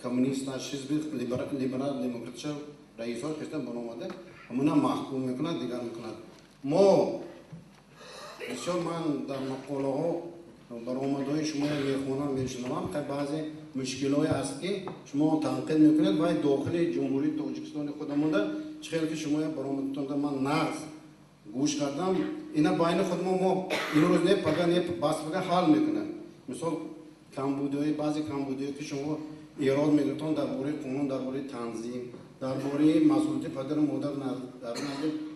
کمونیست حزب لیبرال دموکراتش رئیس ها کشتن برآمده همونا محکوم میکند دیگر میکند ما بسیار من در مقاله ها برآمدهای شما میخونم میشنوم که بعضی مشکلات هست که شما تنقید میکنید و داخل جمهوری تاجیکستان خودمون چه که شما برآمدتون من نقص گوش کردم اینا بین خود ما این روز نه پگاه نه باز پگاه حل میکنن مثلا کمبودی بعضی کمبودی که شما ایراد میگیرتون درباره قانون درباره تنظیم درباره مسئولیت پدر و مادر در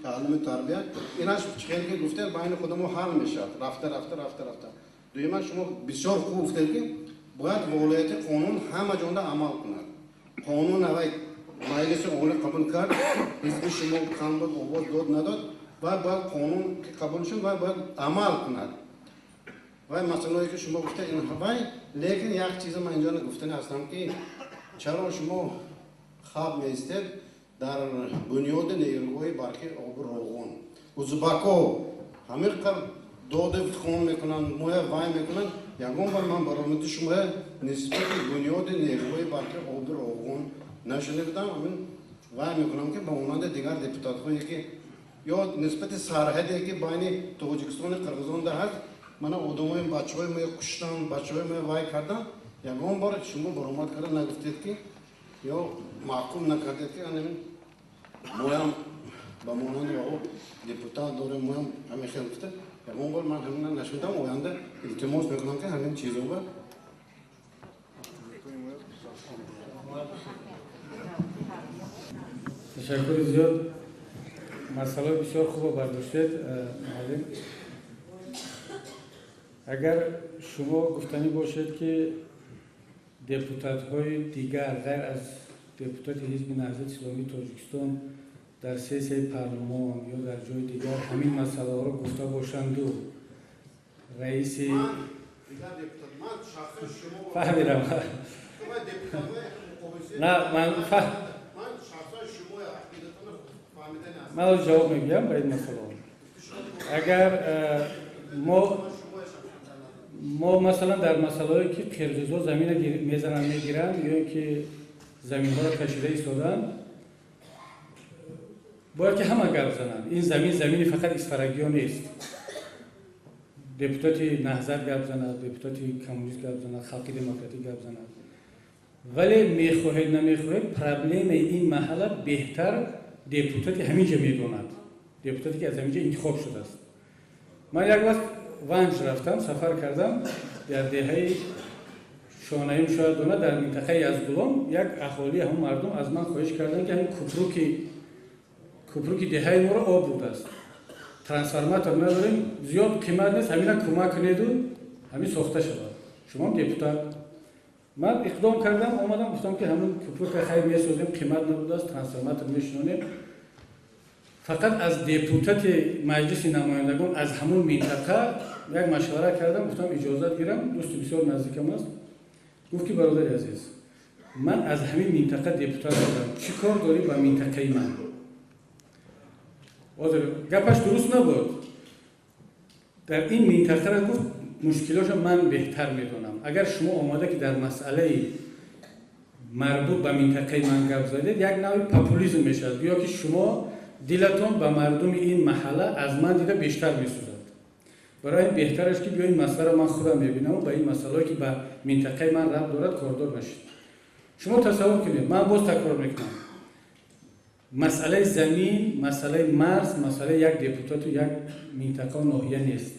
تعلیم تربیت ایناش چه که گفته بین خود ما حل میشه رفته دویما شما بسیار خوب گفتید که باید ولایت قانون همه جانده عمل کند قانون اوای مجلس عالی قبول کرد حزب شما قانون آواز داد نداد و باید قانون که قبول شد و باید عمل کند و مسئله که شما گفته این هوای لیکن یک چیز من اینجا گفتن هستم که چرا شما خواب میستید در بنیاد نیروهای برقی آب روغن ازبکو همه داده خون میکنن موی وای میکنن یکم بار من برآمد شما نسبت بنیاد نیروهای برقی آب روغن نشنیدم همین وای میکنم که به مانند دیگر دپوتات هایی که یا نسبت سرحدی که بین تاجیکستان قرغزستان هست من آدمای بچهای ما کشتن بچهای ما وای کردن یکم بار شما برآمد کردن نگفتید که یا محکوم نکردید که همین مویم با مانند او دپوتات داره مویم همین خیلی گفته یکم بار من همین نشوندم آینده التماس میکنم که همین چیزا با
تشکر زیاد مسئله بسیار خوب برداشتید معلم اگر شما گفتنی باشد که دپوتات های دیگر غیر از دپوتات حزب نهضت اسلامی تاجیکستان در سه پارلمان یا در جای دیگر همین مسئله ها رو گفته باشند و رئیس فهمیدم نه من جواب میگم به این مسئله اگر ما مثلا در مسئله که قرغزها زمین میزنن میگیرن یا که زمین ها را کشیده ایستادن باید که همه گپ زنن این زمین فقط اسفرگی ها نیست دپوتات نهضت گپ زنن دپوتات کمونیست گپ زنن خلق دموکراتیک گپ زنن ولی میخواهید نمیخواهید پرابلم این محله بهتر دپوتات همینجا میدوند دپوتاتی که از همینجا انتخاب شده است من یک وقت ونج رفتم سفر کردم در دهه شانه‌ایم شاید دونه در منطقه یزدگان یک اهالی هم مردم از من خواهش کردن که همین کوپروکی دهه ما رو آب بوده است ترانسفورماتور نداریم زیاد قیمت نیست همینا کمک کنید و همین ساخته شده شما دپوتات من اقدام کردم آمدم گفتم که همون کوپروک خیلی میسازیم قیمت نبوده است ترانسفورماتور میشنونیم فقط از دپوتات مجلس نمایندگان از همون منطقه یک مشوره کردم گفتم اجازه گیرم دوست بسیار نزدیکم است گفت که برادر عزیز من از همین منطقه دپوتات بودم چی کار داری با منطقه من گپش درست نبود در این منطقه را گفت مشکلاتش من بهتر میدونم اگر شما آماده که در مسئله مربوط به منطقه من گپ زدید یک نوع پاپولیسم میشه یا که شما دلتون به مردم این محله از من دیده بیشتر میسوزد. برای این بهتر است که بیاین مسئله را من خودم ببینم و به این مسئله که به منطقه من ربط دارد کاردار نشید. شما تصور کنید، من باز تکرار میکنم، مسئله زمین، مسئله مرز، مسئله یک دپوتات و یک منطقه و ناحیه نیست.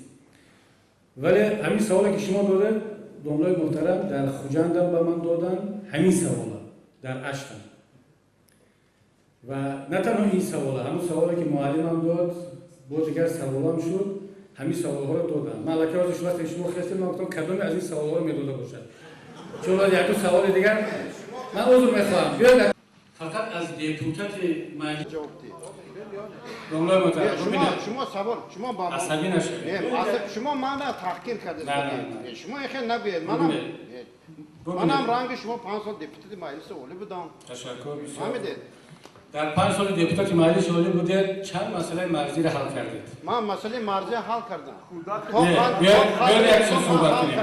ولی همین سوالی که شما داده دوملای محترم در خوجند به من دادن، همین سوالا در اشتم و نه تنها این سوالا، همون سوالی که معلمم داد با دیگر سوالام شد، همین سوالها رو دادم. من لکه از وقتی شما خواستید من گفتم کدوم از این سوالها رو میداده باشد، چون یک دو سوال دیگر من عذر میخواهم. بیاید فقط از دپوتات مجلس جواب دید. دوملای محترم
شما سوال شما با من
عصبی نشید.
شما من را تحقیر کردید. شما خیلی نبید. منم رنگ شما 5 سال دپوتات مجلس عالی بودم.
تشکر بسیار.
فهمیدید؟
در 5 سال دپوتات مجلس عالی بودید چند مسئله مرزی را حل کردید؟
من مسئله مرزی حل کردم.
بیاید یک صحبت کنیم.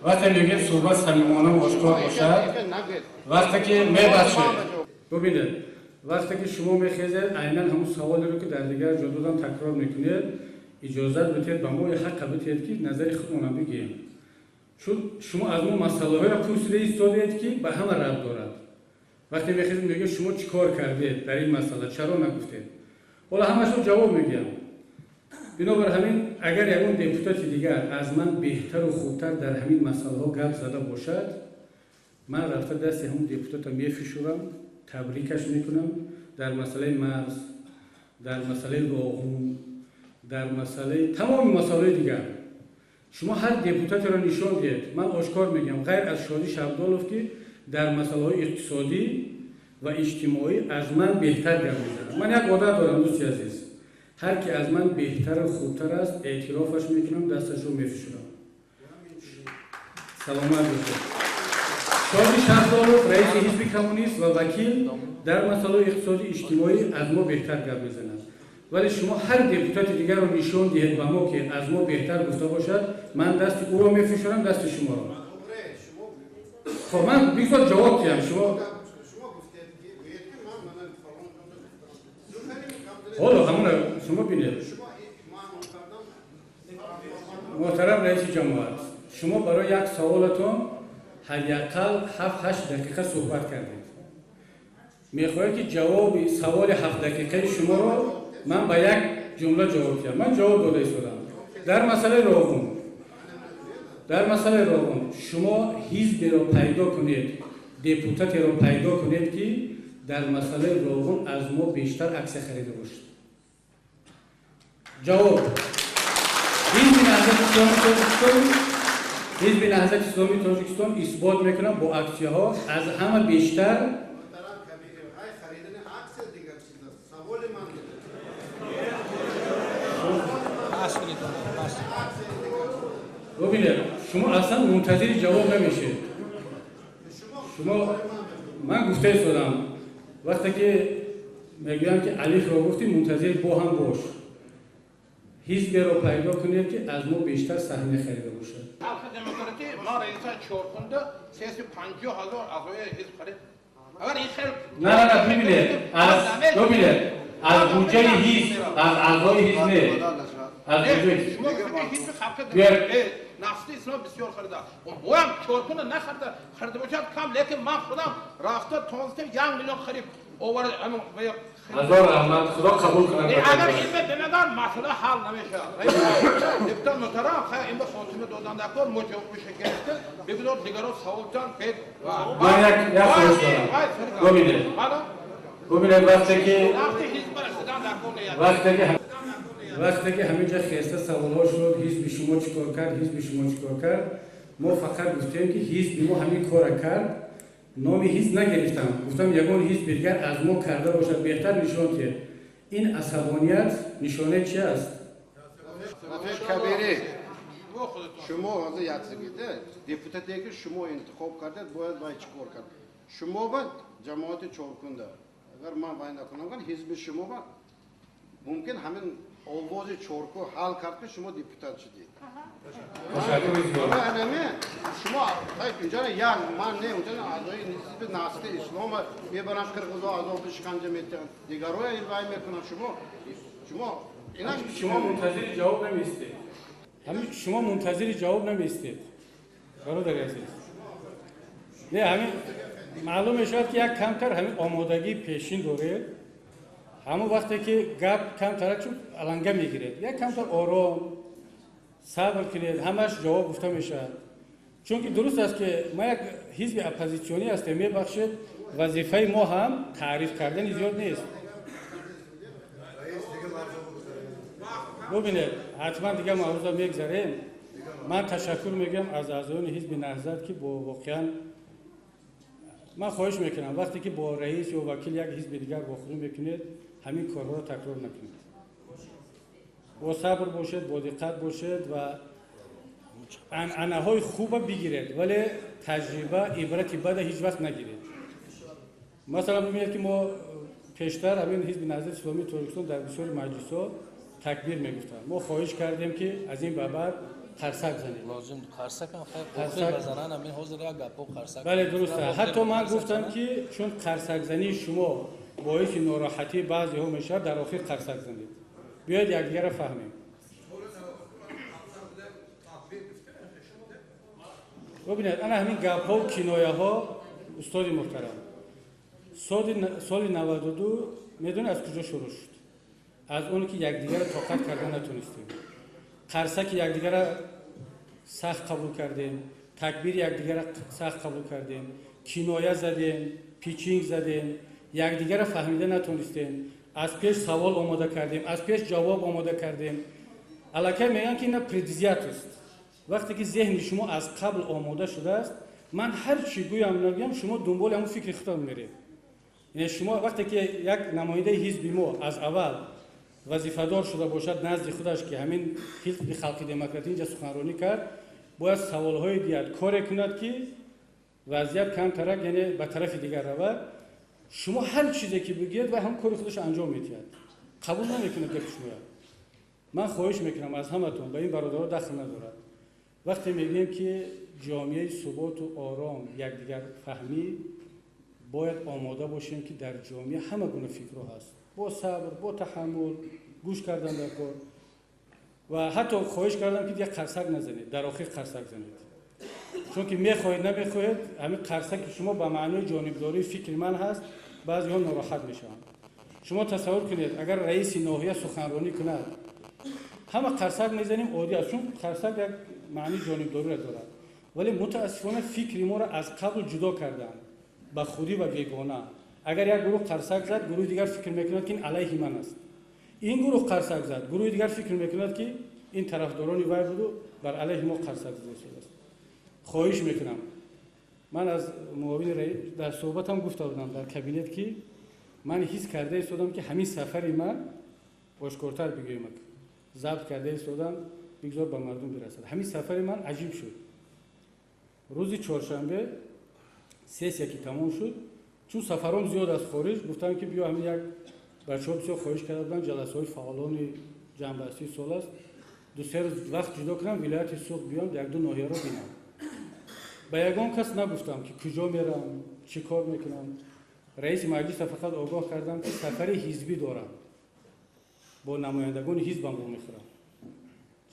وقتی میگید صحبت صمیمانه و آشکار باشد، وقتی که میبخشید، ببینید وقتی که شما میخیزید عیناً همون سوالی رو که در دیگر جا دادم تکرار میکنید، اجازه بدید به ما حق بدید که نظر خودمون بگیم. چون شما از ما مسئله را پرسیده ایستادید که به همه ربط دارد. وقتی میخیزید میگید شما چیکار کردید در این مسئله، چرا نگفتید؟ حالا همشون جواب میگم. بنابر همین اگر یکون دپوتات دیگر از من بهتر و خوبتر در همین مسئله ها گپ زده باشد، من رفته دست همون دپوتات میفشورم، تبریکش میکنم در مسئله مرز، در مسئله راهون، در مسئله تمام مسائل دیگر. شما هر دپوتاتی را نشان دید. من آشکار میگم غیر از شادی شبدالوف که در مسئله اقتصادی و اجتماعی از من بهتر گپ میزنه. من یک عادت دارم دوستی عزیز، هر کی از من بهتر و خوبتر است اعترافش میکنم، دستش رو میفشورم. سلامت باشید. شادی شبدالوف رئیس حزب کمونیست و وکیل در مسئله اقتصادی اجتماعی از ما بهتر گپ میزنند. ولی شما هر دپوتات دیگر رو نشان دهید به ما که از ما بهتر گفته باشد، من دست او رو میفشارم، دست شما رو. خب من بیشتر جواب دیم. شما حالا همون شما بینید. محترم رئیس جمهوریت، شما برای یک سوالتون حداقل 7-8 دقیقه صحبت کردید. میخواهید که جواب سوال 7 دقیقه شما رو من با یک جمله جواب دهم. من جواب داده ایستادم. در مسئله راهون شما حزبی را پیدا کنید، دپوتاتی را پیدا کنید که در مسئله راهون از ما بیشتر عکس خریده باشید. جواب حزب نهضت اسلامی تاجیکستان اثبات میکنم با عکسیه ها از همه بیشتر ببینید شما اصلا منتظر جواب نمیشید. شما من گفته ایستادم وقتی که میگویم که الف را گفتی منتظر با هم باش. حزب را پیدا کنید که از ما بیشتر سهمیه خریده باشه.
حلقه دموکراتی ما رئیس چهارخونده 350,000 اعضای حزب خرید. اگر این خیلی
نه ببینید از بودجه حزب، از اعضای حزب نه، از بودجه
شما حزب خلق نفتی اسلام بسیار خریده. اون باید چهارخونده نخریده، خریده باشد کم، لیکن من خودم رفته تونسته 1 میلیون خرید. اوور
هزار رحمت، خدا قبول کنه.
اگر این بندگان مسئله حل نمیشه. دکتر محترم خیلی این به خاتمه دادن دکتر موجب میشه گرفته. بگذار دیگران سوال جان پید.
من یک خواهش دارم. ببینید وقتی که همینجا خیسته سوال ها شد حزب شما چیکار کرد، ما فقط گفتیم که حزب ما همین کار کرد. نامی حزب نگرفتم، گفتم یگان حزب دیگر از ما کرده باشد بهتر نشان که این عصبانیت نشانه چی است؟
کبیری شما از یک سگیده دپوتاتی که شما انتخاب کردید باید چیکار کرد؟ شما باید جماعت چهارخونده اگر من وای نکنم حزب شما باید ممکن همین آواز چورکو حل کرد که شما دیپوتات شدید. شما اینجا یک من نه اونجا اعضای نسبت نسل اسلام میبرن قرقیزا عذاب شکنجه میتن دیگرها الوای میکنن شما اینا
شما منتظر جواب نمیستید. همین شما منتظر جواب نمیستید. برادر عزیز. نه همین معلومه شد که یک کمتر همین آمادگی پیشین داره. همون وقتی که گپ کمتر چون علنگه میگیره. یک کمتر آرام صبر کنید همش جواب گفته میشه. چون که درست است که ما یک حزب اپوزیسیونی هستیم میبخشید وظیفه ما هم تعریف کردن زیاد نیست. ببینید حتما دیگه معروضه میگذاریم. من تشکر میگم از اعضایان حزب نهضت که با واقعا من خواهش میکنم وقتی که با رئیس یا وکیل یک حزب دیگر واخوری میکنید همین کارها رو تکرار نکنید. با صبر باشید، با دقت باشید و عنعنه‌های خوب بگیرید ولی تجربه عبرتی بد هیچ وقت نگیرید. مثلا ببینید که ما پیشتر همین حزب نهضت اسلامی ترکستان در بسیار مجلس‌ها تکبیر میگفتن. ما خواهش کردیم که از این به بعد قرصک زنید.
لازم قرصک هم خیلی بزنن همین حاضر یا گپو قرصک.
بله درسته. حتی من گفتم که چون قرصک زنی شما باعث ناراحتی بعضی‌ها میشه در آخر قرصک زنید. بیاید یکدیگر را فهمیم. ببینید انا همین گپ‌ها و کنایه‌ها استاد محترم سال 92 میدون از کجا شروع شد؟ از اون که یکدیگر را طاقت کردن نتونستیم. قرصک یکدیگر را سخت قبول کردیم. تکبیر یکدیگر را سخت قبول کردیم. کنایه زدیم، پیچینگ زدیم. یکدیگر را فهمیده نتونستیم. از پیش سوال آماده کردیم، از پیش جواب آماده کردیم. الکی میگن که اینا پردیزیت است. وقتی که ذهن شما از قبل آماده شده است، من هر چی گویم نگویم شما دنبال همون فکر خودتون میرید. یعنی شما وقتی که یک نماینده حزب ما از اول وظیفه‌دار شده باشد نزد خودش که همین حزب خلق دموکراتی اینجا سخنرانی کرد، باید سوال‌های دیگر کار کند که وضعیت کم ترک یعنی به طرف دیگر رود. شما هر چیزی که بگید و هم کار خودش انجام میدید. قبول نمیکنه گپ شما. من خواهش میکنم از همتون به این برادرها دخل ندارد. وقتی میگیم که جامعه ثبات و آرام یکدیگر فهمی باید آماده باشیم که در جامعه همه گونه فکرها هست. با صبر، با تحمل، گوش کردن در کار و حتی خواهش کردم که دیگه قرصک نزنید. در آخر قرصک زنید. چون که میخواهید نمیخواهید همین قرصک که شما به معنای جانبداری فکر من هست بعضی ها ناراحت میشن. شما تصور کنید اگر رئیس ناحیه سخنرانی کند همه قرصک میزنیم عادی است چون قرصک یک معنی جانبداری را دارد ولی متاسفانه فکر ما را از قبل جدا کردن به خودی و بیگانه. اگر یک گروه قرصک زد گروه دیگر فکر میکند که این علیه من است. این گروه قرصک زد گروه دیگر فکر میکند که این طرفداران وای بود و بر علیه ما قرصک زده است. خواهش میکنم من از معاون رئیس در صحبتم گفته بودم در کابینت که من حس کرده ایستادم که همین سفری من آشکارتر بگویم ضبط کرده ایستادم بگذار به مردم برسد. همین سفر من عجیب شد. روز چهارشنبه سیاسی که تمام شد چون سفرام زیاد از خارج گفتم که بیا همین یک بچه‌ها بسیار خواهش کرده بودن جلسه‌های فعالان جنبسته سال است 2-3 روز وقت جدا کنم ولایت سوق بیام یک دو ناحیه رو ببینم. به یگان کس نگفتم که کجا میرم چی کار میکنم. رئیس مجلس فقط آگاه کردم که سفر حزبی دارم با نمایندگان حزبم رو میخورم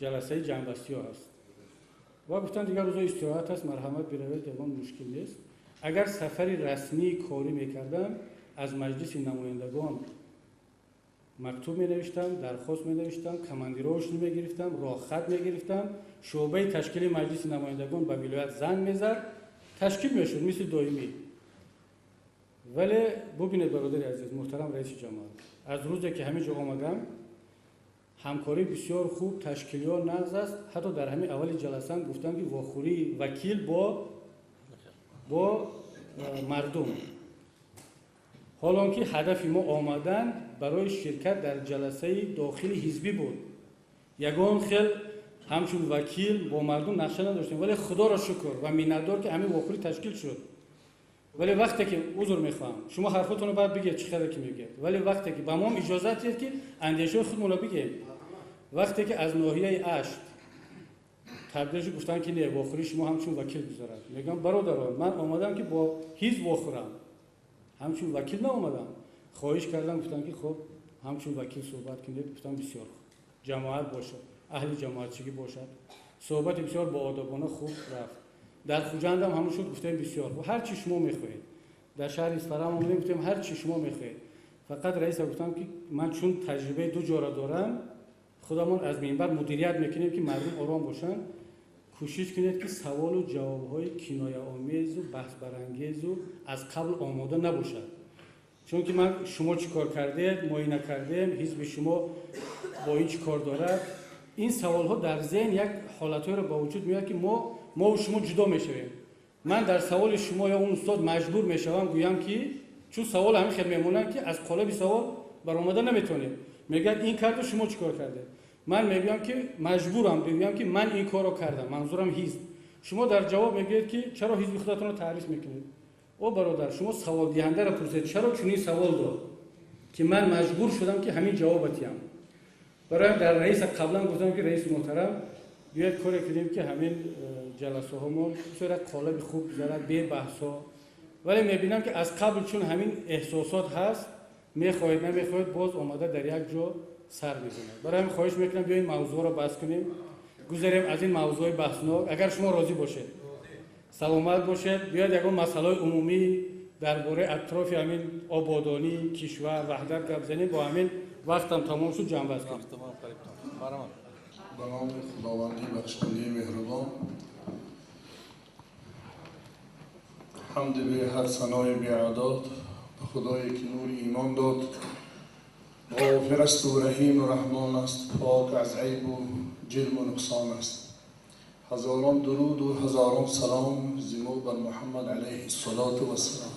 جلسه جنبستی ها هست و گفتن دیگر روزای استراحت هست مرحمت بروید دیگان مشکل نیست. اگر سفری رسمی کاری میکردم از مجلس نمایندگان مکتوب می نوشتم، درخواست می نوشتم، کماندیراش می گرفتم، راه خط می گرفتم، شعبه تشکیل مجلس نمایندگان به ولایت زنگ می زد، تشکیل می شد مثل دائمی. ولی ببینید برادر عزیز محترم رئیس جمهور از روزی که همه جا آمدم همکاری بسیار خوب تشکیلیات نقض است. حتی در همین اول جلسه گفتم که واخوری وکیل با مردم حالا که هدف ما آمدن برای شرکت در جلسه داخلی حزبی بود. یگان خیل همچون وکیل با مردم نقشه نداشتیم ولی خدا را شکر و منتدار که همین واخوری تشکیل شد. ولی وقتی که عذر میخوام شما حرفتون رو باید بگید چه خیلی که میگید ولی وقتی که به ما اجازه دید که اندیشه خودمون رو بگیم وقتی که از ناحیه اشت تبدیلش گفتن که نه واخوری شما همچون وکیل بذارد، میگم برادران من آمدم که با حزب واخورم، همچون وکیل نآمدم. خواهش کردم گفتن که خب همچون وکیل صحبت کنید. گفتم بسیار خوب، جماعت باشد، اهل جماعتچگی باشد. صحبت بسیار با آدابانه خوب رفت. در خوجند هم همون شد، گفتم بسیار خوب، هر چی شما میخواهید. در شهر اصفهان اومدیم گفتم هر چی شما میخواهید. فقط رئیس گفتم که من چون تجربه دو جا دارم، خودمون از منبر مدیریت میکنیم که مردم آرام باشن. کوشش کنید که سوال و جواب‌های کنایه آمیز و بحث برانگیز و از قبل آماده نباشد. چون که من شما چی کار کردید، ما این نکردیم، حزب شما با این چی کار دارد، این سوال‌ها در ذهن یک حالت‌های رو با وجود میاد که ما و شما جدا میشویم. من در سوال شما یا اون استاد مجبور میشوم گویم که چون سوال همین خیلی میمونن که از قالب سوال برآمده نمیتونید. میگن این کرده شما چیکار کرده؟ من میگم که مجبورم بگم که من این کارو کردم، منظورم حزب. شما در جواب میگید که چرا حزب خودتون رو تعریف میکنید؟ او برادر شما سوال دهنده رو پرسید چرا چنین سوال داد که من مجبور شدم که همین جوابتیم. برای در رئیس قبلا گفتم که رئیس محترم بیاید کاری کنیم که همین جلسه ها ما بصورت قالب خوب بذارد بی بحثا، ولی میبینم که از قبل چون همین احساسات هست میخواهید نمیخواهید باز آمده در یک جا سر میزنه. برای همین خواهش میکنم بیاین موضوع رو بحث کنیم، گذاریم از این موضوع بحثناک. اگر شما راضی باشید سلامت باشید، بیاید یک مسئله عمومی درباره اطراف همین آبادانی کشور وحدت گپ بزنیم. با همین وقتم تمام شد، جمع بس کنیم.
به نام خداوندی بخشنده مهربان، حمد به هر ثنای بی‌عداد به خدایی که نور ایمان داد، غافر است و رحیم و رحمان است، پاک از عیب و جرم و نقصان است. هزاران درود و هزاران سلام زیمو بر محمد علیه الصلاة و السلام.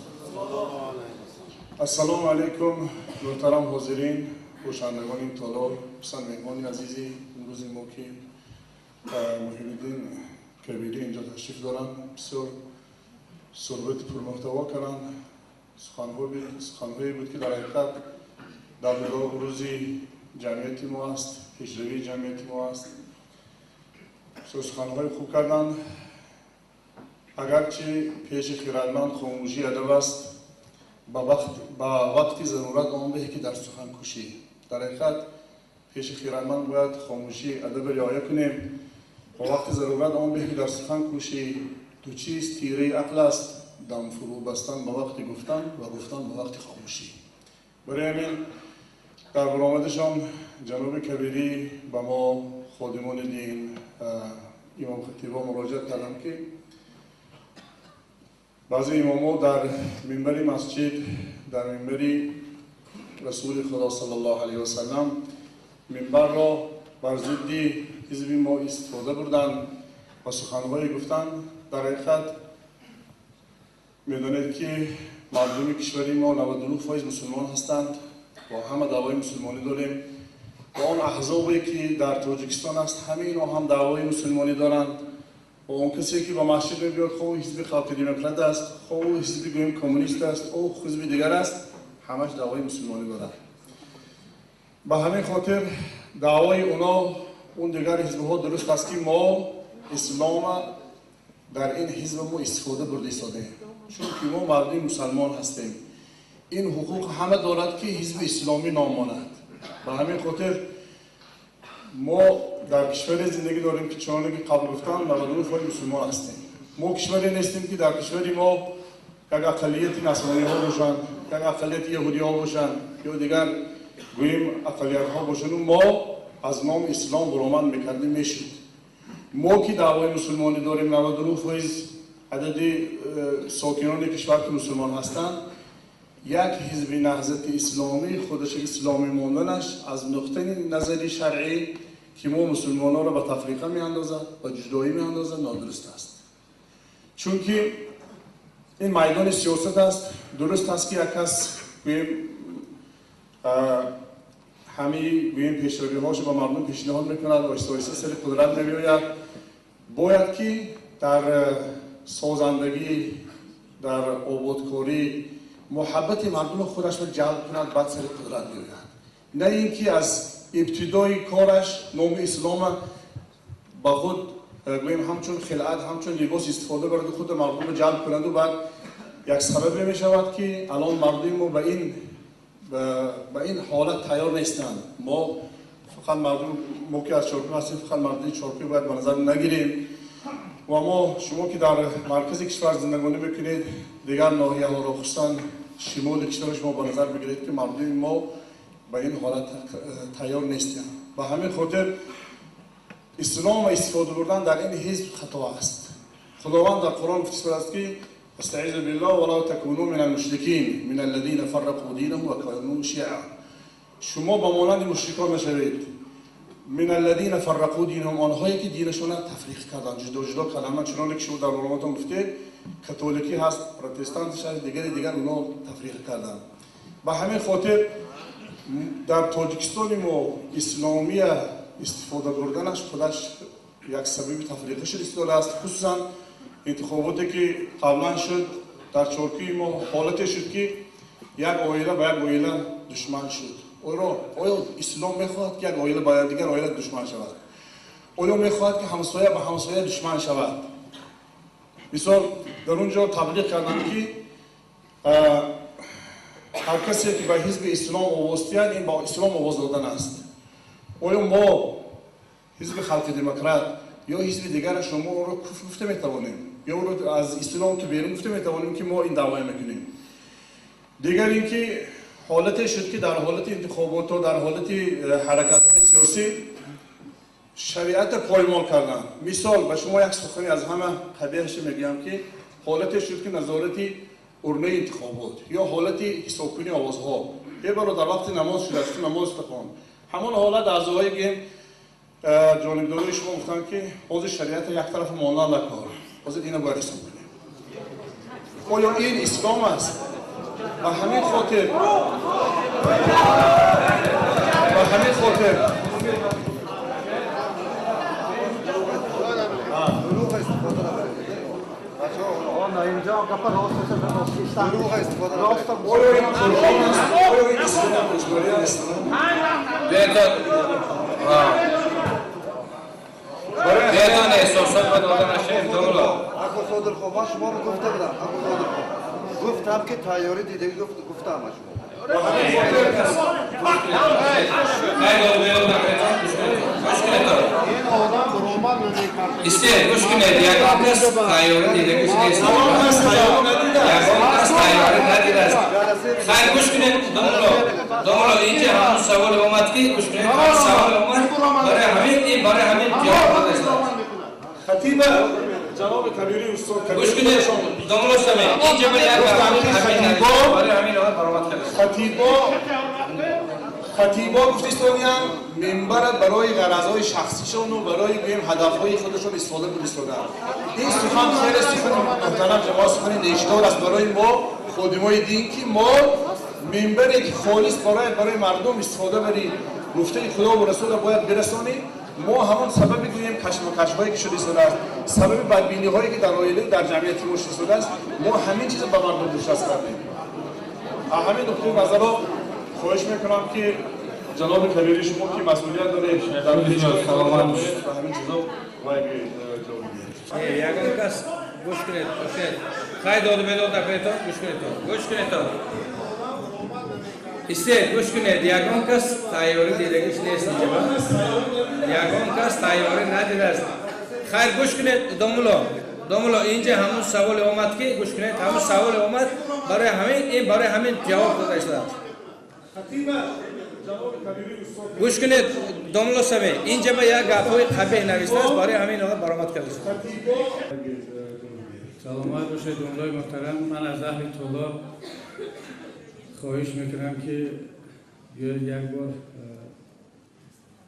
السلام علیکم محترم حاضرین، خوشندگان این تالار، پسند مهمانی عزیزی. امروز ما که محی الدین کبیری اینجا تشریف دارن، بسیار صحبت پرمحتوا کردن. سخنهایی بود که در حقیقت در روزی جمعیت ما است، پیشروی جمعیت ما است. سخنهای خوب کردن. اگرچه پیش خیرتمند خاموشی ادب است، با وقتی ضرورت آن به که در سخن کوشی. در حقیقت پیش خیرتمند باید خاموشی ادب رعایت کنیم. با وقتی ضرورت آن به که در سخن کوشی. دو چیز تیره عقل است، دم فرو بستن با وقتی گفتن و گفتن با وقتی خاموشی. برای همین در برآمدشان جناب کبیری به ما خادمان دین امام خطیبا مراجعت کردم که بعضی اماما در منبر مسجد، در منبر رسول خدا صلی الله علیه و سلم منبر را بر ضد حزب ما استفاده بردن و سخنهای گفتن. در حقیقت میدانید که مردم کشوری ما 99% مسلمان هستند و همه دعوای مسلمانی داریم و آن احزابی که در تاجیکستان است همه اینا هم دعوای مسلمانی دارند و اون کسی که با مسجد میاد خب حزب خلق دموکرات است، خب حزب گویم کمونیست است، او حزب دیگر است، همش دعوای مسلمانی دارند. به همین خاطر دعوای اونا اون دیگر حزب ها درست است که ما اسلام در این حزب ما استفاده برده ایستاده، چون که ما مردم مسلمان هستیم. این حقوق همه دارد که حزب اسلامی نام ماند. به همین خاطر ما در کشوری زندگی داریم که چون که قبل گفتم 99% مسلمان هستیم. ما کشوری نیستیم که در کشوری ما یک اقلیت نصرانی ها باشند، یک اقلیت یهودی ها باشند یا دیگر گوییم اقلیت ها باشند و ما از نام اسلام برآمد میکردیم میشد. ما که دعوای مسلمانی داریم 99% عدد ساکنان کشور که مسلمان هستند، یک حزب نهضت اسلامی خودش اسلامی ماندنش از نقطه نظری شرعی که ما مسلمان ها را به تفریقه می اندازد و جدایی می اندازد نادرست است. چون که این میدان سیاست است. درست است که یک کس همه پیشروی هاش با مردم پیشنهاد میکند و آهسته سر قدرت نمیآید. باید که در سازندگی، در آبادکاری محبت مردم خودش را جلب کند بعد سر قدرت بیاید. نه اینکه از
ابتدای کارش نام اسلام با خود گویم همچون خلعت همچون لباس استفاده برد خود مردم جلب کنند و بعد یک سبب می شود که الان مردم ما به این حالت تیار نیستند. ما فقط مردم ما که از چارپی هستیم فقط مردم چارپی باید به نظر نگیریم و ما شما که در مرکز کشور زندگانی میکنید دیگر ناحیه ها را خصوصا شمال کشور شما به نظر بگیرید که مردم ما به این حالت تیار نیستند. به همین خاطر اسلام و استفاده بردن در این حزب خطا است. خداوند در قرآن گفته است که استعیذ بالله ولا تکونوا من المشرکین من الذين فرقوا دینهم و كانوا شیعا. شما به مانند مشرکان نشوید. من الذين فرقوا دینهم، آنهایی که دینشون را تفریق کردند، جدا کردند. چنانکه شما در علامتون گفتید کاتولیکی هست، پروتستانت هست، دیگر اونا تفریق کردند. به همین خاطر در تاجیکستان ما اسلامی استفاده بردنش خودش یک سبب تفریقش استفاده است. خصوصا انتخاباتی که قبلا شد در چارکی ما حالتی شد که یک عائله با یک عائله دشمن شد. آیا اسلام میخواهد که یک عائله با دیگر عائله دشمن شود؟ آیا میخواهد که همسایه با همسایه دشمن شود؟ مثال در اونجا تبلیغ کردن که هر کسی که به حزب اسلام وابسته این با اسلام آواز دادن است. آیا ما حزب خلق دموکرات یا حزب دیگر شما او را کفر گفته میتوانیم یا او را از اسلام که بیرون گفته میتوانیم که ما این دعوی میکنیم؟ دیگر اینکه حالتی شد که در حالت انتخابات و در حالت حرکت سیاسی شریعت پایمال کردن. مثال به شما یک سخنی از همه قبیحش میگم که حالتی شد که نظارت ارنه انتخابات یا حالت حسابکنی آوازها یه بار در وقت نماز شده است نماز تخوان همان حالت اعضای که جانبدارای شما گفتن که حاضر شریعت یک طرف مانع نکار حاضر اینو باید حساب کنیم. آیا این اسلام است؟ و همین خاطر
اینجا گپ راست استفاده راست
بیتان احساسات و دادن شیف دولا
اکو صادر خواه شما رو گفته بودم اکو صادر خواه گفتم که تیاری دیده گفتم شما
İşte kuş güne diğer kız tayyorun dedi kuş neyse. Diğer kız tayyorun ne diler? Hayır kuş güne domlo ince ham saval olmaz ki kuş güne ham saval olmaz. Bari hamin cevap verirler.
Hatibe Cenab-ı Kabiri Usta
kuş güne domlo same ince bir yer bari hamin olan baramat kırır.
خطیبا گفتستانیان منبر برای غرضهای شخصیشون و برای گویم هدفهای خودشون استفاده می‌کنند. این سخن خیلی سخن محترم جماعت سخن نیشدار است برای ما خادمای دین که ما منبری که خالص برای مردم استفاده بریم گفته خدا و رسول باید برسانیم. ما همون سبب گویم کشمکش‌هایی که شده است سبب بدبینی‌هایی که در عائله در جمعیت ما شده است ما همین چیز به مردم دست کردیم. همین نقطه نظر خواهش میکنم که جناب کبیری شما که مسئولیت دارید در این سلامت باشید و همین چیزا
یگان کس گوش کنید خواهی داده بیداد نکنید گوش کنید ایسته گوش کنید یگان کس تایوری دیدگیش نیست اینجا یگان کس تایوری ندیده است خیر گوش کنید دوملو اینجا همون سوال اومد که گوش کنید همون سوال اومد برای همین جواب داده شده است گوش کنید دوملو سمی اینجا با یک گپای قبیح نوشته است برای همین آقا برآمد کرده است.
سلامت باشید دوملوی محترم. من از اهل طلاب خواهش میکنم که یک بار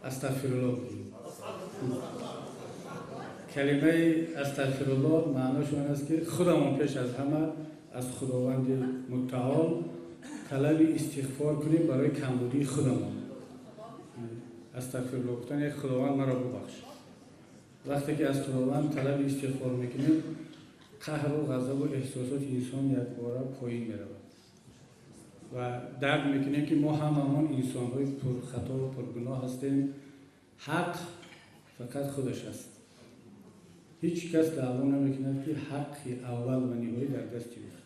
استغفرالله بگیم. کلمه استغفرالله معناش این است که خودمون پیش از همه از خداوند متعال طلب استغفار کنیم برای کمبودی خودمون. استغفرالله گفتن یک خداوند مرا ببخش. وقتی که از خداوند طلب استغفار میکنیم قهر و غضب و احساسات انسان یک باره پایین میرود و درک میکنیم که ما هممون انسان‌های پرخطا و پرگناه هستیم. حق فقط خودش است. هیچ کس دعوا نمیکند که حق اول و نهایی در دست اوست.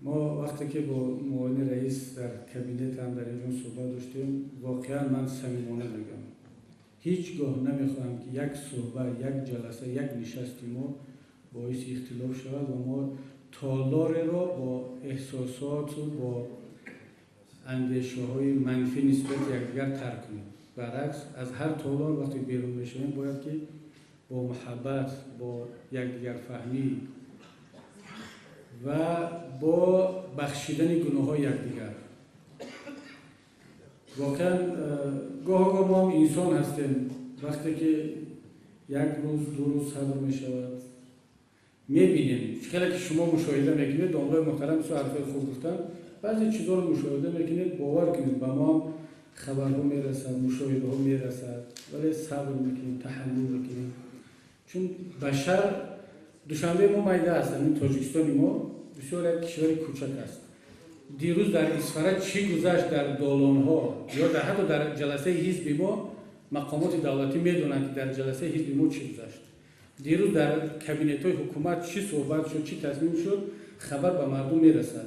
ما وقتی که با معاون رئیس در کابینت هم در اینجا صحبت داشتیم، واقعا من صمیمانه میگم هیچگاه نمیخواهم که یک صحبت، یک جلسه، یک نشستی ما باعث اختلاف شود و ما تالار را با احساسات و با اندیشه های منفی نسبت یکدیگر ترک کنیم. برعکس از هر تالار وقتی بیرون میشویم باید که با محبت، با یکدیگر فهمی و با بخشیدن گناه های یکدیگر. واقعا گاه ما هم انسان هستیم. وقتی که یک روز دو روز صبر می شود میبینیم خیلی که شما مشاهده میکنید، داملای محترم سو حرفای خوب گفتن، بعضی چیزا رو مشاهده میکنید، باور کنید به ما خبرها میرسد، مشاهده ها میرسد، ولی صبر میکنیم، تحمل میکنیم. چون بشر دوشنبه ما میده است. این تاجیکستان ما بسیار یک کشور کوچک است. دیروز در اصفهان چی گذشت در دالان ها یا در حتی در جلسه حزب ما، مقامات دولتی میدونن که در جلسه حزب ما چی گذشت. دیروز در کابینت های حکومت چی صحبت شد، چی تصمیم شد، خبر به مردم میرسد.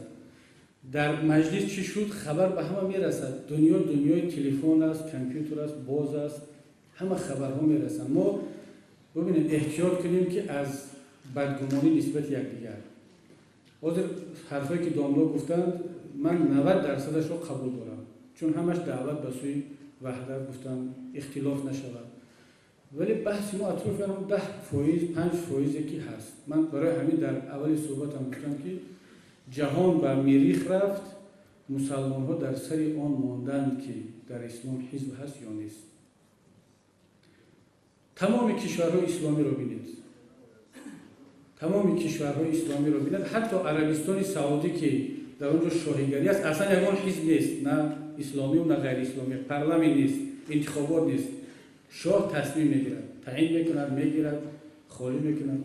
در مجلس چی شد، خبر به همه میرسد. دنیای تلفن است، کامپیوتر است، باز است، همه خبرها میرسن. ما ببینید احتیاط کنیم که از بدگمانی نسبت یکدیگر. حاضر حرفایی که داملا گفتند من 90% رو قبول دارم، چون همش دعوت به سوی وحدت گفتن، اختلاف نشود. ولی بحث ما اطراف هم 10%، 5% که هست. من برای همین در اول صحبتم گفتم که جهان به مریخ رفت، مسلمان ها در سر آن ماندند که در اسلام حزب هست یا نیست. تمام کشورهای اسلامی رو بینید، تمام کشورهای اسلامی رو بینید، حتی عربستان سعودی که در اونجا شاهیگری است، اصلا یگان حزب نیست، نه اسلامی و نه غیر اسلامی، پارلمان نیست، انتخابات نیست. شاه تصمیم میگیرد، تعیین میکند، میگیرد، خالی میکند.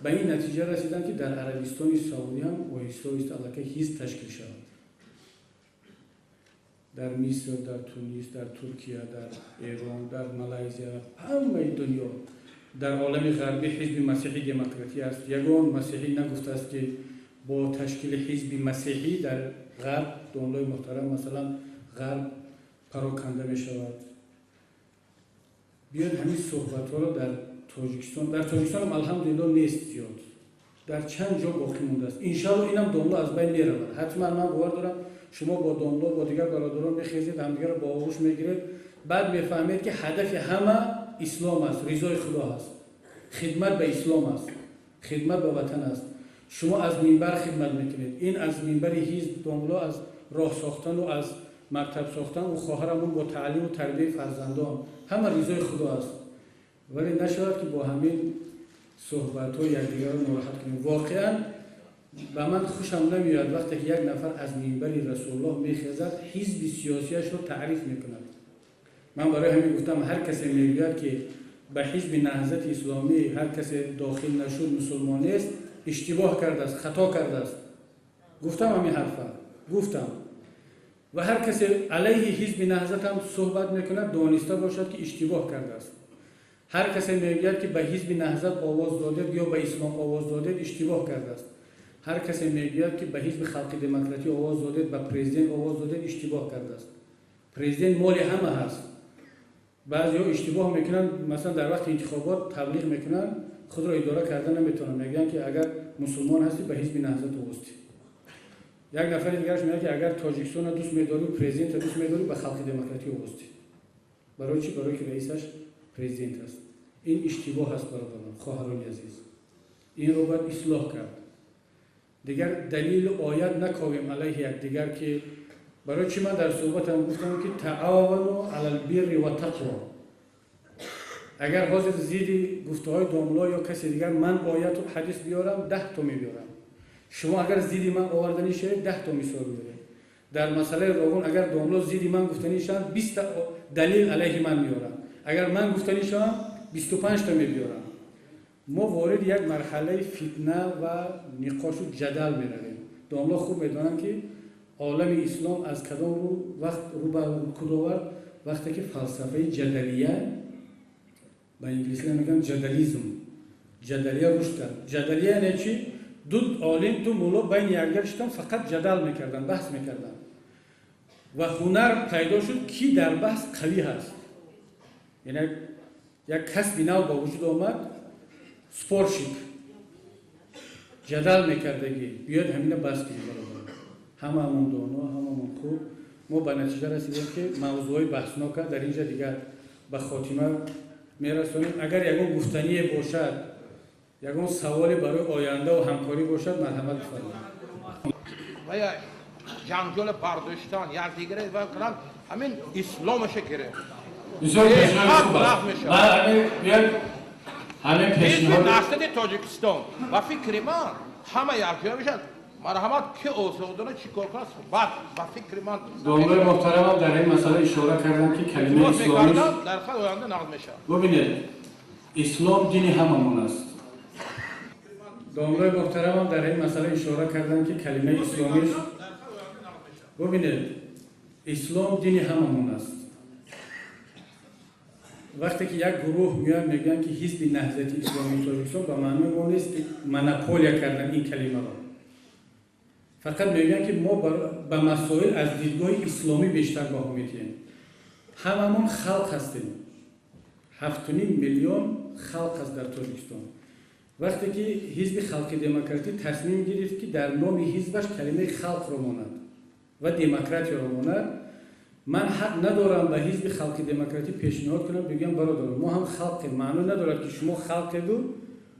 به این نتیجه رسیدن که در عربستان سعودی هم آهسته آهسته حزب تشکیل شود. در مصر، در تونس، در ترکیه، در ایران، در مالزی، همه دنیا، در عالم غربی حزب مسیحی دموکراتی است. یگان مسیحی نگفته است که با تشکیل حزب مسیحی در غرب، دولای محترم مثلا غرب پراکنده می شود. بیاید همین صحبت ها را در تاجیکستان هم الحمدلله نیست زیاد، در چند جا باقی مونده است. انشاءالله اینم داملا از بین میرود. حتما من باور دارم شما با داملا با دیگر برادران میخیزید، همدیگر رو با آغوش میگیرید، بعد میفهمید که هدف همه اسلام است، رضای خدا است، خدمت به اسلام است، خدمت به وطن است. شما از منبر خدمت میکنید، این از منبر حزب داملا از راه ساختن و از مکتب ساختن و خواهرمون با تعلیم و تربیت فرزندان همه رضای خدا است. ولی نشود که با همین صحبت ها یکدیگر رو ناراحت کنیم. واقعا به من خوشم نمیاد وقتی که یک نفر از منبر رسول الله میخیزد حزب سیاسیش رو تعریف میکند. من برای همین گفتم هر کسی میگوید که به حزب نهضت اسلامی هر کسی داخل نشد مسلمان است، اشتباه کرده است، خطا کرده است. گفتم همین حرفا گفتم. و هر کسی علیه حزب نهضت هم صحبت میکند دانسته باشد که اشتباه کرده است. هر کسی میگوید که به حزب نهضت آواز داده یا به اسلام آواز داده اشتباه کرده است. هر کسی میگوید که به حزب خلق دموکراتی آواز داده، به پرزیدنت آواز داده اشتباه کرده است. پرزیدنت مال همه هست. بعضی‌ها اشتباه میکنن، مثلا در وقت انتخابات تبلیغ میکنن، خود را اداره کردن نمیتونن، میگن که اگر مسلمان هستی به حزب نهضت وابسته. یک نفر دیگرش میگه که اگر تاجیکستان دوست می‌داری، پرزیدنت دوست می‌داری، به خلق دموکراتی وابسته. برای چی؟ برای که رئیسش پرزیدنت است. این اشتباه است برادران، خواهران عزیز. این رو باید اصلاح کرد. دیگر دلیل آیت نکاویم علیه یکدیگر که برای چی من در صحبتم گفتم که تعاونوا علی البر و تقوا. اگر حاضر زیدی گفته‌های داملا یا کسی دیگر من آیت و حدیث بیارم 10 تا میبیارم. شما اگر زیدی من آوردنی شه 10 تا مثال بیارید. در مسئله روغن اگر داملا زیدی من گفتنی شان 20 دلیل علیه من میارم. اگر من گفتنی شان 25 تا میبیارم. ما وارد یک مرحله فتنه و نقاش و جدل می‌رویم. داملا خوب میدونن که عالم اسلام از کدام رو وقت رو به کدوم وقتی که فلسفه جدلیه به انگلیسی میگن جدلیزم جدلیه رشد کرد. جدلیه یعنی چی؟ دو عالم دو مولا بین یکدیگر شدن فقط جدل میکردن بحث میکردن و هنر پیدا شد کی در بحث قوی هست. یعنی یک کسبی نو با وجود آمد سپورشیپ جدل میکردگی بیاد همینه بحث کنیم همه همون دانا همه همون خوب ما به نتیجه رسیدیم که موضوع بحثناک در اینجا دیگر به خاتمه میرسونیم. اگر یکون گفتنی باشد یکون سوالی برای آینده و همکاری باشد مرحمت بفرمایید.
و یا جنگجوی برداشتن یا دیگری و کلام همین اسلامش گرفت.
بسیار پیشنهاد
میشه.
همین پیشنهاد
نسل تاجیکستان و فکر من همه یکجا میشن. مرحمت که اوزادانه چیکار کنه بعد با فکر من
داملای محترم در این مسئله اشاره کردن که کلمه اسلامی
در خود آینده نقد میشه.
ببینید اسلام دین هممون است. داملای محترم در این مسئله اشاره کردن که کلمه اسلامی ببینید اسلام دین هممون است. وقتی که یک گروه میان میگن که حزب نهضت اسلامی تاجیکستان به معنی اون نیست که مناپولیا کردن این کلمه را. فقط میگن که ما به مسائل از دیدگاه اسلامی بیشتر بها میتیم. هممون خلق هستیم. 7.5 میلیون خلق هست در تاجیکستان. وقتی که حزب خلق دموکراتی تصمیم گرفت که در نام حزبش کلمه خلق را ماند و دموکراتی را ماند، من حق ندارم به حزب خلق دموکراتی پیشنهاد کنم بگم برادر ما هم خلق معنی ندارد که شما خلق دو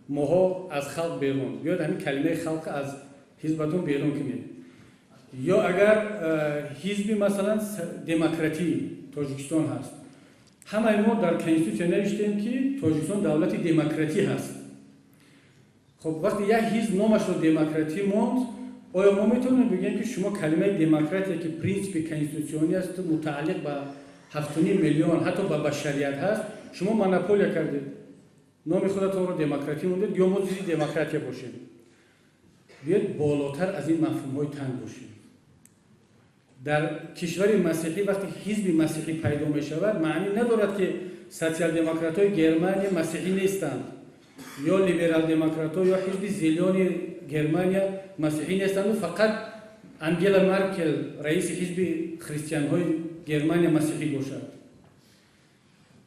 ماها از خلق بیرون بیاد همین کلمه خلق از حزبتون بیرون کنید. یا اگر حزب مثلا دموکراتی تاجیکستان هست همه ما در کنستیتوشن نوشتیم که تاجیکستان دولت دموکراتی هست. خب وقتی یک حزب نامش رو دموکراتی ماند آیا ما میتونیم بگیم که شما کلمه دموکراتی که پرینسیپ کنستیتوشنی است متعلق به 7.5 میلیون حتی به بشریت هست شما مونوپولیا کردید نام خودتون رو دموکراتی موندید یا ما چیزی دموکراتی باشیم. بیاید بالاتر از این مفهوم‌های تنگ باشیم. در کشور مسیحی وقتی حزب مسیحی پیدا می‌شود معنی ندارد که سوسیال دموکرات‌های گرمانیا مسیحی نیستند یا لیبرال دموکرات‌ها یا حزب زیلونی گرمانیا مسیحی نیستند. فقط انگلا مرکل رئیس حزب خریستیان‌های گرمانیا مسیحی باشد.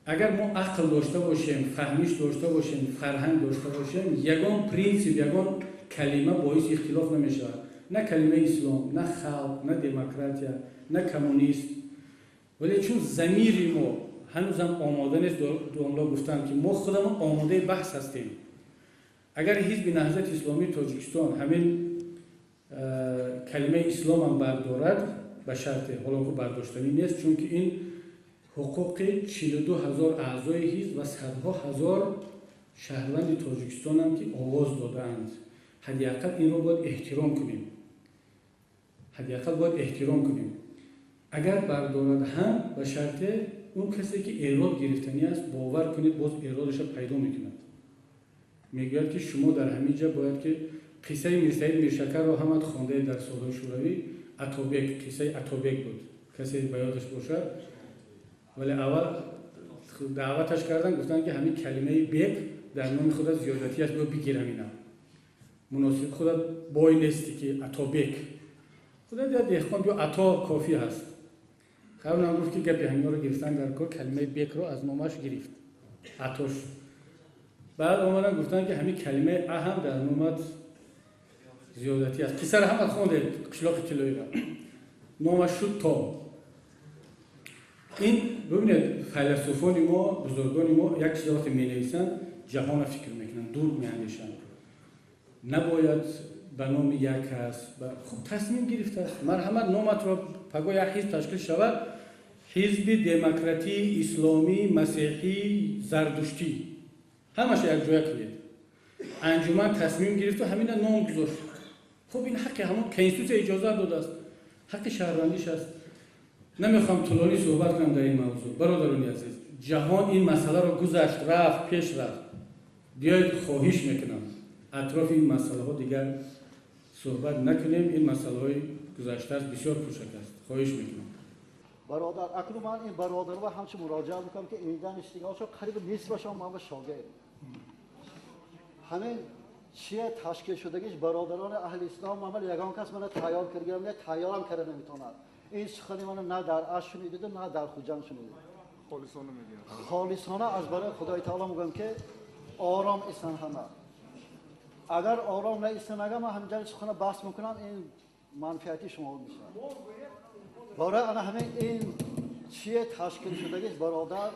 اگر ما عقل داشته باشیم، فهمیش داشته باشیم، فرهنگ داشته باشیم، یگان پرینسیپ، یگان کلمه باعث اختلاف نمیشه. نه کلمه اسلام، نه خلق، نه دموکراتیا، نه کمونیست. ولی چون ضمیر ما هنوزم آماده نیست، دوملا گفتن که ما خودمون آماده بحث هستیم. اگر حزب نهضت اسلامی تاجیکستان همین کلمه اسلام هم بردارد به شرط حالا که برداشتنی نیست چون که این حقوق 42,000 اعضای حزب و صدها هزار شهروند تاجیکستان هم که آواز دادند. حداقل این رو باید احترام کنیم. حداقل باید احترام کنیم. اگر بردارد هم به شرط اون کسی که ایراد گرفتنی است باور کنید باز ایرادش پیدا میکند. میگوید که شما در همین جا باید که قصه میرسید میرشکر رو هم خوانده در سالهای شوروی اتابک قصه اتابک بود کسی به یادش باشد. ولی اول دعوتش کردن گفتن که همین کلمه بیگ در نام خود زیادتی است باید بگیرم اینا مناسب خود بای نیستی که اتابک خدا دیگه دهقان بیا عطا کافی هست. قبل هم گفت که گپی همینا رو گرفتن در کار کلمه بیگ رو از نامش گرفت عطاش. بعد اومدن گفتن که همین کلمه اهم در نامت زیادتی است. قصه هم از خونده قشلاق کلوی را نامش شد تا این ببینید فیلسوفان ما بزرگان ما یک چیز وقتی می‌نویسن جهان فکر میکنن دور می‌اندیشن نباید به نام یک کس خب تصمیم گرفته است مرحمت نامت را پگاه یک حزب تشکیل شود حزب دموکراتی اسلامی مسیحی زردشتی همش یک جای کنید انجمن تصمیم گرفت و همین نام گذاشت. خب این حق همون کنستیتوسیون اجازه داده است حق شهروندیش است. نمیخوام طولانی صحبت کنم در این موضوع. برادران عزیز جهان این مسئله رو گذشت رفت پیش رفت. بیایید خواهش میکنم اطراف این مسئله ها دیگر صحبت نکنیم. این مسئله های گذشته است، بسیار کوچک است. خواهش میکنم.
برادر اکنون من این برادر و همچه مراجعه میکنم که اینجا نشستگاهشو قریب نیست باشم من به شاگرد همین چیه تشکیل شدگیش برادران اهل اسلام عمل یگان کس من تیار کردم نه تیارم کرده نمیتونن. این سخنی من نه در عرش شنیدید نه در خوجان شنیدید.
خالصانه میگم.
خالصانه از برای خدای تعالی میگم که آرام ایستن همه. اگر آرام نیستن اگر من همینجا سخن بحث میکنم این منفعتی شما میشه. برای انا همین این چیه تشکیل شدگیش برادر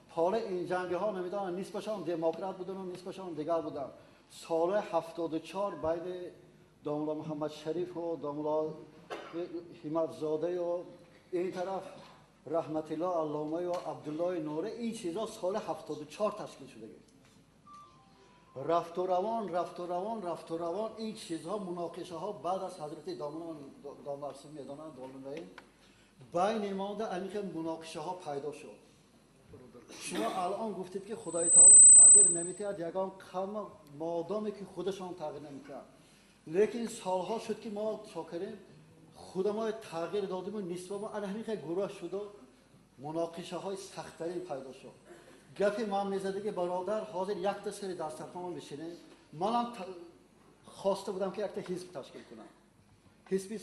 حالا این جنگی ها نمیدونم نیست باشم دموکرات بودن و نیست باشم دیگر بودن. سال 74 بین داملا محمد شریف و داملا حمید زاده و این طرف رحمت الله علامه و عبدالله نوره این چیزا سال 74 تشکیل شده. رفت و روان این چیزها مناقشه ها بعد از حضرت داملا رسول میدانند داملا بین ما در عمیق مناقشه ها پیدا شد. شما الان گفتید که خدای تعالی تغییر نمی‌کرد یگان قوم مادامی که خودشان تغییر نمی‌کرد. لیکن سالها شد که ما چاکریم خود ما تغییر دادیم و نسبت ما همین گروه شد و مناقشه های سخت‌ترین پیدا شد. گپی ما می‌زده که برادر حاضر یک تا سری دسترخوان بشینه. منم خواسته بودم که یک تا حزب تشکیل کنم. حزب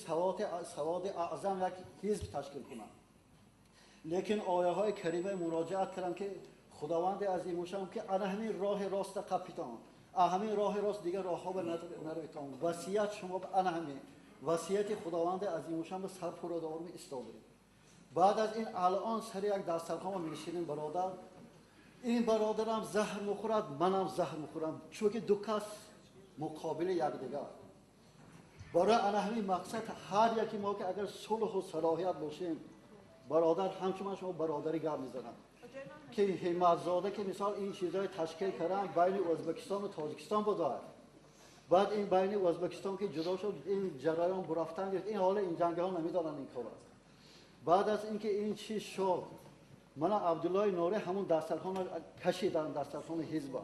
سواد اعظم یک حزب تشکیل کنم. لیکن آیه های کریمه مراجعت کردم که خداوند عظیم و شان که انا همین راه راست کاپیتان همین راه راست دیگه راه ها به نرویتان وصیت شما به انا همین وصیت خداوند عظیم و شان به سرپرودار می استاده. بعد از این الان سر یک دسترخوان میشینیم برادر این برادرم زهر میخورد منم زهر میخورم چون که دو کس مقابل یکدیگر. برای انا همین مقصد هر یکی ما که اگر صلح و صلاحیت باشیم برادر همچنان شما برادری گپ میزنم که حمید زاده که مثال این چیزای تشکیل کردن بین ازبکستان و تاجیکستان بود. بعد این بین ازبکستان که جدا شد این جریان برفتن گرفت این حال این جنگ ها نمیدادن این کار. بعد از اینکه این چیز شد من عبدالله نوره همون دسترخوان کشیدن دسترخوان حزب.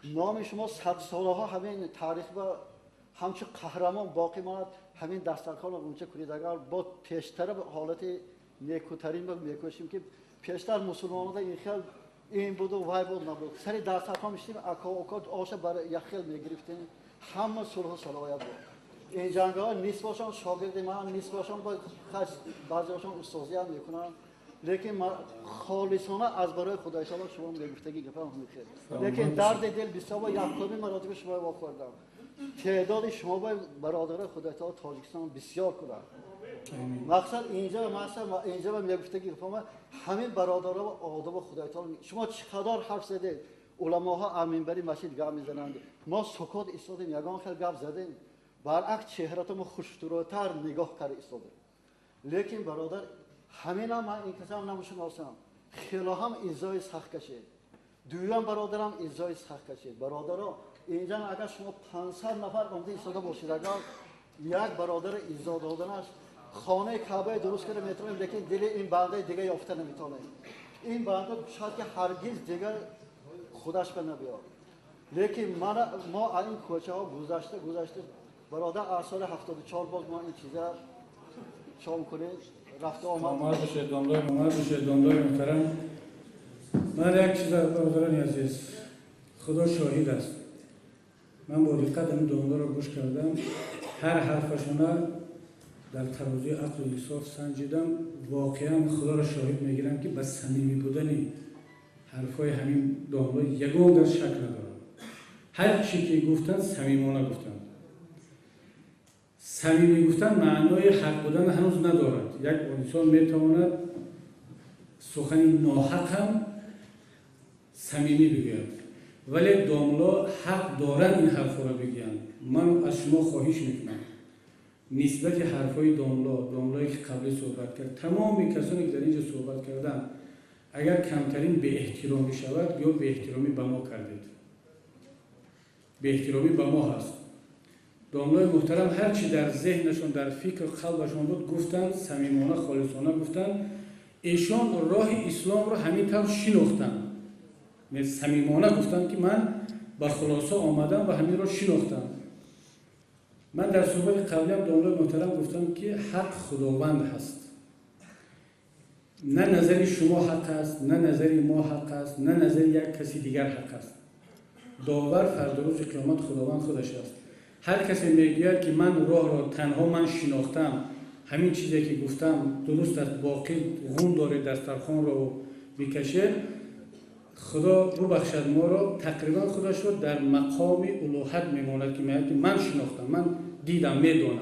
نام شما 100 سالها همین تاریخ و همچه قهرمان باقی ماند همین دسترخوان اونچه کلیدگر با پیشتر به حالت نیکوترین میکشیم که پیشتر مسلمانان این خیل این بود و وای بود نبود سر دسترخوان میشتیم اکا آش برای یک خیل میگرفتیم همه صلح و صلاحیت بود. این جنگ ها نیست باشن شاگرد من نیست باشن با بعضی هاشون استازی هم میکنن لیکن من خالصانه از برای خدای تعالی شما میگفتگی گفتم میخواد لیکن درد دل بسیار یکمی مراتب شما واخوردم تعداد شما با برادر خدای تعالی تاجیکستان بسیار کنند. مقصد اینجا مثلا اینجا میگفتگی گفتم همین برادرها و آداب خدای تعالی شما چقدر حرف زدید علماها امینبری مسجد گپ میزنند ما سکوت ایستادیم یگان خیلی گپ زدیم برعکس چهره‌تون خوش‌ترتر نگاه کرده ایستاده. لیکن برادر همینا من این کسام نمیشناسم خیلی هم ایزای سخت کشه دویم برادرم ایزای سخت کشه. برادرها اینجا اگر شما 500 نفر اونجا ایستاده باشید اگر یک برادر ایزا دادنش خانه کعبه درست کرده میتونیم لیکن دل این بنده دیگه یافته نمیتونه. این بنده شاید که هرگز دیگه خودش به نبیاد. لیکن ما این کوچه ها گذشته برادر سال 74 باز ما این چیزا شام کنید رفته آمد
بشه داملای محترم. من یک چیز برادران عزیز خدا شاهد است من با دقت این داملا رو گوش کردم هر حرفشون در ترازوی عقل و انصاف سنجیدم واقعا خدا را شاهد میگیرم که به صمیمی بودن حرفای همین داملا یگان در شک ندارم. هر چی که گفتن صمیمانه گفتن. صمیمی گفتن معنای حق بودن هنوز ندارد. یک انسان میتواند سخنی ناحق هم صمیمی بگوید ولی داملا حق دارن این حرفا را بگن. من از شما خواهش میکنم نسبت حرفای داملایی که قبلی صحبت کرد تمامی کسانی که در اینجا صحبت کردن اگر کمترین به احترامی شود یا به احترامی به ما کردید به احترامی به ما هست. داملای محترم هرچی در ذهنشون در فکر قلبشون بود گفتن صمیمانه خالصانه گفتن ایشان راه اسلام رو همین طور شناختن صمیمانه گفتن که من با خلاصه آمدم و همین رو شناختم. من در صحبت قبلی هم داملای محترم گفتم که حق خداوند هست. نه نظر شما حق است، نه نظر ما حق است، نه نظر یک کسی دیگر حق است. داور فردا روز قیامت خداوند خودش است. هر کسی میگوید که من راه را تنها من شناختم، همین چیزی که گفتم درست است، باقی غون داره دسترخوان را بکشه، خدا ببخشد ما را، تقریبا خودش را در مقام الوهیت میماند که میگه که من شناختم، من دیدم، میدونم.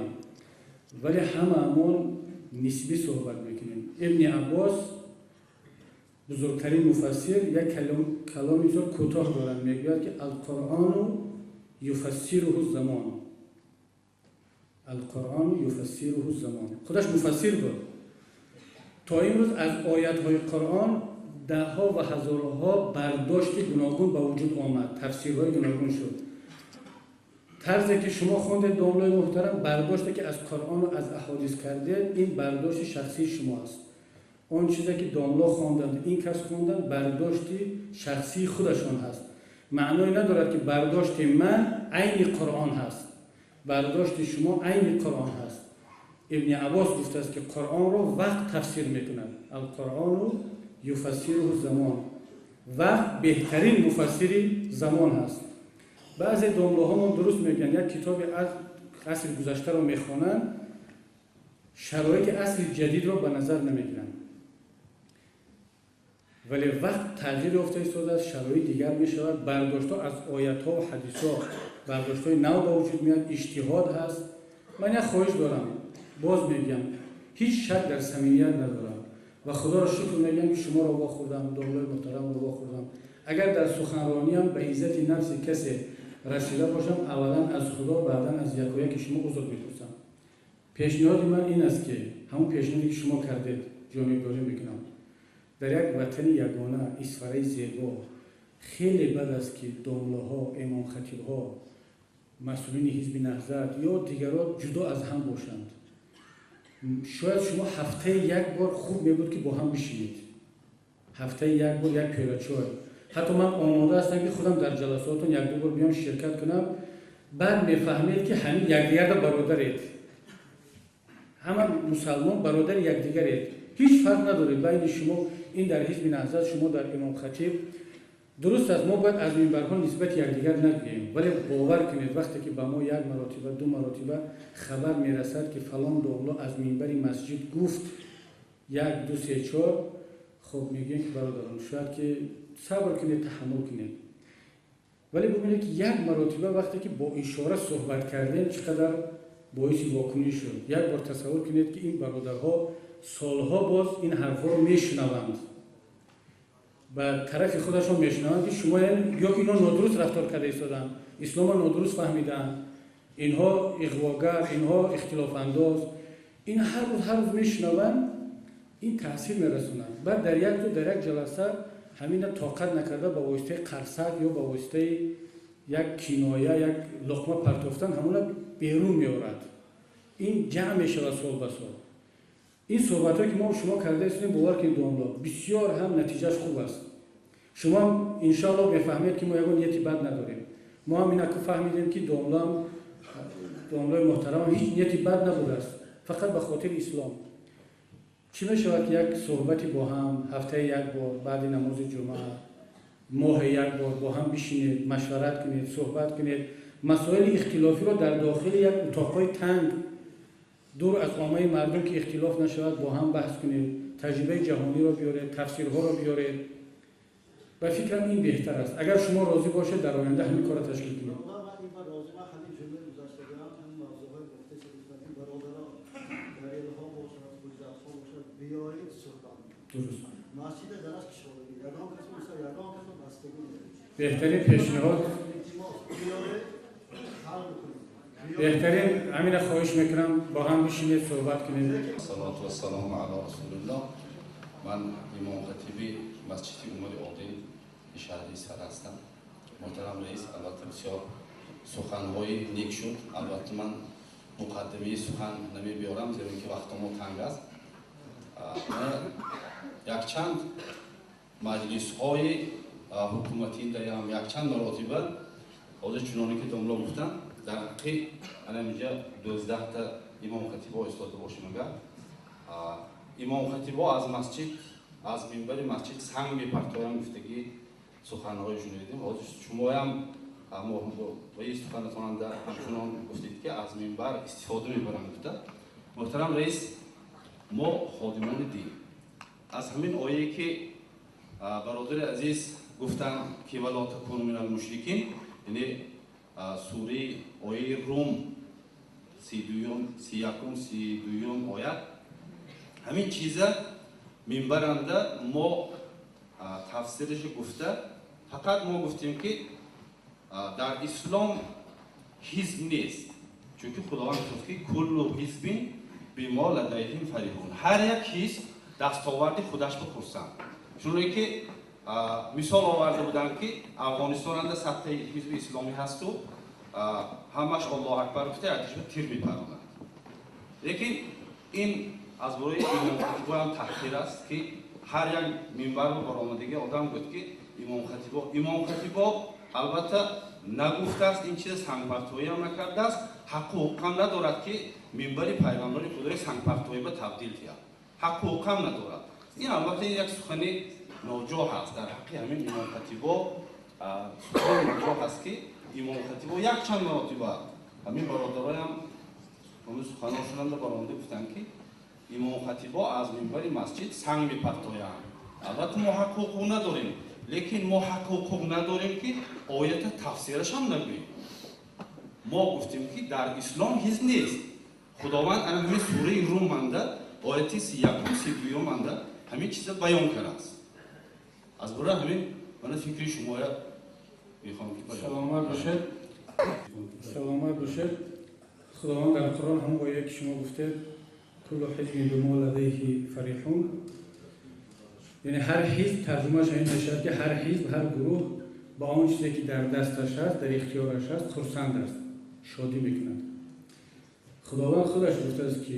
ولی هممون نسبی صحبت میکنیم. ابن عباس بزرگترین مفسر یک کلامی بسیار کوتاه دارند، میگوید که القرآن یفسره الزمان. القرآن یفسره الزمان. خودش مفسر بود. تا امروز از آیات‌های قرآن ده ها و هزارها برداشت گوناگون به وجود آمد، تفسیرهای گوناگون شد. طرزی که شما خوندید داملای محترم، برداشتی که از قرآن و از احادیث کرده، این برداشت شخصی شما است. اون چیزی که داملا خواندند، این کس خواندن، برداشتی شخصی خودشان هست. معنی ندارد که برداشت من عین قرآن هست، برداشت شما عین قرآن هست. ابن عباس گفته است که قرآن را وقت تفسیر میکنند. القرآن یفسره الزمان. وقت بهترین مفسر زمان هست. بعضی داملاها ما درست میگن، یک کتاب از عصر گذشته را میخوانند، شرایط عصر جدید را به نظر نمیگیرن. ولی وقت تغییر افتاده است، شرایط دیگر میشود، برداشت‌ها از آیات‌ها و حدیث‌ها، برداشت‌های نو به وجود میاد، اجتهاد هست. من یک خواهش دارم، باز میگم، هیچ شک در صمیمیت ندارم و خدا را شکر میگم که شما را واخوردم، داملای محترم را واخوردم. اگر در سخنرانی هم به عزت نفس کسی رسیده باشم، اولا از خدا، بعدا از یک و یک شما عذر می‌پرسم. پیشنهاد من این است که همون پیشنهادی که شما کردید جانبداری میکنم. در یک وطن یگانه، اسفره زیبا، خیلی بد است که داملاها، امام خطیبها، مسئولین حزب نهضت یا دیگران جدا از هم باشند. شاید شما هفته یک بار خوب میبود که با هم بشینید. هفته یک بار یک پیاله چای. حتی من آماده هستم که خودم در جلساتون یک دو بار بیام شرکت کنم، بعد میفهمید که همین یکدیگر را برادرید. همه مسلمان برادر یکدیگرید. هیچ فرق نداره بین شما، این در حزب نهضت، شما در امام خطیب. درست است ما باید از منبرها نسبت یکدیگر نگوییم، ولی باور کنید وقتی که به ما یک مرتبه، دو مرتبه خبر میرسد که فلان داملا از منبر مسجد گفت یک دو سه چهار، خب میگیم که برادران شاید که صبر کنید، تحمل کنید. ولی ببینید که یک مرتبه وقتی که با اشاره صحبت کردیم چقدر باعث واکنش شد. یک بار تصور کنید که این برادرها سالها باز این حرفا رو میشنوند، و طرف خودشون میشنوند که شما یا اینا نادرست رفتار کرده ایستادن، اسلام رو نادرست فهمیدن، اینها اغواگر، اینها اختلاف انداز، این هر روز میشنوند، این تاثیر میرسونند. بعد در یک جلسه همین طاقت نکرده با واسطه قرصک یا با واسطه یک کنایه، یک لقمه پرتافتن همون بیرون میآورد. این جمع میشه سال به سال. این صحبت‌هایی که ما شما کرده هستیم باور کنید داملا بسیار هم نتیجهش خوب است. شما ان شاء الله بفهمید که ما یک نیتی بد نداریم. ما هم اینا که فهمیدیم که داملای محترم هیچ نیتی بد نبوده است، فقط به خاطر اسلام. چی میشود که یک صحبتی با هم هفته یک بار بعد نماز جمعه، ماه یک بار با هم بشینید، مشورت کنید، صحبت کنید، مسائل اختلافی رو در داخل یک اتاقای تنگ دور از عامه مردم که اختلاف نشود با هم بحث کنید، تجربه جهانی رو بیارید، تفسیرها رو بیارید. و فکرم این بهتر است. اگر شما راضی باشید در آینده همین کار تشکیل کنید. بهترین پیشنهاد، بهترین همین خواهش میکنم با هم بشینید صحبت کنید.
صلوات و سلام علی رسول الله. من امام خطیبی مسجد عمر عادل شهر اسفر هستم. محترم رئیس، البته بسیار سخنهای نیک شد. البته من مقدمه سخن نمی بیارم زیرا که وقت ما تنگ است. یک چند مجلس های حکومتی داریم، یک چند مراتبه حاضر چنانی که داملا گفتم
дар ҳаққи анамиҷа 12 та имом хатибо истода бошем агар имом хатибо аз масҷид аз минбари масҷид санг мепартоям гуфтагӣ суханҳоишон дидем ҳозир шумоям ба ин суханатонанда ҳамчунон гуфтед ки аз минбар истифода мебарам гуфта. Муҳтарам раис, мо ходимони дин аз ҳамин ояе ки бародари азиз гуфтанд ки вало такуну минал мушрикин, яъне сураи ояи Рум 31 оят, ҳамин чиза минбаранда мо тафсираш гуфта, фақат мо гуфтем ки дар ислом ҳизб нест, чунки худованд гуфт ки куллу ҳизбин бима ладайҳим фарихун, ҳар як ҳизб дастоварди худаш бихурсанд. Чуноне ки мисол оварда буданд ки Афғонистонанда 100 та ҳизби исломӣ ҳасту ҳамаш Аллоҳу акбар гуфта якашба тир мепаронанд. Лекин ин аз бораи имом хатибо ҳам таҳқир аст ки ҳар як минбар баромадагӣ одам гуфт ки имом хатибо албатта нагуфтааст, ин чиз сангпартоиам накардааст, ҳақуқам надорад ки минбари пайғамбари худои сангпартоиба табдил кияд. ҳақуқам надорад. Ин албатта як сухани ноҷоҳ аст дар ҳаққи ҳамин имом хатибо. Сухани ноҷоҳ аст ки имом хатибо якчанд маротиба ҳамин бародароям ҳамин суханошонанда баромада гуфтанд ки имом хатибо аз минбари масҷид санг мепартоянд. Албатта мо ҳақуқ надорем, лекин мо ҳақуқ надорем ки оята тафсираш ҳам нагӯем. Мо гуфтем ки дар ислом ҳизб нест. худованд ана ҳамин сураи Рум манда ояти 31-32 манда ҳамин чиза баён кардааст. аз бора ҳамин мана фикри шумоя мехоҳам ки
саломат бошед. саломат бошед. худованд дар Қуръон ҳамон ояе ки шумо гуфтед куллу ҳизбин бима ладайҳи фарихун, яъне ҳар ҳизб тарҷумааш ин мешавад ки ҳар ҳизб, ҳар гурӯҳ ба он чизе ки дар дасташ аст, дар ихтиёраш аст, хурсанд аст, шодӣ мекунад. худованд худаш гуфтааст ки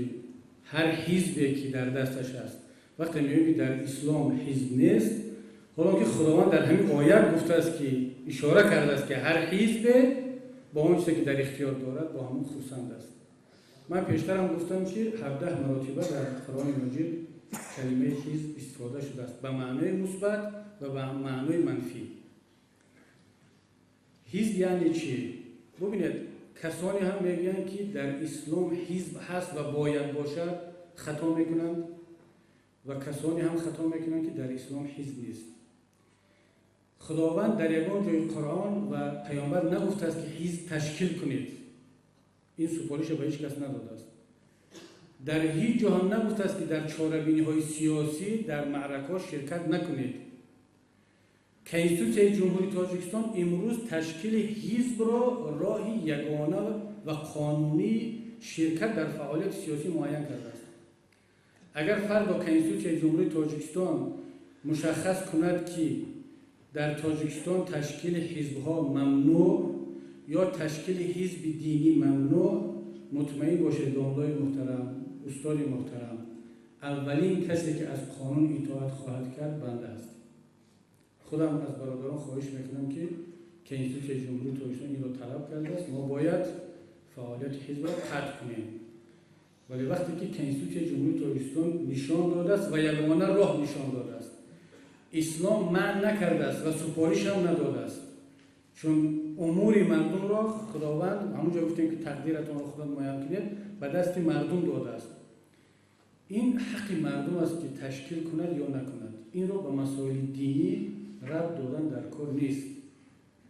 ҳар ҳизбе ки дар дасташ аст. вақте меёем ки дар ислом ҳизб нест, ҳоло ки худованд дар ҳамин оят гуфтааст ки ишора кардааст ки ҳар ҳизбе ба он чизе ки дар ихтиёр дорад ба ҳамон хурсанд аст. ман пештарам гуфтам ки 17 маротиба дар Қуръони моҷид калимаи ҳизб истифода шудааст ба маънои мусбат ва ба маънои манфӣ. ҳизб яъне чӣ? бубинед, касоне ҳам мегӯянд ки дар ислом ҳизб ҳаст ва бояд бошад, хато мекунанд, ва касоне ҳам хато мекунанд ки дар ислом ҳизб нест. худованд дар ягон ҷои Қуръон ва паёмбар нагуфтааст ки ҳизб ташкил кунед. ин супориша ба ҳеҷ кас надодааст. дар ҳеҷ ҷо ҳам нагуфтааст ки дар чорабиниҳои сиёсӣ дар маъракаҳо ширкат накунед. Конституцияи ҷумҳурии Тоҷикистон имрӯз ташкили ҳизбро роҳи ягона ва қонунии ширкат дар фаъолияти сиёсӣ муайян кардааст. агар фардо Конституцияи ҷумҳурии Тоҷикистон мушаххас кунад ки дар Тоҷикистон ташкили ҳизбҳо мамнӯъ ё ташкили ҳизби динӣ мамнӯъ, мутмаин бошед домлои муҳтарам, устоди муҳтарам, аввалин касе ки аз қонун итоат хоҳад кард банда аст. худам аз бародарон хоҳиш мекунам ки Конституцияи ҷумҳурии Тоҷикистон инро талаб кардааст, мо бояд фаъолияти ҳизбро қатъ кунем. вале вақте ки Конституцияи ҷумҳурии Тоҷикистон нишон додааст ва ягона роҳ нишон додааст, ислом маън накардааст ва супориш ҳам надодааст, чун умури мардумро худованд ҳамон ҷо гуфтем ки тақдиратонро худо муайян кунед, ба дасти мардум додааст. ин ҳаққи мардум аст ки ташкил кунад ё накунад. инро ба масоили динӣ рабт додан дар кор нест.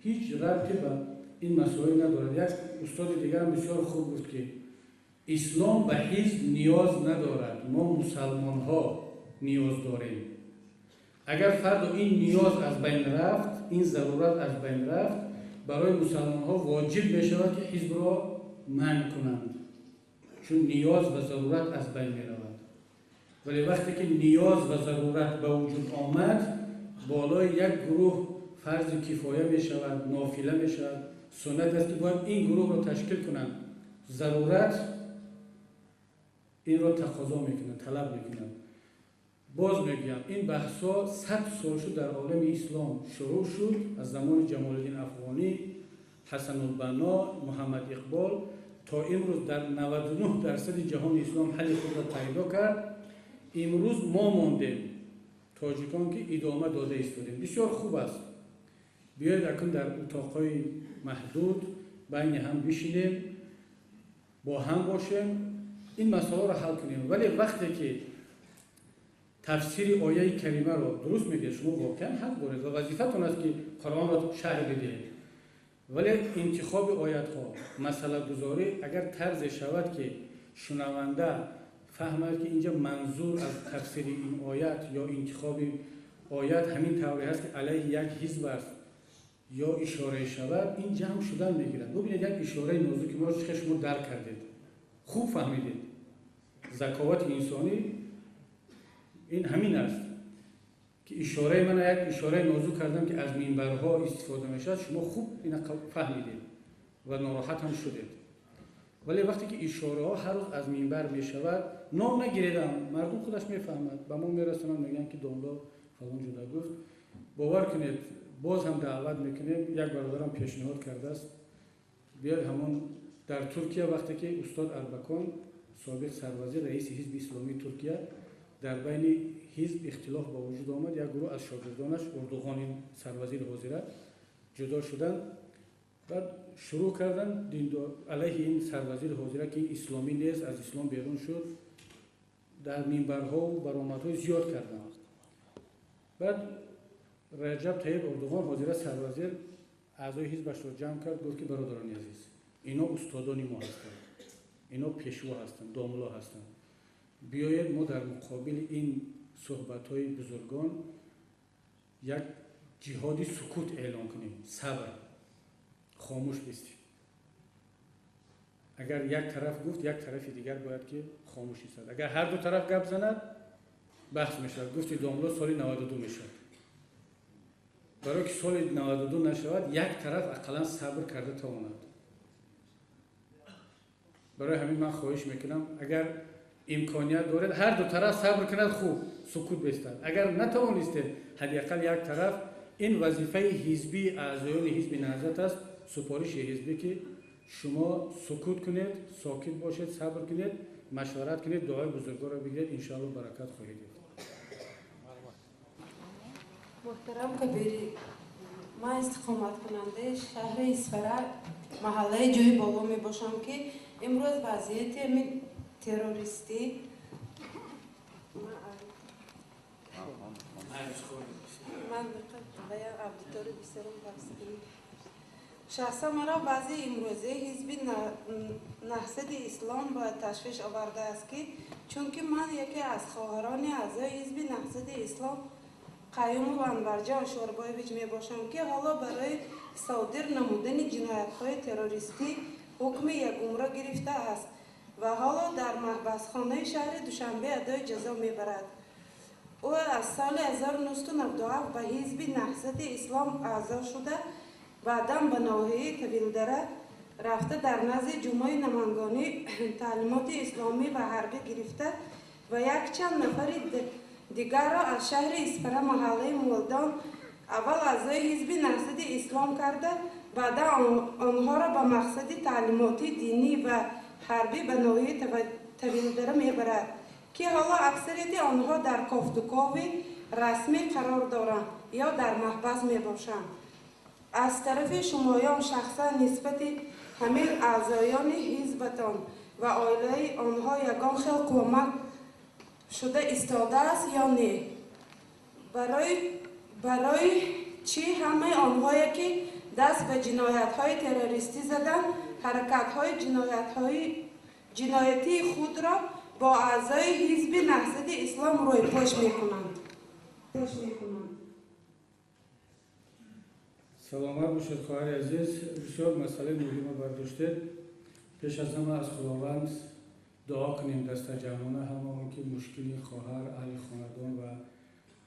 ҳеҷ рабте ба ин масоил надорад. як устоди дигарам бисёр хуб гуфт ки ислом ба ҳизб ниёз надорад, мо мусалмонҳо ниёз дорем. агар фардо ин ниёз аз байн рафт, ин зарурат аз байн рафт, барои мусалмонҳо воҷиб мешавад ки ҳизбро манъ кунанд, чун ниёз ва зарурат аз байн меравад. вале вақте ки ниёз ва зарурат ба вуҷуд омад, болои як гурӯҳ фарзи кифоя мешавад, нофила мешавад, суннат аст ки бояд ин гурӯҳро ташкил кунанд. зарурат инро тақозо мекунад, талаб мекунад. боз мегӯям, ин баҳсҳо 100 сол шуд дар олами ислом шурӯъ шуд аз замони Ҷамолиддин Афғонӣ حسن البنا، محمد اقبال تا امروز در 99% جهان اسلام حل خود را پیدا کرد. امروز ما ماندیم تاجیکان که ادامه داده ایستادیم. بسیار خوب است. بیاید اکنون در اتاقهای محدود بین هم بشینیم، با هم باشیم، این مسئله را حل کنیم. ولی وقتی که تفسیر آیه کریمه را درست میگه، شما واقعا حق دارید و وظیفتون است که قرآن را شرح بدهید. ولی انتخاب آیات ها، مسئله گذاری اگر طرز شود که شنونده فهمد که اینجا منظور از تفسیر این آیات یا انتخاب آیات همین طوری هست که علیه یک حزب است یا اشاره شود، این جمع شدن میگیرد. ببینید یک اشاره نازک ما رو شما درک کردید، خوب فهمیدید. ذکاوت انسانی این همین است که اشاره من یک اشاره نازک کردم که از منبرها استفاده میشد، شما خوب این فهمیدید و ناراحت هم شدید. ولی وقتی که اشاره ها هر روز از منبر می شود، نام نگیریدم، مردم خودش میفهمد، به ما میرسونن میگن که داملا فلان جدا گفت. باور کنید باز هم دعوت میکنیم. یک برادرم پیشنهاد کرده است بیاد همون در ترکیه، وقتی که استاد اربکان سابق سروزیر رئیس حزب اسلامی ترکیه در بین حزب اختلاف با وجود آمد، یک گروه از شاگردانش اردوغان این سروزیر حاضره جدا شدن، بعد شروع کردن علیه این سروزیر حاضره که این اسلامی نیست، از اسلام بیرون شد، در منبرها و برآمدهای زیاد کردن. بعد رجب طیب اردوغان حاضره سروزیر اعضای حزبش را جمع کرد، گفت که برادران عزیز، اینا استادان ما هستند، اینا پیشوا هستند، داملا هستند، بیایید ما در مقابل این صحبت‌های بزرگان یک جهادی سکوت اعلان کنیم، صبر، خاموش بستیم. اگر یک طرف گفت، یک طرف دیگر باید که خاموش ایستاد. اگر هر دو طرف گپ زند بحث میشود. گفتی داملا سال 92 میشد. برای که سال 92 نشود، یک طرف اقلا صبر کرده تواند. برای همین من خواهش میکنم اگر امکانیت دارید هر دو طرف صبر کند، خوب سکوت بستند. اگر نتوانستید حداقل یک طرف، این وظیفه حزبی اعضایان حزب نهضت است، سپارش حزبی که شما سکوت کنید، ساکت باشید، صبر کنید، مشورت کنید، دعای بزرگوار را بگیرید، ان شاء الله برکت خواهید دید.
محترم کبیری، ما استقامت کننده شهر اسفرا محله جوی بالا می باشم که امروز وضعیت همین تروریستی من باید عبدالطور بسیارم بحث کنیم. شخصا مرا بعضی امروزه حزب نهضت اسلام باید تشویش آورده است که چون که من یکی از خواهران اعضای حزب نهضت اسلام قیوم و انورجان شوربایویچ می باشم که حالا برای صادر نمودن جنایت‌های تروریستی حکم یک عمره گرفته است و حالا در محبسخانه شهر دوشنبه ادای جزا میبرد. او از سال 1997 به حزب نهضت اسلام اعضا شده، بعدا به ناحیه طویلدره رفته در نزد جمعه نمنگانی تعلیمات اسلامی و حربی گرفته و یک چند نفر دیگر را از شهر اسفرا محله مولدان اول اعضای حزب نهضت اسلام کرده، بعد آنها را به مقصد تعلیماتی دینی و حربی به ناحیه طویلدره میبرد که حالا اکثریت آنها در کافتوکاوی رسمی قرار دارند یا در محبس میباشند. از طرف شمایان شخصا نسبت همه اعضایان حزبتان و عائله آنها یگان خیل کمک شده ایستاده است یا نه؟ برای چی همه آنهایی که دست به جنایت‌های تروریستی زدند حرکت‌های جنایتی خود را با اعضای حزب نهضت اسلام روی پوش می‌کنند؟
سلامت باشید خواهر عزیز، بسیار مسئله مهمی برداشتید. پیش از همه از خداوند دعا کنیم دست جمعانه همه که مشکلی خواهر، اهل خاندان و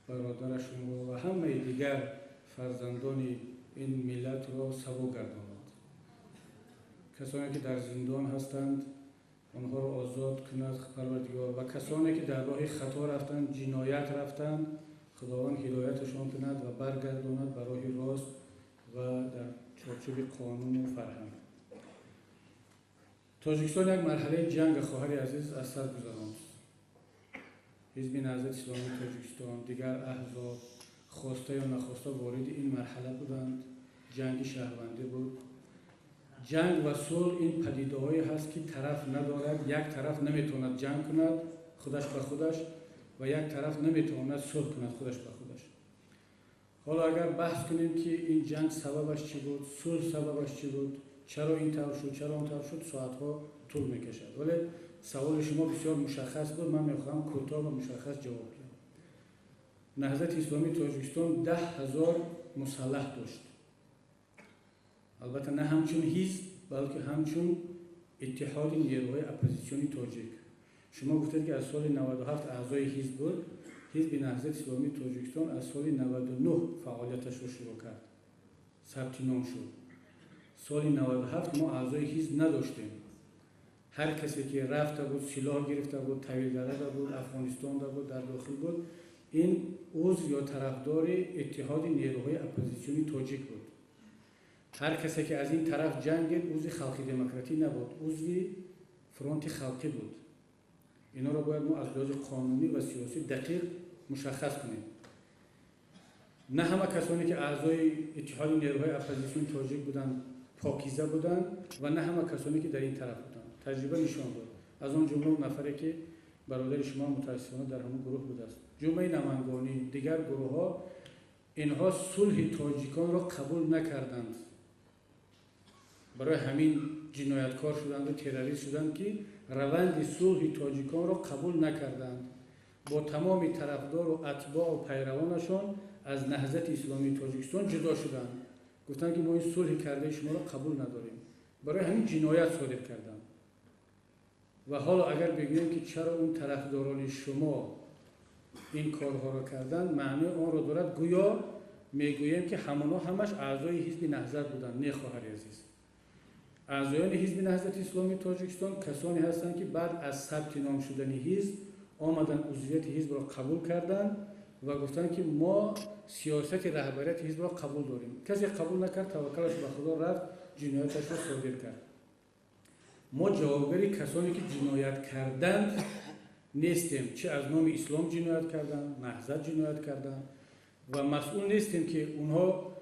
برادرشون و همه دیگر فرزندان این ملت را سبک گرداند. کسانی که در زندان هستند آنها را آزاد کند پروردگار و کسانی که در راه خطا رفتند، جنایت رفتند، خداوند هدایتشان کند و برگرداند به راه راست و در چارچوب قانون و فرهنگ. تاجیکستان یک مرحله جنگ خواهر عزیز از سر گذراند. حزب نهضت اسلامی تاجیکستان، دیگر احزاب خواسته یا نخواسته وارد این مرحله بودند. جنگ شهروندی بود. جنگ و صلح این پدیده‌هایی هست که طرف ندارد، یک طرف نمیتواند جنگ کند خودش به خودش و یک طرف نمیتواند صلح کند خودش به خودش. حالا اگر بحث کنیم که این جنگ سببش چی بود، صلح سببش چی بود، چرا این طور شد، چرا اون طور شد، ساعت‌ها طول میکشد. ولی سوال شما بسیار مشخص بود، من میخواهم کوتاه و مشخص جواب بدم. نهضت اسلامی تاجیکستان 10,000 مسلح داشت. البته نه همچون حزب بلکه همچون اتحاد نیروهای اپوزیسیونی تاجیک. شما گفتید که از سال 97 اعضای حزب بود. حزب نهضت اسلامی تاجیکستان از سال 99 فعالیتش رو شروع کرد. ثبت نام شد. سال 97 ما اعضای حزب نداشتیم. هر کسی که رفته بود، سلاح گرفته بود، تحویل داده بود، افغانستان دا بود، در داخل بود، این عضو یا طرفدار اتحاد نیروهای اپوزیسیونی تاجیک بود. هر کسی که از این طرف جنگید عضو خلقی دموکراتی نبود، عضو فرانت خلقی بود. اینا را باید ما از لحاظ قانونی و سیاسی دقیق مشخص کنیم. نه همه کسانی که اعضای اتحاد نیروهای اپوزیسیون تاجیک بودند پاکیزه بودند و نه همه کسانی که در این طرف بودند. تجربه نشان داد. از آن جمله نفری که برادر شما متاسفانه در همون گروه بوده است. جمعه نمنگانی، دیگر گروه ها، اینها صلح تاجیکان را قبول نکردند. برای همین جنایتکار شدند و تروریست شدند که روند صلح تاجیکان را قبول نکردند. با تمام طرفدار و اتباع و پیروانشان از نهضت اسلامی تاجیکستان جدا شدند. گفتند که ما این صلح کرده شما را قبول نداریم. برای همین جنایت صادر کردند. و حالا اگر بگوییم که چرا اون طرفداران شما این کارها را کردند، معنی آن را دارد گویا میگوییم که همانا همش اعضای حزب نهضت بودند. نه خواهر عزیز. اعضایان حزب نهضت اسلامی تاجیکستان کسانی هستند که بعد از ثبت نام شدن حزب آمدن عضویت حزب را قبول کردند و گفتند که ما سیاست رهبریت حزب را قبول داریم. کسی قبول نکرد، توکلش به خدا رفت، جنایتش را صادر کرد. ما جوابگوی کسانی که جنایت کردند نیستیم. چه از نام اسلام جنایت کردند، نهضت جنایت کردند و مسئول نیستیم که اونها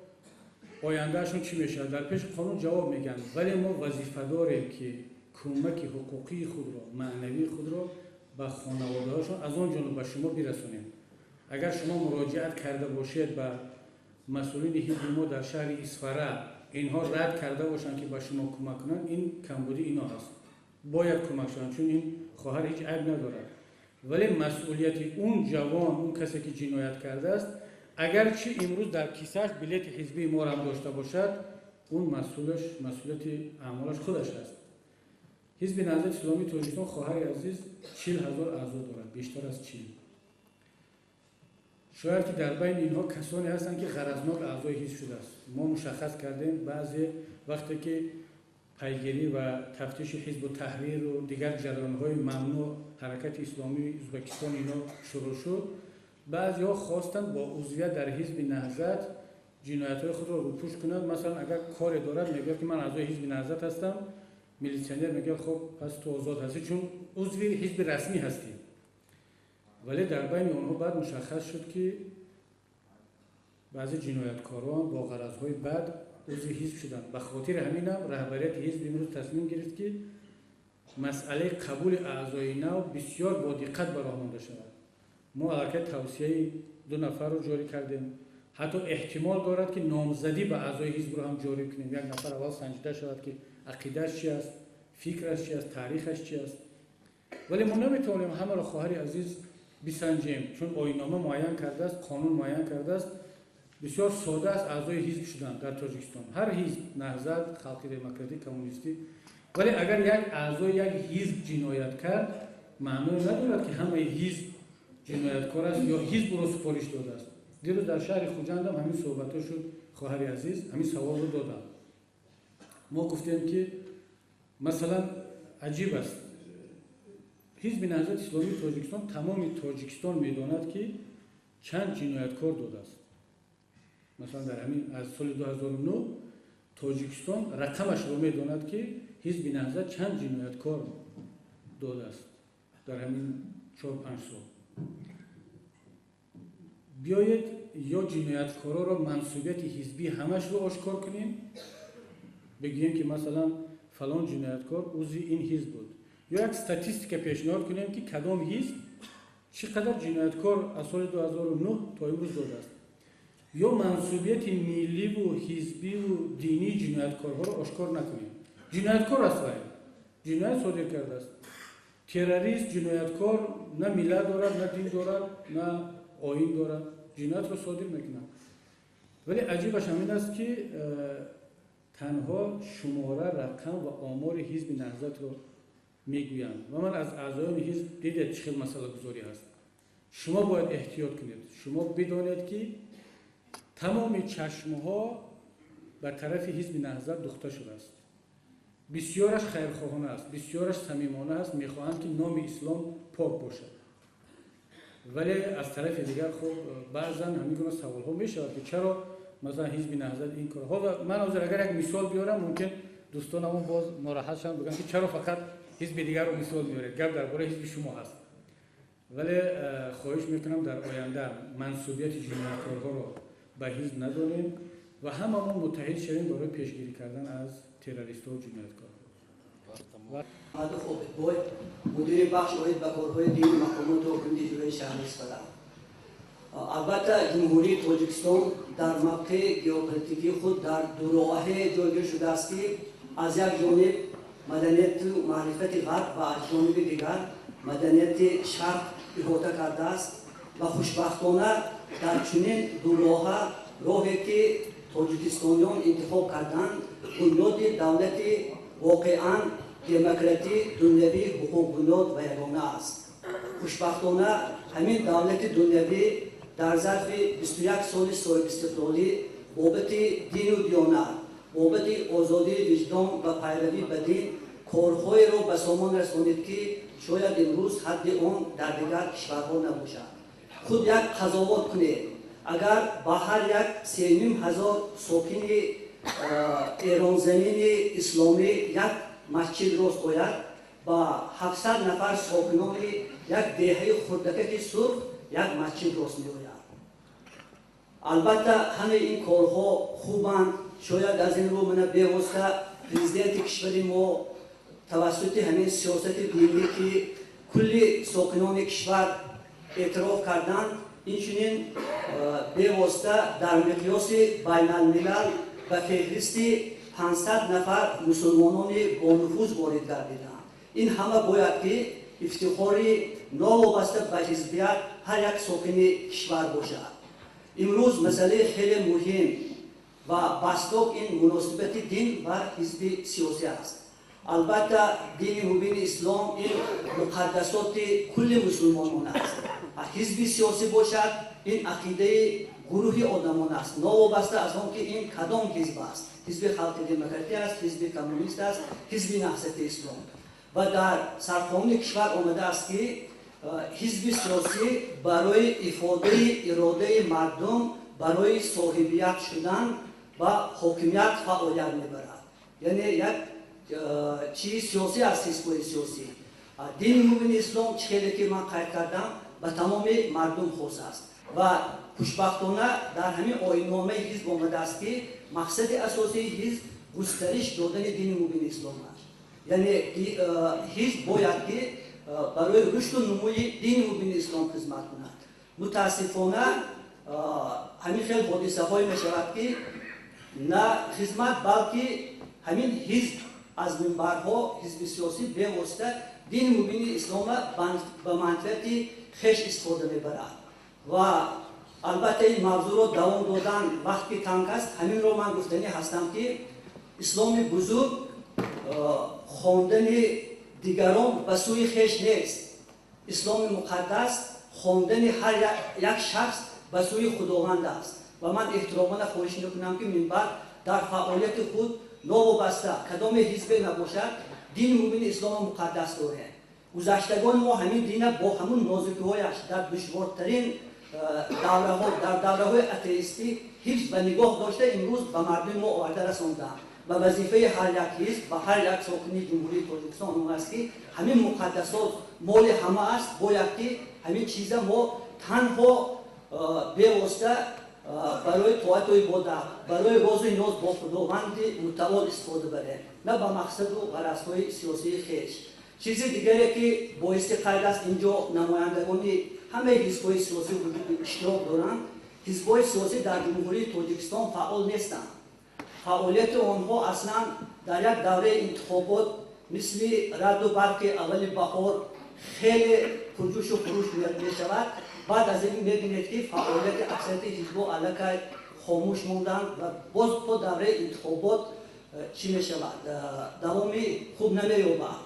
آیندهشون چی میشه. در پیش قانون جواب میگن، ولی ما وظیفه داریم که کمک حقوقی خود را، معنوی خود را به خانواده‌هاشون از آن جانب به شما برسونیم. اگر شما مراجعت کرده باشید به مسئولین حزب ما در شهر اسفره، اینها رد کرده باشند که به شما کمک کنند، این کمبودی اینا هست. باید کمک شوند چون این خواهر هیچ عیب ندارد. ولی مسئولیت اون جوان، اون کسی که جنایت کرده است، اگر چی امروز در کیسهش بلیت حزبی ما هم داشته باشد، اون مسئولیت اعمالش خودش است. حزب نهضت اسلامی تاجیکستان خواهر عزیز 40,000 اعضا دارد، بیشتر از 40. شاید که در بین اینها کسانی هستند که غرضناک اعضای حزب شده است. ما مشخص کردیم بعضی وقتی که پیگیری و تفتیش حزب تحریر و دیگر جریان‌های ممنوع حرکت اسلامی ازبکستان اینا شروع شد، بعضی‌ها خواستند با عضویت در حزب نهضت جنایت‌های خود را روپوش کنند. مثلا اگر کار دارد میگه که من اعضای حزب نهضت هستم، میلیسیونر میگه خب پس تو آزاد هستی چون عضو حزب رسمی هستی. ولی در بین اونها بعد مشخص شد که بعضی جنایتکاران با غرضهای بد عضو حزب شدند. به خاطر همین هم رهبریت حزب امروز تصمیم گرفت که مسئله قبول اعضای نو بسیار با دقت برآورده شود. ما البته توصیه 2 نفر رو جاری کردیم. حتی احتمال دارد که نامزدی به اعضای حزب رو هم جاری کنیم. یک نفر اول سنجیده شود که عقیده‌اش چی است، فکرش چی است، تاریخش چی است. ولی ما نمیتونیم همه را خواهر عزیز بسنجیم چون آیین‌نامه معین کرده است، قانون معین کرده است. بسیار ساده است اعضای حزب شدن در تاجیکستان. هر حزب، نهضت، خلقی دموکراتی، کمونیستی. ولی اگر یک اعضای یک حزب جنایت کرد، معنی ندارد که همه حزب جنایتکار است یا حزب رو سفارش داده است. دیروز در شهر خوجند هم همین صحبت‌ها شد خواهر عزیز، همین سوال رو دادم. ما گفتیم که مثلا عجیب است. حزب نهضت اسلامی تاجیکستان تمام تاجیکستان میداند که چند جنایتکار داده است. مثلا در همین از سال 2009 тоҷикистон рақамашро медонад ки ҳизби наҳзат чанд ҷинояткор додааст дар ҳамин 4-5 сол. биёед ё ҷинояткороро мансубияти ҳизбӣ ҳамашро ошкор кунем, бигӯем ки масалан фалон ҷинояткор узви ин ҳизб буд, ё як статистика пешниҳод кунем ки кадом ҳизб чӣ қадар ҷинояткор аз соли 2009 то имрӯз додааст, ё мансубияти милливу ҳизбиву динии ҷинояткорҳоро ошкор накунем. ҷинояткор аст вай, ҷиноят содир кардааст. террорист, ҷинояткор на миллат дорад, на дин дорад, на оин дорад, ҷиноятро содир мекунад. вале аҷибаш ҳамин аст ки танҳо шумора, рақам ва омори ҳизби наҳзатро мегӯянд ва ман аз аъзоёни ҳизб дидед чӣ хел масъалагузорӣ ҳаст. шумо бояд эҳтиёт кунед. шумо бидонед ки тамоми чашмҳо ба тарафи ҳизби наҳзат духта шудааст. бисёраш хайрхоҳона аст, бисёраш самимона аст, мехоҳанд ки номи ислом пок бошад. вале аз тарафи дигар хуб баъзан ҳамин гуна саволҳо мешавад ки чаро مثلا حزب نهضت این کار حالا من اگر یک مثال بیارم ممکن دوستانمون باز ناراحت شدن بگن که چرا فقط حزب دیگر رو مثال میارید، گپ درباره حزب شما هست. ولی خواهش میکنم در آینده منسوبیت جنایتکارها رو به حزب ندانیم و هممون متحد شویم برای پیشگیری کردن از تروریست‌ها و جنایتکارها.
مدیر بخش اوید به کارهای دین مقامات و حکومتی جلوی شهر ایستادم. البته جمهوری تاجیکستان در موقع ژئوپلیتیکی خود در دو راهه جایگیر شده است که از یک جانب مدنیت و معرفت غرب و از جانب دیگر مدنیت شرق احاطه کرده است و خوشبختانه در چنین دو راهی که تاجیکستانیان انتخاب کردند بنیاد دولت واقعا دموکراتی دنیوی حقوق بنیاد و یگانه است. خوشبختانه همین دولت دنیوی در ظرف 21 سال صاحب استقلالی بابت دین و دیانت، بابت آزادی وجدان و پیروی به دین کارهایی را به سامان رسانید که شاید امروز حد آن در دیگر کشورها نباشد. خود یک قضاوت کنید، اگر به هر یک 3,500 ساکن ایران زمین اسلامی یک مسجد راست آید، با 700 نفر ساکنان یک دهه خردکک سرخ یک مسجد راست می آید. البته همه این کارها خوبند. شاید از این رو من بی‌واسطه پرزیدنت کشور ما توسط همین سیاست دینی که کلی ساکنان کشور اعتراف کردند، اینچنین بی‌واسطه در مقیاس بین الملل به فهرست 500 نفر مسلمانان با نفوذ وارد گردیدند. این همه باید که افتخاری ناوابسته به حزبیت هر یک ساکن کشور باشد. امروز مسئله خیلی مهم و بستاک این مناسبت دین و حزب سیاسی است. البته دین مبین اسلام این مقدسات کل مسلمانان است. حزب سیاسی باشد این عقیده گروهی آدمان است، ناوابسته از آن که این کدام حزب است. حزب خلق دموکراتی است، حزب کمونیست است، حزب نهضت اسلام. و در سرقانون کشور آمده است که حزب سیاسی برای افاده اراده مردم برای صاحبیت شدن و حاکمیت فعالیت میبرد. یعنی یک چیز سیاسی است. حزب سیاسی دین مبین اسلام چیزی که من قید کردم به تمام مردم خاص است و خوشبختانه در همین آیین‌نامه حزب آمده است که مقصد اساسی حزب گسترش دادن دین مبین اسلام است. یعنی حزب باید که برای رشد و نموی دین مبین اسلام خدمت کند. متاسفانه همین خیلی حادثه های می شود که نه خدمت بلکه همین حزب از منبرها حزب سیاسی به واسطه دین مبین اسلام به منفعت خویش استفاده میبرد و البته این موضوع را دوام دادن وقتی تنگ است. همین رو من گفتنی هستم که اسلام بزرگ خواندن دیگران به سوی خویش نیست. اسلام مقدس خواندن هر یک شخص به سوی خداوند است و من احتراماً خواهش میکنم که منبر در فعالیت خود ناوابسته کدام حزب نباشد دین مبین اسلام مقدس دارد. گذشتگان ما همین دین با همون نازکی‌هایش در دشوارترین در دوره‌های اتئیستی حفظ و نگاه داشته امروز به مردم ما آورده رساندن و وظیفه هر یک حزب و هر یک ساکن جمهوری تاجیکستان اون است که همین مقدسات مال همه است. باید که همین چیزا ما تنها به واسطه برای طاعت و عبادت برای راز و نیاز با خداوند متعال استفاده بره، نه به مقصد و غرضهای سیاسی خویش. چیز دیگری که باعث قید است اینجا نمایندگان همه حزب‌های سیاسی وجود اشتراک دارند. حزب‌های سیاسی در جمهوری تاجیکستان فعال نیستند. فعالیت آنها اصلا در یک دوره انتخابات مثل رد و برق اول بهار خیلی پرجوش و خروش می‌شود. بعد از این می‌بینید که فعالیت اکثریت حزب‌ها علیه خاموش ماندند و باز تا دوره انتخابات چی می‌شود؟ دوامی خوب نمی‌یابد.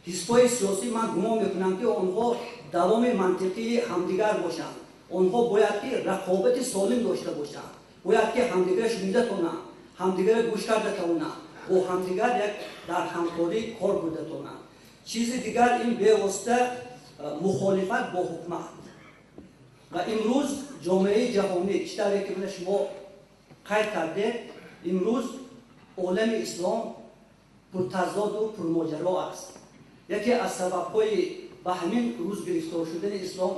حزب‌های سیاسی من گمان می‌کنم که آنها دوام منطقی همدیگر باشند. آنها باید که رقابت سالم داشته باشند. باید که همدیگر شنیده کنند، همدیگر گوش کرده کنند، با همدیگر یک در همکاری کار برده کنند. چیز دیگر این به واسطه مخالفت با حکومت و امروز جامعه جهانی بیشتر که من شما قید کرده امروز عالم اسلام پرتضاد و پرماجرا است. یکی از سبب‌های به همین روز گرفتار شدن اسلام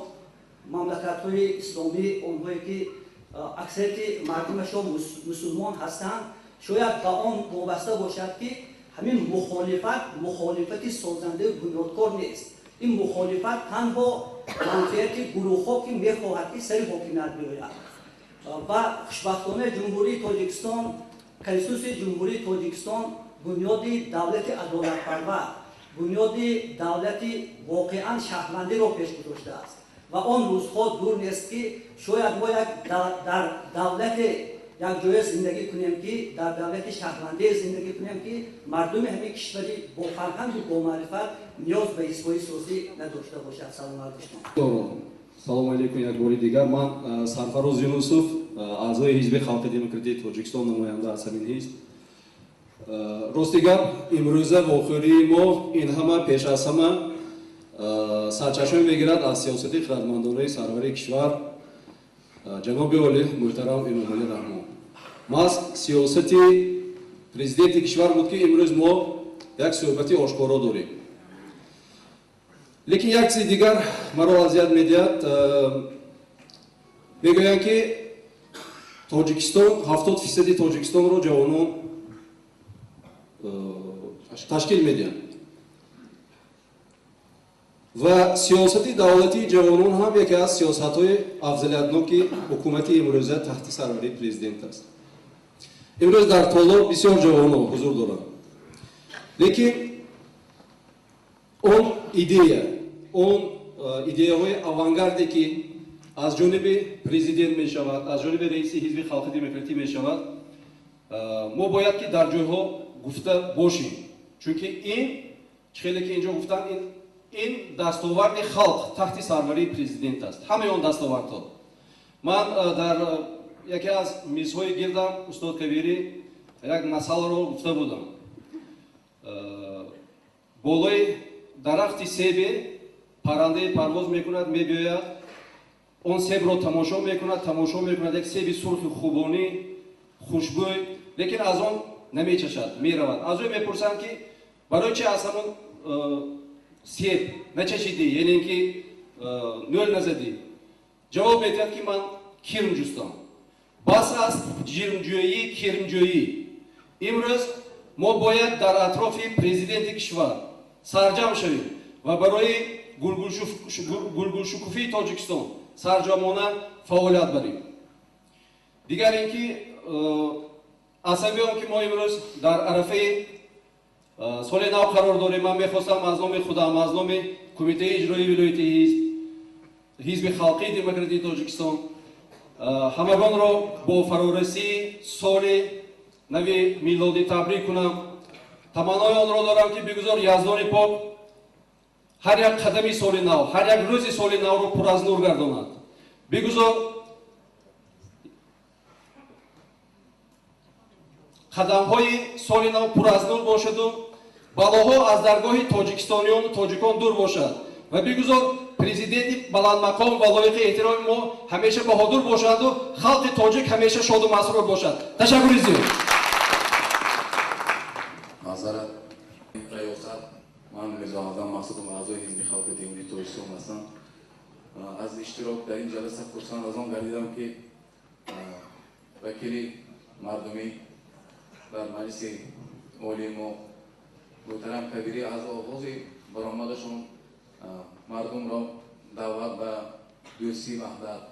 مملکت‌های اسلامی اونهایی که اکثریت مردمشون مسلمان هستند شاید به آن وابسته باشد که همین مخالفت سازنده و بنیادکار نیست. این مخالفت تنها منفعت گروه‌ها که می‌خواهد که سر حکومت بیاید و خوشبختانه جمهوری تاجیکستان کنستیتوسی جمهوری تاجیکستان بنیاد دولت عدالت‌پرور بنیاد دولت واقعا شهروندی را پیش گذاشته است و آن روزها دور نیست که شاید ما در دولت یک جای زندگی کنیم که در دولت شهروندی زندگی کنیم که مردم همین کشوری با فرهنگ و با معرفت نیاز به حزب‌های سیاسی نداشته باشد. سلام علیکم.
سلام علیکم. یک بار دیگر من سرفراز یونسوف اعضای حزب خلق دموکراتیک تاجیکستان نماینده از همین حزب. ростигап имрӯза вохӯрии мо ин ҳама пеш аз ҳама сарчашма мегирад аз сиёсати хизматмандонаи сарвари кишвар ҷаноби оли муҳтарам эмомалӣ раҳмон. маҳз сиёсати президенти кишвар буд ки имрӯз мо як суҳбати ошкоро дорем. лекин як чизи дигар маро азият медиҳад. мегӯянд ки тоҷикистон 70% тоҷикистонро ҷавонон ташкил медиҳанд ва сиёсати давлати ҷавонон ҳам яке аз сиёсатҳои афзалиятноки ҳукумати имрӯза таҳти сарварии президент аст. имрӯз дар толоб бисёр ҷавонон ҳузур доранд, лекин он идеяҳои авангарде ки аз ҷониби президент мешавад, аз ҷониби раиси ҳизби халқи демократӣ мешавад, мо бояд ки дар ҷойҳо гуфта бошем, чунки ин хеле ки инҷо гуфтанд ин дастоварди халқ таҳти сарварии президент аст. ҳамаи он дастовардҳо. ман дар яке аз мизҳои гирдам устод кабирӣ як масъаларо гуфта будам. болои дарахти себе паррандаи парвоз мекунад, мебиёяд, он себро тамошо мекунад, як себи сурхи хубонӣ, хушбӯй, лекин аз он намечашад, меравад. аз ӯ мепурсанд ки барои чи аз ҳамон себ начашидӣ, яъне ки нӯл назадӣ? ҷавоб медиҳад ки ман кирм ҷустам. бас аст ҷирмҷӯӣ, кирмҷӯӣ. имрӯз мо бояд дар атрофи президенти кишвар сарҷам шавем ва барои гулгулшукуфии тоҷикистон сарҷамона фаъолият барем. дигар ин ки аз ҳамин ки мо имрӯз дар арафаи соли нав қарор дорем, ман мехостам аз номи худам, аз номи кумитаи иҷроии вилояти ҳизби халқии демократии тоҷикистон ҳамагонро бо фарорасии соли нави милодӣ табрик кунам. таманнои онро дорам ки бигузор яздони пок ҳар як қадами соли нав, ҳар як рӯзи соли навро пур аз нур гардонад. бигузор қадамҳои соли нав пур аз нур бошаду балоҳо аз даргоҳи тоҷикистониёну тоҷикон дур бошад ва бигузор
президенти баландмақом ва лоиқи эҳтироми мо ҳамеша баҳодур бошаду халқи тоҷик ҳамеша шоду масрур бошад. Ташаккури зиёд.
Назарат раёсат ман Мирзоазам Масудум аъзои ҳизби халқи демократии Тоҷикистон ҳастам. аз иштирок дар ин ҷаласа хурсанд аз он гардидам ки вакили мардумӣ дар маҷлиси олии мо муҳтарам кабирӣ аз оғози баромадашон мардумро даъват ба дӯстӣ ваҳдат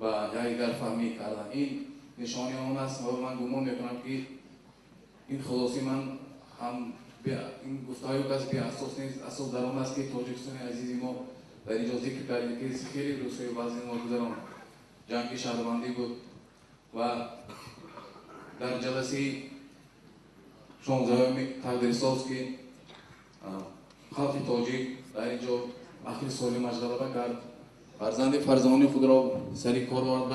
ба якдигарфаҳмӣ кардан. Ин нишони он аст ва ман гумон мекунам ки ин хулоси ман ҳам ин гуфтаҳои кас беасос нест. Асос дар он аст ки Тоҷикистони азизи мо дар инҷо зикр кардем ки хеле рӯзҳои баъзе ногузарон ҷанги шаҳрвандӣ буд ва дар ҷаласаи 16 тақдирсоз ки халқи тоҷик дар инҷо ахири соли маҷғалаба кард, фарзанди фарзони худро сари кор орд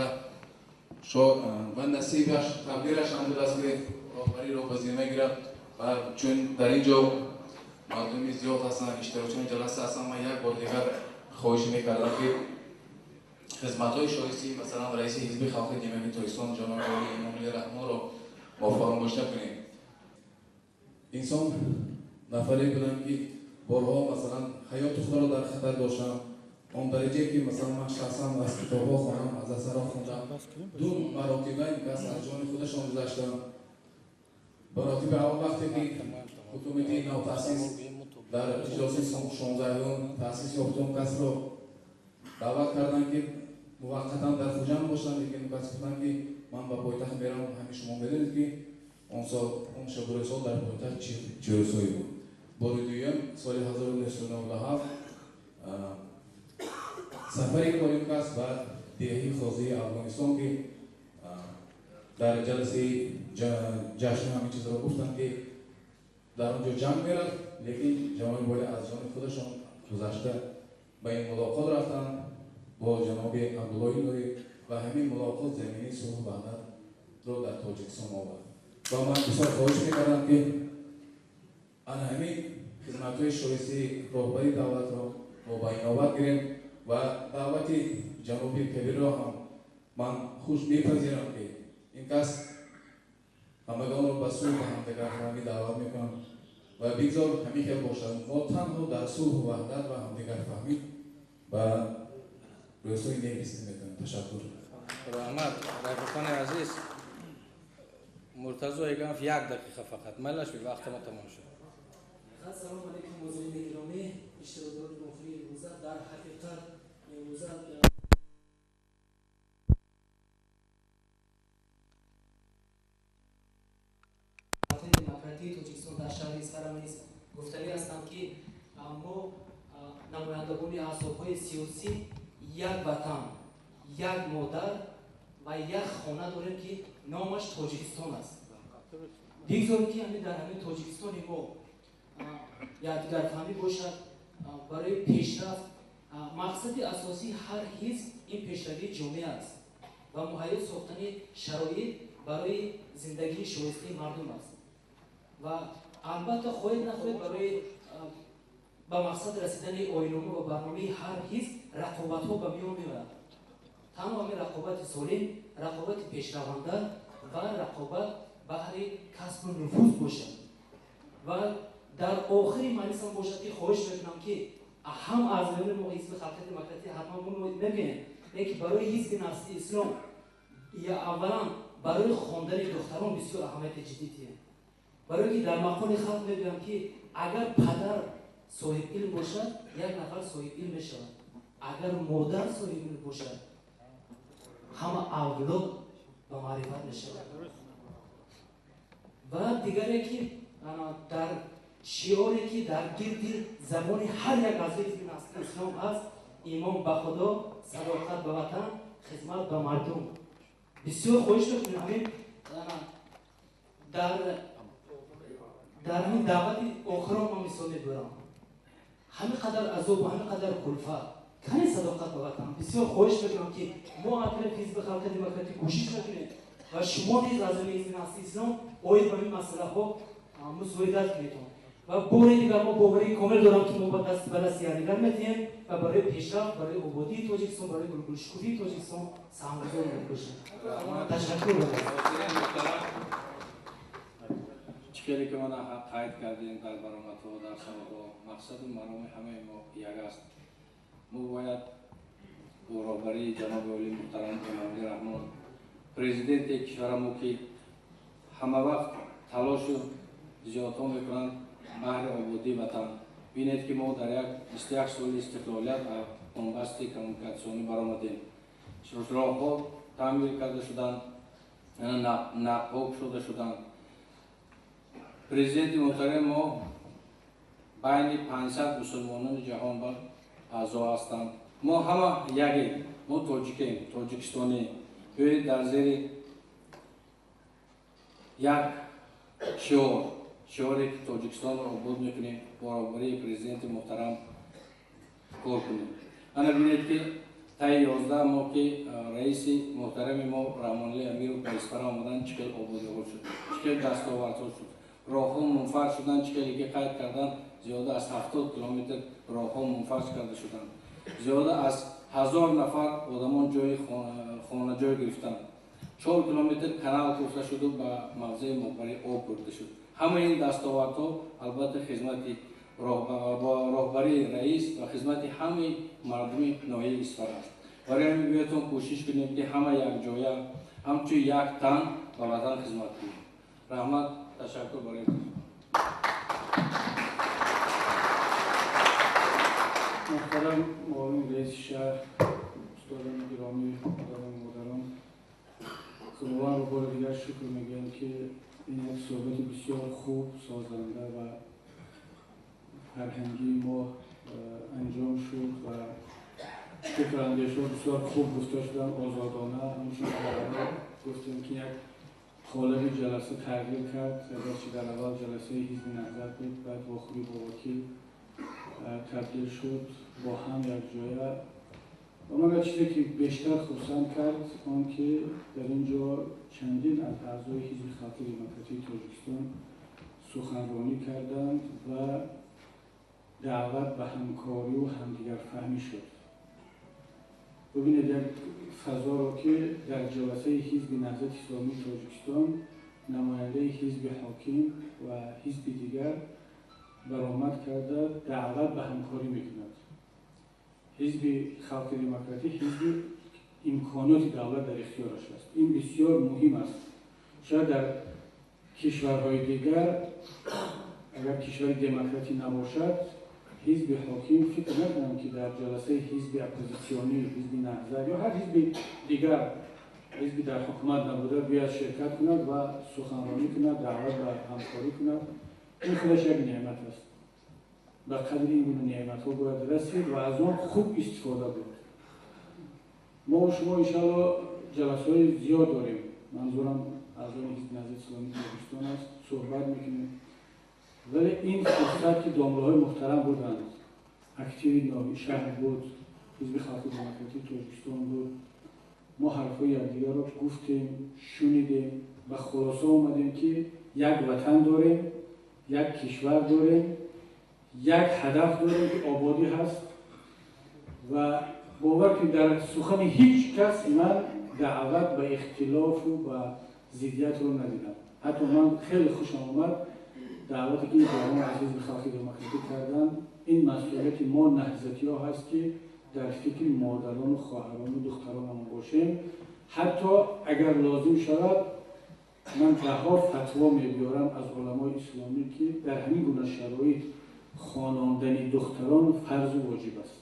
ва насибаш тақдираш ҳам буд аст ки роҳбариро ба зимма гирад ва чун дар инҷо мардуми зиёд ҳастанд, иштирокчиёни ҷаласа ҳастанд, ман як бор дигар хоҳиш мекардам ки хизматҳои шоисти масалан раиси ҳизби халқи демократии Тоҷикистон ҷаноби Олӣ Эмомалӣ Раҳмонро мо фаромӯш накунем. инсон нафаре будам ки борҳо масалан ҳаёти худро дар хатар доштам. он дараҷае ки масалан ман шахсан аз китобҳо хонам, аз асарҳо хондам, ду маротиба ин кас аз ҷони худашон гузаштам. маротиби аввал вақте ки ҳукумати навтаъсис дар иҷлоси 16 таъсис ёфтум касро даъват карданд ки муваққатан дар хуҷанд бошанд, лекин кас гуфтанд ки ман ба пойтахт мерам. ҳами шумо медонед ки он сол он шабрӯзҳо дар пойтахт чӣ рӯзҳое буд. бори дуюм соли 1997 сафари корим кас ба деҳаи хозии Афғонистон ки дар ҷаласаи ҷашни ҳамин чизро гуфтанд ки дар онҷо ҷанг мерад, лекин ҷаноби воли аз ҷони худашон гузашта ба ин мулоқот рафтанд бо ҷаноби Абдуллоҳи Нурӣ ва ҳамин мулоқот замини сулҳу ваҳдатро дар Тоҷикистон овард. ва ман бисёр хоҳиш мекардам ки ана ҳамин хизматҳои шоистаи роҳбари давлатро мо ба иноват гирем ва даъвати ҷаноби кабирро ҳам ман хуш мепазирам ки ин кас ҳамагонро ба сулҳ ва ҳамдигарфаҳмӣ даъват мекунам ва бигзор ҳамин хел бошад. мо танҳо дар сулҳу ваҳдат ва ҳамдигарфаҳмӣ ба рӯзҳои нев рисид метавонем. Ташаккур.
раҳмат. райфақони азиз, Муртазо Егамов 1 дақиқа фақат. Майлаш би вақтама тамом шуд.
Ассалому алайкум муаззинини гиромӣ, иштирокдорони охирии рӯза. Дар ҳақиқат имрӯза демократии Тоҷикистон дар шаҳри Исфарам низ гуфтанӣ ҳастам ки мо намояндагони аҳзобҳои сиёсӣ як ватан, як модар ва як хона дорем ки номаш Тоҷикистон аст. бигзорем ки дар ҳамин Тоҷикистони мо якдигарфаҳмӣ бошад барои пешрафт. мақсади асосии ҳар ҳизб ин пешравии ҷомеа аст ва муҳайё сохтани шароит барои зиндагии шоистаи мардум аст ва албатта хоҳед нахоҳед барои ба мақсад расидани оинома ва барномаи ҳар ҳизб рақобатҳо ба миён меояд. танҳо ҳамин рақобати солим, рақобати пешраванда ва рақобат баҳри касбу нуфуз бошад. ва дар охири маҷлисам бошад ки хоҳиш мекунам ки ҳам аъзоёни мо ҳизби халқи демократӣ ҳатман намеояд, лекин барои ҳизби наслии ислом аввалан барои хондани духтарон бисёр аҳамияти ҷиддӣ диҳем. барое ки дар мақоли халқ мегӯям ки агар падар соҳибилм бошад, як нафар соҳибилм мешавад. агар модар соҳибилм бошад, ҳама авлод ба маърифат мешавад. ва дигаре ки дар шиёре ки дар гирди забони ҳар як аъзои ҳизби наслии ислом аст: имон ба худо, садоқат ба ватан, хизмат ба мардум. бисёр хоҳиш мекунем ҳамин дар ҳамин даъвати охирон мо мисол мебурам. ҳамин қадар азоб ва ҳамин қадар кулфат, кани садоқат ба ватан. бисёр хоҳиш мекунам ки мо акрем ҳизби халқи демократӣ кӯшиш мекунем ва шумо низ аз ҳамин ҳизби наслии ислом оид ба ин масъалаҳо мусоидат кунед. و بوری دیگر ما باوری کامل دارم که ما با دست به دست یادگار میتیم و برای پیشرفت، برای آبادی تاجیکستان، برای گلگلشکوفی تاجیکستان سهام‌گذار باشیم. تشکر می‌کنم.
چیزی که من قید کردیم در برآمد و در سمت و مقصد و مرام همه ما یک است. ما باید با رهبری جناب عالی محترم امامی رحمان پرزیدنت کشور ما که همه وقت تلاش و زیادها میکنند بهر آبادی وطن بینید که ما در 21 سال استقلالیت و بنبست کمونیکاسیونی برآمدیم. راهها تعمیر کرده شدند، نقاب شده شدند. پرزیدنت محترم ما بین 500 مسلمانان جهان بر اعضا هستند. ما همه یکی، ما تاجیکیم، تاجیکستانی. بیایید در زیر یک شعاری که تاجیکستان را آباد میکنیم برابری پرزیدنت محترم کار کنیم. انا بینید که تا 11 ما که رئیس محترم ما رحمانلی امیر و پریسپر آمدن چکل آبادی ها شد، چکل دستاورد شد. راهها منفرد شدن، چکلی که قید کردن زیاده از 70 کیلومتر راهها منفرد کرده شدند. زیاده از 1000 نفر آدمان جای خانه جای گرفتند. 4 کیلومتر کانال کوفته شد و به موضع مقبره آب برده شد. همه این دستاوردها البته خدمت راهبری رئیس و خدمت همه مردم ناحیه اصفهان است. برای همین بیایتون کوشش کنیم که همه یک جایه همچون یک تن به وطن خدمت کنیم. رحمت، تشکر برای محترم معاون رئیس شهر، استادان گرامی، مادران، خداوند رو بار دیگر شکر میگم که این یک صحبت بسیار خوب، سازنده و فرهنگی ما انجام شد و فکر اندیشه بسیار خوب گفته شدن، آزادانه. همچون که گفتیم که یک قالب جلسه تغییر کرد. اگرچه در اول جلسه حزب نهضت بود، بعد با خوبی با وکیل تبدیل شد با هم یک جایه. و من چیزی که بیشتر خرسند کرد آن که در اینجا چندین از اعضای حزب خلق دموکراتیک تاجیکستان سخنرانی کردند و دعوت به همکاری و همدیگر فهمی شد. ببینید یک فضا را که در جلسه حزب نهضت اسلامی تاجیکستان نماینده حزب حاکم و حزب دیگر برآمد کرده دعوت به همکاری میکند. حزب خلق دموکراتیک حزب امکانات دولت در اختیارش است. این بسیار مهم است. شاید در کشورهای دیگر اگر کشور دموکراتی نباشد حزب حاکم فکر نکنم که در جلسه حزب اپوزیسیونی، حزب نهضت یا هر حزب دیگر، حزبی در حکومت نبوده بیاد شرکت کند و سخنرانی کند، دعوت به همکاری کند. این خودش یک نعمت است. به قدر این گونه نعمت ها باید رسید و از آن خوب استفاده بود. ما و شما انشاءالله جلسه های زیاد داریم. منظورم اعضای حزب نهضت اسلامی تاجیکستان است، صحبت میکنیم. ولی این فرصت که دامله‌های محترم بودند، اکتیو ناوی شهر بود، حزب خلق دموکراتیک تاجیکستان بود، ما حرفای یکدیگر را گفتیم، شنیدیم و خلاصه آمدیم که یک وطن داریم، یک کشور داریم، یک هدف داریم که آبادی هست و باور که در سخن هیچ کس من دعوت به اختلاف و به ضدیت رو ندیدم. حتی من خیلی خوشم آمد دعوتی که جوان از حزب خلق دموکراتیک کردن. این مسئولیت ما نهضتی ها هست که در فکر مادران و خواهران و دختران باشیم. حتی اگر لازم شود من دهها فتوا می‌بیارم از علمای اسلامی که در همین گونه شرایط خواندن دختران فرض و واجب است.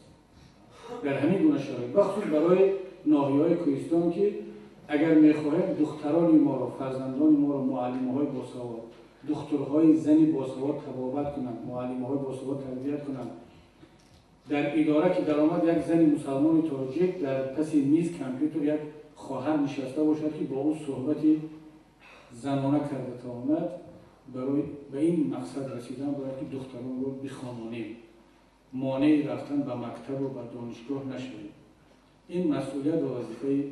در همین گونه شرایط بخصوص برای ناحیه‌های کوهستان که اگر می‌خواهیم دختران ما را، فرزندان ما را معلم‌های باسواد، دخترهای زنی باسواد تبابت کنند، معلم‌های باسواد تربیت کنند. در اداره که درآمد یک زن مسلمان تاجیک در پس میز کامپیوتر یک خواهر نشسته باشد که با او صحبتی زنانه کرده تا آمد. برای به این مقصد رسیدن باید که دختران رو بخوانیم، مانع رفتن به مکتب و به دانشگاه نشویم. این مسئولیت و وظیفه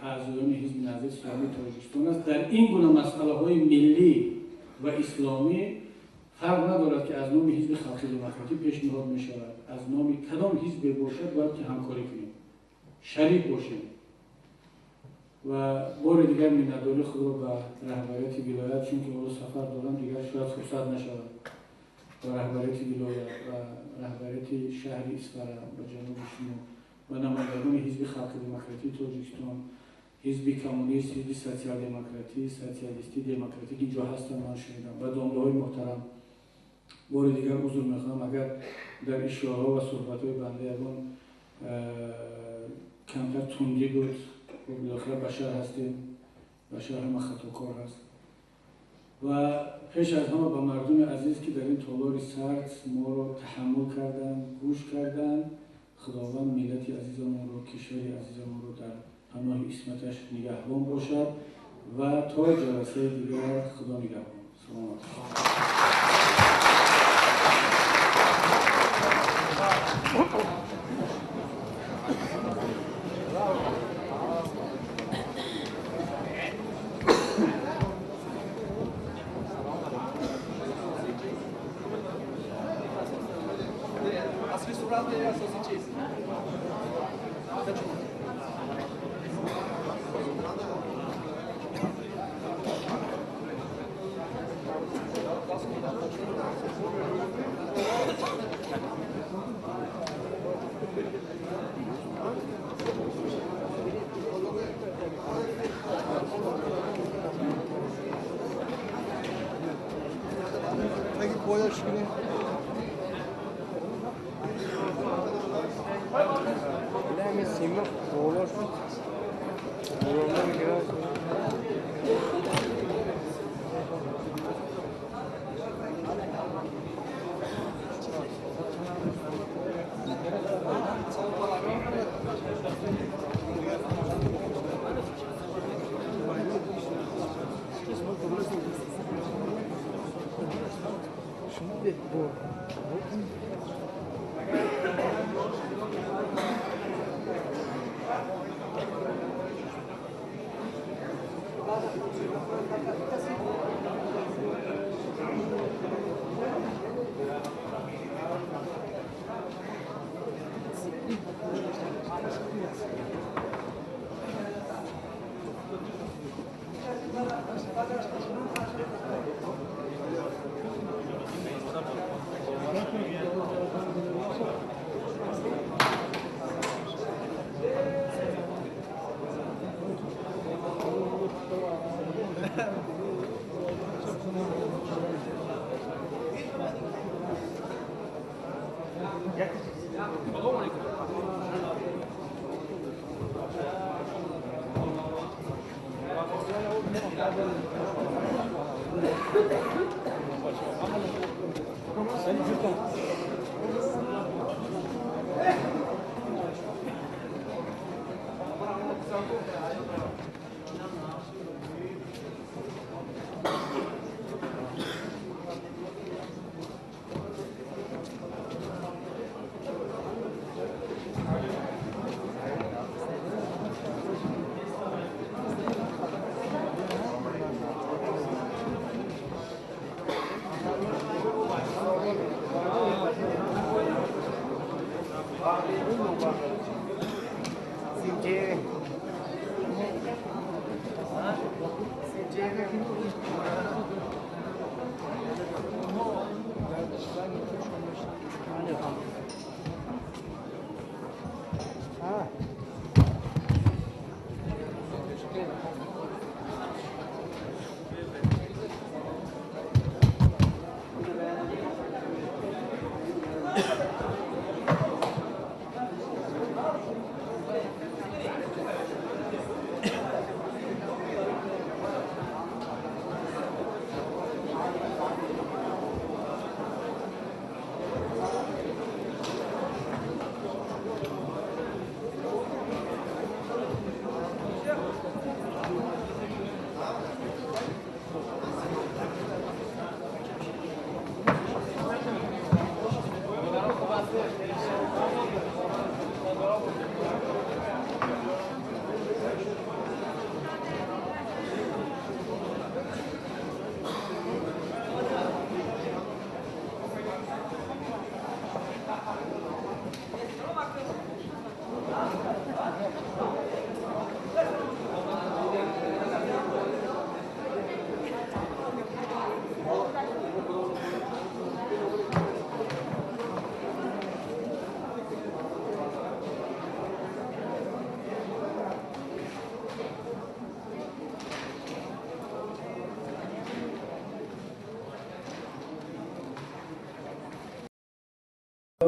اعضایان حزب نهضت اسلامی تاجیکستان است. در این گونه مسئله های ملی و اسلامی فرق ندارد که از نام حزب خلق دموکراتی پیشنهاد می شود، از نام کدام حزب باشد باید که همکاری کنیم، شریک باشیم و بار دیگر مینداری خود را به رهبریت ولایت، چون که او سفر دارم دیگر شاید فرصت نشود، و رهبریت ولایت و رهبریت شهر اسفرا و جنوب شما و نمایندگان حزب خلق دموکراتی تاجیکستان، حزب کمونیست، حزب سوسیال دموکراتی، سوسیالیستی دموکراتیک اینجا هستن من شنیدم و دامدهای محترم. بار دیگر عذر میخوام اگر در اشاره و صحبت های بنده یکان کمتر تندی بود و بالاخره بشر هستیم، بشر همه خطاکار هست و پیش از همه به مردم عزیز که در این تالار سرد ما را تحمل کردن، گوش کردن، خداوند ملت عزیزمان را، کشور عزیزمان را در پناه اسمتش نگهبان باشد و تا جلسه دیگر خدا نگهبان. سلام
اصلی صورت اساسی چیست؟
Peki boya şimdi. Bileme sima dolar. Dolar biraz. Şimdi bu.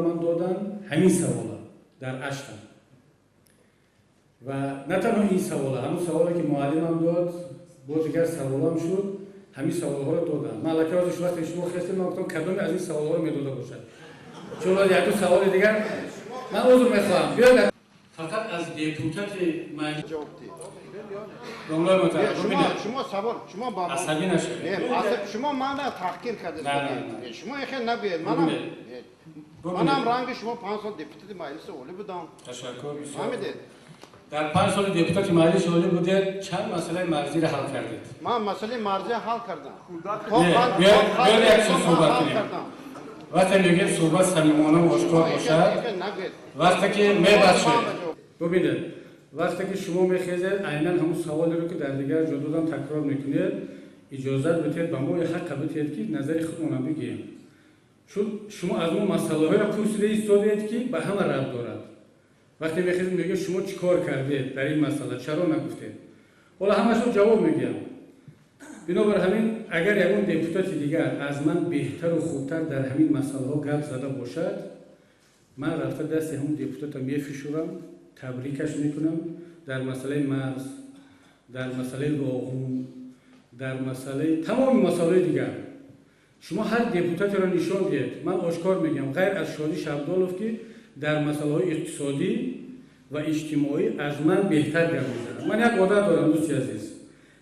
من دادن همین سوالا در اشتم و نه تنها این سوالا، همون سوالا که معلمم داد با دیگر سوالام شد، همین سوالها رو دادم. من الکی ازش وقتی شما خواستم من گفتم کدوم از این سوالها رو میداده باشد، چون یک دو سوال دیگر من عذر میخواهم. بیاید فقط از دیپوتات مجلس جواب
شما سوال شما با
عصبی نشید.
شما من تحقیر کردید. شما خیلی نبید.
منم
رنگ شما 5 سال دیپوتات مجلس اولی بودم.
تشکر بسیار. در 5 سال دیپوتات مجلس اولی بودید چند مسئله مرزی را حل کردید؟
من مسئله مرزی حل کردم.
بیاید یک چیز صحبت کنیم. وقتی میگیم صحبت صمیمانه و آشکار باشد، وقتی که میبخشید. ببینید وقتی که شما میخیزید عیناً همون سوالی رو که در دیگر جا دادم تکرار میکنید، اجازه بدید به ما حق بدید که نظر خودمون بگیم. چون شما از اون مسئله های را پرسیده ایستادید که به همه ربط دارد. وقتی میخیزید میگه شما چیکار کردید در این مسئله، چرا نگفتید؟ حالا همش رو جواب میگم. بنابر همین اگر یکون دیپوتات دیگر از من بهتر و خوبتر در همین مسئله ها گپ زده باشد، من رفته دست همون دیپوتات میفشورم، تبریکش میکنم در مسئله مرز، در مسئله روغون، در مسئله تمام مسائل دیگر. شما هر دیپوتاتی را نشان دید. من آشکار میگم غیر از شادی شبدالوف که در مسئله های اقتصادی و اجتماعی از من بهتر گپ میزنه. من یک عادت دارم دوستی عزیز،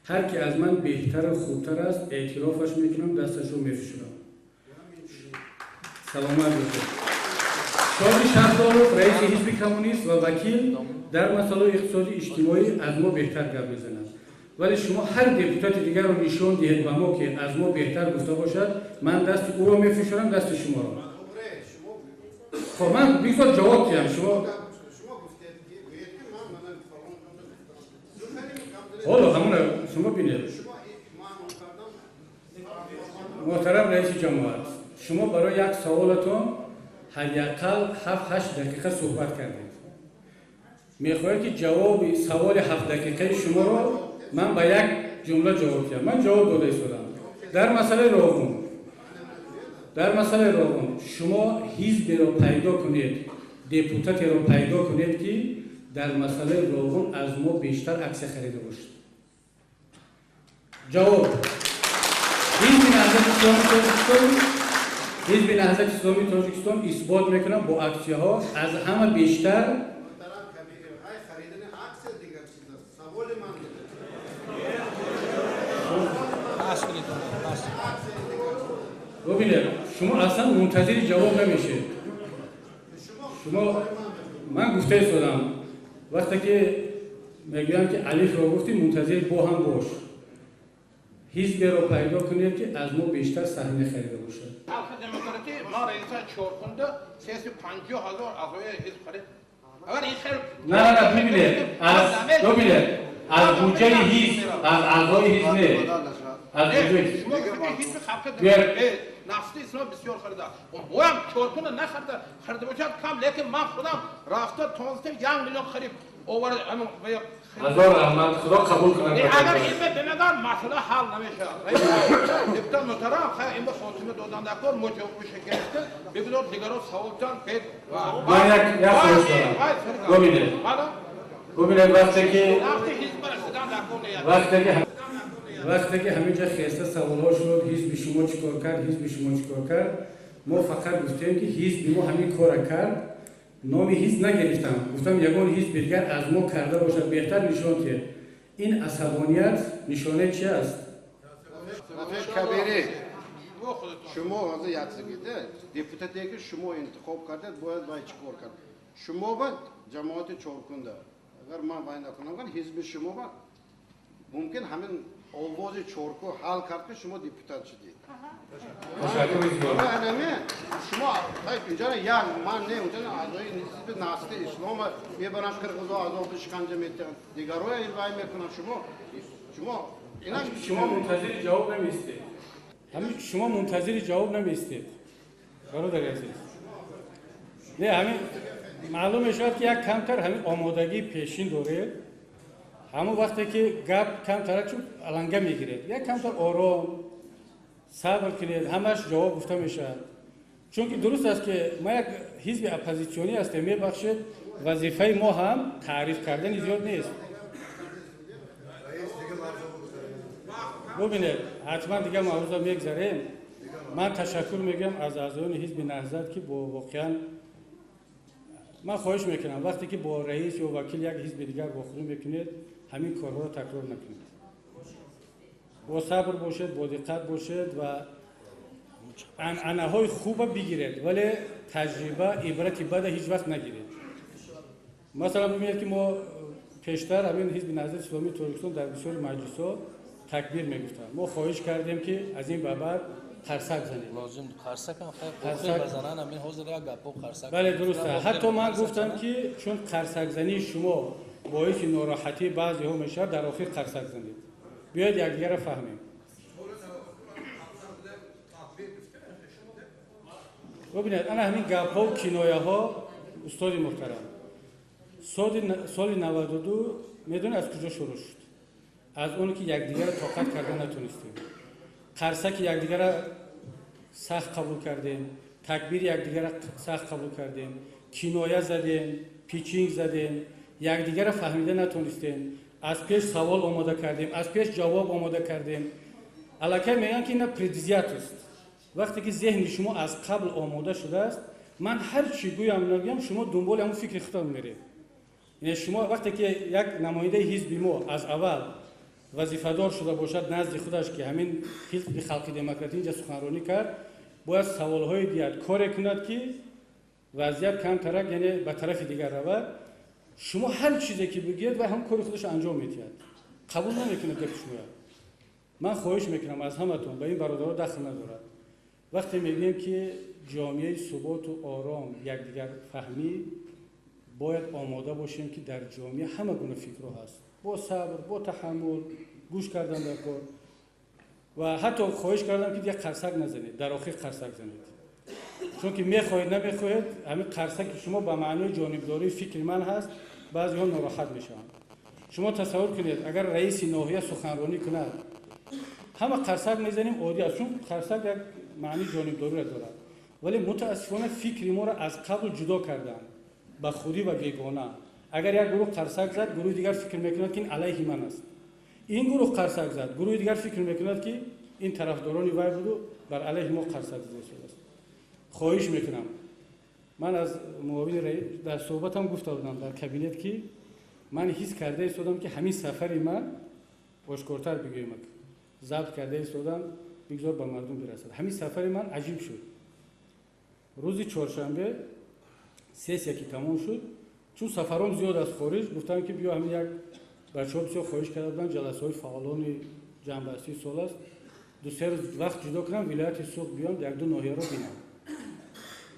هر کی از من بهتر و خوبتر است اعترافش میکنم، دستش رو میفشورم. سلامت باشید. شادی شبدالوف رئیس حزب کمونیست و وکیل در مسائل اقتصادی اجتماعی از ما بهتر گپ میزنند. ولی شما هر دیپوتات دیگر رو نشان دهید به ما که از ما بهتر گفته باشد، من دست او رو میفشارم، دست شما رو. خب من بیشتر جواب دیم. شما حالا همون شما بینید. محترم رئیس جمهوریت، شما برای یک سوالتون حداقل 7-8 دقیقه صحبت کردید. میخواهید که جواب سوال 7 دقیقه شما رو من با یک جمله جواب دهم. من جواب داده ایستادم. در مسئله روغن شما حزبی رو پیدا کنید، دیپوتاتی رو پیدا کنید که در مسئله روغن از ما بیشتر عکس خریده باشد. جواب حزب نهضت اسلامی تاجیکستان اثبات میکنم با عکسی ها از همه بیشتر. ببینید شما اصلا منتظر جواب نمیشید. شما من گفته ایستادم وقتی که میگویم که الف رو گفتی منتظر با هم باش. حزب رو پیدا کنید که از ما بیشتر سهمیه خریده باشه.
حلقه دموکراتی ما رئیس چهارخونده 350,000 اعضای حزب خرید. اگر این خیر
نه ببینید از بودجه حزب، از اعضای حزب نه، از بودجه
حزب خلق نفتی اسلام بسیار خریده. اون هم چهارخونده خریده باشد کم، لیکن من خودم رفته تونسته 1 میلیون خرید.
هزار رحمت، خدا قبول کنه.
اگر این به نظر مسئله حل نمیشه. دیپوتات محترم خیر این به خاتمه دادن دکتر موجب بشه گرفته بگذار دیگران سوال جان پید
من یک سوال دارم. ببینید وقتی که همینجا خیسته سوال ها شد حزب شما چیکار کرد، ما فقط گفتیم که حزب ما همین کار کرد، نامی حزب نگرفتم، گفتم یگان حزب دیگر از ما کرده باشد بهتر نشان که این عصبانیت نشانه چی است؟
کبیری شما از یک سگیده دیپوتاتی که شما انتخاب کردید باید چیکار کرد؟ شما باید جماعت چهارخونده اگر من باید نکنم حزب شما باید ممکن همین آواز چهارخو حل کرد که شما دیپوتات شدید. شما اینجا یک من نه اونجا اعضای حزب نهضت اسلام میبرن قرقیزها عذاب شکنجه میدن دیگرها ارائه میکنن.
شما منتظر جواب نمیستید. برادر عزیز نه همین معلوم شد که یک کمتر همین آمادگی پیشین داره. همون وقتی که گپ کم ترک شد علنگه میگیرید، یک کمتر آرام صبر کنید، همش جواب گفته میشه. چون که درست است که ما یک حزب اپوزیسیونی هستیم، میبخشید وظیفه ما هم تعریف کردن زیاد نیست. ببینید حتما دیگه موضوع میگذاریم. من تشکر میگم از اعضایان حزب نهضت که با واقعا من خواهش میکنم وقتی که با رئیس یا وکیل یک حزب دیگر واخوری میکنید همین کارها را تکرار نکنید. با صبر باشید، با دقت باشید و عنعنه‌های خوب بگیرید ولی تجربه عبرتی بد هیچ وقت نگیرید. مثلا ببینید که ما پیشتر همین حزب نهضت اسلامی ترکستان در بسیار مجلس‌ها تکبیر میگفتن. ما خواهش کردیم که از این به بعد قرصک زنید.
لازم قرصک هم خیلی بزنن همین حوزه را گپو قرصک.
بله درسته. حتی من گفتم که چون قرصک زنی شما باعث ناراحتی بعضی‌ها میشه در آخر قرصک زنید. بیاید یکدیگر را فهمیم. ببینید انا همین گپ‌ها و کنایه‌ها استاد محترم سال 92 میدون از کجا شروع شد؟ از اون که یکدیگر را طاقت کردن نتونستیم. قرصک یکدیگر را سخت قبول کردیم، تکبیر یکدیگر را سخت قبول کردیم، کنایه زدیم، پیچینگ زدیم، یکدیگر را فهمیده نتونستیم. از پیش سوال آماده کردیم، از پیش جواب آماده کردیم. الکی میگن که اینا پردیزیت است. وقتی که ذهن شما از قبل آماده شده است، من هر چی گویم نگویم شما دنبال همون فکر خودتون میرید. یعنی شما وقتی که یک نماینده حزب ما از اول وظیفه‌دار شده باشد نزد خودش که همین حزب خلق دموکراتی اینجا سخنرانی کرد، باید سوال‌های دیگر کار کند که وضعیت کم ترک یعنی به طرف دیگر رود. شما هر چیزی که بگید و هم کار خودش انجام میدید. قبول نمیکنه که شما. من خواهش میکنم از همتون به این برادرها دخل ندارد. وقتی میگیم که جامعه ثبات و آرام یکدیگر فهمی باید آماده باشیم که در جامعه همه گونه فکرها هست. با صبر، با تحمل، گوش کردن در کار و حتی خواهش کردم که دیگه قرصک نزنید، در آخر قرصک زنید. چون که میخواهید نمیخواهید همین قرصک شما به معنای جانبداری فکر من هست، بعضی ها ناراحت میشن. شما تصور کنید اگر رئیس ناحیه سخنرانی کند همه قرصک میزنیم عادی است، چون قرصک یک معنی جانبداری را دارد. ولی متاسفانه فکر ما را از قبل جدا کردن به خودی و بیگانه. اگر یک گروه قرصک زد گروه دیگر فکر میکند که این علیه من است. این گروه قرصک زد گروه دیگر فکر میکند که این طرفداران وای بود و بر علیه ما قرصک زده شده است. خواهش میکنم من از معاون رئیس در صحبتم گفته بودم در کابینت که من حس کرده ایستادم که همین سفر من آشکارتر بگویم ضبط کرده ایستادم بگذار به مردم برسد. همین سفر من عجیب شد. روز چهارشنبه سیاسی که تمام شد چون سفرام زیاد از خارج گفتم که بیا همین یک بچه‌ها بسیار خواهش کرده بودن جلسه‌های فعالان جنبستی سال است 2-3 روز وقت جدا کنم ولایت سوق بیام یک دو ناحیه رو ببینم.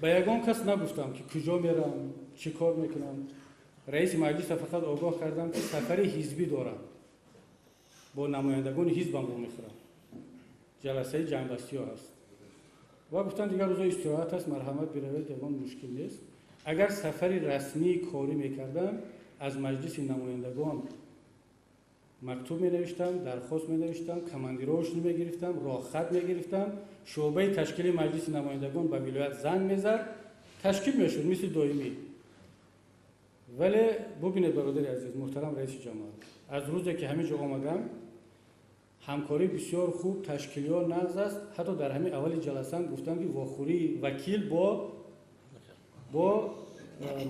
به یگان کس نگفتم که کجا میرم چی کار میکنم. رئیس مجلس فقط آگاه کردم که سفر حزبی دارم با نمایندگان حزبم رو میخورم جلسه جنبستی ها هست و گفتن دیگر روزای استراحت هست مرحمت بروید یگان مشکل نیست. اگر سفری رسمی کاری میکردم از مجلس نمایندگان مکتوب می نوشتم، درخواست می نوشتم، کماندیروش می گرفتم، راه خط می گرفتم، شعبه تشکیل مجلس نمایندگان به ولایت زنگ میزد، تشکیل میشد مثل دائمی. ولی ببینید برادر عزیز محترم رئیس جمهور از روزی که همینجا آمدم همکاری بسیار خوب تشکیلیات نقض است. حتی در همین اول جلسه هم گفتم که واخوری وکیل با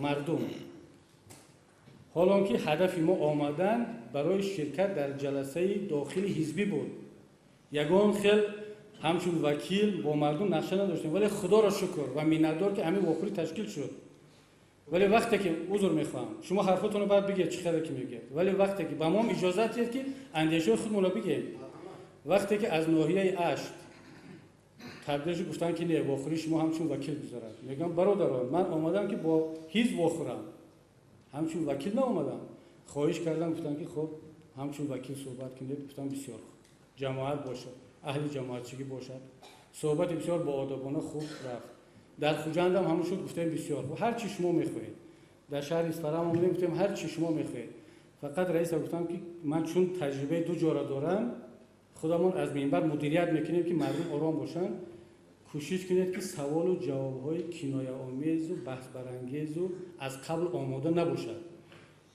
مردم حالا که هدف ما آمدن برای شرکت در جلسه داخلی حزبی بود. یگان خیل همچون وکیل با مردم نقشه نداشتیم ولی خدا را شکر و منتدار که همین واخوری تشکیل شد. ولی وقتی که عذر میخوام شما حرفتون رو باید بگید چه خبره که میگید ولی وقتی که به ما اجازه دید که اندیشه خودمون رو بگیم وقتی که از ناحیه اشت تبدیلش گفتن که نه واخوری شما همچون وکیل بذارید میگم برادران من آمدم که با حزب واخورم همچون وکیل نآمدم. خواهش کردم گفتن که خب همچون وکیل صحبت کنید. گفتم بسیار خوب جماعت باشد اهل جماعتچگی باشد. صحبت بسیار با آدابانه خوب رفت. در خوجند هم همون شد گفتم بسیار خوب هر چی شما میخواهید. در شهر اصفهان هم گفتم هر چی شما میخواهید. فقط رئیس گفتم که من چون تجربه دو جا را دارم خودمون از منبر مدیریت میکنیم که مردم آرام باشن. کوشش کنید که سوال و جواب‌های کنایه آمیز و بحث برانگیز و از قبل آماده نباشد.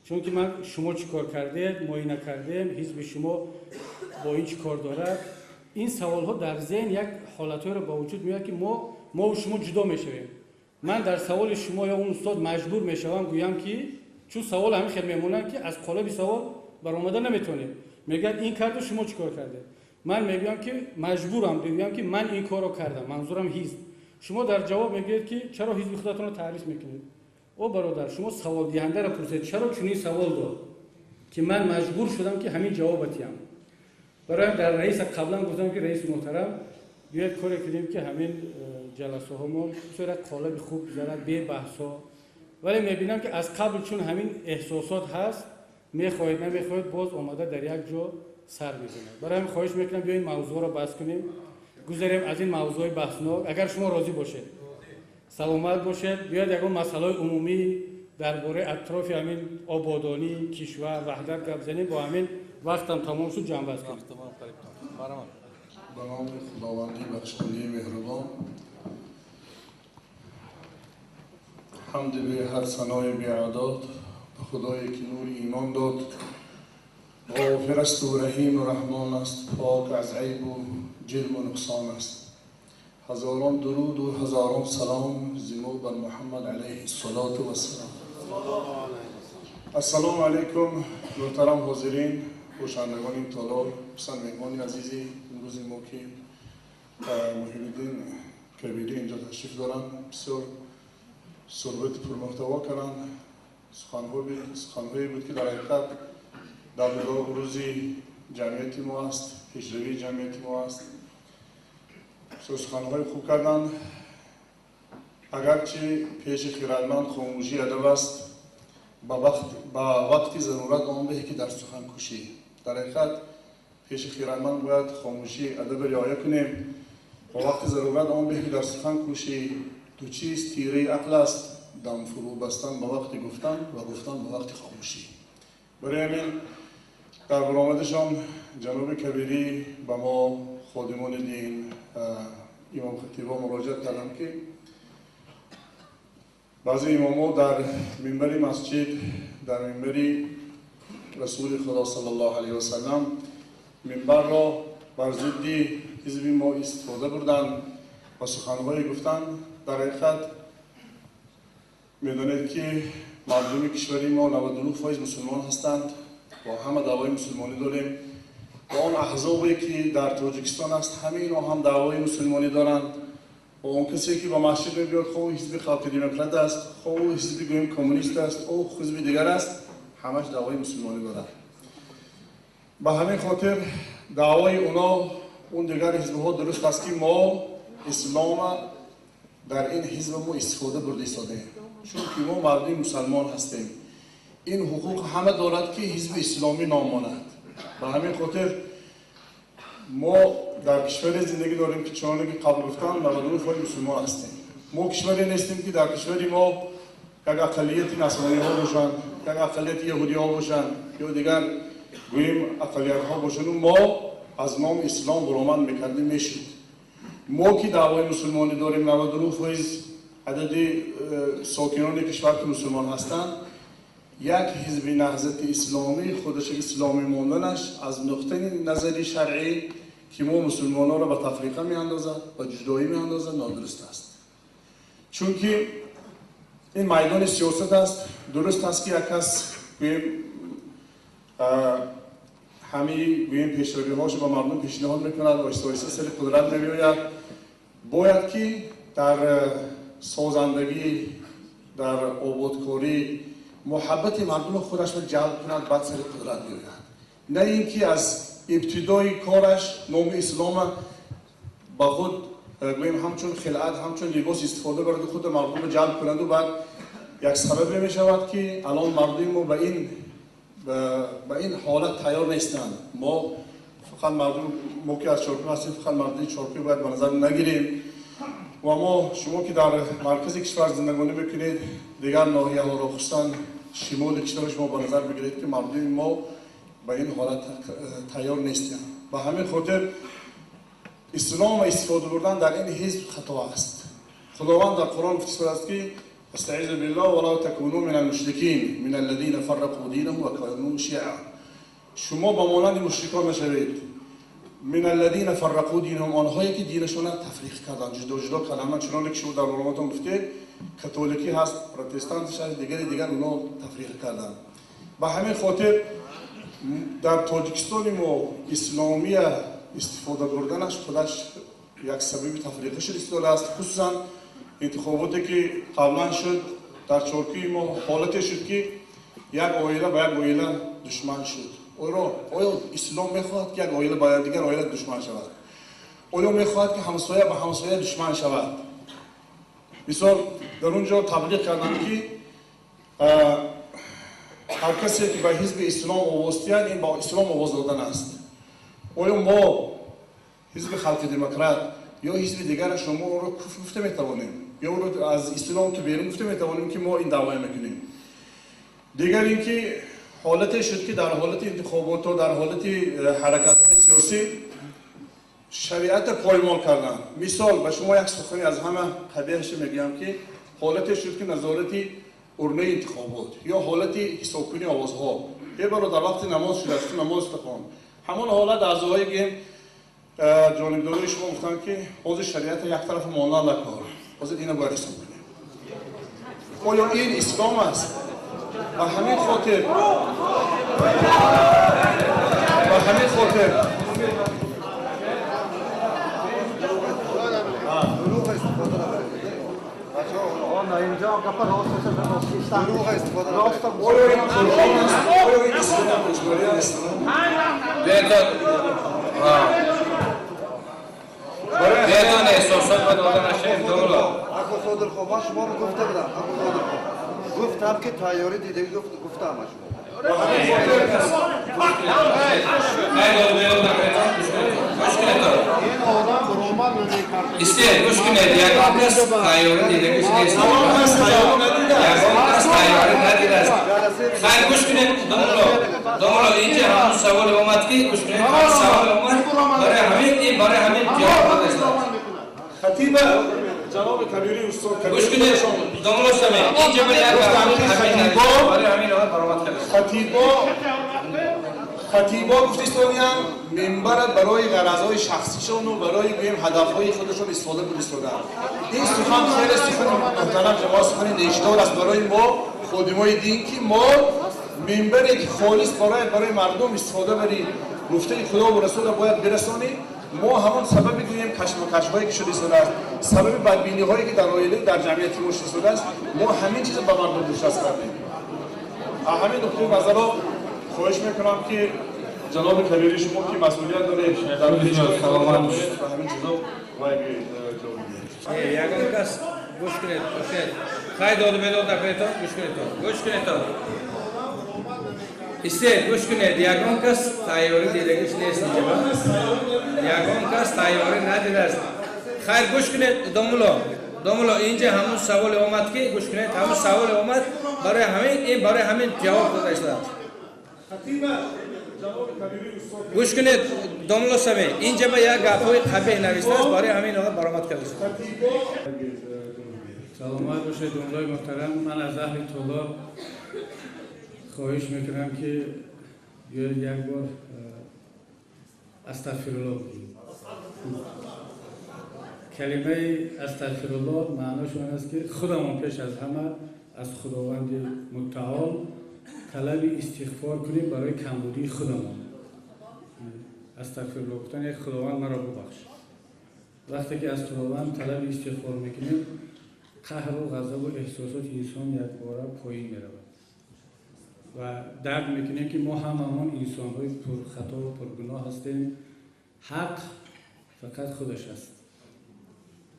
چون که من شما چیکار کردید، ما این نکردیم، حزب شما با این چیکار دارد، این سوال‌ها در ذهن یک حالت‌های را با وجود میاد که ما و شما جدا میشویم. من در سوال شما یا اون استاد مجبور میشوم گویم که چون سوال همین خیلی میمونن که از قالب سوال برآمده نمیتونید. میگن این کرده شما چیکار کرده؟ من میگم که مجبورم بگم که من این کارو کردم. منظورم حزب. شما در جواب میگید که چرا حزب خودتون رو تعریف میکنید؟ او برادر شما سوال دهنده را پرسید چرا چنین سوال داد که من مجبور شدم که همین جواب بدم. برای در رئیس قبلا گفتم که رئیس محترم بیاید کاری کنیم که همین جلسه ها ما بصورت قالب خوب بذارد بی بحثا، ولی میبینم که از قبل چون همین احساسات هست میخواهید نمیخواهید باز آمده در یک جا سر میزنه. برای همین خواهش میکنم بیاین موضوع را بحث کنیم، گذاریم از این موضوع بحثناک. اگر شما راضی باشید سلامت باشید بیاید یک مسئله عمومی درباره اطراف همین آبادانی کشور وحدت گپ زنیم. با همین وقتم تمام شد جمع بست کنیم.
به نام خداوندی بخشنده مهربان، حمد به هر ثنای بیعداد به خدایی که نور ایمان داد، غافر است و رحیم و رحمان است، پاک از عیب و جرم و نقصان است. هزاران درود و هزاران سلام زیمو بر محمد علیه الصلاة و السلام. السلام علیکم محترم حاضرین، خوشندگان این تالار، پسند مهمان عزیزی. امروز ما که محی الدین کبیری اینجا تشریف دارن، بسیار صحبت پرمحتوا کردن. سخنهایی بود که در حقیقت در روزی جمعیت ما است، پیشروی جمعیت ما است. سخنهای خوب کردن. اگرچه پیش خیرالمند خاموشی ادب است، با وقتی ضرورت آن به که در سخن کشی. در حقیقت پیش خیرالمند باید خاموشی ادب رعایت کنیم. با وقتی ضرورت آن به که در سخن کشی. دو چیز تیره عقل است، دم فرو بستن با وقتی گفتن و گفتن با وقتی خاموشی. برای همین در برآمدشان جناب کبیری به ما خادمان دین امام خطیبا مراجعت کردم که بعضی اماما در منبر مسجد، در منبر رسول خدا صلی الله علیه و سلم منبر را بر ضد حزب ما استفاده بردن و سخنهایی گفتن. در حقیقت میدانید که مردم کشوری ما 99% مسلمان هستند و همه دعوای مسلمانی داریم و آن احزابی که در تاجیکستان است همه اینا هم دعوای مسلمانی دارند و اون کسی که با مسجد میاد خب حزب خلق دموکرات است، خب حزب گویم کمونیست است، او حزب دیگر است، همش دعوای مسلمانی دارند. به همین خاطر دعوای اونا اون دیگر حزب‌ها درست است که ما اسلام در این حزب ما استفاده برده ایستاده، چون که ما مردم مسلمان هستیم. این حقوق همه دارد که حزب اسلامی نام ماند. به همین خاطر ما در کشوری زندگی داریم که چنانه که قبل گفتم 99% مسلمان هستیم. ما کشوری نیستیم که در کشوری ما یک اقلیت نصرانی ها باشند، یک اقلیت یهودی ها باشند یا دیگر گوییم اقلیت ها باشند و ما از نام اسلام برآمد میکردیم میشد. ما که دعوای مسلمانی داریم 99% عدد ساکنان کشور که مسلمان هستند، یک حزب نهضت اسلامی خودش اسلامی ماندنش از نقطه نظری شرعی که ما مسلمانان را به تفریقه میاندازد و جدایی میاندازد نادرست است. چون که این میدان سیاست است. درست است که یک کس همه پیشروی هاش با مردم پیشنهاد میکند و آهسته سر قدرت نمیآید. باید که در سازندگی، در آبادکاری محبت مردم خودش را جلب کند بعد سر قدرت بیاید، نه اینکه از ابتدای کارش نام اسلام با خود گوییم همچون خلعت همچون لباس استفاده برد و خود مردم را جلب کند و بعد یک سبب می شود که الان مردم ما به این حالت تیار نیستند. ما فقط مردم ما که از چارپی هستیم فقط مردم چارپی باید به نظر نگیریم و ما شما که در مرکز کشور زندگانی میکنید دیگر ناحیه ها را خصوصا شمال کشور شما به نظر بگیرید که مردم ما به این حالت تیار نیستند. به همین خاطر اسلام و استفاده بردن در این حزب خطا است. خداوند در قرآن گفته است که استعیذ بالله ولا تکونوا من المشرکین من الذين فرقوا دینهم و كانوا شیعا. شما با مانند مشرکان نشوید. من الذين فرقوا دینهم، آنهایی که دینشون تفریق کردن، جدا کردن. چنانکه شما در علاماتون گفته کاتولیکی هست، پروتستانت هست، دیگر اونا تفریق کردن. به همین خاطر در تاجیکستان ما اسلامی استفاده بردنش خودش یک سبب تفریقش استفاده است. خصوصا انتخاباتی که قبلا شد در چارکی ما حالتی شد که یک عائله با یک عائله دشمن شد. آیا اسلام میخواهد که یک عائله با دیگر عائله دشمن شود؟ آیا میخواهد که همسایه با همسایه دشمن شود؟ مثال در اونجا تبلیغ کردن که هر کسی که به حزب اسلام وابسته این با اسلام آواز دادن است. آیا ما حزب خلق دموکرات یا حزب دیگر شما اون رو کفر گفته میتوانیم یا اون رو از اسلام که بیرون گفته میتوانیم که ما این دعوی میکنیم؟ دیگر اینکه حالتی شد که در حالت انتخابات و در حالت حرکت سیاسی شریعت پایمال کردن. مثال به شما یک سخنی از همه قبیحش میگم که حالتی شد که نظارت ارنه انتخابات یا حالت حساب کنی آوازها یه بار در وقت نماز شده است، نماز تخوان همان حالت اعضای که جانبدارای شما گفتن که باز شریعت یک طرف مانع نکار، باز اینو باید حساب کنیم. آیا این اسلام است؟ و همین خاطر
اینجا گپ راست است. دروغ استفاده راست
بدون احساسات و دادن شیم دولا
اخو صادر خواه شما رو گفته بودم. گفتم که تیاری دیده گفتم شما
İşte kuş günü diğer kız tayyorun dedikmiş neyse. Diğer kız tayyorun ne diler? Hayır kuş günü domolo ince hamur savul olmaz ki kuş günü hamur savul olmaz. Bari hamin cevap alırlar.
Hatibe Cenab-ı Kabiri Usta
kuş günü domolo sami ince bir yer var. Bari hamin olan baramat kalır.
خطیبا گفتستانیان منبر برای غرضهای شخصیشون و برای گویم هدفهای خودشون استفاده بودستادن. این سخن خیلی سخن محترم جواب سخن نیشدار است برای ما خادمای دین که ما منبری که خالص برای مردم استفاده بریم گفته خدا و رسول باید برسانیم. ما همون سبب گویم کشمکش‌هایی که شده شده است، سبب بدبینی‌هایی که در عائله در جمعیت ما شده است، ما همین چیز به مردم دسترس کردیم. همین نقطه نظر خواهش میکنم که جناب کبیری شما که مسئولیت داره در اجرای سلامت و همین چیزا
یگان کس گوش کنید خواهی داده بداد نکنید گوش کنید ایسته گوش کنید یگان کس تایاری دیدگیش نیست اینجا یگان کس تایاری ندیده است خیر گوش کنید دومولو اینجا همون سوال اومد که گوش کنید همون سوال اومد برای همین جواب داده شده است گوش کنید دوملو سمی اینجا با یک گپ‌های قبیح نوشته است برای همین آقا برآمد کرده است.
سلامت باشید دوملوی محترم. من از اهل طلاب خواهش میکنم که یک بار استغفرالله بگیم. کلمه استغفرالله معناش آن است که خودمون پیش از همه از خداوند متعال طلب استغفار کنیم برای کمبودی خودمون. استغفرالله گفتن یک خداوند مرا ببخش. وقتی که از خداوند طلب استغفار میکنیم قهر و غضب و احساسات انسان یک باره پایین میرود و درک میکنیم که ما هممون انسان‌های پر خطا و پرگناه هستیم. حق فقط خودش است.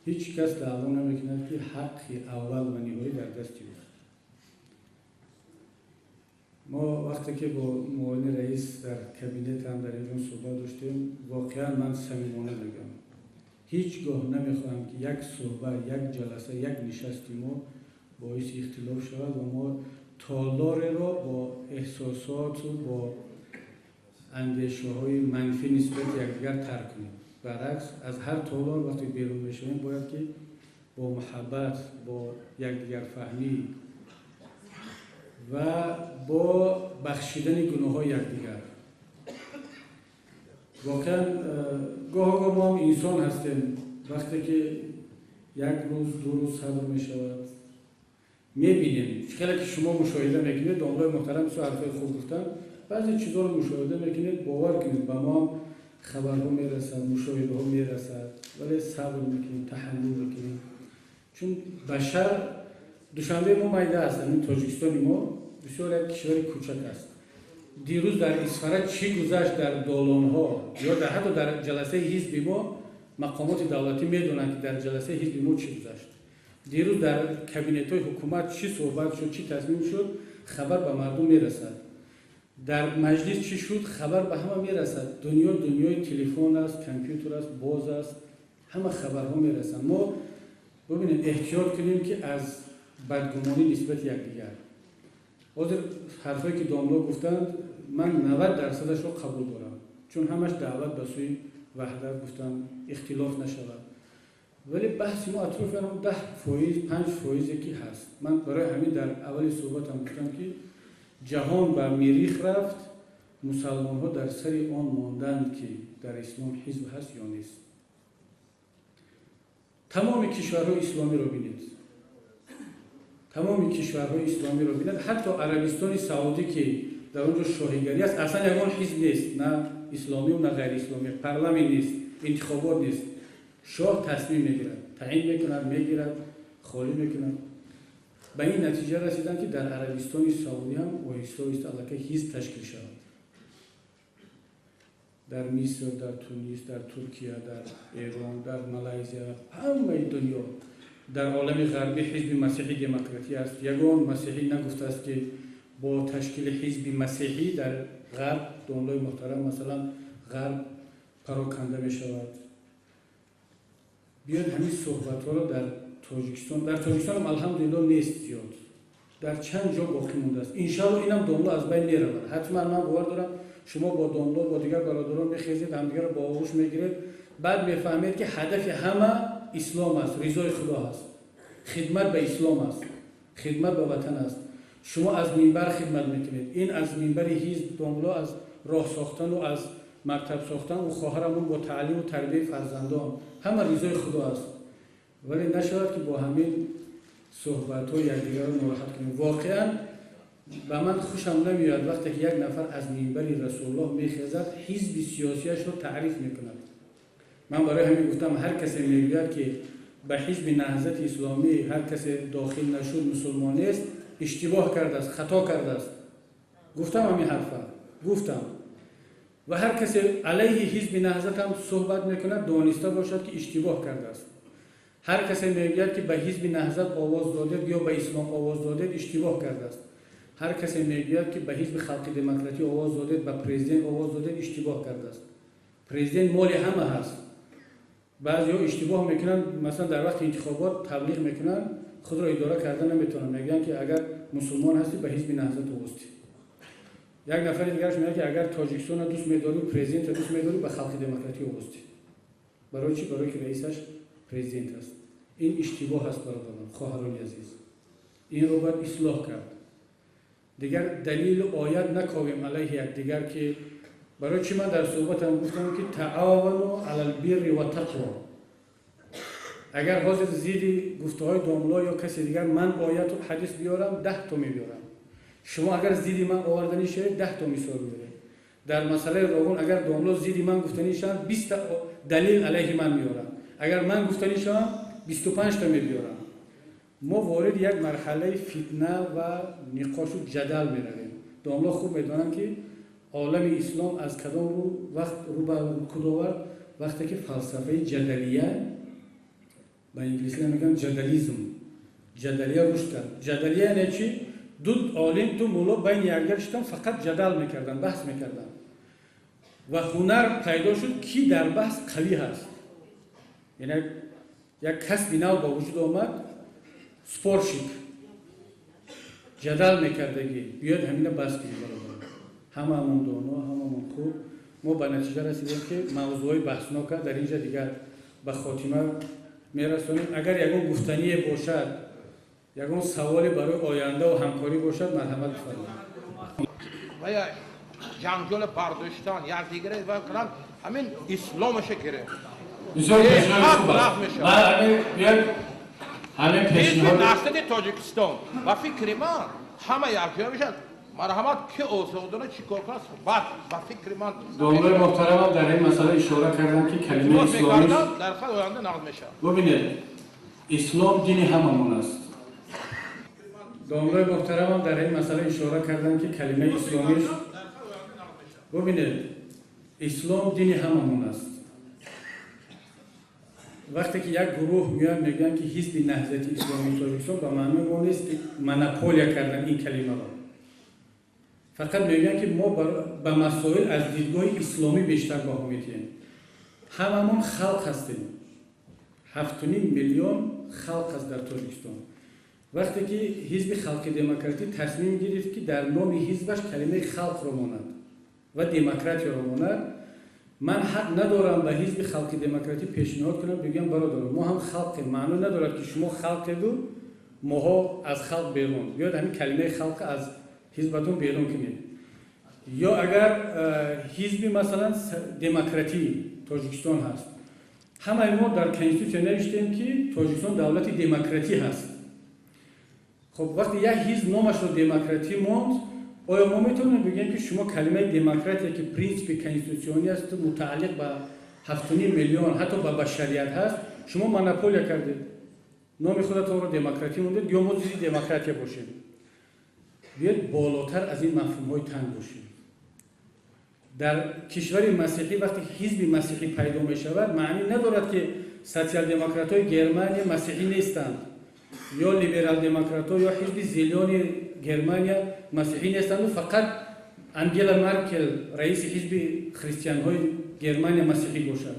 هیچ کس دعوا نمیکند که حق اول و نهایی در دست اوست. ما وقتی که با معاون رئیس در کابینت هم در اینجا صحبت داشتیم واقعا من صمیمانه میگم هیچگاه نمیخواهم که یک صحبت، یک جلسه، یک نشست ما باعث اختلاف شود و ما تالار را با احساسات و با اندیشه های منفی نسبت یکدیگر ترک کنیم. برعکس از هر تالار وقتی بیرون میشویم باید که با محبت، با یکدیگر فهمی و با بخشیدن گناه های یکدیگر. واقعا گاه ما هم انسان هستیم، وقتی که یک روز دو روز صبر می شود میبینیم خیلی که شما مشاهده میکنید، داملای محترم سو حرفای خوب گفتن، بعضی چیزا رو مشاهده میکنید، باور کنید به ما هم خبرها میرسد، مشاهده ها میرسد، ولی صبر میکنیم، تحمل میکنیم. چون بشر دوشنبه ما میده است، این تاجیکستان ما بسیار یک کشور کوچک است. دیروز در اصفهان چی گذشت در دالان ها یا در حتی در جلسه حزب ما، مقامات دولتی میدونن که در جلسه حزب ما چی گذشت. دیروز در کابینت های حکومت چی صحبت شد، چی تصمیم شد، خبر به مردم میرسد. در مجلس چی شد، خبر به همه میرسد. دنیای تلفن است، کامپیوتر است، باز است، همه خبرها میرسن. ما ببینید احتیاط کنیم که از بدگمانی نسبت یکدیگر. حاضر حرفایی که داملا گفتند من 90% رو قبول دارم، چون همش دعوت به سوی وحدت گفتن، اختلاف نشود. ولی بحث ما اطراف هم 10%، 5% که هست. من برای همین در اول صحبتم گفتم که جهان به مریخ رفت، مسلمان ها در سر آن ماندند که در اسلام حزب هست یا نیست. تمام کشورهای اسلامی رو بینید، تمام کشورهای اسلامی رو بینید، حتی عربستان سعودی که در اونجا شاهیگری است، اصلا یگان حزب نیست، نه اسلامی و نه غیر اسلامی، پارلمان نیست، انتخابات نیست. شاه تصمیم میگیرد، تعیین میکند، میگیرد، خالی میکند. به این نتیجه رسیدن که در عربستان سعودی هم آهسته الکی حزب تشکیل شود. در مصر، در تونس، در ترکیه، در ایران، در مالزی، همه دنیا، در عالم غربی حزب مسیحی دموکراتی است. یگان مسیحی نگفته است که با تشکیل حزب مسیحی در غرب، دولای محترم مثلا غرب پراکنده می شود. بیاید همین صحبت ها رو در تاجیکستان هم الحمدلله نیست زیاد، در چند جا باقی مونده است. انشاءالله اینم داملا از بین میرود. حتما من باور دارم شما با داملا با دیگر برادران میخیزید، همدیگر رو با آغوش میگیرید، بعد میفهمید که هدف همه اسلام است، رضای خدا است، خدمت به اسلام است، خدمت به وطن است. شما از منبر خدمت میکنید، این از منبر حزب داملا از راه ساختن و از مکتب ساختن و خواهرمون با تعلیم و تربیت فرزندان همه رضای خدا است. ولی نشود که با همین صحبت ها یکدیگر رو ناراحت کنیم. واقعا به من خوشم نمیاد وقتی که یک نفر از منبر رسول الله میخیزد حزب سیاسیش رو تعریف میکند. من برای همین گفتم هر کسی میگوید که به حزب نهضت اسلامی هر کسی داخل نشد مسلمان است، اشتباه کرده است، خطا کرده است. گفتم همین حرفا گفتم. و هر کسی علیه حزب نهضت هم صحبت میکند دانسته باشد که اشتباه کرده است. هر کسی میگوید که به حزب نهضت آواز داده یا به اسلام آواز داده اشتباه کرده است. هر کسی میگوید که به حزب خلق دموکراتی آواز داده، به پرزیدنت آواز داده اشتباه کرده است. پرزیدنت مال همه هست. بعضی‌ها اشتباه میکنن، مثلا در وقت انتخابات تبلیغ میکنن، خود را اداره کردن نمیتونن، میگن که اگر مسلمان هستی به حزب نهضت وابسته. یک نفر دیگرش میگه که اگر تاجیکستان دوست می‌داری پرزیدنت دوست می‌داری به خلق دموکراتی وابسته. برای چی؟ برای که رئیسش پرزیدنت است. این اشتباه است برادران، خواهران عزیز. این رو باید اصلاح کرد. دیگر دلیل و آیت نکاویم علیه یکدیگر که برای چی من در صحبتم گفتم که تعاونوا علی البر و تقوا. اگر حاضر زیدی گفته‌های داملا یا کسی دیگر من آیت و حدیث بیارم 10 تا میبیارم. شما اگر زیدی من آوردنی شد 10 تا مثال میارم. در مسئله روان اگر داملا زیدی من گفتنی شد 20 تا دلیل علیه من میارم. اگر من گفتنی شد 25 تا میبیارم. ما وارد یک مرحله فتنه و نقاش و جدل میرویم. داملا خوب میدونن که عالم اسلام از کدام رو وقت رو به کدوار وقتی که فلسفه جدلیه به انگلیسی میگن جدلیه رشد کرد. جدلیه یعنی چی؟ دو عالم تو مولا بین یکدیگر شدن فقط جدل میکردن، بحث میکردن و هنر پیدا شد کی در بحث قوی هست. یعنی یک کسبی نو با وجود آمد، سپورشیک جدل میکردگی بیاد همینه بس کنیم برابر. همه همون دانا، همه همون خوب. ما به نتیجه رسیدیم که موضوع بحثناک در اینجا دیگر به خاتمه میرسونیم. اگر یگون گفتنی باشد، یگون سوالی برای آینده و همکاری باشد، مرحمت بفرمایید.
و یا جنگجوی برداشتن یک دیگری و کنن همین اسلامش گرفت.
بسیار همین پیشنهاد
نسل تاجیکستان و فکر من همه یکجا میشن. مرحمت که اوزادانه چیکار کنه بعد با فکر من
دولت محترم در این مسئله اشاره کردن که کلمه اسلامی
در خود آینده نقد میشه.
ببینید اسلام دین هممون است. دولت محترم در این مسئله اشاره کردن که کلمه اسلامی ببینید اسلام دین هممون است. وقتی که یک گروه میان میگن که حزب نهضت اسلامی تاجیکستان به معنی اون نیست که مناپولیا کردن این کلمه را. فقط میگن که ما به مسائل از دیدگاه اسلامی بیشتر باهم میتیم. هممون خلق هستیم. 7.5 میلیون خلق است در تاجیکستان. وقتی که حزب خلق دموکراتی تصمیم گرفت که در نام حزبش کلمه خلق را ماند و دموکراتی را ماند، من حق ندارم به حزب خلق دموکراتی پیشنهاد کنم بگم برادر ما هم خلق، معنی ندارد که شما خلق دو ماها از خلق بیرون بیاد همین کلمه خلق از حزبتون بیرون کنید. یا اگر حزب مثلا دموکراتی تاجیکستان هست، همه ما در کنستیتوشن نوشتیم که تاجیکستان دولت دموکراتی هست. خب وقتی یک حزب نامش رو دموکراتی ماند، آیا ما میتونیم بگیم که شما کلمه دموکراتی که پرینسیپ کنستیتوشنی است متعلق به 7.5 میلیون حتی به بشریت هست، شما مونوپولیا کردید، نام خودتون رو دموکراتی موندید، یا ما زیر دموکراتی باشیم. بیاید بالاتر از این مفهوم‌های تنگ باشیم. در کشور مسیحی وقتی حزب مسیحی پیدا می‌شود، معنی ندارد که سوسیال دموکرات‌های گرمانیا مسیحی نیستند، یا لیبرال دموکرات‌ها یا حزب زیلونی گرمانیا مسیحی نیستند و فقط انگلا مرکل رئیس حزب خریستیان‌های گرمانیا مسیحی باشد.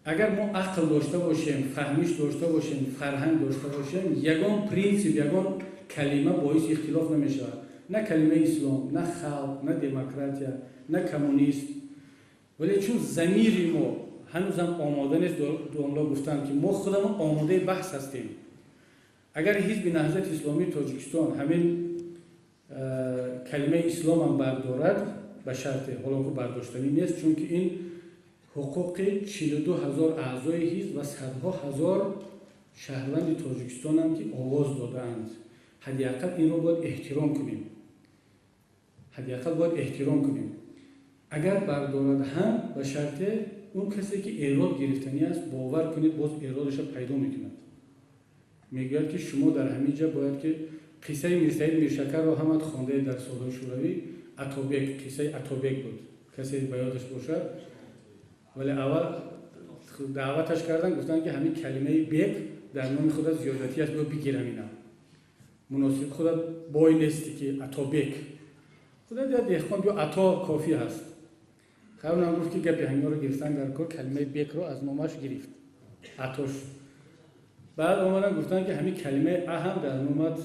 اگر ما عقل داشته باشیم، فهمیش داشته باشیم، فرهنگ داشته باشیم، یگان پرینسیپ، یگان کلمه باعث اختلاف نمی‌شود. نه کلمه اسلام، نه خلق، نه دموکراتیا، نه کمونیست. ولی چون ضمیر ما هنوزم آماده نیست، دوملا گفتن که ما خودمون آماده بحث هستیم. اگر حزب نهضت اسلامی تاجیکستان همین کلمه اسلام هم بردارد، به شرط حالا که برداشتنی نیست، چون که این حقوق 42,000 اعضای حزب و صدها هزار شهروند تاجیکستان هم که آواز دادند. حداقل این رو باید احترام کنیم. اگر بردارد هم به شرط اون کسی که ایراد گرفتنی است باور کنید باز ایرادش پیدا میکند. میگوید که شما در همین جا باید که قصه میرسید میرشکر رو هم خوانده در سالهای شوروی، اتابک، قصه اتابک بود، کسی به یادش باشد. ولی اول دعوتش کردن، گفتن که همین کلمه بیک در نام خود زیادتی است، بیا بگیرم اینا. مناسب خودت بای نیستی که اتابک. خدا دیگه دهقان بیا عطا کافی هست. خبرم هم گفت که گپی هنگا رو گرفتن در کار، کلمه بیک رو از نامش گرفت، عطاش. بعد آمدن گفتن که همین کلمه اهم در نامت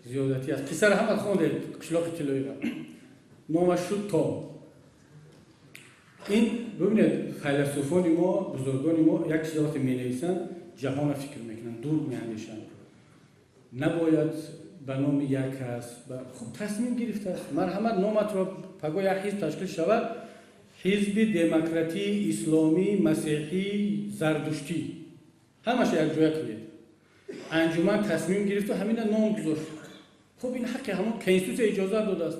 زیادتی است. قصه رو هم خونده قشلاق کلوی را. نامش شد تا. این ببینید فیلسوفان ما، بزرگان ما یک چیز وقتی می نویسن جهان فکر میکنن، دور می اندیشن. نباید به نام یک کس خب تصمیم گرفته است. مرحمت نامت را پگاه یک حزب تشکیل شود، حزب دموکراتی اسلامی مسیحی زردشتی همش یک جای کنید. انجمن تصمیم گرفت و همین نام گذاشت. خب این حق همون کنستیتوشن اجازه داده است،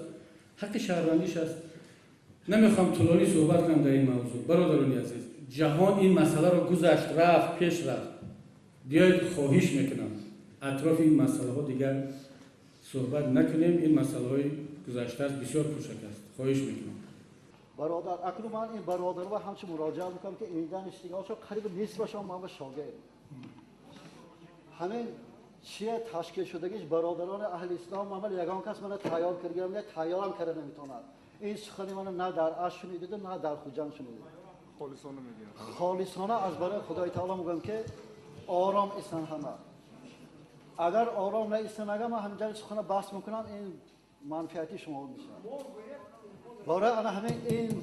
حق شهروندیش است. نمیخوام طولانی صحبت کنم در این موضوع. برادران عزیز، جهان این مسئله رو گذشت، رفت، پیش رفت. بیایید خواهش میکنم اطراف این مسئله ها دیگر صحبت نکنیم. این مسئله های گذشته است، بسیار کوچک است. خواهش میکنم.
برادر اکنون من این برادر رو همچه مراجعه میکنم که اینجا نشستگاهشو قریب نیست باشم، من شاگرد همین چیه تشکیل شدگیش برادران اهل اسلام عمل یگان کس من تیار کردم، نه تیارم کرده نمیتونه. این سخنی من نه در اش شنیدید نه در خوجان شنیدید.
خالصانه میگم،
خالصانه از برای خدای تعالی میگم که آرام ایستن همه. اگر آرام نه ایستن، اگر من همینجا سخن بحث میکنم این منفعتی شما میشه. برای آن همین این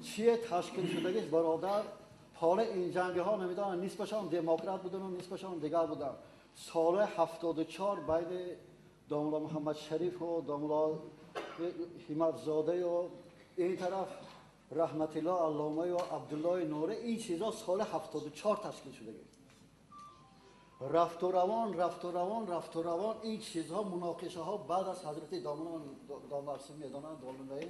چیه تشکیل شدگیش برادر حالا این جنگی ها نمیدونن نیستشان دموکرات بودن و نیستشان دیگر بودن. سال 74 بین داملا محمد شریف و داملا همتزاده و این طرف رحمت الله علامه و عبدالله نوره این چیزا سال 74 تشکیل شده. رفت و روان این چیزها مناقشه ها بعد از حضرت دامرسی میدانن دولنایی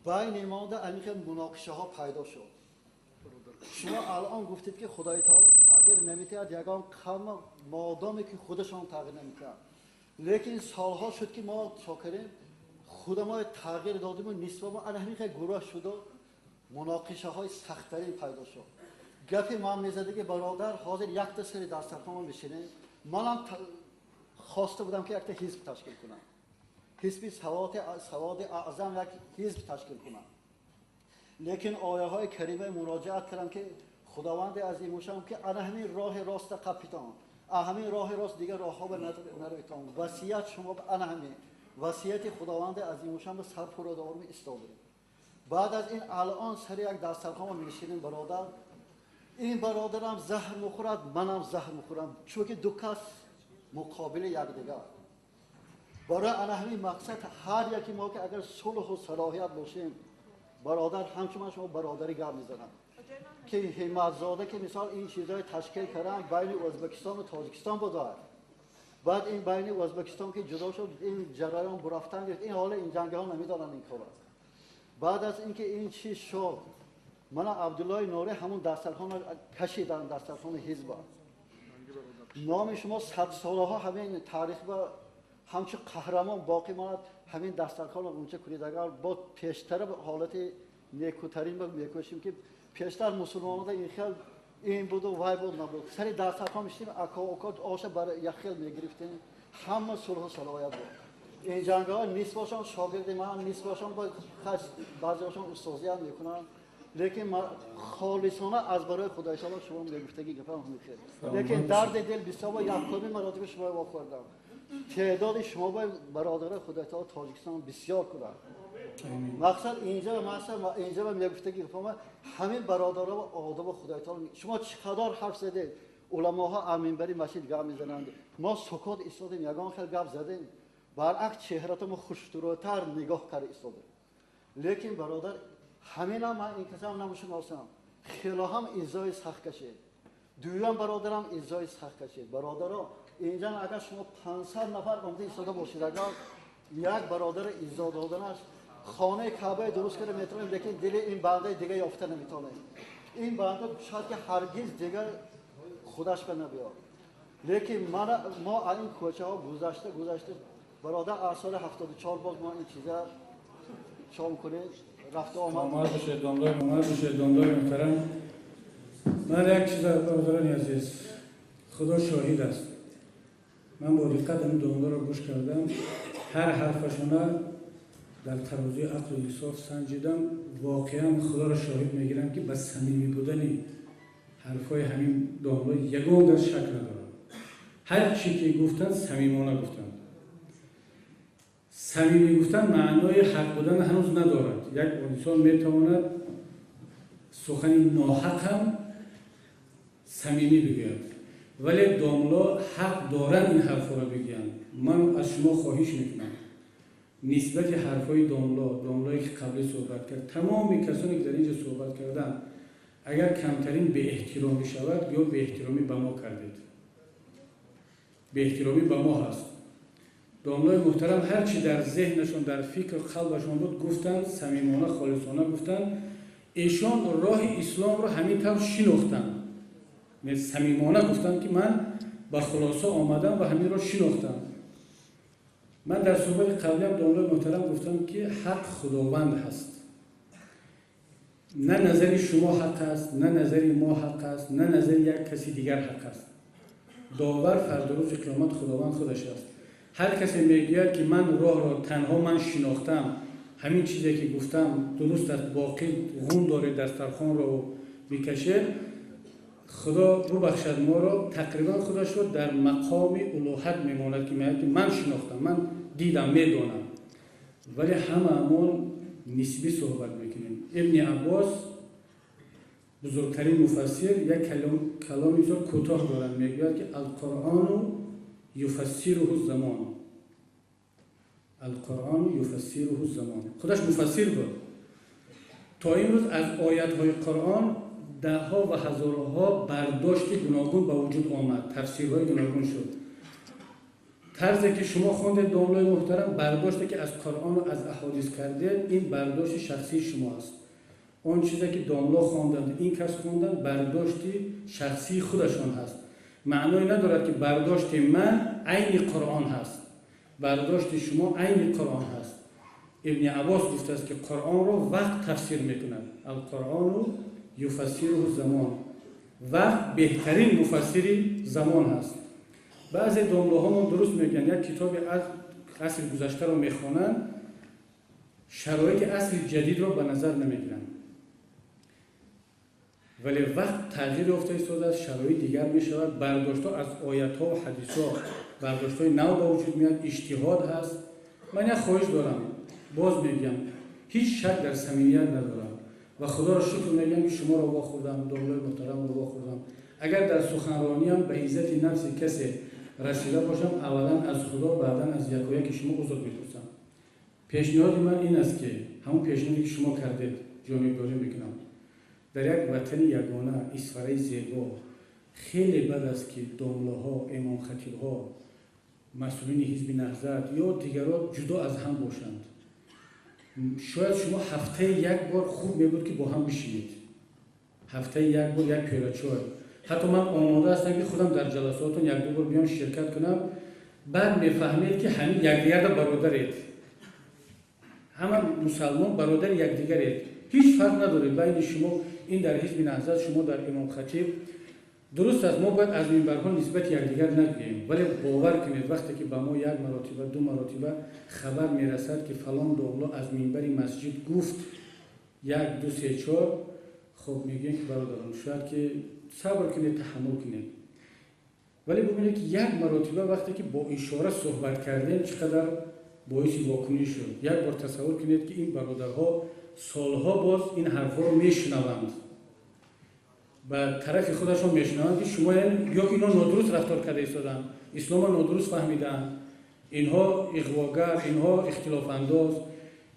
بین ما ده اینکه مناقشه ها پیدا شد. شما الان گفتید که خدای تعالی تغییر نمی‌کرد، یگان قوم مادامی که خودشان تغییر نمی‌کرد. لیکن سالها شد که ما شاکریم خود ما تغییر دادیم و نسبت ما همین که گروه شد و مناقشه های سخت‌ترین پیدا شد. گپی ما می‌زدیم که برادر حاضر یک تا سری دسترخوان بشینه. منم خواسته بودم که یک تا حزب تشکیل کنم. حزب سواد اعظم یک حزب تشکیل کنم. لیکن آیه های کریمه مراجعت کردم که خداوند عظیم شان که انا همین راه راست کاپیتان همین راه راست دیگر راه ها به نرویتان وصیت شما انا همین وصیت خداوند عظیم شان به سرپرودار می استاده. بعد از این الان سر یک دسترخوان میشینیم برادر این برادرم زهر میخورد منم زهر میخورم چون که دو کس مقابل یکدیگر. برای انا همین مقصد هر یکی ما که اگر صلح و صلاحیت باشیم برادر همچنان شما برادری گپ میزنن که همتزاده که مثال این چیزای تشکیل کردن بین ازبکستان و تاجیکستان بود. بعد این بین ازبکستان که جدا شد این جریان برفتن گرفت این حال این جنگ ها نمیدانن این کارا. بعد از اینکه این چیز شد من عبدالله نوره همون دسترخوان کشیدن دسترخوان حزب. نام شما 100 ساله ها همین تاریخ با همچه قهرمان باقی ماند همین دسترخوان اونچه کلیدگر با پیشتر به حالت نیکوترین میکوشیم که پیشتر مسلمانان این خیل این بود و وای بود نبود سری دسترخوان میشتیم اکا آش برای یک خیل میگرفتیم همه صلح و صلاحیت بود. این جنگ ها نیست باشن شاگرد من نیست باشن با بعضی هاشون استاذیت میکنن لیکن خالصانه از برای خدای تعالی شما میگفتگی گفتم میخیر لیکن درد دل بسیار یکمی مراتب شما واخوردم تعداد شما با برادر خدای تعالی تاجیکستان بسیار کنند. مقصد اینجا میگفتگی گفتم همین برادرها و آداب خدای تعالی شما چقدر حرف زدید علماها امین بری مسجد گپ میزنند ما سکوت ایستادیم یگان خیلی گپ زدیم برعکس چهره‌تون خوش‌ترتر نگاه کرده ایستاده. لیکن برادر همین هم من این کسام نمیشناسم خیلی هم ایزای سخت کشید دویم برادرم ایزای سخت کشید. برادرها اینجا اگر شما 500 نفر آمده ایستاده باشید اگر یک برادر ایزا دادنش خانه کعبه درست کرده میتونیم لیکن دل این بنده دیگه یافته نمیتونه. این بنده شاید که هرگز دیگه خودش به نبیاد. لیکن ما این کوچه ها گذشته برادر از سال 74 باز ما این چیزا شام کنه رفته آمد
بشه دامدار محترم. من یک چیز برادران عزیز خدا شاهد است من با دقت این دامدار رو گوش کردم هر حرفشون در ترازوی عقل و انصاف سنجیدم واقعا خدا را شاهد میگیرم که به صمیمی بودن حرفای همین دامدار یگان در شک ندارم. هر چی که گفتن صمیمانه گفتن. صمیمی گفتن معنای حق بودن هنوز ندارد. یک انسان میتواند سخنی ناحق هم صمیمی بگوید ولی داملا حق دارن این حرفا را بگن. من از شما خواهش میکنم نسبت حرفای داملایی که قبلی صحبت کرد تمام کسانی که در اینجا صحبت کردن اگر کمترین به احترامی شود یا به احترامی به ما کردید به احترامی به ما هست. داملای محترم هر چی در ذهنشون در فکر قلبشون بود گفتن صمیمانه خالصانه گفتن ایشان راه اسلام رو همین طور شناختن صمیمانه گفتن که من با خلاصه آمدم و همین رو شناختم. من در صحبت قبلی هم داملای محترم گفتم که حق خداوند هست نه نظر شما حق است نه نظر ما حق است نه نظر یک کسی دیگر حق است. داور فردا روز قیامت خداوند خودش است. هر کسی میگوید که من راه را تنها من شناختم همین چیزی که گفتم درست است باقی غون داره دسترخوان رو میکشه خدا ببخشد ما را تقریبا خودش رو در مقام الوهیت میماند که میگه که من شناختم من دیدم میدونم ولی هممون نسبی صحبت میکنیم. ابن عباس بزرگترین مفسر یک کلامی بسیار کوتاه دارند، میگوید که القرآن یفسره الزمان. القرآن یفسره الزمان. خودش مفسر بود. تا امروز از آیات‌های قرآن ده‌ها و هزارها برداشت گوناگون به وجود آمد، تفسیرهای گوناگون شد. طرزی که شما خوندید داملای محترم، برداشتی که از قرآن و از احادیث کرده، این برداشت شخصی شما است. اون چیزی که داملا خواندند، این کس خواندند، برداشتی شخصی خودشان هست. معنی ندارد که برداشت من عین قرآن هست، برداشت شما عین قرآن هست. ابن عباس گفته است که قرآن رو وقت تفسیر میکنند. القرآن رو یفسره الزمان. وقت بهترین مفسری زمان هست. بعضی داملاها ما درست میگن، یک کتاب از عصر گذشته رو میخوانند، شرایط عصر جدید رو به نظر نمیگیرن، ولی وقت تغییر افتاده است، شرایط دیگر میشود، برداشت‌ها از آیات‌ها و حدیث‌ها برداشت‌های نو به وجود میاد، اجتهاد هست. من یک خواهش دارم، باز میگم، هیچ شک در صمیمیت ندارم و خدا را شکر میگم که شما را واخوردم، داملای محترم را واخوردم. اگر در سخنرانیم به عزت نفس کسی رسیده باشم، اولا از خدا، بعدا از یکایک شما عذر می‌خواهم. پیشنهاد من این است که همون پیشنهادی که شما کردید جانبداری میکنم. در یک وطن یگانه، اسفره زیبا، خیلی بد است که داملاها، امام خطیبها، مسئولین حزب نهضت یا دیگران جدا از هم باشند. شاید شما هفته یک بار خوب میبود که با هم بشینید، هفته یک بار یک پیاله چای. حتی من آماده هستم که خودم در جلساتون یک دو بار بیام شرکت کنم، بعد میفهمید که همین یکدیگر را برادرید، همه مسلمان برادر یکدیگرید، هیچ فرق نداره بین شما. این در حزب نهضت، شما در امام خطیب. درست است ما باید از منبرها نسبت یکدیگر نگوییم، ولی باور کنید وقتی که به ما یک مرتبه دو مرتبه خبر میرسد که فلان داملا از منبر مسجد گفت یک دو سه چهار، خب میگیم که برادران شاید که صبر کنید، تحمل کنید. ولی ببینید که یک مرتبه وقتی که با اشاره صحبت کردیم چقدر باعث واکنش شد. یک بار تصور کنید که این برادرها سالها باز این حرفا رو میشنوند، و طرف خودشون میشنوند که شما یا که اینا نادرست رفتار کرده ایستادن، اسلام رو نادرست فهمیدن، اینها اغواگر، اینها اختلاف انداز،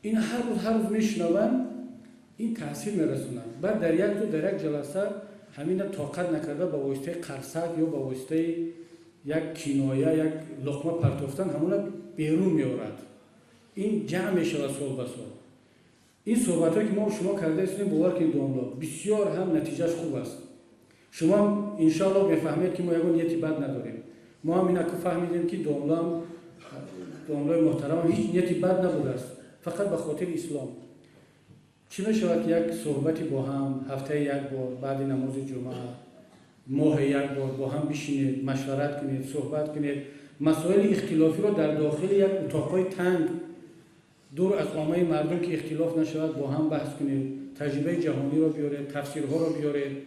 این هر روز میشنوند، این تاثیر میرسونند. بعد در یک جلسه همین طاقت نکرده با واسطه قرصک یا با واسطه یک کنایه، یک لقمه پرتافتن همون بیرون میآورد. این جمع میشه سال به سال. این صحبت‌هایی که ما شما کرده هستیم باور کنید داملا بسیار هم نتیجهش خوب است. شما ان شاء الله بفهمید که ما یک نیتی بد نداریم. ما هم اینا که فهمیدیم که داملای محترم هیچ نیتی بد نبوده است، فقط به خاطر اسلام. چی میشود که یک صحبتی با هم هفته یک بار بعد نماز جمعه، ماه یک بار با هم بشینید، مشورت کنید، صحبت کنید، مسائل اختلافی رو در داخل یک اتاقای تنگ دور از عامه مردم که اختلاف نشود با هم بحث کنید، تجربه جهانی رو بیارید، تفسیرها رو بیارید.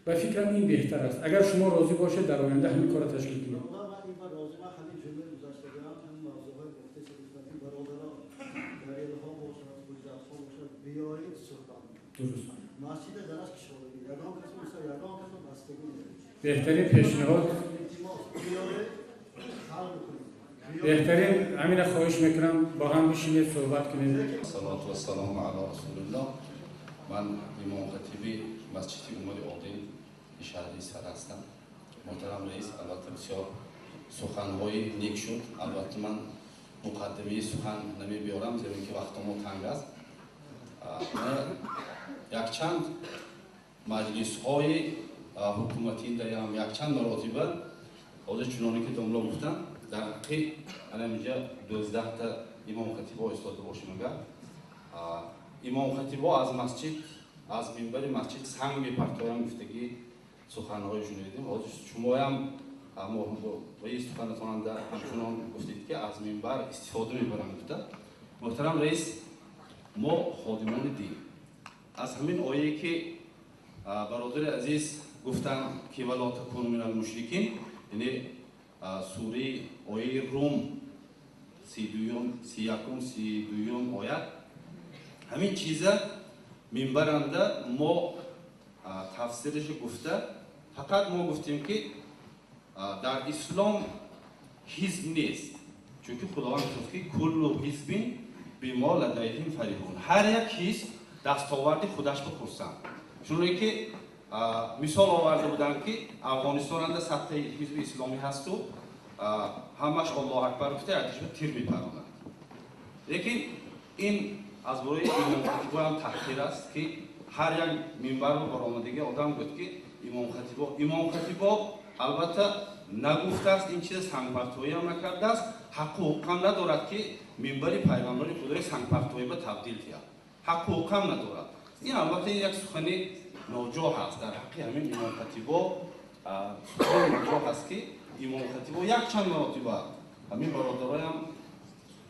و فکرم این بهتر است. اگر شما راضی باشید در آینده همین کار را تشکیل کنید. بهترین پیشنهاد، بهترین همین خواهش میکنم با هم بشینید صحبت کنید.
صلوات و سلام علی رسول الله. من امام خطیبی مسجد عمر عادل شهری سر هستم. محترم رئیس، البته بسیار سخنهای نیک شد. البته من مقدمه سخن نمی بیارم زیرا که وقت ما تنگ است. یک چند مجلس های حکومتی دارم، یک چند مراتبه حاضر چنانه که داملا گفتن در حقیق اینجا 12 تا امام خطیبا ایستاده باشیم. اگر امام خطیبا از مسجد، از منبر مسجد سنگ میپرتارن گفتگی سخنهایشون دیدیم. حاضر شما هم رئیس سخنتان در همچنان گفتید که از منبر استفاده میبرن گفته. محترم رئیس، ما خادمان دین از همین آیه که برادر عزیز گفتن که ولا تکونوا من المشرکین، یعنی سوره آیه روم 32 آیت
همین چیزا منبرنده ما تفسیرش گفته فقط ما گفتیم که در اسلام حزب نیست چون که خداوند گفت که کل حزب بما لدیهم فرحون هر یک حزب دستاورد خودش بپرسند چون که مثال آورده بودن که افغانستان اند 100 حزب اسلامی هست و همش الله اکبر گفته ارتش به تیر میپرانند لیکن این از برای امام خطیب هم تحقیر است که هر یک منبر و برآمدگی آدم گفت که امام خطیب البته نگفته است این چیز سنگپرتویی هم نکرده است حقوق هم ندارد که منبر پیغمبر خدای سنگپرتویی به تبدیل کرد حقوق هم ندارد این البته یک سخن ناجا هست در حق همین امام خطیب سخن ناجا هست که امام خطیب یک چند مراتبه همین برادرای هم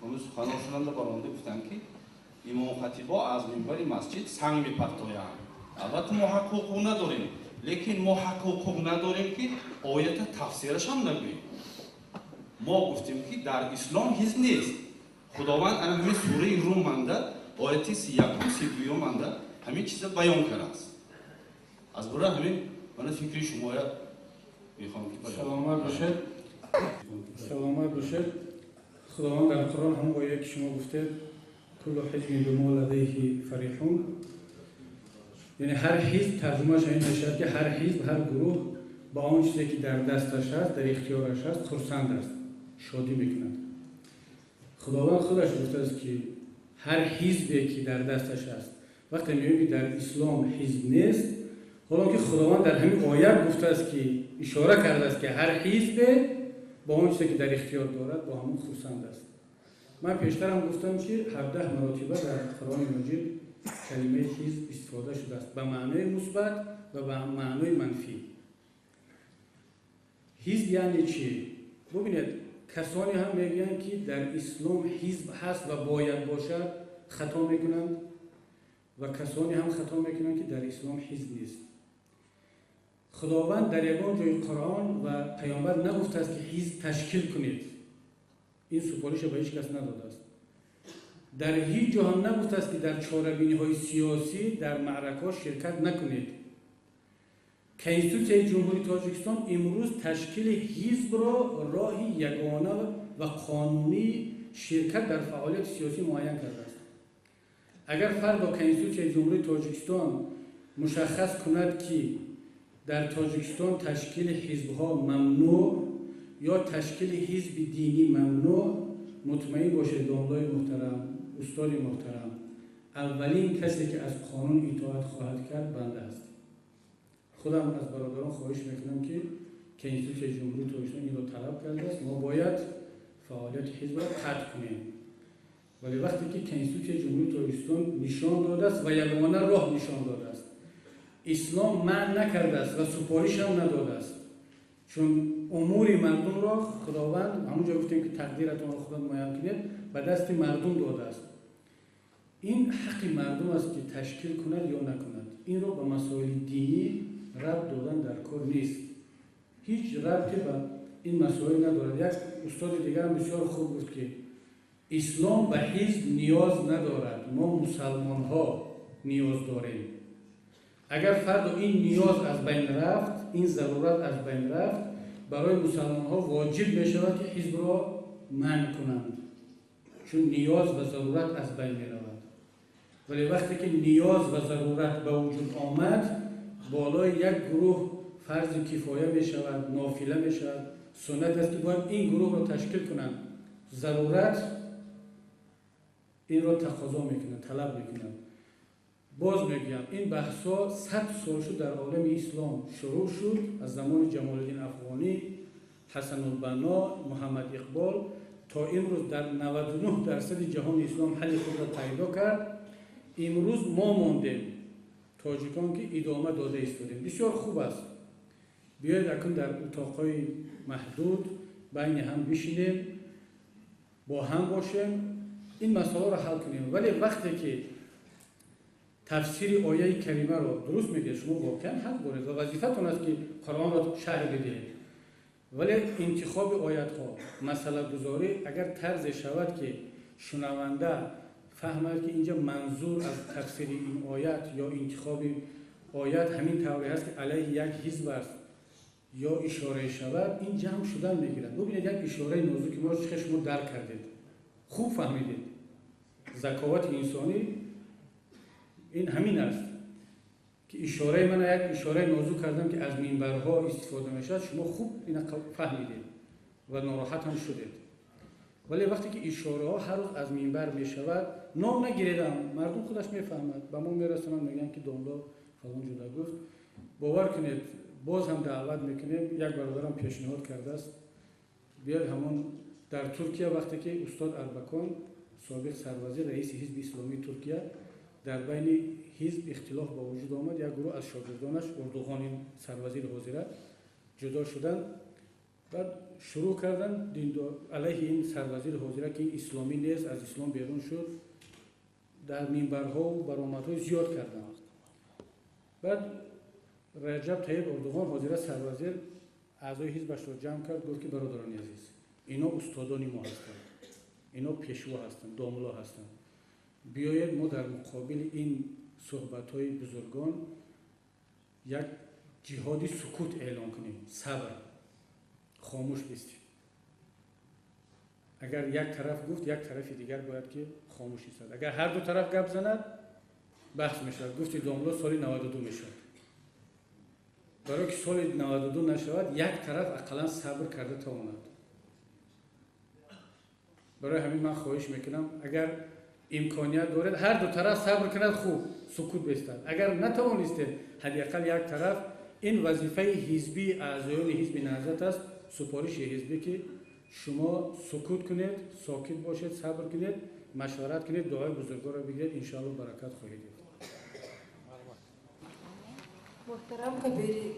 اون سخنراننده برآمده گفتن که امام خطیب از منبر مسجد سنگ میپرتویند البته ما حقوق نداریم لیکن ما حقوق نداریم که آیت تفسیرش هم نگوییم ما گفتیم که در اسلام حزب نیست خداوند همین سوره روم مانده آیت 31 و 32 مانده همین چیزا بیان کرده است از برای همین من فکر شما میخوام که
سلامت باشید خداوند در قرآن هم آیه که شما گفته کل حزب بما لدیه فرحون یعنی هر حزب ترجمهش این میشه که هر حزب هر گروه با آن چیزی که در دستش هست در اختیارش هست خرسند است شادی میکنند خداوند خودش گفته است که هر حزبی که در دستش هست وقتی میگه در اسلام حزب نیست حالا که خداوند در همین آیه گفته است که اشاره کرده است که هر حزب با اون چیزی که در اختیار دارد با همون خرسند است من پیشتر هم گفتم که 17 مراتبه در قرآن مجید کلمه حزب استفاده شده است به معنای مثبت و به معنای منفی حزب یعنی چی؟ ببینید کسانی هم میگن که در اسلام حزب هست و باید باشد خطا میکنند و کسانی هم خطا میکنند که در اسلام حزب نیست خداوند در یگان جای قرآن و پیامبر نگفته است که حزب تشکیل کنید این سفارش به هیچ کس نداده است در هیچ جهان نگفته است که در چاره‌بینی‌های سیاسی در معرکات شرکت نکنید کنستیتوسیون جمهوری تاجیکستان امروز تشکیل حزب را راهی یگانه و قانونی شرکت در فعالیت سیاسی معین کرده است اگر فردا کنستیتوسیون جمهوری تاجیکستان مشخص کند که در تاجیکستان تشکیل حزب‌ها ممنوع یا تشکیل حزب دینی ممنوع مطمئن باشید داملای محترم استاد محترم اولین کسی که از قانون اطاعت خواهد کرد بنده است خودم از برادران خواهش میکنم که کنستیتوسیون جمهوری تاجیکستان این رو طلب کرده است ما باید فعالیت حزب را قطع کنیم ولی وقتی که کنستیتوسیون جمهوری تاجیکستان نشان داده است و یگانه راه نشان داده است اسلام منع نکرده است و سفارش هم نداده است چون امور مردم را خداوند همونجا گفتیم که تقدیرتان را خدا معین کنید به دست مردم داده است این حق مردم است که تشکیل کند یا نکند این را به مسائل دینی ربط دادن در کار نیست هیچ ربطی به این مسائل ندارد یک استاد دیگر بسیار خوب گفت که اسلام به حزب نیاز ندارد ما مسلمان ها نیاز داریم اگر فردا این نیاز از بین رفت این ضرورت از بین رفت برای مسلمان ها واجب می شود که حزب را منع کنند چون نیاز و ضرورت از بین می رود ولی وقتی که نیاز و ضرورت به وجود آمد بالای یک گروه فرض کفایه می شود نافله می شود سنت است که باید این گروه را تشکیل کنند ضرورت این را تقاضا می کنند طلب می کنند باز میگم این بحثا 100 سال شد در عالم اسلام شروع شد از زمان جمال الدین افغانی حسن البنا محمد اقبال تا امروز در 99% جهان اسلام حل خود را پیدا کرد امروز ما ماندیم تاجیکان که ادامه داده ایستادیم بسیار خوب است بیاید اکنون در اتاقهای محدود بین هم بشینیم با هم باشیم این مسئله را حل کنیم ولی وقتی که تفسیر آیه کریمه را درست میگه شما واقعا حق دارید و وظیفتون است که قرآن را شرح بدید ولی انتخاب آیت ها مسئله گذاری اگر طرز شود که شنونده فهمد که اینجا منظور از تفسیر این آیت یا انتخاب آیت همین طوری هست که علیه یک حزب است یا اشاره شود، این جمع شدن میگیرد. ببینید یک اشاره نازک ما شما درک کردید، خوب فهمیدید. ذکاوت انسانی این همین است که اشاره من یک اشاره نازک کردم که از منبرها استفاده میشد، شما خوب این فهمیدید و ناراحت هم شدید. ولی وقتی که اشاره ها هر روز از منبر می شود، نام نگیریدم، مردم خودش میفهمد، به ما میرسونن میگن که داملا فلان جدا گفت. باور کنید باز هم دعوت میکنیم. یک برادرم پیشنهاد کرده است بیاد همون در ترکیه، وقتی که استاد اربکان سابق سروزیر رئیس حزب اسلامی ترکیه در بین حزب اختلاف با وجود آمد، یک گروه از شاگردانش اردوغان سروزیر حاضره جدا شدن، بعد شروع کردن علیه این سروزیر حاضره که این اسلامی نیست، از اسلام بیرون شد، در منبرها و برآمدهای زیاد کردن. بعد رجب طیب اردوغان حاضره سروزیر اعضای حزبش را جمع کرد، گفت که برادران عزیز، اینا استادان ما هستند، اینا پیشوا هستند، داملا هستند، بیایید ما در مقابل این صحبت‌های بزرگان یک جهاد سکوت اعلان کنیم، صبر، خاموش بستیم. اگر یک طرف گفت، یک طرف دیگر باید که خاموش ایستاد. اگر هر دو طرف گپ زند بحث میشود. گفتی داملا سال 92 میشد. برای که سال 92 نشود یک طرف اقلا صبر کرده تا اومد. برای همین من خواهش میکنم اگر امکانیت دارد هر دو طرف صبر کند، خوب سکوت بستند. اگر نتوانسته حداقل یک طرف، این وظیفه حزبی اعضایان حزب نهضت است، سپارش حزبی که شما سکوت کنید، ساکت باشید، صبر کنید، مشورت کنید، دعای بزرگان را بگیرید، ان شاء الله برکت خواهید دید.
محترم کبیری،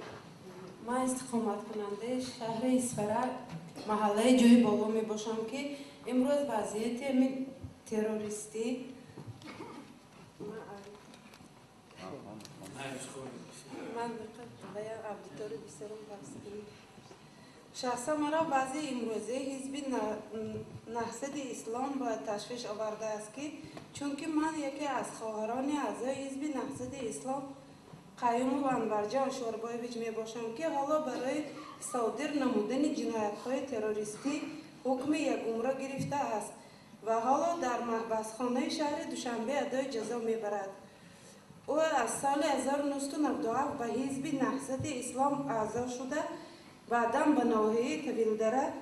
ما استقامت کننده شهر اسفرا محله جوی بالا می باشم که امروز وضعیت تروریستی من باید عبدالطور بسیارم بحثی شخصا مرا وضع امروزه حزب نهضت اسلام باید تشویش آورده است که چون که من یکی از خواهران اعضای حزب نهضت اسلام قیوم و انورجان شوربایویچ می باشم که حالا برای صادر نمودن جنایت‌های تروریستی حکم یک عمره گرفته است و حالا در محبسخانه شهر دوشنبه ادای جزا میبرد. او از سال 1997 به حزب نهضت اسلام اعضا شده، بعدا به ناحیه طویلدره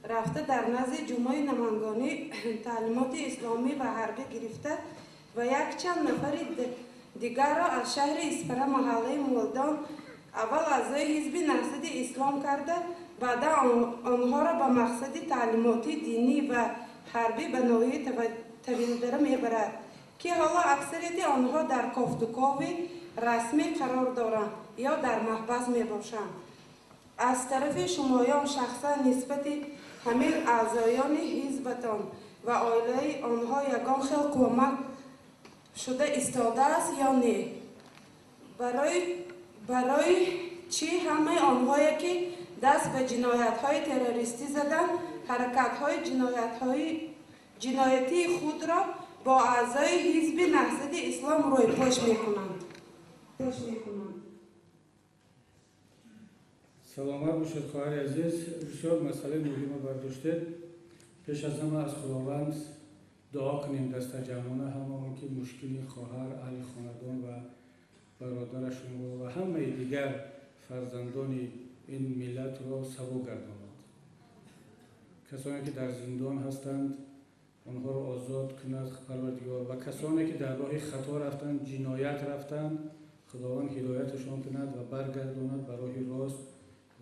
رفته در نزد جمعه نمنگانی تعلیمات اسلامی و حربی گرفته و یک چند نفر دیگر را از شهر اسفرا محله مولدان اول اعضای حزب نهضت اسلام کرده، بعدا آنها را به مقصد تعلیماتی دینی و حربی به ناحیه طویلدره میبرد که حالا اکثریت آنها در کافتوکاو رسمی قرار دارند یا در محبس میباشند. از طرف شمایان شخصا نسبت همه اعضایان حزبتان و عائله آنها یگان خیل کمک شده ایستاده است یا نه؟ برای چی همه آنهایی که دست به جنایت‌های تروریستی زدند حرکت‌های جنایتی خود را با اعضای حزب نهضت اسلام روی پوش می‌کنند؟
سلامت باشید خواهر عزیز، بسیار مسئله مهم برداشتید. پیش از همه از خداوند دعا کنیم دست جوانه همون که مشکلی خواهر، اهل خاندان و برادرشون و همه دیگر فرزندان این ملت را سبو گرداند. کسانی که در زندان هستند آنها را آزاد کند پروردگار، و کسانی که در راه خطا رفتند، جنایت رفتند، خداوند هدایتشان کند و برگرداند به راه راست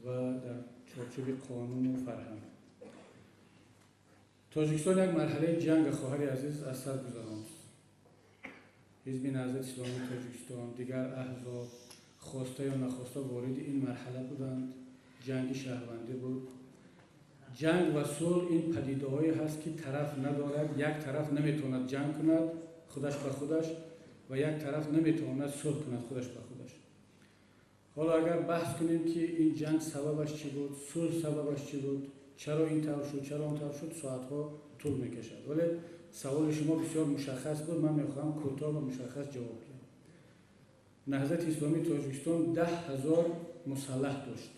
و در چارچوب قانون و فرهنگ. تاجیکستان یک مرحله جنگ خواهر عزیز از سر گذراند. حزب نهضت اسلامی تاجیکستان، دیگر احزاب خواسته یا نخواسته وارد این مرحله بودند. جنگ شهروندی بود. جنگ و صلح این پدیده‌هایی هست که طرف ندارد، یک طرف نمیتواند جنگ کند خودش به خودش و یک طرف نمیتواند صلح کند خودش به خودش. حالا اگر بحث کنیم که این جنگ سببش چی بود، صلح سببش چی بود، چرا این طور شد، چرا اون طور شد، ساعت‌ها طول میکشد. ولی سوال شما بسیار مشخص بود، من میخواهم کوتاه و مشخص جواب بدم. نهضت اسلامی تاجیکستان 10,000 مسلح داشت.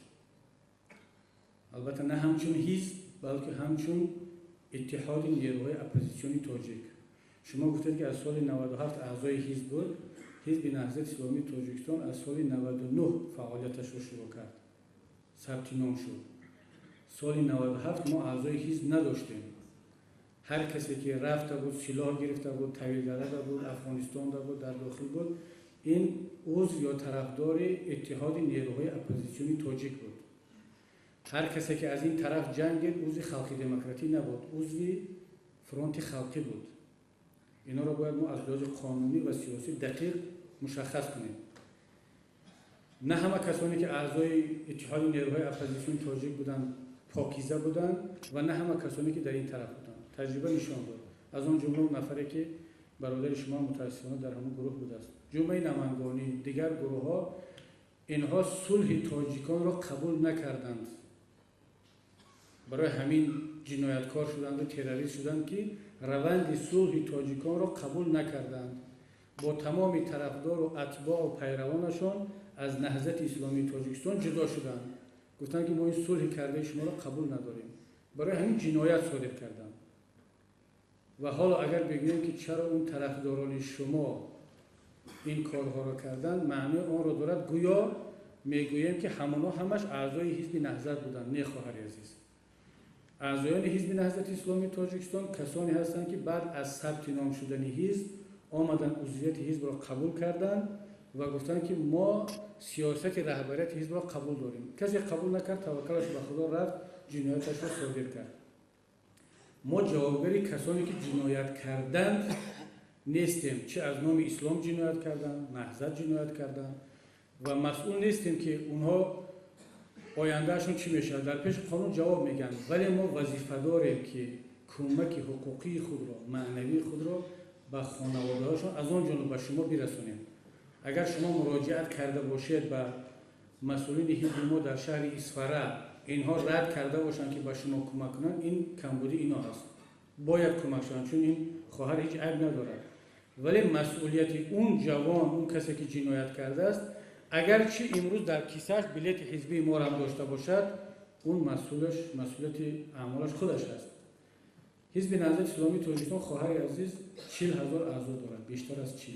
البته نه همچون حزب بلکه همچون اتحاد نیروهای اپوزیسیونی تاجیک. شما گفتید که از سال 97 اعضای حزب بود. حزب نهضت اسلامی تاجیکستان از سال 99 فعالیتش رو شروع کرد. ثبت نام شد. سال 97 ما اعضای حزب نداشتیم. هر کسی که رفته بود، سلاح گرفته بود، تحویل داده بود، افغانستان ده بود، در داخل بود، این عضو یا طرفدار اتحاد نیروهای اپوزیسیونی تاجیک بود. هر کسی که از این طرف جنگید عضو خلقی دموکراتی نبود، عضو فرانت خلقی بود. اینا را باید ما از لحاظ قانونی و سیاسی دقیق مشخص کنیم. نه همه کسانی که اعضای اتحاد نیروهای اپوزیسیون تاجیک بودند پاکیزه بودند و نه همه کسانی که در این طرف بودند. تجربه نشان داد. از آن جمله نفری که برادر شما متاسفانه در همون گروه بوده است. جمعه نمنگانی دیگر گروه ها اینها صلح تاجیکان را قبول نکردند. برای همین جنایتکار شدند و تروریست شدند که روند صلح تاجیکان را قبول نکردند. با تمام طرفدار و اتباع و پیروانشان از نهضت اسلامی تاجیکستان جدا شدند. گفتند که ما این صلح کرده شما را قبول نداریم. برای همین جنایت صادر کردند. و حالا اگر بگوییم که چرا اون طرفداران شما این کارها را کردند، معنی آن را دارد گویا میگوییم که همانا همش اعضای حزب نهضت بودند. نه خواهر عزیز، اعضایان حزب نهضت اسلامی تاجیکستان کسانی هستند که بعد از ثبت نام شدن حزب آمدن عضویت حزب را قبول کردند و گفتند که ما سیاست رهبریت حزب را قبول داریم. کسی قبول نکرد، توکلش به خدا رفت، جنایتش را صادر کرد. ما جوابگری کسانی که جنایت کردند نیستیم. چه از نام اسلام جنایت کردند، نهضت جنایت کردند و مسئول نیستیم که اونها آیندهشون چی میشه. در پیش قانون جواب میگن، ولی ما وظیفه داریم که کمک حقوقی خود را، معنوی خود را به خانواده‌هاشون از آن جانب به شما برسونیم. اگر شما مراجعت کرده باشید به مسئولین حزب ما در شهر اسفره، اینها رد کرده باشند که به شما کمک کنند، این کمبودی اینا هست. باید کمک شوند چون این خواهر هیچ عیب ندارد. ولی مسئولیت اون جوان، اون کسی که جنایت کرده است، اگر چی امروز در کیسهش بلیت حزبی ما هم داشته باشد، اون مسئولیت اعمالش خودش است. حزب نهضت اسلامی تاجیکستان خواهر عزیز 40,000 اعضا دارد، بیشتر از 40.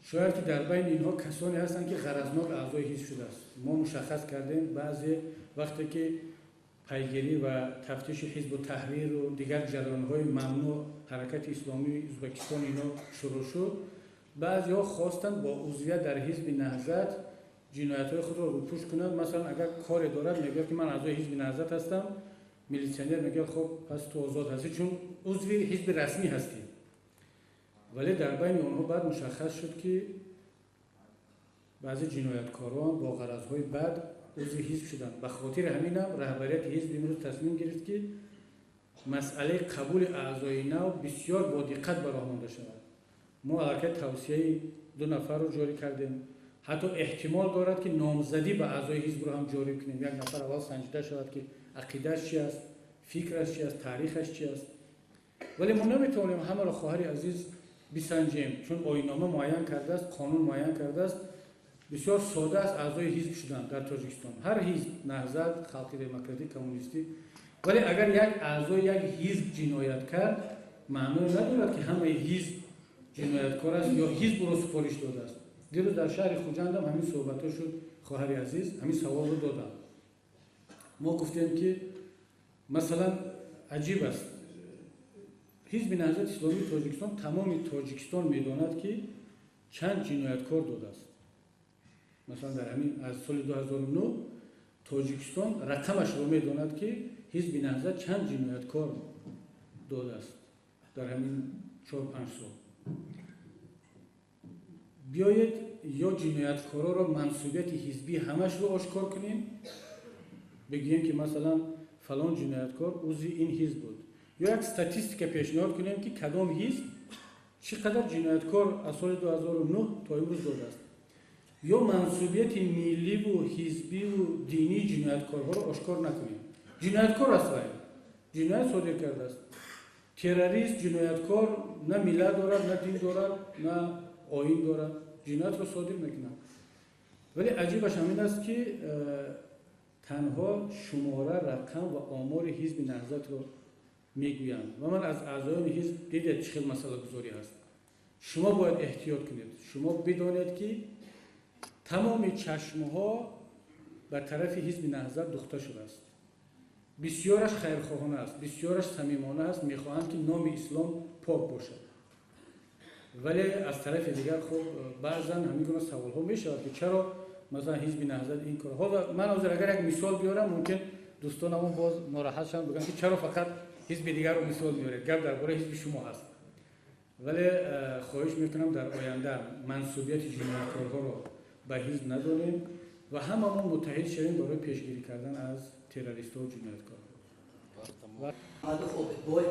شاید که در بین اینها کسانی هستند که غرضناک اعضای حزب شده است. ما مشخص کردیم بعضی وقتی که پیگیری و تفتیش حزب التحریر و دیگر جریان‌های ممنوع حرکت اسلامی ازبکستان اینا شروع شد، بعضی‌ها خواستند با عضویت در حزب نهضت جنایت‌های خود را روپوش کنند. مثلا اگر کار دارد میگه که من اعضای حزب نهضت هستم، میلیسیونر میگه خب پس تو آزاد هستی چون عضو حزب رسمی هستی. ولی در بین آنها بعد مشخص شد که بعضی جنایتکاران با غرضهای بد عضو حزب شدند. به خاطر همین هم رهبریت حزب امروز تصمیم گرفت که مسئله قبول اعضای نو بسیار با دقت برآورده شود. ما حرکت توصیه 2 نفر رو جاری کردیم. حتی احتمال دارد که نامزدی به اعضای حزب رو هم جاری کنیم. یک نفر اول سنجیده شود که عقیده‌اش چی است، فکرش چی است، تاریخش چی است. ولی ما نمیتونیم همه را خواهر عزیز بسنجیم، چون آیین‌نامه معین کرده است، قانون معین کرده است. بسیار ساده است اعضای حزب شدن در تاجیکستان. هر حزب، نهضت، خلقی دموکراتی، کمونیستی. ولی اگر یک اعضای یک حزب جنایت کرد، معنی ندارد که همه حزب جنایتکار است یا حزب رو سفارش داده است. دیروز در شهر خوجند هم همین صحبت‌ها شد خواهر عزیز، همین سوال رو دادم. ما گفتیم که مثلا عجیب است، حزب نهضت اسلامی تاجیکستان تمام تاجیکستان میداند که چند جنایتکار داده است. مثلا در همین از سال 2009 تاجیکستان رقمش رو میداند که حزب نهضت چند جنایتکار داده است در همین 4-5 سال. بیایید یا جنایتکارا را منصوبیت حزبی همش رو آشکار کنیم، بگیم که مثلا فلان جنایتکار عضو این حزب بود، یا یک استاتستیک پیشنهاد کنیم که کدام حزب چقدر جنایتکار از سال 2009 تا امروز داده است، یا منصوبیت ملی و حزبی و دینی جنایتکارها را آشکار نکنیم. جنایتکار است، جنایت صادر کرده است. террорист, ҷинояткор на миллат дорад, на дин дорад, на оин дорад, ҷиноятро содир мекунад. вале аҷибаш ҳамин аст ки танҳо шумора, рақам ва омори ҳизби наҳзатро мегӯянд ва ман аз аъзоёни ҳизб дидед чӣ хел масъалагузорӣ ҳаст. шумо бояд эҳтиёт кунед. шумо бидонед ки тамоми чашмҳо ба тарафи ҳизби наҳзат духта шудааст. бисёраш хайрхоҳона аст, бисёраш самимона аст, мехоҳанд ки номи ислом пок бошад. вале аз тарафи дигар хуб баъзан ҳамин гуна саволҳо мешавад ки чаро масалан ҳизби наҳзат ин кор. ҳозир ман ҳозир агар як мисол биёрам мумкин дӯстонамон боз нороҳат шаванд, бигӯянд ки чаро фақат ҳизби дигарро мисол меоред, гап дар бораи ҳизби шумо ҳаст. вале хоҳиш мекунам дар оянда мансубияти ҷинояткорҳоро ба ҳизб надонем ва ҳамамон муттаҳид шавем барои пешгирӣ кардан аз террористҳо ва ҷинояткорҳо.
Обидбой,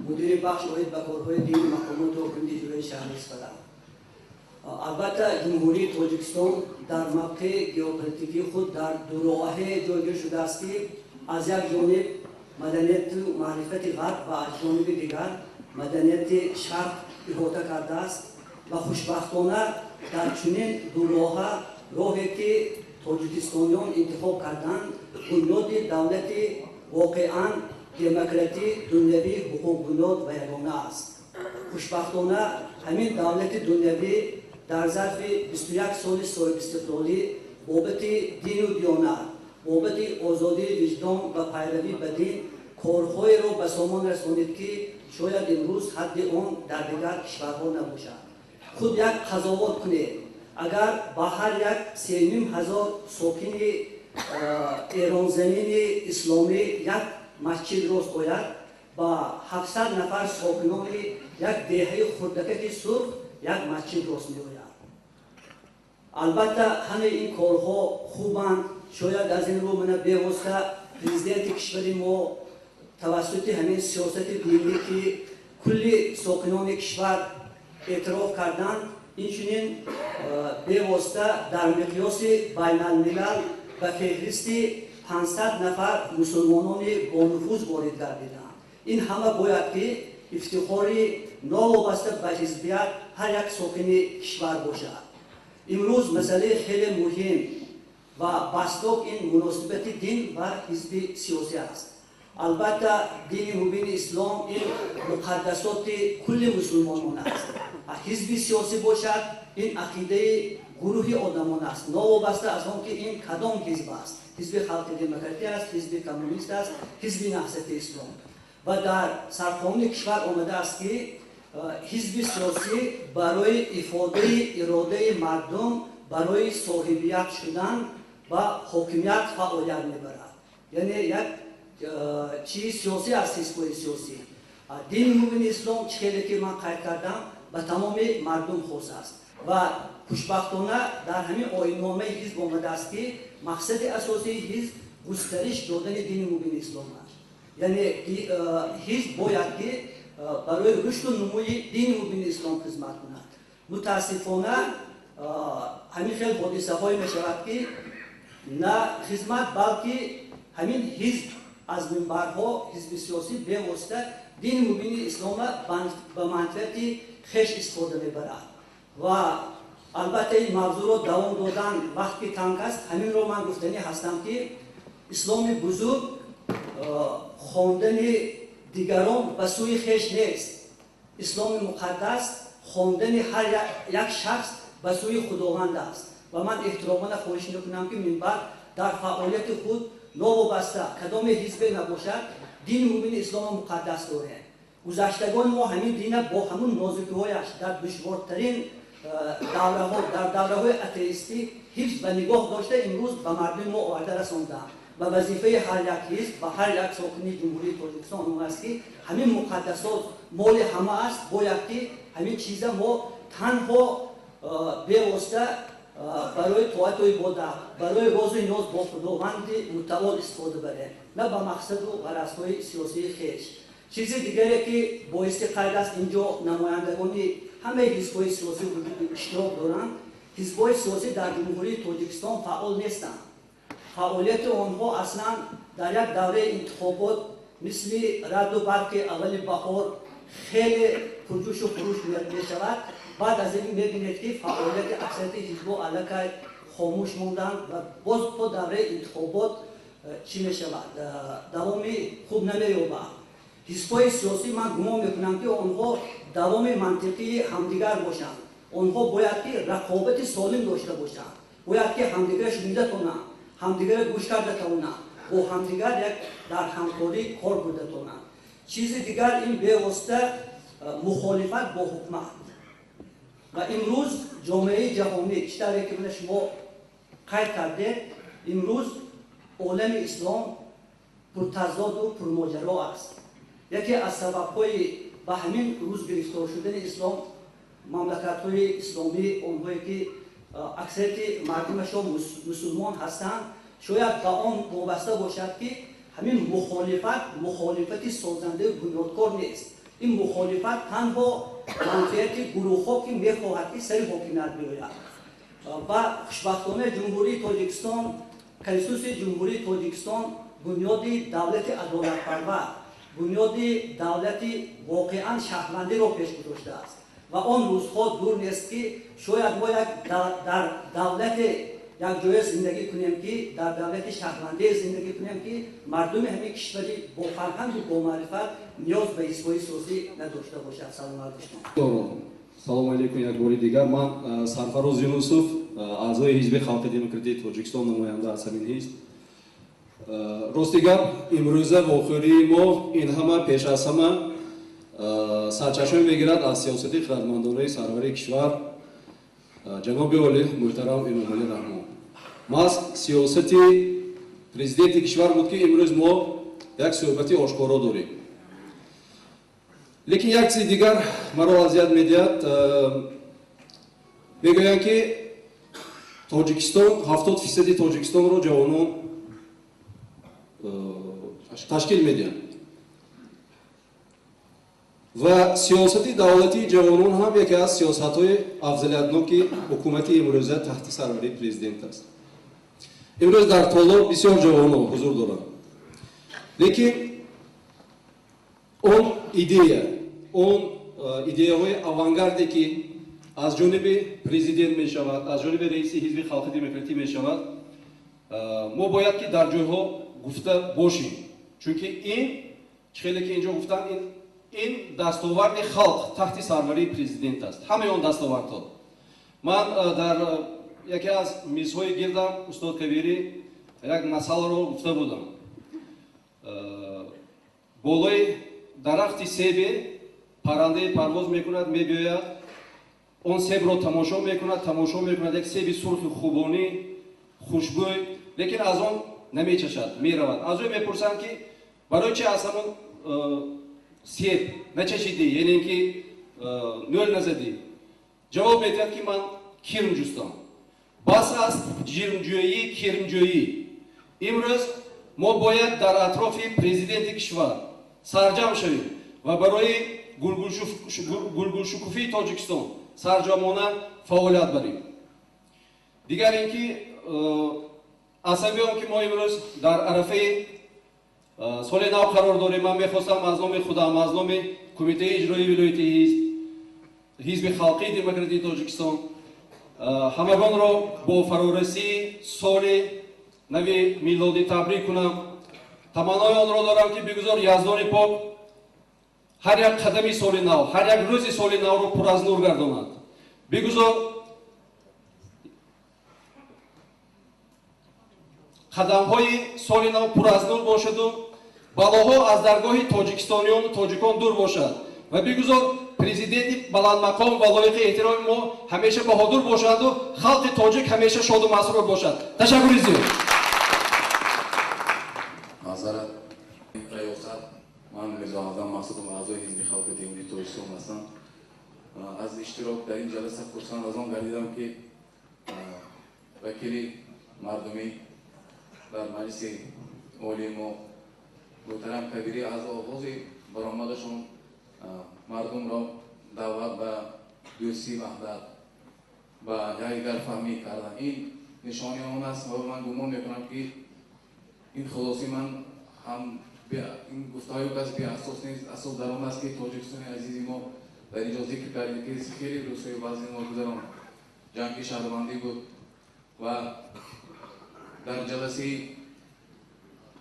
мудири бахш оид ба корҳои дини мақомот окунди ҷӯяи шаҳри Исфалан. Албатта ҷумҳурии Тоҷикистон дар мавқеи геополитикии худ дар дуроҳе ҷойгир шудааст ки аз як ҷониб маданияту маърифати ғарб ва аз ҷониби дигар маданияти шарқ иҳота кардааст ва хушбахтона дар чунин дуроҳа роҳе ки тоҷикистониён интихоб карданд бунёди давлати воқеан демократӣ, дунявӣ, ҳуқуқбунёд ва ягона аст. хушбахтона ҳамин давлати дунявӣ дар зарфи 21 соли соҳибистиқлолӣ бобати дину диёнат, бобати озодии виҷдон ва пайравӣ ба дин корҳоеро ба сомон расонид ки шояд имрӯз ҳадди он дар дигар кишварҳо набошад. худ як қазовот кунед, агар ба ҳар як 3500 сокини эронзамини исломӣ як масҷид рост ояд, ба 700 нафар сокинони як деҳаи хурдакаки сурх як масҷид рост меояд. албатта ҳамаи ин корҳо хубанд. шояд аз ин рӯ мана бевосита президенти кишвари мо тавассути ҳамин сиёсати динӣ ки кулли сокинони кишвар эътироф карданд, инчунин бевосита дар миқёси байналмилал ба феҳристи 500 нафар мусулмонони бонуфуз ворид гардиданд. ин ҳама бояд ки ифтихори новобаста ба ҳизбият ҳар як сокини кишвар бошад. имрӯз масъалаи хеле муҳим ва басток ин муносибати дин ва ҳизби сиёсӣ аст. албатта дини мубини ислом ин муқаддасоти кулли мусулмонон аст. ҳизби сиёсӣ бошад, ин ақидаи гурӯҳи одамон аст, новобаста аз он ки ин кадом ҳизб аст. ҳизби халқи демократӣ аст, ҳизби коммунист аст, ҳизби наҳзати ислом. ва дар сарқонуни кишвар омадааст ки ҳизби сиёсӣ барои ифодаи иродаи мардум барои соҳибият шудан ба ҳокимият фаъолият мебарад. яъне як чизи сиёсӣ аст ҳизбҳои сиёсӣ. дини мубини ислом чӣ хеле ки ман қайд кардам ба тамоми мардум хос аст ва хушбахтона дар ҳамин оинномаи ҳизб омадааст ки мақсади асосии ҳизб густариш додани дини мубини ислом аст. яъне ҳизб бояд ки барои рушду нумӯи дини мубини ислом хизмат кунад. мутаассифона ҳамин хел ҳодисаҳое мешавад ки на хизмат балки ҳамин ҳизб аз минбарҳо ҳизби сиёсӣ бевосита дини мубини ислома ба манфиати хеш истифода мебарад ва албатта ин мавзӯъро давом додан вақти танг аст. ҳаминро ман гуфтанӣ ҳастам ки исломи бузург хондани дигарон ба сӯи хеш нест. исломи муқаддас хондани ҳар як шахс ба сӯи худованд аст ва ман эҳтиромона хоҳиш мекунам ки минбар дар фаъолияти худ новобаста кадоме ҳизбе набошад дини мубини исломи муқаддас дорем. гузаштагони мо ҳамин дина бо ҳамун нозукиҳояш дар душвортарин давраҳо дар давраҳои атеистӣ ҳифз ва нигоҳ дошта имрӯз ба мардуми мо оварда расонданд. ва вазифаи ҳар як ҳизб ва ҳар як сокини ҷумҳурии Тоҷикистон он аст ки ҳамин муқаддасот моли ҳама аст. бояд ки ҳамин чиза мо танҳо бевосита барои тоату ибодат, барои розу ниёз бо худованди мутаол истифода барем, на ба мақсаду ғаразҳои сиёсии хеш. чизи дигаре ки боиси қайд аст, инҷо намояндагони ҳамаи ҳизбҳои сиёсӣ иштирок доранд. ҳизбҳои сиёсӣ дар ҷумҳурии Тоҷикистон фаъол нестанд. фаъолияти онҳо аслан дар як давраи интихобот مثل رد و برق اول بهار خیلی پرجوش و خروش می شود. بعد از این میبینید که فعالیت اکثریت حزب و علاقه خاموش موندن و باز تو دوره انتخابات چی می شود؟ دوامی خوب نمی‌یابد. حزب‌های سیاسی من گمان میکنم که آنها دوام منطقی همدیگر باشند. آنها باید که رقابت سالم داشته باشند. باید که همدیگر شنیده کنند، همدیگر گوش کرده کنند، با همدیگر یک در همکاری کار برده کنند. چیز دیگر این بی‌واسطه مخالفت با حکومت. و امروز جامعه جهانی بیشتر که من شما قید کرده، امروز عالم اسلام پرتضاد و پرماجرا است. یکی از سبب‌های به همین روز گرفتار شدن اسلام مملکت‌های اسلامی، آنهایی که اکثریت مردمشان مسلمان هستند، شاید به آن وابسته باشد که همین مخالفت سازنده بنیادکار نیست. این مخالفت تنها منفعت گروه‌ها که می‌خواهد که سر حکومت بیاید. و خوشبختانه جمهوری تاجیکستان، کنستیتوسیون جمهوری تاجیکستان بنیاد دولت عدالت‌پرور، بنیاد دولت واقعاً شهروندی را پیش گذاشته است و آن روزها دور نیست که شاید ما در دولت یک جای زندگی کنیم که در دولت شهروندی زندگی کنیم که مردم همین کشوری با فرهنگ و با معرفت نیاز به حزب‌های سیاسی نداشته باشد. سلام علیکم.
سلام علیکم. یک بار دیگر من سرفراز یونسوف، اعضای حزب خلق دموکراتیک تاجیکستان، نماینده از همین حزب. راستیگر امروزه واخوری ما این همه پیش از همه سرچشمه میگیرد از سیاست خردمندانه سرور کشور جناب عالی محترم امامعلی رحمان. ما سیاست پرزیدنت کشور بود که امروز ما یک صحبت آشکارا داریم. لیکن یک چیز دیگر مرا اذیت می‌دهد. میگویند که تاجیکستان 70% تاجیکستان رو جوانان تشکیل میدهند و سیاست دولتی جوانان هم یکی از سیاست‌های افضلیت‌ناک حکومت امروزه تحت سروری پرزیدنت است. امروز در طالاب بسیار جوانان حضور دارند. لیکن اون ایده‌های آوانگاردی که از جانب پرزیدنت می شود، از جانب رئیس حزب خلق دموکراتیک می شود، ما باید که در جایها گفته باشیم. چون که این خیلی که اینجا گفتن این دستاورد خلق تحت سروری پرزیدنت است. همه اون دستاوردها. من در یکی از میزهای گردم استاد کبیری یک مسئله رو گفته بودم. بالای درخت سیب پرنده پرواز میکند، میبیاید اون سیب رو تماشا میکند یک سیب سرخ خوبانی خوشبوی، لیکن از اون نمیچشد، میرود. از او میپرسند که برای چه از همون سیب نچشیدی، یعنی اینکه نول نزدی؟ جواب میدهد که من کرم جستم. بس است جرمجویی، کرمجویی. امروز ما باید در اطراف پرزیدنت کشور سرجم شویم و برای گلگوشکوفی تاجیکستان سرجمانه فعالیت بریم. دیگر اینکه عصبیام که ما امروز در عرفه سال نو قرار داریم، من میخواستم از نام خودم، از نام کمیته اجرایی ولایتی حزب خلقی دموکراتیک تاجیکستان همگان را با فرارسی سال نو میلادی تبریک کنم. تمنای آن را دارم که بگذار یزدان پاک هر یک قدمی سال نو، هر یک روز سال نو را پر از نور گرداند. بگذار قدم‌های سال نو پر از نور باشد و بلاها از درگاه تاجیکستانیان و تاجیکان دور باشد و بگذار پرزیدنت بلندمقام و لایق احترام ما همیشه بهادر باشد و خلق تاجیک همیشه شاد و مسرور باشد. تشکر زیاد.
معذرت ریاست، من رضا اعظم مسعودم، اعضای حزب خلق دموکراتیک تاجیکستان هستم. از اشتراک در این جلسه خرسند از آن گردیدم که وکیل مردمی در مجلس عالی ما محترم کبیری از آغاز برآمدشان مردم را دعوت به دوستی وحدت و یکدیگر فهمی کردن. این نشانی آن است و من گمان میکنم که این خلاصی من هم این گفته‌های کسی بی اساس نیست. اصل در آن است که تاجیکستان عزیزی ما در اینجا ذکر کردیم که خیلی روزهای بعضی ما جنگ شهروندی بود و در جلسه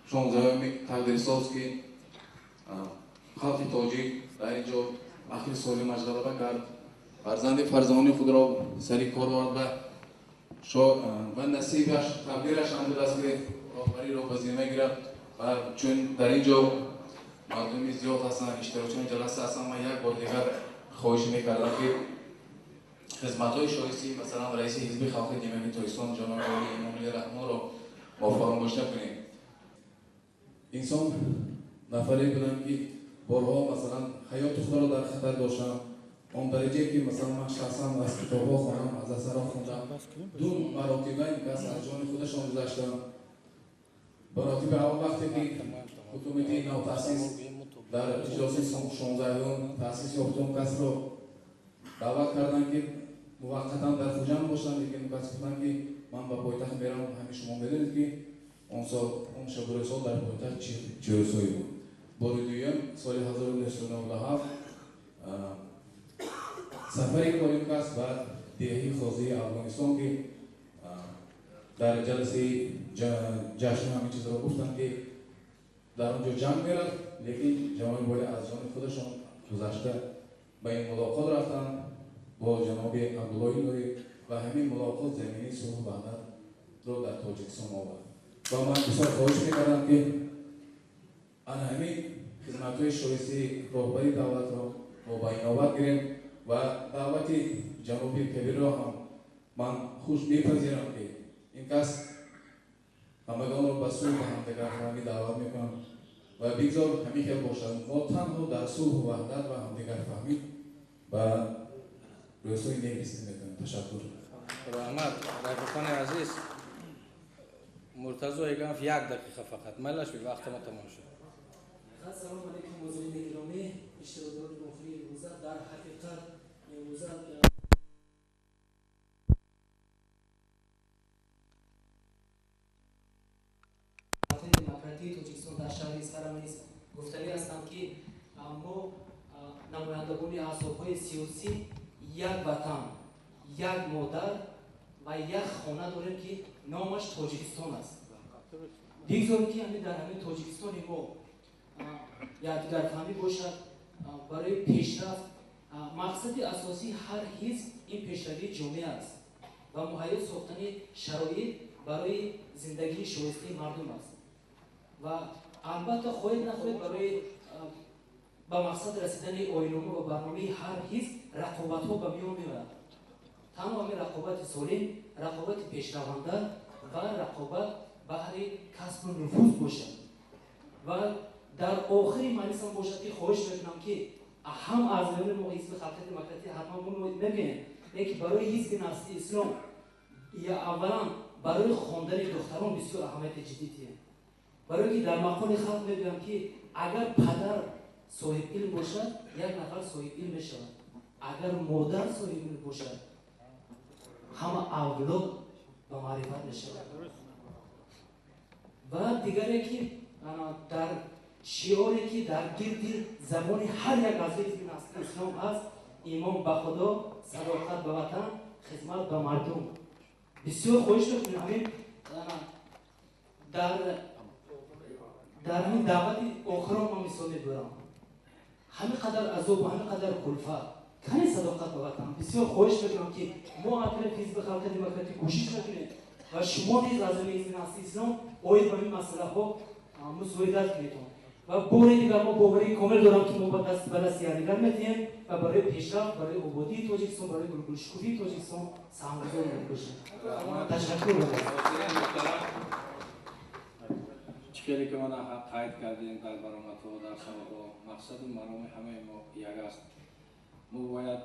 16 تقدیر ساز که خلق تاجیک در اینجا آخر سال مجلس کرد فرزندان خود را سری کار برد و نصیبش تقدیرش هم بود است که راهبری را به ذمه گرفت و چون در اینجا مردمی زیاد هستند اشتراکچیان جلسه هستند و یک بار دیگر خواهش میکردم که خدمت‌های شایسته مثلا رئیس حزب خلق جمهوری تاجیکستان جناب آقای امامی رحمان را ما فراموش نکنیم. انسان نفری بودم که بارها مثلا حیات خود را در خطر داشتم. اون درجه که مثلا من شخصا از کتاب‌ها خوانم، از اثرها خوندم، دو مراتب این کس از جان خودشان گذشتم. مراتب اول وقتی که حکومت نو تأسیس در اجلاس 16 تأسیس یافتم کس را دعوت کردن که موقتا در خوجند باشم، لیکن کس بودن که من به پایتخت میرم. همه شما میدونید که اون شب و سال در پایتخت چهارسوی بود. بار دویم سال 1997 سفری کاریم کس و دهی خازی افغانستان که در جلسه جشن همین چیز را گفتن که در اونجا جنگ میرد، لیکن جناب والی از جان خودشان گذشته به این ملاقات رفتن با جناب عبدالله نوری و همین ملاقات زمینه صلح و وحدت را در تاجیکستان آورد. و من بسیار خواهش میکردم که همین خدمت‌های شایسته راهبری دولت را با بین‌آور گیریم و دعوت جناب کبیر را هم من خوش میپذیرم که این کس همگان را به صلح و همدیگرفهمی دعوت میکنم و بگذار همین خیل باشد. ما تنها در صلح و وحدت و همدیگرفهمی و رویسوی نیستیم میکنم. تشکر.
رحمت رفیقان عزیز، مرتضی یگانف 1 دقیقه فقط ملش به وقت ما تمام شد.
السلام علیکم مزاحمین گرامی، اشتراکدار داخلی روزه در حقیقت روزه دموکراتی تاجیکستان در شهر اصفهان نیست. گفتنی هستم که ما نمایندگان احزاب‌های سیاسی یک وطن، یک مادر و یک خانه داریم که نامش تاجیکستان است. بگذاریم که همین در همین تاجیکستان ما یادگارفهمی باشد برای پیشرفت. مقصد اساسی هر حزب این پیشروی جامعه است و مهیا ساختن شرایط برای زندگی شایسته مردم است و البته خواهید نخواهید برای به مقصد رسیدن آیین‌نامه و برنامه هر حزب رقابت‌ها به میان می‌آید. تمام رقابت سالم، رقابت پیشرونده و رقابت بهر کسب نفوذ باشد و در آخری مجلس هم باشد که خواهش میکنم که هم اعضایان ما حزب خلق دموکراتی حتما نبینیم که برای حزب نسل اسلام یا اولا برای خواندن دختران بسیار اهمیت جدیه. برای که در مقام خلق میگویم که اگر پدر صاحب علم باشد یک نفر صاحب علم میشود، اگر مادر صاحب علم باشد همه اولاد به معرفت میشود. و دیگری که در شعاری که در گرد زبان هر یک از حزب نسل اسلام هست، ایمان به خدا، صداقت به وطن، خدمت به مردم. بسیار خواهش میکنم همین در همین دعوت آخران ما مثال میبرم، همین قدر عذاب و همین قدر کلفت، کمی صداقت به وطن. بسیار خواهش میکنم که ما اگر حزب خلق دموکراتی کوشش میکنیم و شما نیز از حزب نسل اسلام باید به این مسئله ها مساعدت میتون و بار دیگر ما باوری کامل دارم که ما با دست به دست یکدیگر میتیم و برای پیشرفت، برای آبادی تاجیکستان، برای گلگشکوفی تاجیکستان سهام‌گذار باشیم. تشکر میکنم.
چیزی که من قید کردیم در برآمدها و در سوالها، مقصد مرام همه ما یک است. ما باید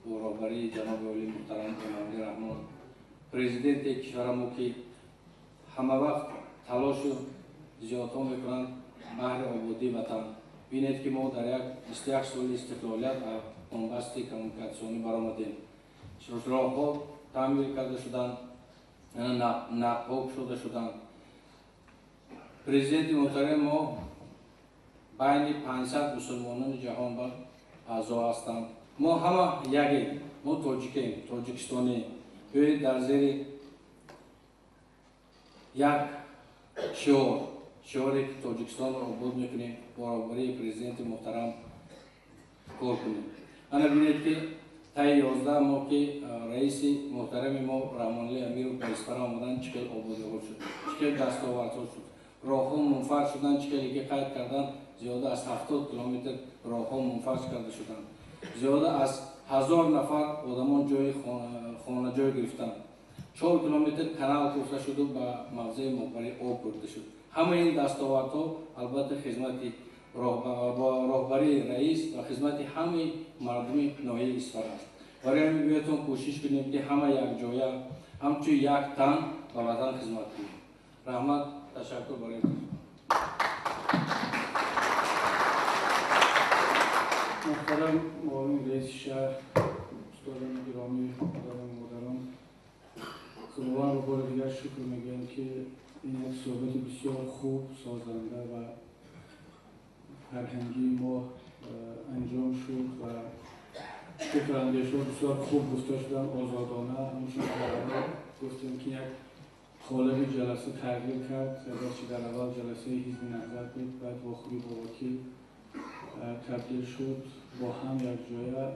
با راهبری جناب عالی محترم امامی رحمان پرزیدنت کشور ما که همه وقت تلاش و زیادها میکنند بهر آبادی وطن، بینید که ما در 21 سال استقلالیت و بنبست کمونیکاسیونی برآمدیم. راهها تعمیر کرده شدند، نقاب شده شدند. پرزیدنت محترم ما بین 500 مسلمانان جهان بر اعضا هستند. ما همه یکی، ما تاجیکیم، تاجیکستانی. بیایید در زیر یک شعاری که تاجیکستان را آباد میکنیم، برابری پرزیدنت محترم کار کنیم. انا بینید که تا 11 ماه که رئیس محترم ما رحمانلی امیر و پریسپر آمدن چکل آبادی شد، چکل دستاورد شد، راه ها منفرد شدن، چکلی که قید کردن زیاده از 70 کیلومتر راه ها منفرد کرده شدن، زیاده از 1000 نفر آدمان جای خانه جای گرفتن، 4 کیلومتر کانال کوفته شد و به موضع مقبره آب برده شد. همه این دستاوردها البته خدمت راهبری رئیس و خدمت همه مردم ناحیه اصفهان است. برای همین بهتون کوشش کنیم که همه یک جایه همچون یک تن به وطن خدمت کنیم. رحمت، تشکر برای
محترم معاون رئیس شهر، استادان گرامی، مادران، خداوند رو بار دیگر شکر میگم که این یک صحبت بسیار خوب، سازنده و فرهنگی ما انجام شد و فکر اندیشه بسیار خوب گفته شدن، آزادانه. همچون در گفتیم که یک قالب جلسه تغییر کرد، اگرچه در اول جلسه حزب نهضت بود، بعد با خوبی با وکیل تبدیل شد با هم یک جایه.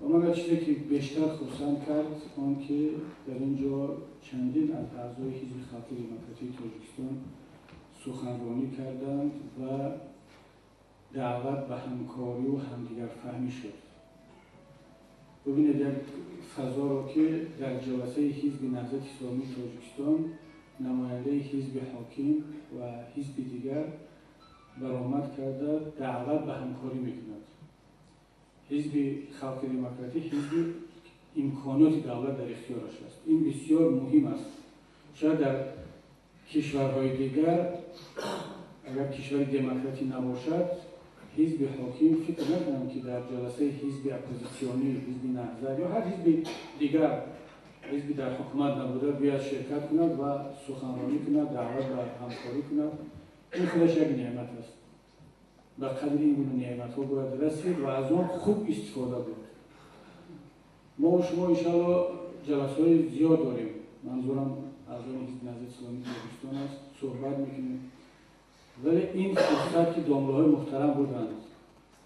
و من چیزی که بیشتر خرسند کرد آن که در اینجا چندین از اعضای حزب خلق دموکراتیک تاجیکستان سخنرانی کردند و دعوت به همکاری و همدیگر فهمی شد. ببینید یک فضا را که در جلسه حزب نهضت اسلامی تاجیکستان نماینده حزب حاکم و حزب دیگر برآمد کرده دعوت به همکاری میکند. حزب خلق دموکراتیک حزب امکانات دولت در اختیارش است. این بسیار مهم است. شاید در کشورهای دیگر اگر کشور دموکراتی نباشد، حزب حاکم فکر نکنم که در جلسه حزب اپوزیسیونی، حزب نهضت یا هر حزب دیگر، حزب در حکومت نبوده بیاد شرکت کند و سخنرانی کند، دعوت به همکاری کند. این خودش یک نعمت است. به قدر این گونه نعمت ها باید رسید و از آن خوب استفاده بود. ما و شما انشاءالله جلسه های زیاد داریم. منظورم اعضای حزب نهضت اسلامی تاجیکستان است، صحبت میکنیم. ولی این فرصت که دامله‌های محترم بودند،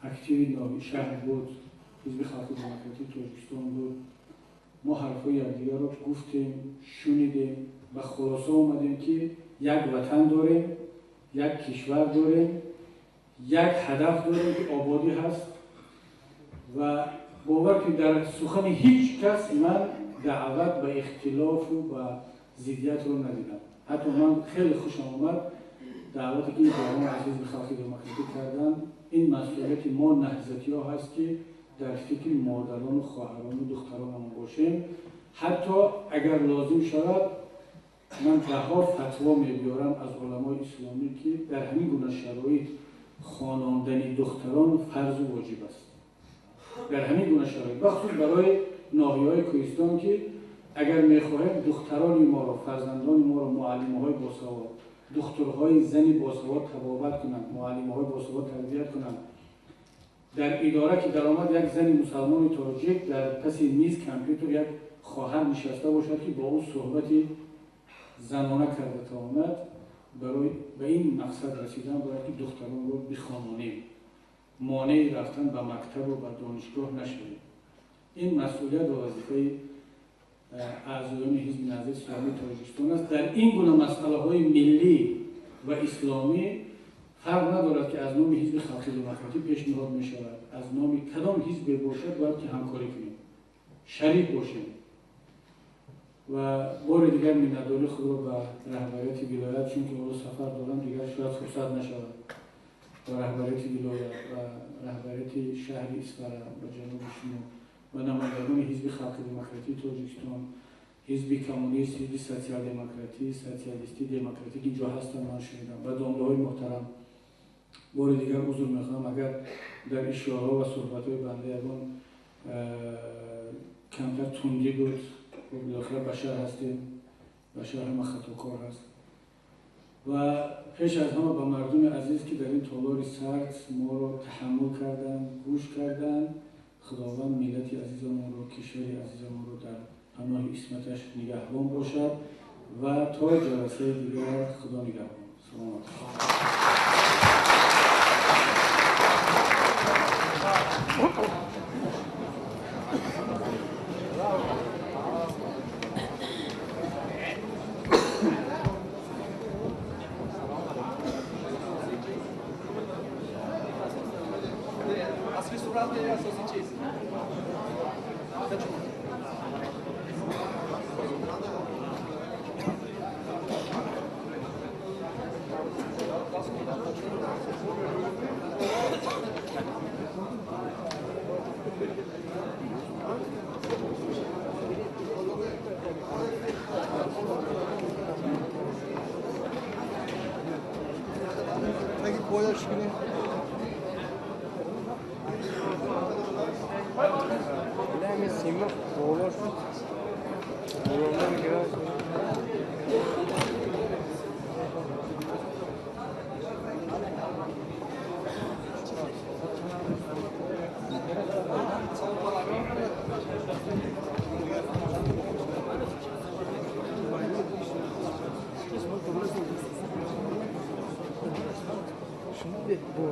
اکتیو ناوی شهر بود، حزب خلق دموکراتیک تاجیکستان بود، ما حرفای یکدیگر را گفتیم، شنیدیم و خلاصه آمدیم که یک وطن داریم، یک کشور داریم، یک هدف داریم که آبادی هست و باور که در سخن هیچ کس من دعوت به اختلاف و به ضدیت رو ندیدم. حتی من خیلی خوشم آمد دعوتی که جوان از حزب خلق دموکراتیک کردن. این مسئولیت ما نهضتی ها هست که در فکر مادران و خواهران و دختران باشیم. حتی اگر لازم شود من ده‌ها فتوا می‌بیارم از علمای اسلامی که در همین گونه شرایط خواندن دختران فرض و واجب است. در همین گونه شرایط بخصوص برای ناحیه‌های کوهستان که اگر می‌خواهیم دختران ما را، فرزندان ما را معلم‌های باسواد، دخترهای زنی باسواد تبابت کنند، معلم‌های باسواد تربیت کنند. در اداره که درآمد یک زن مسلمان تاجیک در پس میز کامپیوتر یک خواهر نشسته باشد که با او صحبتی زنانه کرده تا آمد. برای به این مقصد رسیدن باید که دختران رو بخوانیم، مانع رفتن به مکتب و به دانشگاه نشویم. این مسئولیت و وظیفه اعضایان حزب نهضت اسلامی تاجیکستان است. در این گونه مسئله‌های ملی و اسلامی فرق ندارد که از نام حزب خلق دموکراتیک پیشنهاد می شود، از نام کدام حزب باشد باید که همکاری کنیم، شریک باشیم. و بار دیگر می‌نداری خود را به رهبریت ولایت، چون که او سفر دارم دیگر شاید فرصت نشود، و رهبریت ولایت و رهبریت شهر اصفهان و جنوب شما و نمایندگان حزب خلق دموکراتیک تاجیکستان، حزب کمونیست، حزب سوسیال دموکراتی، سوسیالیستی دموکراتیک اینجا هستن، من شنیدم. و دامله‌های محترم بار دیگر عذر می‌خواهم اگر در اشاره‌ها و صحبت‌های بنده یگان کمتر تندی بود. بالاخره بشر هستیم، بشر هم خطاکار هست و پیش از همه به مردم عزیز که در این تالار سرد ما رو تحمل کردن، گوش کردن، خداوند ملت عزیزمون رو، کشور عزیزمون رو در پناه اسمتش نگهبان باشد و تا جلسه دیگر خدا نگهبان. سلامت.
اصلی صورت یا اساسی چیز؟
Peki boya çıkıyor.
Lemi simok olur. Olumlu biraz. Şimdi bu.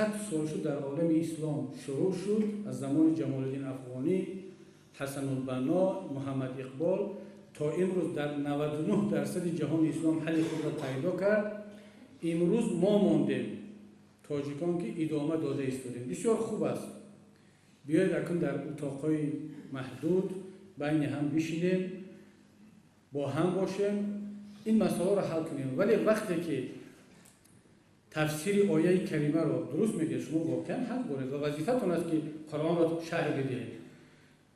صد سال شد در عالم اسلام شروع شد از زمان جمال الدین افغانی، حسن البنا، محمد اقبال تا امروز در 99% جهان اسلام حل خود را پیدا کرد. امروز ما موندیم تاجیکان که ادامه داده ایستادیم. بسیار خوب است. بیاید اکنون در اتاقهای محدود بین هم بشینیم، با هم باشیم، این مسئله را حل کنیم. ولی وقتی که تفسیر آیه کریمه را درست میگه، شما واقعا حق دارید و وظیفتون است که قرآن را شرح بدهید.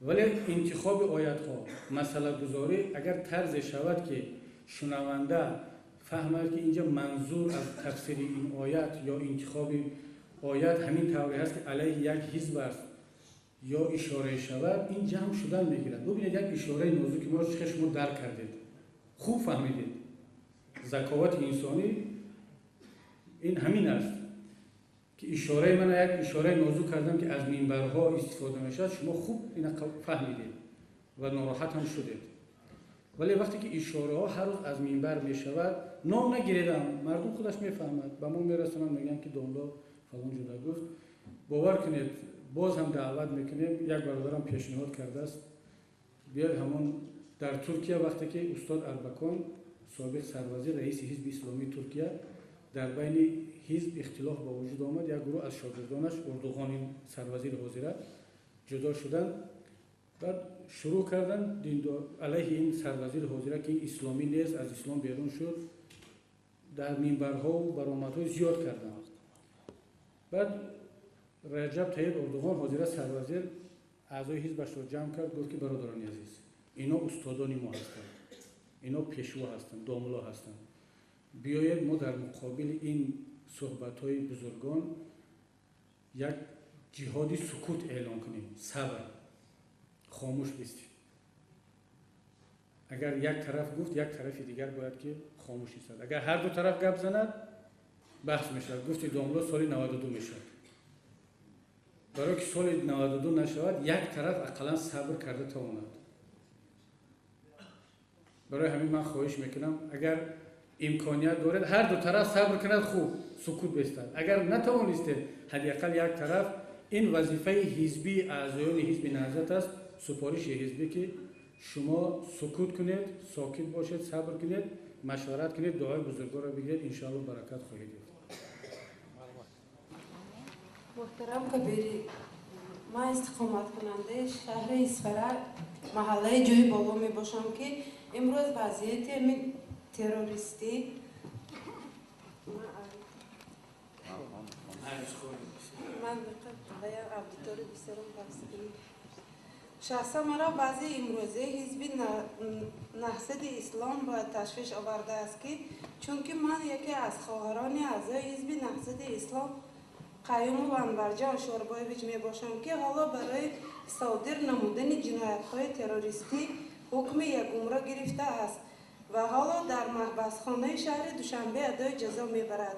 ولی انتخاب آیت ها، مسئله گذاری اگر طرز شود که شنونده فهمد که اینجا منظور از تفسیر این آیت یا انتخاب آیت همین طوری هست که علیه یک حزب است یا اشاره شود، این جمع شدن میگیرد. ببینید یک اشاره نازک ما شما درک کردید، خوب فهمیدید. ذکاوت انسانی این همین است که اشاره من یک اشاره نازک کردم که از منبرها استفاده میشد، شما خوب این فهمیدید و ناراحت هم شدید. ولی وقتی که اشاره ها هر روز از منبر می شود، نام نگیریدم، مردم خودش میفهمد، به ما میرسونن میگن که داملا فلان جدا گفت. باور کنید باز هم دعوت میکنیم. یک برادرم پیشنهاد کرده است بیاد همون در ترکیه، وقتی که استاد اربکان سابق سروزیر رئیس حزب اسلامی ترکیه در بین حزب اختلاف با وجود آمد، یک گروه از شاگردانش اردوغان سروزیر حاضره جدا شدن، بعد شروع کردن علیه این سروزیر حاضره که این اسلامی نیست، از اسلام بیرون شد، در منبرها و برآمدهای زیاد کردن. بعد رجب طیب اردوغان حاضره سروزیر اعضای حزبش را جمع کرد، گفت که برادران عزیز، اینا استادان ما هستند، اینا پیشوا هستند، داملا هستند، بیایید ما در مقابل این صحبت‌های بزرگان یک جهادی سکوت اعلان کنیم، صبر، خاموش بستیم. اگر یک طرف گفت، یک طرف دیگر باید که خاموش ایستاد. اگر هر دو طرف گپ زند بحث میشود. گفت داملا سال 92 میشد. برای که سال 92 نشود، یک طرف اقلا صبر کرده تا اومد. برای همین من خواهش میکنم اگر امکانیت دارد هر دو طرف صبر کند، خوب سکوت بستند. اگر نتوانسته حداقل یک طرف، این وظیفه حزبی اعضایان حزب نهضت است، سپارش حزبی که شما سکوت کنید، ساکت باشید، صبر کنید، مشورت کنید، دعای بزرگوار را بگیرید، ان شاء الله برکت خواهید یافت.
محترم کبیری، ما استقامت کننده شهر اسفره محله جوی بالا می باشم که امروز وضعیت همین تروریستی من باید عبدالطوری بسیارم بسیاری شخصا مرا بعضی امروزه حزب نهضت اسلام باید تشویش آورده است که چون که من یکی از خواهران اعضای حزب نهضت اسلام قیوم و انورجان شوربایویچ می باشم که حالا برای صادر نمودن جنایت‌های تروریستی حکم یکم را گرفته است و حالا در محبسخانه شهر دوشنبه ادای جزا میبرد.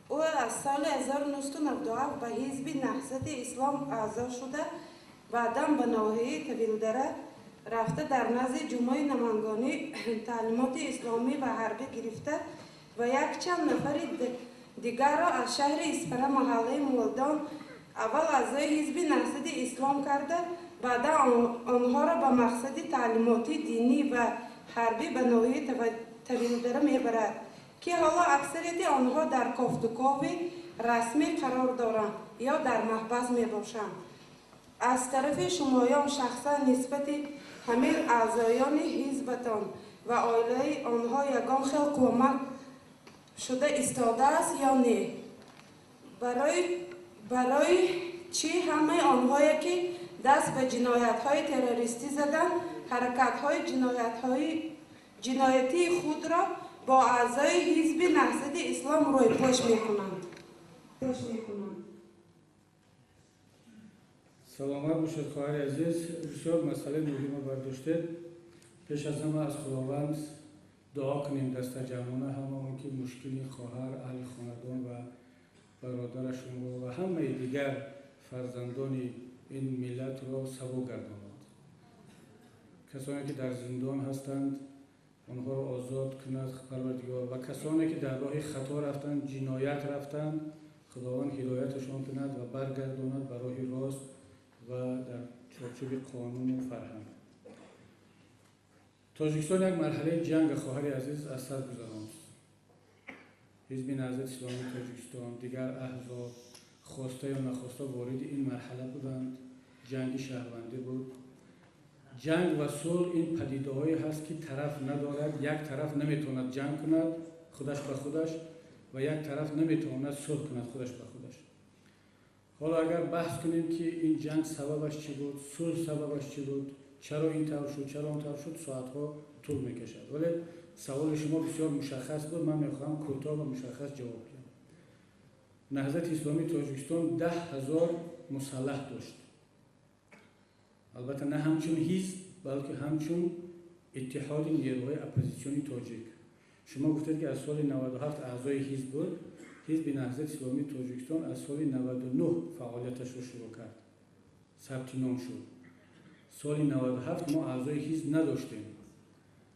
او از سال 1997 به حزب نهضت اسلام اعضا شده، بعدا به ناحیه طویلدره رفته در نزد جمعه نمنگانی تعلیمات اسلامی و حربی گرفته و یک چند نفر دیگر را از شهر اسفره محله مولدان اول اعضای حزب نهضت اسلام کرده، بعدا آنها را به مقصد تعلیماتی دینی و حربی به ناحیه طویلدره میبرد که حالا اکثریت آنها در کافتوکاو رسمی قرار دارند یا در محبس میباشند. از طرف شمایان شخصا نسبت همه اعضایان حزبتان و عائله آنها یگان خیل کمک شده ایستاده است یا نه؟ برای چی همه آنهایی که دست به جنایت‌های تروریستی زدند حرکت‌های جنایتی خود را با اعضای حزب نهضت اسلام روی پوش می‌کنند؟
سلامت باشید خواهر عزیز، بسیار مسئله مهم برداشتید. پیش از همه از خداوند دعا کنیم دست جمعانه همه اون که مشکلی خواهر، اهل خاندان و برادرشون و همه دیگر فرزندان این ملت را سبو گرداند. کسانی که در زندان هستند آنها را آزاد کند پروردگار، و کسانی که در راه خطا رفتند، جنایت رفتند، خداوند هدایتشان کند و برگرداند به راه راست و در چارچوب قانون و فرهنگ. تاجیکستان یک مرحله جنگ خواهر عزیز از سر گذراند. حزب نهضت اسلامی تاجیکستان، دیگر احزاب خواسته یا نخواسته وارد این مرحله بودند. جنگ شهروندی بود. جنگ و صلح این پدیده‌هایی هست که طرف ندارد، یک طرف نمیتواند جنگ کند خودش به خودش و یک طرف نمیتواند صلح کند خودش به خودش. حالا اگر بحث کنیم که این جنگ سببش چی بود، صلح سببش چی بود، چرا این طور شد، چرا اون طور شد، ساعت‌ها طول می‌کشد. ولی سوال شما بسیار مشخص بود، من می‌خواهم کوتاه و مشخص جواب بدم. نهضت اسلامی تاجیکستان 10,000 مسلح داشت. البته نه همچون حزب بلکه همچون اتحاد نیروهای اپوزیسیونی تاجیک. شما گفتید که از سال 97 اعضای حزب بود. حزب نهضت اسلامی تاجیکستان از سال 99 فعالیتش رو شروع کرد. ثبت نام شد. سال 97 ما اعضای حزب نداشتیم.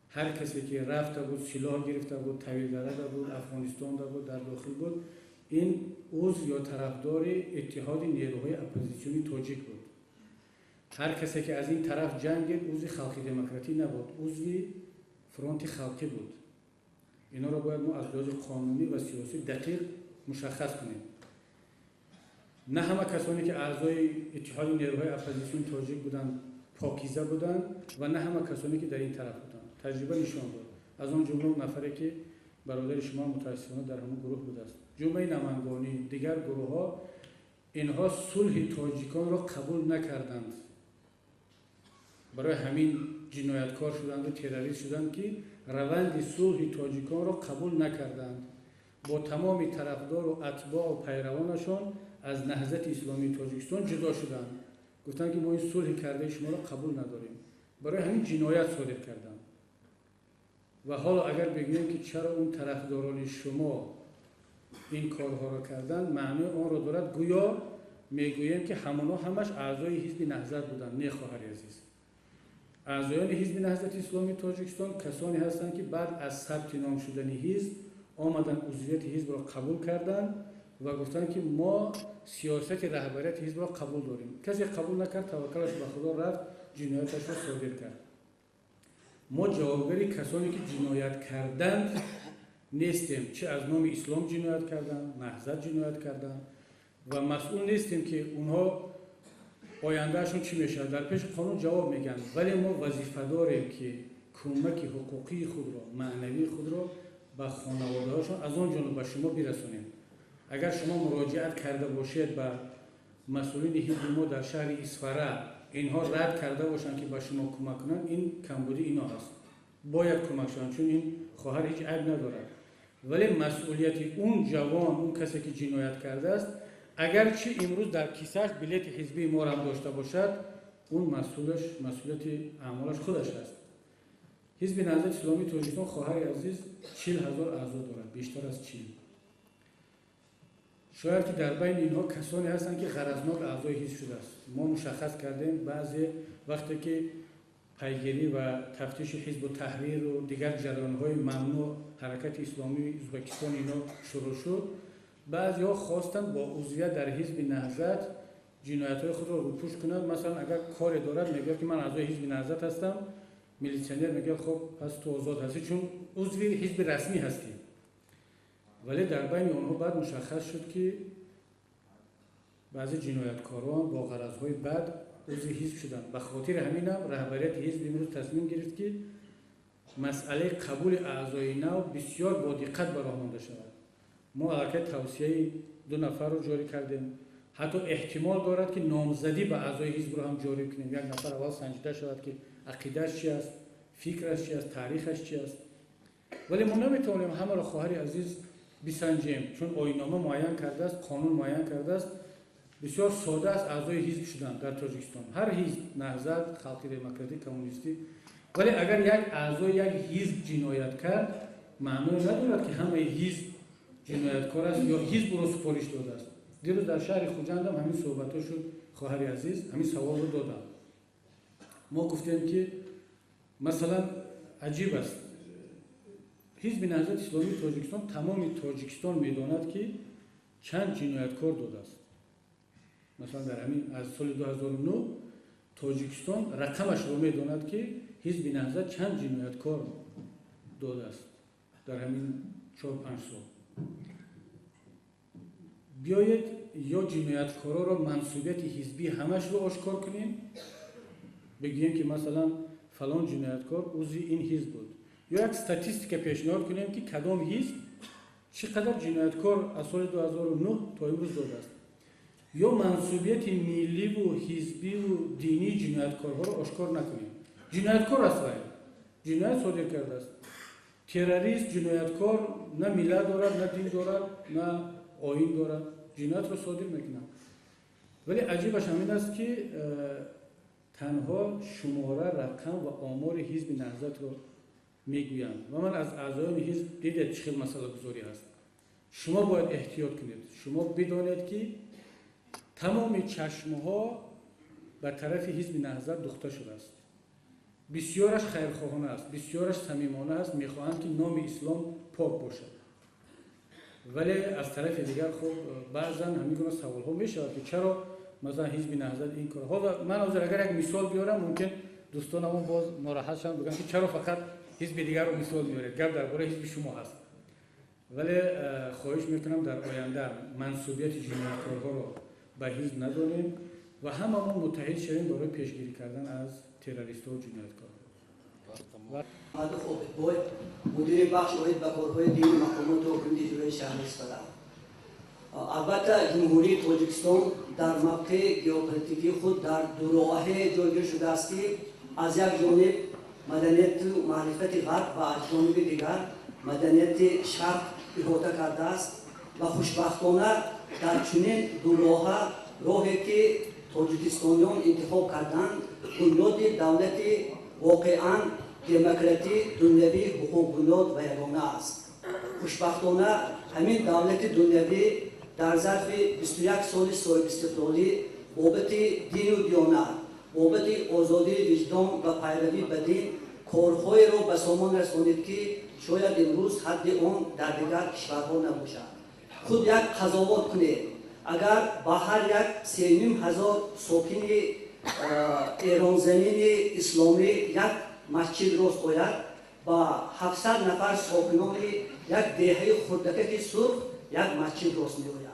هر کسی که رفته بود، سلاح گرفته بود، طویل داده بود، افغانستان ده بود، در داخل بود، این عضو یا طرفدار اتحاد نیروهای اپوزیسیونی تاجیک بود. هر کسی که از این طرف جنگید عضو خلقی دموکراتی نبود، عضو فرانت خلقی بود. اینا را باید ما از لحاظ قانونی و سیاسی دقیق مشخص کنیم. نه همه کسانی که اعضای اتحاد نیروهای اپوزیسیون تاجیک بودند پاکیزه بودند و نه همه کسانی که در این طرف بودند. تجربه نشان داد. از آن جمله نفری که برادر شما متاسفانه در همون گروه بوده است. جمعه نمنگانی، دیگر گروه ها، اینها صلح تاجیکان را قبول نکردند. برای همین جنایتکار شدند و تروریست شدند که روند صلح تاجیکان را قبول نکردند. با تمام طرفدار و اتباع و پیروانشان از نهضت اسلامی تاجیکستان جدا شدند. گفتند که ما این صلح کرده شما را قبول نداریم. برای همین جنایت صادر کردند. و حالا اگر بگوییم که چرا اون طرفداران شما این کارها را کردند، معنی آن را دارد گویا میگوییم که همانا همش اعضای حزب نهضت بودند. نه خواهر عزیز. اعضایان حزب نهضت اسلامی تاجیکستان کسانی هستند که بعد از ثبت نام شدن حزب آمدن عضویت حزب را قبول کردند و گفتند که ما سیاست رهبریت حزب را قبول داریم. کسی قبول نکرد، توکلش به خدا رفت، جنایتش را صادر کرد. ما جوابگری کسانی که جنایت کردند نیستیم. چه از نام اسلام جنایت کردند، نهضت جنایت کردند و مسئول نیستیم که اونها آیندهشون چی میشه. در پیش قانون جواب میگن، ولی ما وظیفه داریم که کمک حقوقی خود را، معنوی خود را به خانواده‌هاشون از آن جانب به شما برسونیم. اگر شما مراجعت کرده باشید به مسئولین حزب ما در شهر اسفره، اینها رد کرده باشند که به شما کمک کنند، این کمبودی اینا هست. باید کمک شوند چون این خواهر هیچ عیب ندارد. ولی مسئولیت اون جوان، اون کسی که جنایت کرده است، اگر چی امروز در کیسه‌اش بلیت حزبی ما هم داشته باشد، اون مسئولیت اعمالش خودش است. حزب نهضت اسلامی تاجیکستان خواهر عزیز 40,000 اعضا دارد، بیشتر از 40. شاید که در بین اینها کسانی هستند که غرضناک اعضای حزب شده است. ما مشخص کردیم بعضی وقتی که پیگیری و تفتیش حزب التحریر و دیگر جریان‌های ممنوع حرکت اسلامی ازبکستان اینا شروع شد، بعضی‌ها خواستند با عضویت در حزب نهضت جنایت‌های خود را روپوش کنند. مثلا اگر کاری دارد میگه که من اعضای حزب نهضت هستم، میلیسیونر میگه خب پس تو آزاد هستی چون عضو حزب رسمی هستی. ولی در بین آنها بعد مشخص شد که بعضی جنایتکاران با غرض‌های بد عضو حزب شدند. به خاطر همین هم رهبریت حزب امروز تصمیم گرفت که مسئله قبول اعضای نو بسیار با دقت برآورده شود. ما حرکت توصیه 2 نفر رو جاری کردیم. حتی احتمال دارد که نامزدی به اعضای حزب رو هم جاری کنیم. یک نفر اول سنجیده شود که عقیده‌اش چی است، فکرش چی است، تاریخش چی است. ولی ما نمیتونیم همه را خواهر عزیز بسنجیم چون آیین‌نامه معین کرده است، قانون معین کرده است. بسیار ساده است اعضای حزب شدن در تاجیکستان. هر حزب، نهضت، خلقی دموکراتی، کمونیستی. ولی اگر یک اعضای یک حزب جنایت کرد، معنی ندارد که همه حزب جنایتکار است یا حزب رو سپارش داده است. دیروز در شهر خوجند هم همین صحبت‌ها شد خواهر عزیز، همین سوال رو دادم. ما گفتیم که مثلا عجیب است. حزب نهضت اسلامی تاجیکستان تمام تاجیکستان می‌داند که چند جنایتکار داده است. مثلا در همین از سال 2009 тоҷикистон рақамашро медонад ки ҳизби наҳзат чанд ҷинояткор додааст дар ҳамин 4-5 сол. биёед ё ҷинояткороро мансубияти ҳизбӣ ҳамашро ошкор кунем, бигӯем ки масалан фалон ҷинояткор узви ин ҳизб буд, ё як статистика пешниҳод кунем ки кадом ҳизб чӣ қадар ҷинояткор аз соли 2009 то имрӯз додааст, ё мансубияти милливу ҳизбиву динии ҷинояткорҳоро ошкор накунем. ҷинояткор аст вай, ҷиноят содир кардааст. террорист, ҷинояткор на миллат дорад, на дин дорад, на оин дорад, ҷиноятро содир мекунад. вале аҷибаш ҳамин аст ки танҳо шумора, рақам ва омори ҳизби наҳзатро мегӯянд. ва ман аз аъзоёни ҳизб дидед чӣ хел масъалагузорӣ ҳаст. шумо бояд эҳтиёт кунед. шумо бидонед ки тамоми чашмҳо ба тарафи ҳизби наҳзат духта шудааст. бисёраш хайрхоҳона аст, бисёраш самимона аст, мехоҳанд ки номи ислом пок бошад. вале аз тарафи дигар хуб баъзан ҳамин гуна саволҳо мешавад ки чаро مثلا حزب نهضت این کار ها. من اگر یک مثال بیارم ممکن دوستانمون باز ناراحت شدن بگن که چرا فقط حزب دیگر رو مثال میارید، گپ درباره حزب شما هست. ولی خواهش میکنم در آینده منسوبیت جنایتکارها رو به حزب ندونیم و هممون متحد شویم برای پیشگیری کردن از تروریست و جنایتکارها.
مدیر بخش اوید به کارهای دینی مقامات و گروه جلوی شهر استفاده. البته جمهوری تاجیکستان در موقع ژئوپلیتیکی خود در دو راهه جایگیر شده است که از یک جانب مدنیت و معرفت غرب و از جانب دیگر مدنیت شرق احاطه کرده است و خوشبختانه در چنین دو راهی که تاجیکستانیان انتخاب کردند بنیاد دولت واقعا دموکراتی دنیوی حقوق بنیاد و یگانه است. خوشبختانه همین دولت دنیوی در ظرف 21 سال صاحب استقلالی بابت دین و دیانت، بابت آزادی وجدان و پیروی به دین کارهای را به سامان رسانید که شاید امروز حد آن در دیگر کشورها نباشد. خود یک قضاوت کنید، اگر با هر یک 3,500 ساکن ایران زمین اسلامی یک مسجد راست آید، با 700 نفر ساکنان یک دهه خردکک سرخ یک مسجد راست می آید.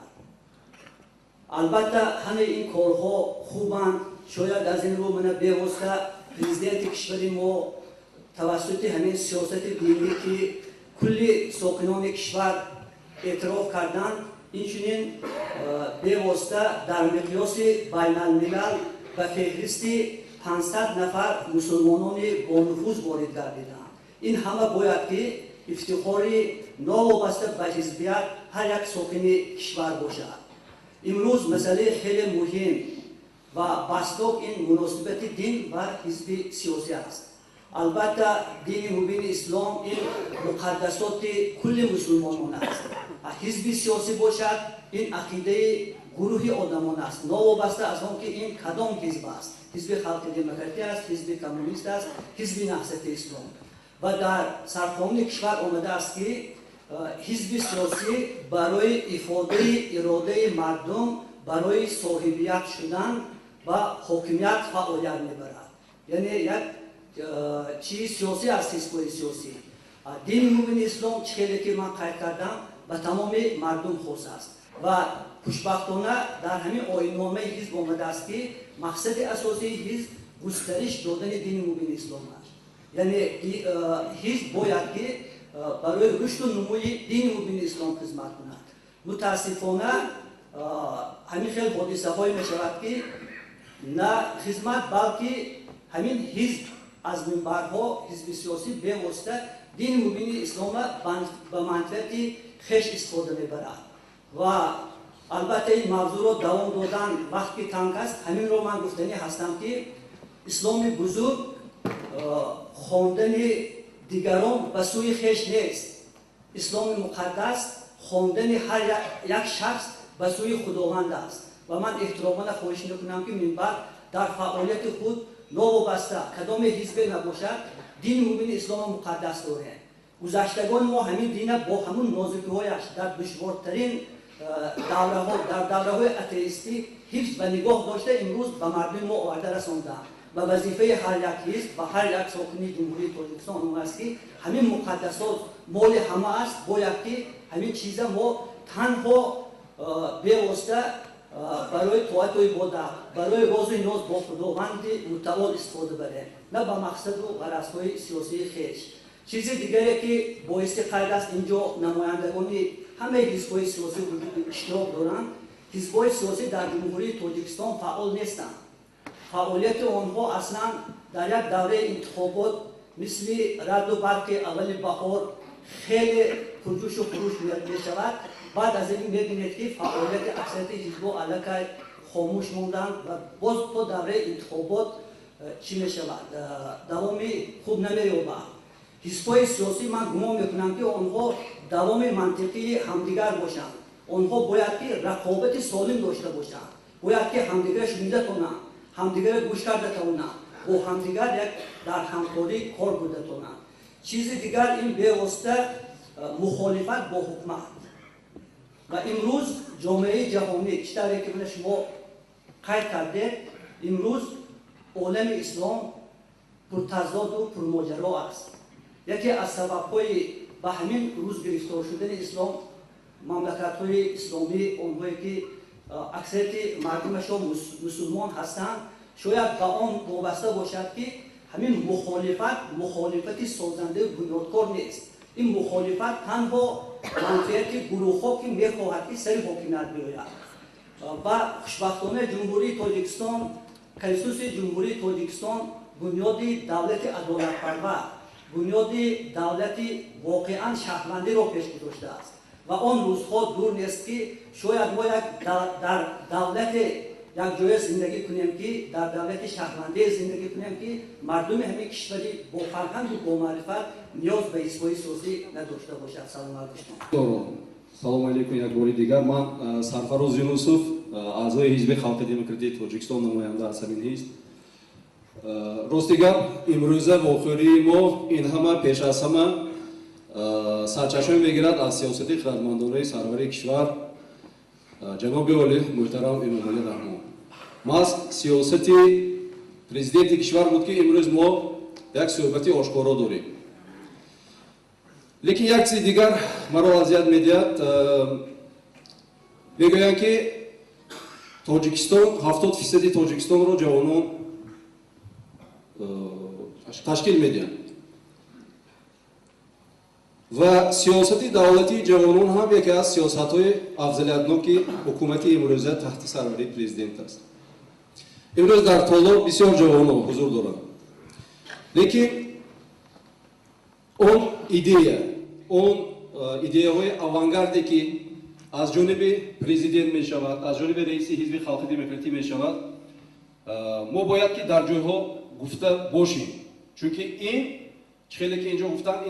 البته همه این کارها خوبند. شاید از این رو من بی‌واسطه پرزیدنت کشور ما توسط همین سیاست دینی که کل ساکنان کشور اعتراف کردند، اینچنین بی‌واسطه در مقیاس بین الملل به فهرست 500 نفر مسلمانان با نفوذ وارد گردیدند. این همه باید که افتخاری ناوابسته به حزبیت هر یک ساکن کشور باشد. امروز مسئله خیلی مهم و بستاق این مناسبت دین و حزب سیاسی است. البته دین مبین اسلام این مقدسات کل مسلمانان است. حزب سیاسی باشد این عقیده گروه آدمان است، ناوابسته از آن که این کدام حزب است. حزب خلق دموکراتی است، حزب کمونیست است، حزب نهضت اسلام. و در سرقانون کشور آمده است که حزب سیاسی برای افاده اراده مردم برای صاحبیت شدن و حاکمیت فعالیت میبرد. یعنی یک چیز سیاسی است. حزب سیاسی دین مبین اسلام چیزی که من قید کردم به تمام مردم خاص است و خوشبختانه در همین آیین‌نامه حزب آمده است که مقصد اساسی حزب گسترش دادن دین مبین اسلام است. یعنی حزب باید که برای رشد و نموی دین مبین اسلام خدمت کند. متاسفانه همین خیلی حادثه های می شود که نه خدمت بلکه همین حزب از منبرها حزب سیاسی به واسطه دین مبین اسلام به منفعت خویش استفاده می برد و البته این موضوع را دوام دادن وقتی تنگ است. همین رو من گفتنی هستم که اسلام بزرگ خواندن دیگران به سوی خویش نیست. اسلام مقدس خواندن هر یک شخص به سوی خداوند است و من احترامانه خواهش میکنم که منبر در فعالیت خود ناوابسته کدام حزب نباشد دین مبین اسلام مقدس دارد. گذشتگان ما همین دین با همون نازکی‌هایش در دشوارترین در دوره‌های اتئیستی حفظ و نگاه داشته امروز به مردم ما آورده رسانده و وظیفه هر یک حزب و هر یک ساکن جمهوری تاجیکستان اون است که همین مقدسات مال همه است. باید که همین چیزا ما تنها به واسطه برای طاعت و عبادت برای راز و نیاز با خداوند متعال استفاده بره، نه به مقصد و غرضهای سیاسی خویش. چیز دیگری که باعث قید است اینجا نمایندگان همه حزب‌های سیاسی وجود اشتراک دارند. حزب‌های سیاسی در جمهوری تاجیکستان فعال نیستند. فعالیت آنها اصلا در یک دوره انتخابات مثل رد و برق اول بهار خیلی پرجوش و خروش می شود. بعد از این می‌بینید که فعالیت اکثریت حزب‌ها علیه خاموش موندند و باز تا دوره انتخابات چی می شود؟ دوامی خوب نمی‌یابد. حزب‌های سیاسی من گمان می‌کنم که آنها دوام منطقی همدیگر باشند. آنها باید که رقابت سالم داشته باشند. باید که همدیگر شنیده کنند، همدیگر گوش کرده کنند، با همدیگر یک در همکاری کار برده کنند. چیز دیگر این به واسطه مخالفت با حکومت و امروز جامعه جهانی چطوری که من شما قید کرده امروز عالم اسلام پرتضاد و پرماجرا است. یکی از سبب‌های به همین روز گرفتار شدن اسلام مملکت‌های اسلامی آنهایی که اکثریت مردمشان مسلمان هستند شاید به آن وابسته باشد که همین مخالفت سازنده بنیادکار نیست. این مخالفت تنها منفعت گروه‌ها که می‌خواهد که سر حکومت بیاید و خوشبختانه جمهوری تاجیکستان کنستیتوسی جمهوری تاجیکستان بنیاد دولت عدالت‌پرور بنیاد دولت واقعا شهروندی را پیش گذاشته است و آن روزها دور نیست که شاید ما در دولت یک جای زندگی کنیم که در دولت شهروندی زندگی کنیم که مردم همین کشوری با فرهنگ و با معرفت نیاز به حزب‌های سیاسی نداشته باشد. سلام علیکم.
سلام علیکم. یک بار دیگر من سرفراز یونوسов اعضای حزب خلق دموکراتیک تاجیکستان نماینده از همین حزب. راستی гап имрӯза вохӯрии мо ин ҳама пеш аз ҳама сарчашма мегирад аз сиёсати хизматмандонаи сарвари кишвар ҷаноби оли муҳтарам эмомалӣ раҳмон. маҳз сиёсати президенти кишвар буд ки имрӯз мо як суҳбати ошкоро дорем. лекин як чизи дигар маро азият медиҳад. мегӯянд ки тоҷикистон 70% тоҷикистонро ҷавонон ташкил медиҳанд ва сиёсати давлати ҷавонон ҳам яке аз сиёсатҳои афзалиятноки ҳукумати имрӯза таҳти сарвари президент аст. имрӯз дар толоб бисёр ҷавонон ҳузур доранд, лекин он идеяҳои авангарде ки аз ҷониби президент мешавад, аз ҷониби раиси ҳизби халқи демократӣ мешавад, мо бояд ки дар ҷойҳо гуфта бошем, чунки ин хеле ки инҷо гуфтанд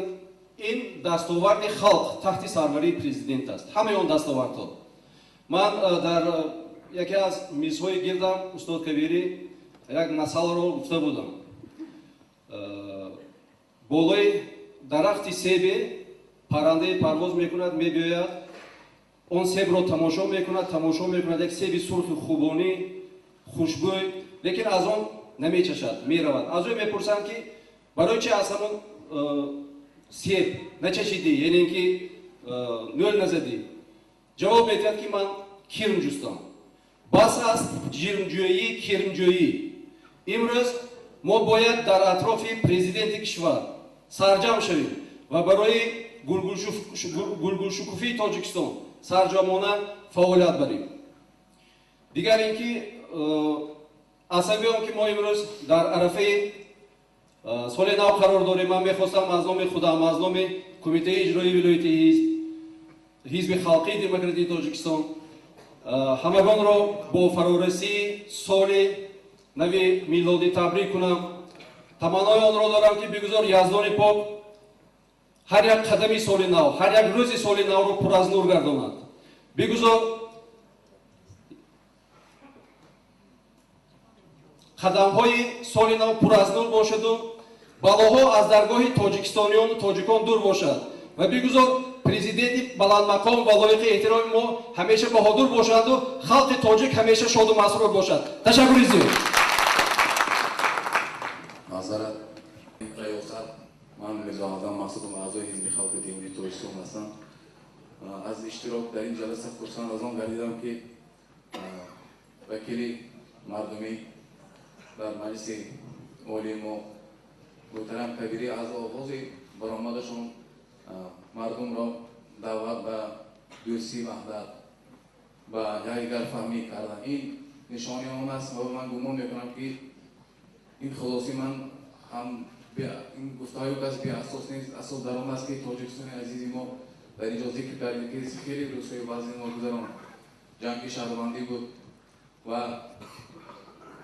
ин дастоварди халқ таҳти сарварии президент аст. ҳамаи он дастовардҳо. ман дар яке аз мизҳои гирдам устод кабирӣ як масъаларо гуфта будам. болои дарахти себе паррандаи парвоз мекунад, мебиёяд, он себро тамошо мекунад, як себи сурхи хубонӣ, хушбӯй, лекин аз он намечашад, меравад. аз ӯ мепурсанд ки барои чи аз ҳамон себ начашидӣ, яъне ки нӯл назадӣ? ҷавоб медиҳад ки ман кирм ҷустам. бас аст ҷирмҷӯyӣ, кирмҷӯyӣ. имрӯз мо бояд дар атрофи президенти кишвар сарҷамъ шавем ва барои гулгулшукуфии тоҷикистон сарҷамона фаъолият барем. дигар ин ки асабиём ки мо имрӯз дар арафаи соли нав қарор дорем. ман мехостам аз номи худам, аз номи кумитаи иҷроии вилояти ҳизби халқии демократии тоҷикистон ҳамагонро бо фарорасии соли нави милодӣ табрик кунам. таманнои онро дорам ки бигузор яздони пок ҳар як қадами соли нав, ҳар як рӯзи соли навро пур аз нур гардонад. бигузор қадамҳои соли нав пур аз нур бошаду балоҳо аз даргоҳи тоҷикистониёну тоҷикон дур бошад ва бигузор
президенти баландмақом ва лоиқи эҳтироми мо ҳамеша баҳодур бошаду халқи тоҷик ҳамеша шоду масрур бошад. Ташаккури зиёд.
Мазарат раёсат ман Мирзоазам Масудов аъзои ҳизби халқи ҷумҳурии Тоҷикистон ҳастам. аз иштирок дар ин ҷалса хурсанд аз он гардидам ки вакили мардумӣ дар маҷлиси олии мо муҳтарам кабирӣ аз оғози баромадашон мардумро даъват ба дӯстӣ ваҳдат ба якдигарфаҳмӣ карданд. ин нишони он аст ва ман гумон мекунам ки ин хулоси ман ҳам ин гуфтаҳои кас беасос нест. асос дар он аст ки тоҷикистони азизи мо дар инҷо зикр кардем ки хеле рӯзҳои баъзе ногузарон ҷанги шаҳрвандӣ буд ва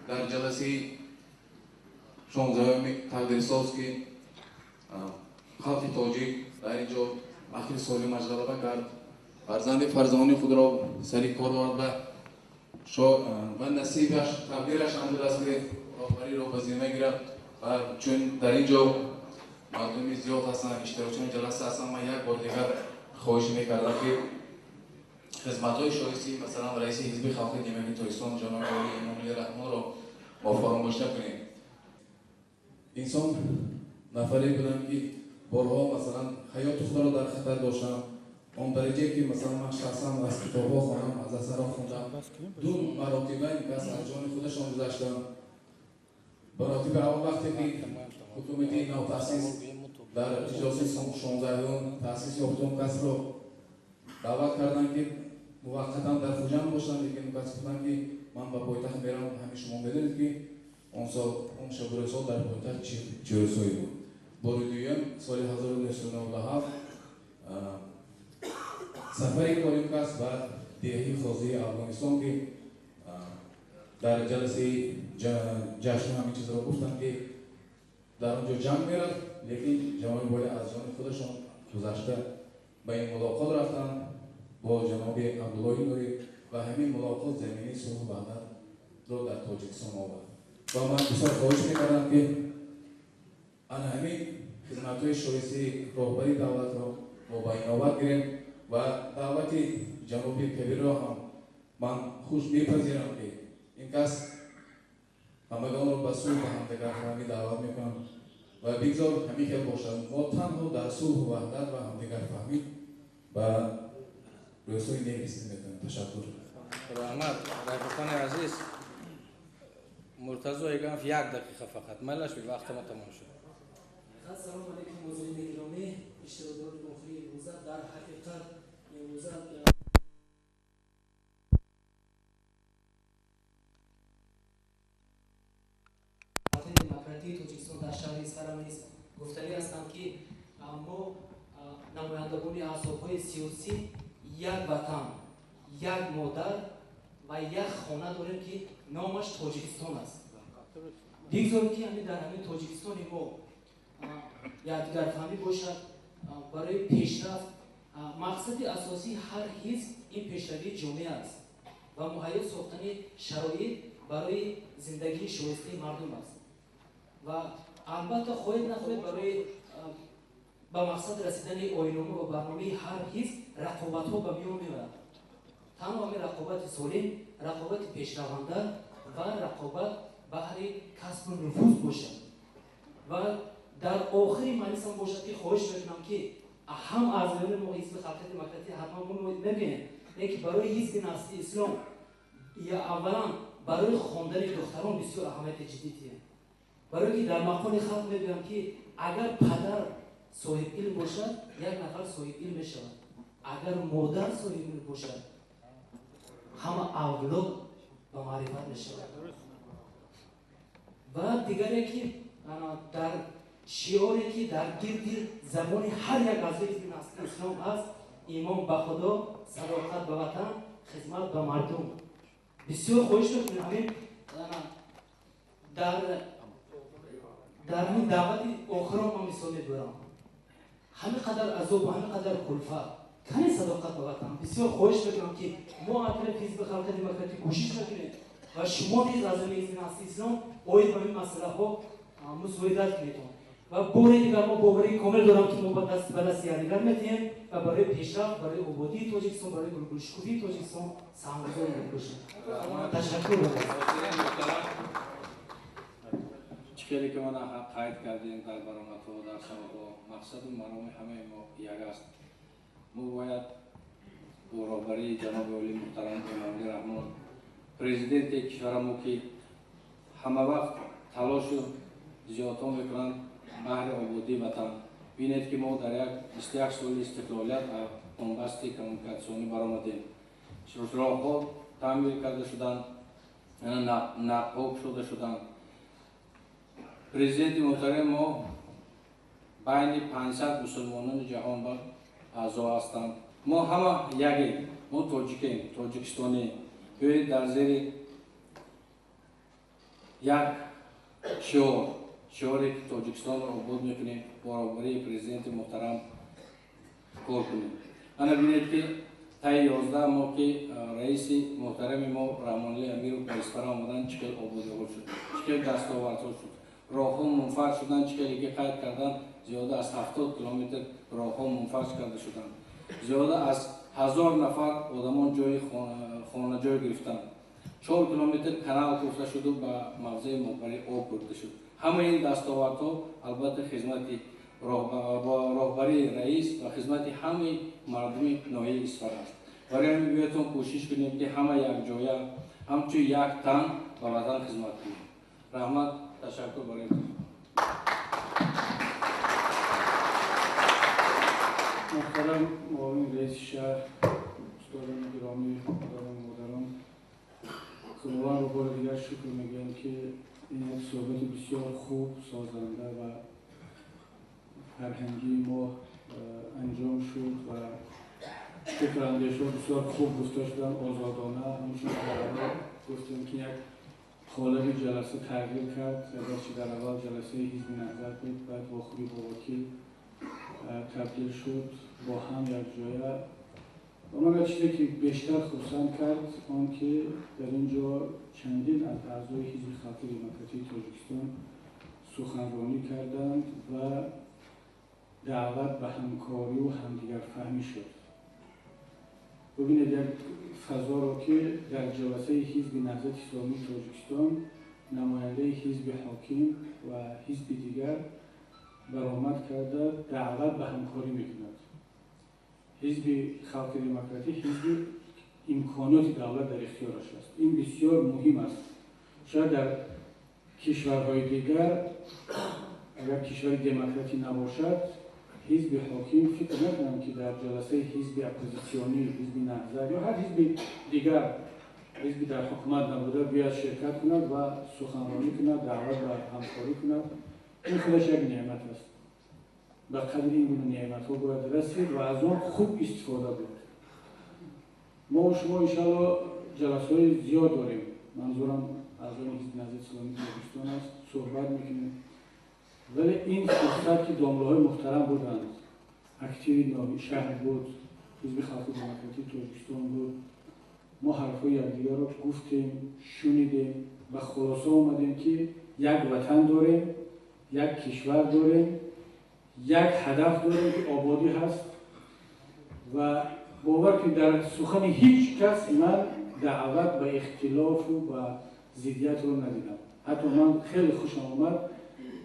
дар ҷаласаи 16 тақдирсоз ки халқи тоҷик дар инҷо ахири соли маҷғалаба кард, фарзанди фарзони худро сари кор бурд ва насибаш тақдираш ҳам будааст ки роҳбариро ба зимма гирад. ва чун дар инҷо мардуми зиёд ҳастанд, иштирокчиёни ҷаласа ҳастанд, ман як бор дигар хоҳиш мекардам ки хизматҳои шоисти масалан раиси ҳизби халқи ҷумҳурии Тоҷикистон ҷаноби Олӣ Эмомалӣ Раҳмонро мо фаромӯш накунем. инсон нафаре будам ки борҳо масалан ҳаёти худро дар хатар доштам. он дараҷае ки масалан ман шахсан аз китобҳо хонам, аз асарҳо хондам, ду маротиба ин кас аз ҷони худашон гузаштанд. маротиба аввал вақте ки ҳукумати навтаъсис дар иҷози 16 таъсис ёфтум касро даъват карданд ки муваққатан дар хуҷанд бошанд, лекин кас гуфтанд ки ман ба пойтахт мерам. ҳамин шумо медонед ки он сол он шабрӯзҳо дар пойтахт чӣ рӯзҳое буд. бори дуюм соли 1997 сафари корим кас ба деҳаи хозии Афғонистон ки дар ҷаласаи ҷашну ҳамин чизро гуфтанд ки дар онҷо ҷанг меравад, лекин ҷаноби болӣ аз ҷони худашон гузашта ба ин мулоқот рафтанд бо ҷаноби Абдуллоҳи Нурӣ ва ҳамин мулоқот замини сулҳу ваҳдатро дар Тоҷикистон овард. ва ман бисёр хоҳиш мекардам ки ана ҳамин хизматҳои шоистаи роҳбари давлатро мо ба иноват гирем ва даъвати ҷаноби кабирро ҳам ман хуш мепазирам ки ин кас ҳамагонро ба сулҳ ва ҳамдигарфаҳмӣ даъват мекунам ва бигзор ҳамин хел бошад. мо танҳо дар сулҳу ваҳдат ва ҳамдигарфаҳмӣ ба рӯзҳои нев рисид метавонем. Ташаккур.
раҳмат. райфақони азиз, Муртазо Егамов 1 дақиқа фақат. Малаш вақтама тамом шуд.
Ассалому алайкум музоини гиромӣ, иштирокдорони охирии рӯза. дар ҳақиқат имрӯза демократии Тоҷикистон дар шаҳри Исфарам низ гуфтанӣ ҳастанд ки мо намояндагони аҳзобҳои сиёсӣ як ватан, як модар ва як хона дорем ки номаш Тоҷикистон аст. бигзорем ки дар ҳамин Тоҷикистони мо якдигарфаҳмӣ бошад барои пешрафт. мақсади асосии ҳар ҳизб ин пешравии ҷомеа аст ва муҳайё сохтани шароит барои зиндагии шоистаи мардум аст. ва албатта хоҳед нахоҳед барои ба мақсад расидани оинома ва барномаи ҳар ҳизб рақобатҳо ба миён меояд. танҳо ҳамин рақобати солим, рақобати пешраванда ва рақобат баҳри касбу нуфуз бошад. ва дар охири маҷлисам бошад ки хоҳиш мекунам ки ҳам аъзоёни мо ҳизби халқи демократӣ ҳатман мебинем ки барои ҳизби насли ислом я аввалан барои хондани духтарон бисёр аҳамияти ҷиддӣ диҳем. барое ки дар мақоли халқ мегӯям ки агар падар соҳибилм бошад, як нафар соҳибилм мешавад. агар модар соҳибилм бошад, ҳама авлод ба маърифат мешавад. ва дигаре ки дар шиёре ки дар гирди забони ҳар як аъзои ҳизби насли ислом аст: имон ба худо, садоқат ба ватан, хизмат ба мардум. бисёр хоҳиш мекунем ҳамин дар ҳамин даъвати охирон мо мисол мебурам. ҳамин қадар азобу ҳамин қадар кулфат, кани садоқат ба ватан. бисёр хоҳиш мекунам ки мо акр ҳизби халқи демократӣ кӯшиш мекунем ва шумо низ аз ҳизби насли ислом оид ба ин масъалаҳо мусоидат кунед. و بوری دیگر ما باوری کامل دارم که ما با دست به دست یادگار میتیم و برای پیشرفت، برای آبادی تاجیکستان، برای گلگشکوفی تاجیکستان سرمایه‌گذاری باشیم. تشکر
چیزی که من قاید کردیم در برآمد و در سبب مقصد و مرام همه ما یک است. ما باید برابری جناب عالی محترم امامی رحمان پرزیدنت کشور ما که همه وقت تلاش و زیادها میکنند بهر آبادی وطن بینید که ما در یک 21 سال استقلالیت بنبست کمونیکاسیونی برآمدیم. راهها تعمیر کرده شدند، نقاب شده شدند. پرزیدنت محترم ما بین 500 مسلمانان جهان بر اعضا هستند. ما همه یکیم، ما تاجیکیم، تاجیکستانی. بیایید در زیر یک شعاری که تاجیکستان را آباد میکنیم برابری پرزیدنت محترم کار کنیم. انا بینید که تا 11 ماه که رئیس محترم ما رحمانلی امیر و پریسپر آمدن چکل آبادی شد، چکل دستاوردها شد، راهها منفرد شدن، چکلی که قید کردن زیاده از 70 کیلومتر راهها منفرد کرده شدند. زیاده از 1000 نفر آدمان جای خانه جای گرفتند. 4 کیلومتر کانال کوفته شد و به موضع مقبره آب برده شد. همه این دستاوردها البته خدمت راهبری رئیس و خدمت همه مردم ناحیه اصفهان است. برای همین بیایتون کوشش کنیم که همه یک جایه همچون یک تن به وطن خدمت کنیم. رحمت، تشکر برای
محترم معاون رئیس شهر، استادان گرامی، مادران، خداوند رو بار دیگر شکر میگم که این یک صحبت بسیار خوب، سازنده و فرهنگی ما انجام شد و فکر اندیشه بسیار خوب گفته شدن، آزادانه. همچون که گفتیم که یک قالب جلسه تغییر کرد، اگرچه در اول جلسه حزب نهضت بود، بعد با خوبی با وکیل تبدیل شد با هم یک جایه. و من چیزی که بیشتر خرسند کرد آن که در اینجا چندین از اعضای حزب خلق دموکراتیک تاجیکستان سخنرانی کردند و دعوت به همکاری و همدیگر فهمی شد. ببینید یک فضا را که در جلسه حزب نهضت اسلامی تاجیکستان نماینده حزب حاکم و حزب دیگر برآمد کرده دعوت به همکاری میکند. حزب خلق دموکراتیک حزب امکانات دولت در اختیارش است. این بسیار مهم است. شاید در کشورهای دیگر اگر کشور دموکراتی نباشد حزب حاکم فکر نکنم که در جلسه حزب اپوزیسیونی، حزب نهضت یا هر حزب دیگر، حزب در حکومت نبوده بیاد شرکت کند و سخنرانی کند، دعوت و همکاری کند. این خودش یک نعمت است. به قدر این گونه نعمت ها باید رسید و از آن خوب استفاده بود. ما و شما انشاءالله جلسه های زیاد داریم. منظورم اعضای حزب نهضت اسلامی تاجیکستان است، صحبت میکنیم. ولی این فرصت که دامله‌های محترم بودند، اکتیو ناوی شهر بود، حزب خلق دموکراتیک تاجیکستان بود، ما حرفای یکدیگر را گفتیم، شنیدیم و خلاصه آمدیم که یک وطن داریم، یک کشور داریم، یک هدف داریم که آبادی هست و باور که در سخن هیچ کس من دعوت به اختلاف و به ضدیت رو ندیدم. حتی من خیلی خوشم آمد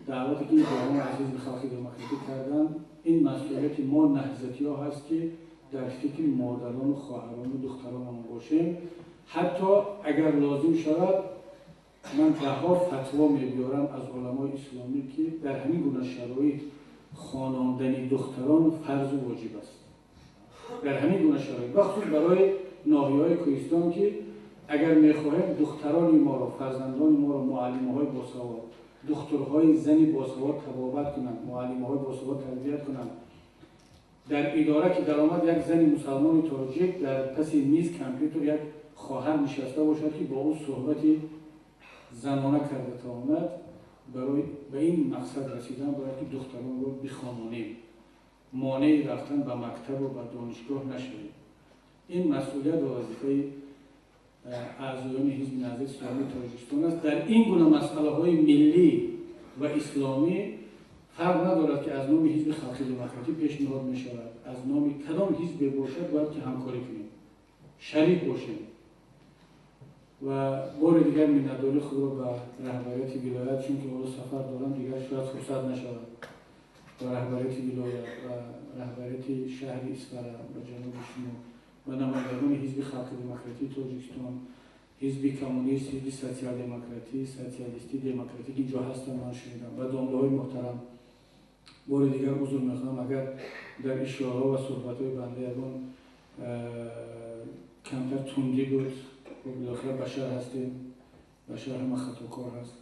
دعوتی که جوان عزیز خلق دموکراتیک کردن. این مسئولیت ما نهضتی ها هست که در فکر مادران و خواهران و دختران باشیم. حتی اگر لازم شود من ده‌ها فتوا می‌بیارم از علمای اسلامی که در همین گونه شرایط خواندن دختران فرض و واجب است. در همین گونه شرایط بخصوص برای ناحیه‌های کوهستان که اگر می‌خواهیم دختران ما را، فرزندان ما را معلم‌های باسواد، دخترهای زنی باسواد تبابت کنند، معلم‌های باسواد تربیت کنند. در اداره که درآمد یک زن مسلمان تاجیک در پس میز کامپیوتر یک خواهر نشسته باشد که با او صحبتی زنانه کرده تا آمد. برای به این مقصد رسیدن باید که دختران رو بخوانیم، مانع رفتن به مکتب و به دانشگاه نشویم. این مسئولیت و وظیفه اعضایان حزب نهضت اسلامی تاجیکستان است. در این گونه مسئله های ملی و اسلامی فرق ندارد که از نام حزب خلق دموکراتی پیشنهاد می شود، از نام کدام حزب باشد باید که همکاری کنیم، شریک باشیم. و بار دیگر منتداری خود را به رهبریت ولایت، چون که او سفر دارم دیگر شاید فرصت نشود، و رهبریت ولایت و رهبریت شهر اصفهان و جناب شما و نمایندگان حزب خلق دموکراتی تاجیکستان، حزب کمونیست، حزب سوسیال دموکراتی، سوسیالیستی دموکراتیک اینجا هستن، من شنیدم و دامله‌های محترم. بار دیگر عذر میخوام اگر در اشاره‌ها و صحبت‌های بنده یگان کمتر تندی بود. و بالاخره بشر هستیم، بشر همه خطاکار هست.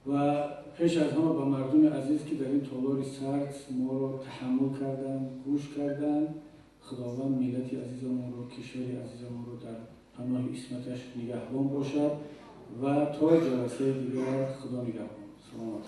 و پیش از همه به مردم عزیز که در این تالار سرد ما را تحمل کردن، گوش کردن، خداوند ملت عزیزمون رو، کشور عزیزمون رو در پناه عصمتش نگهبان باشد و تا جلسه دیگر خدا نگهبان. سلامت.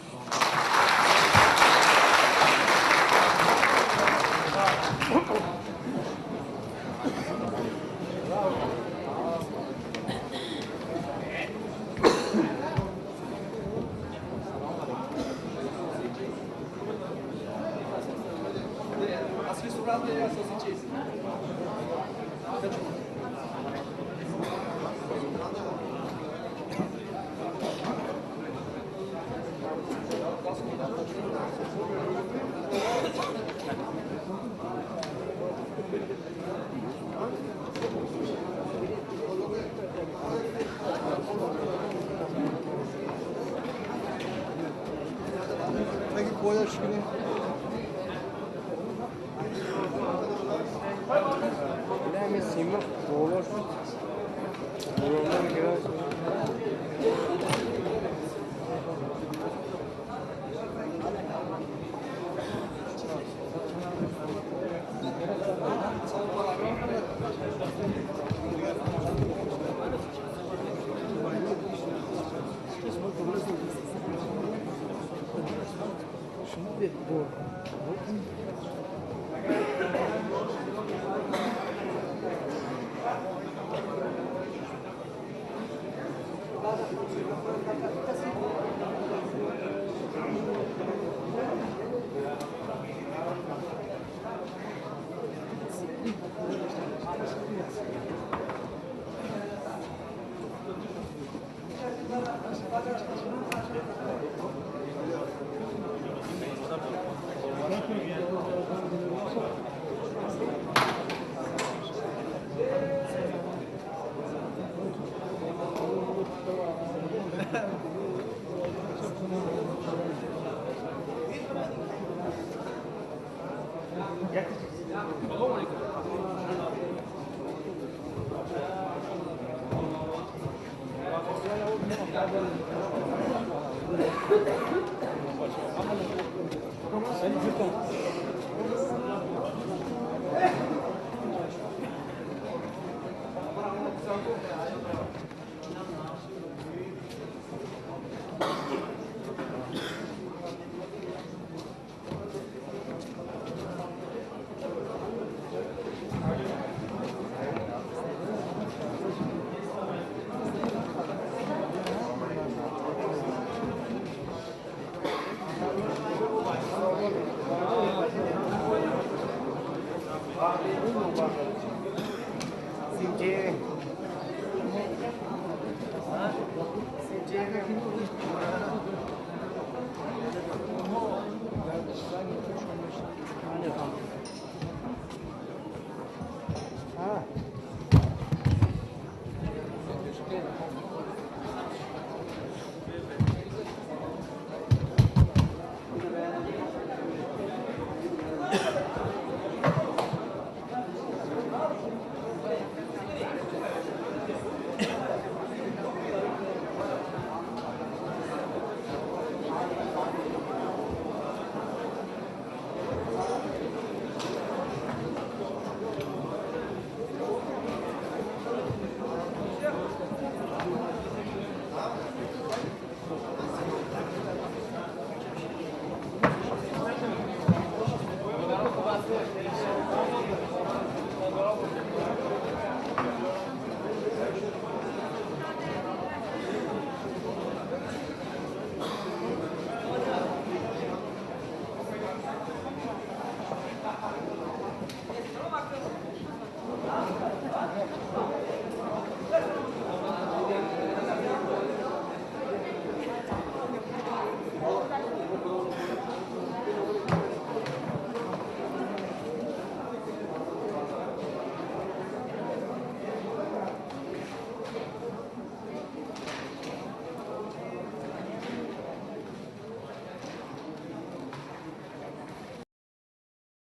CJ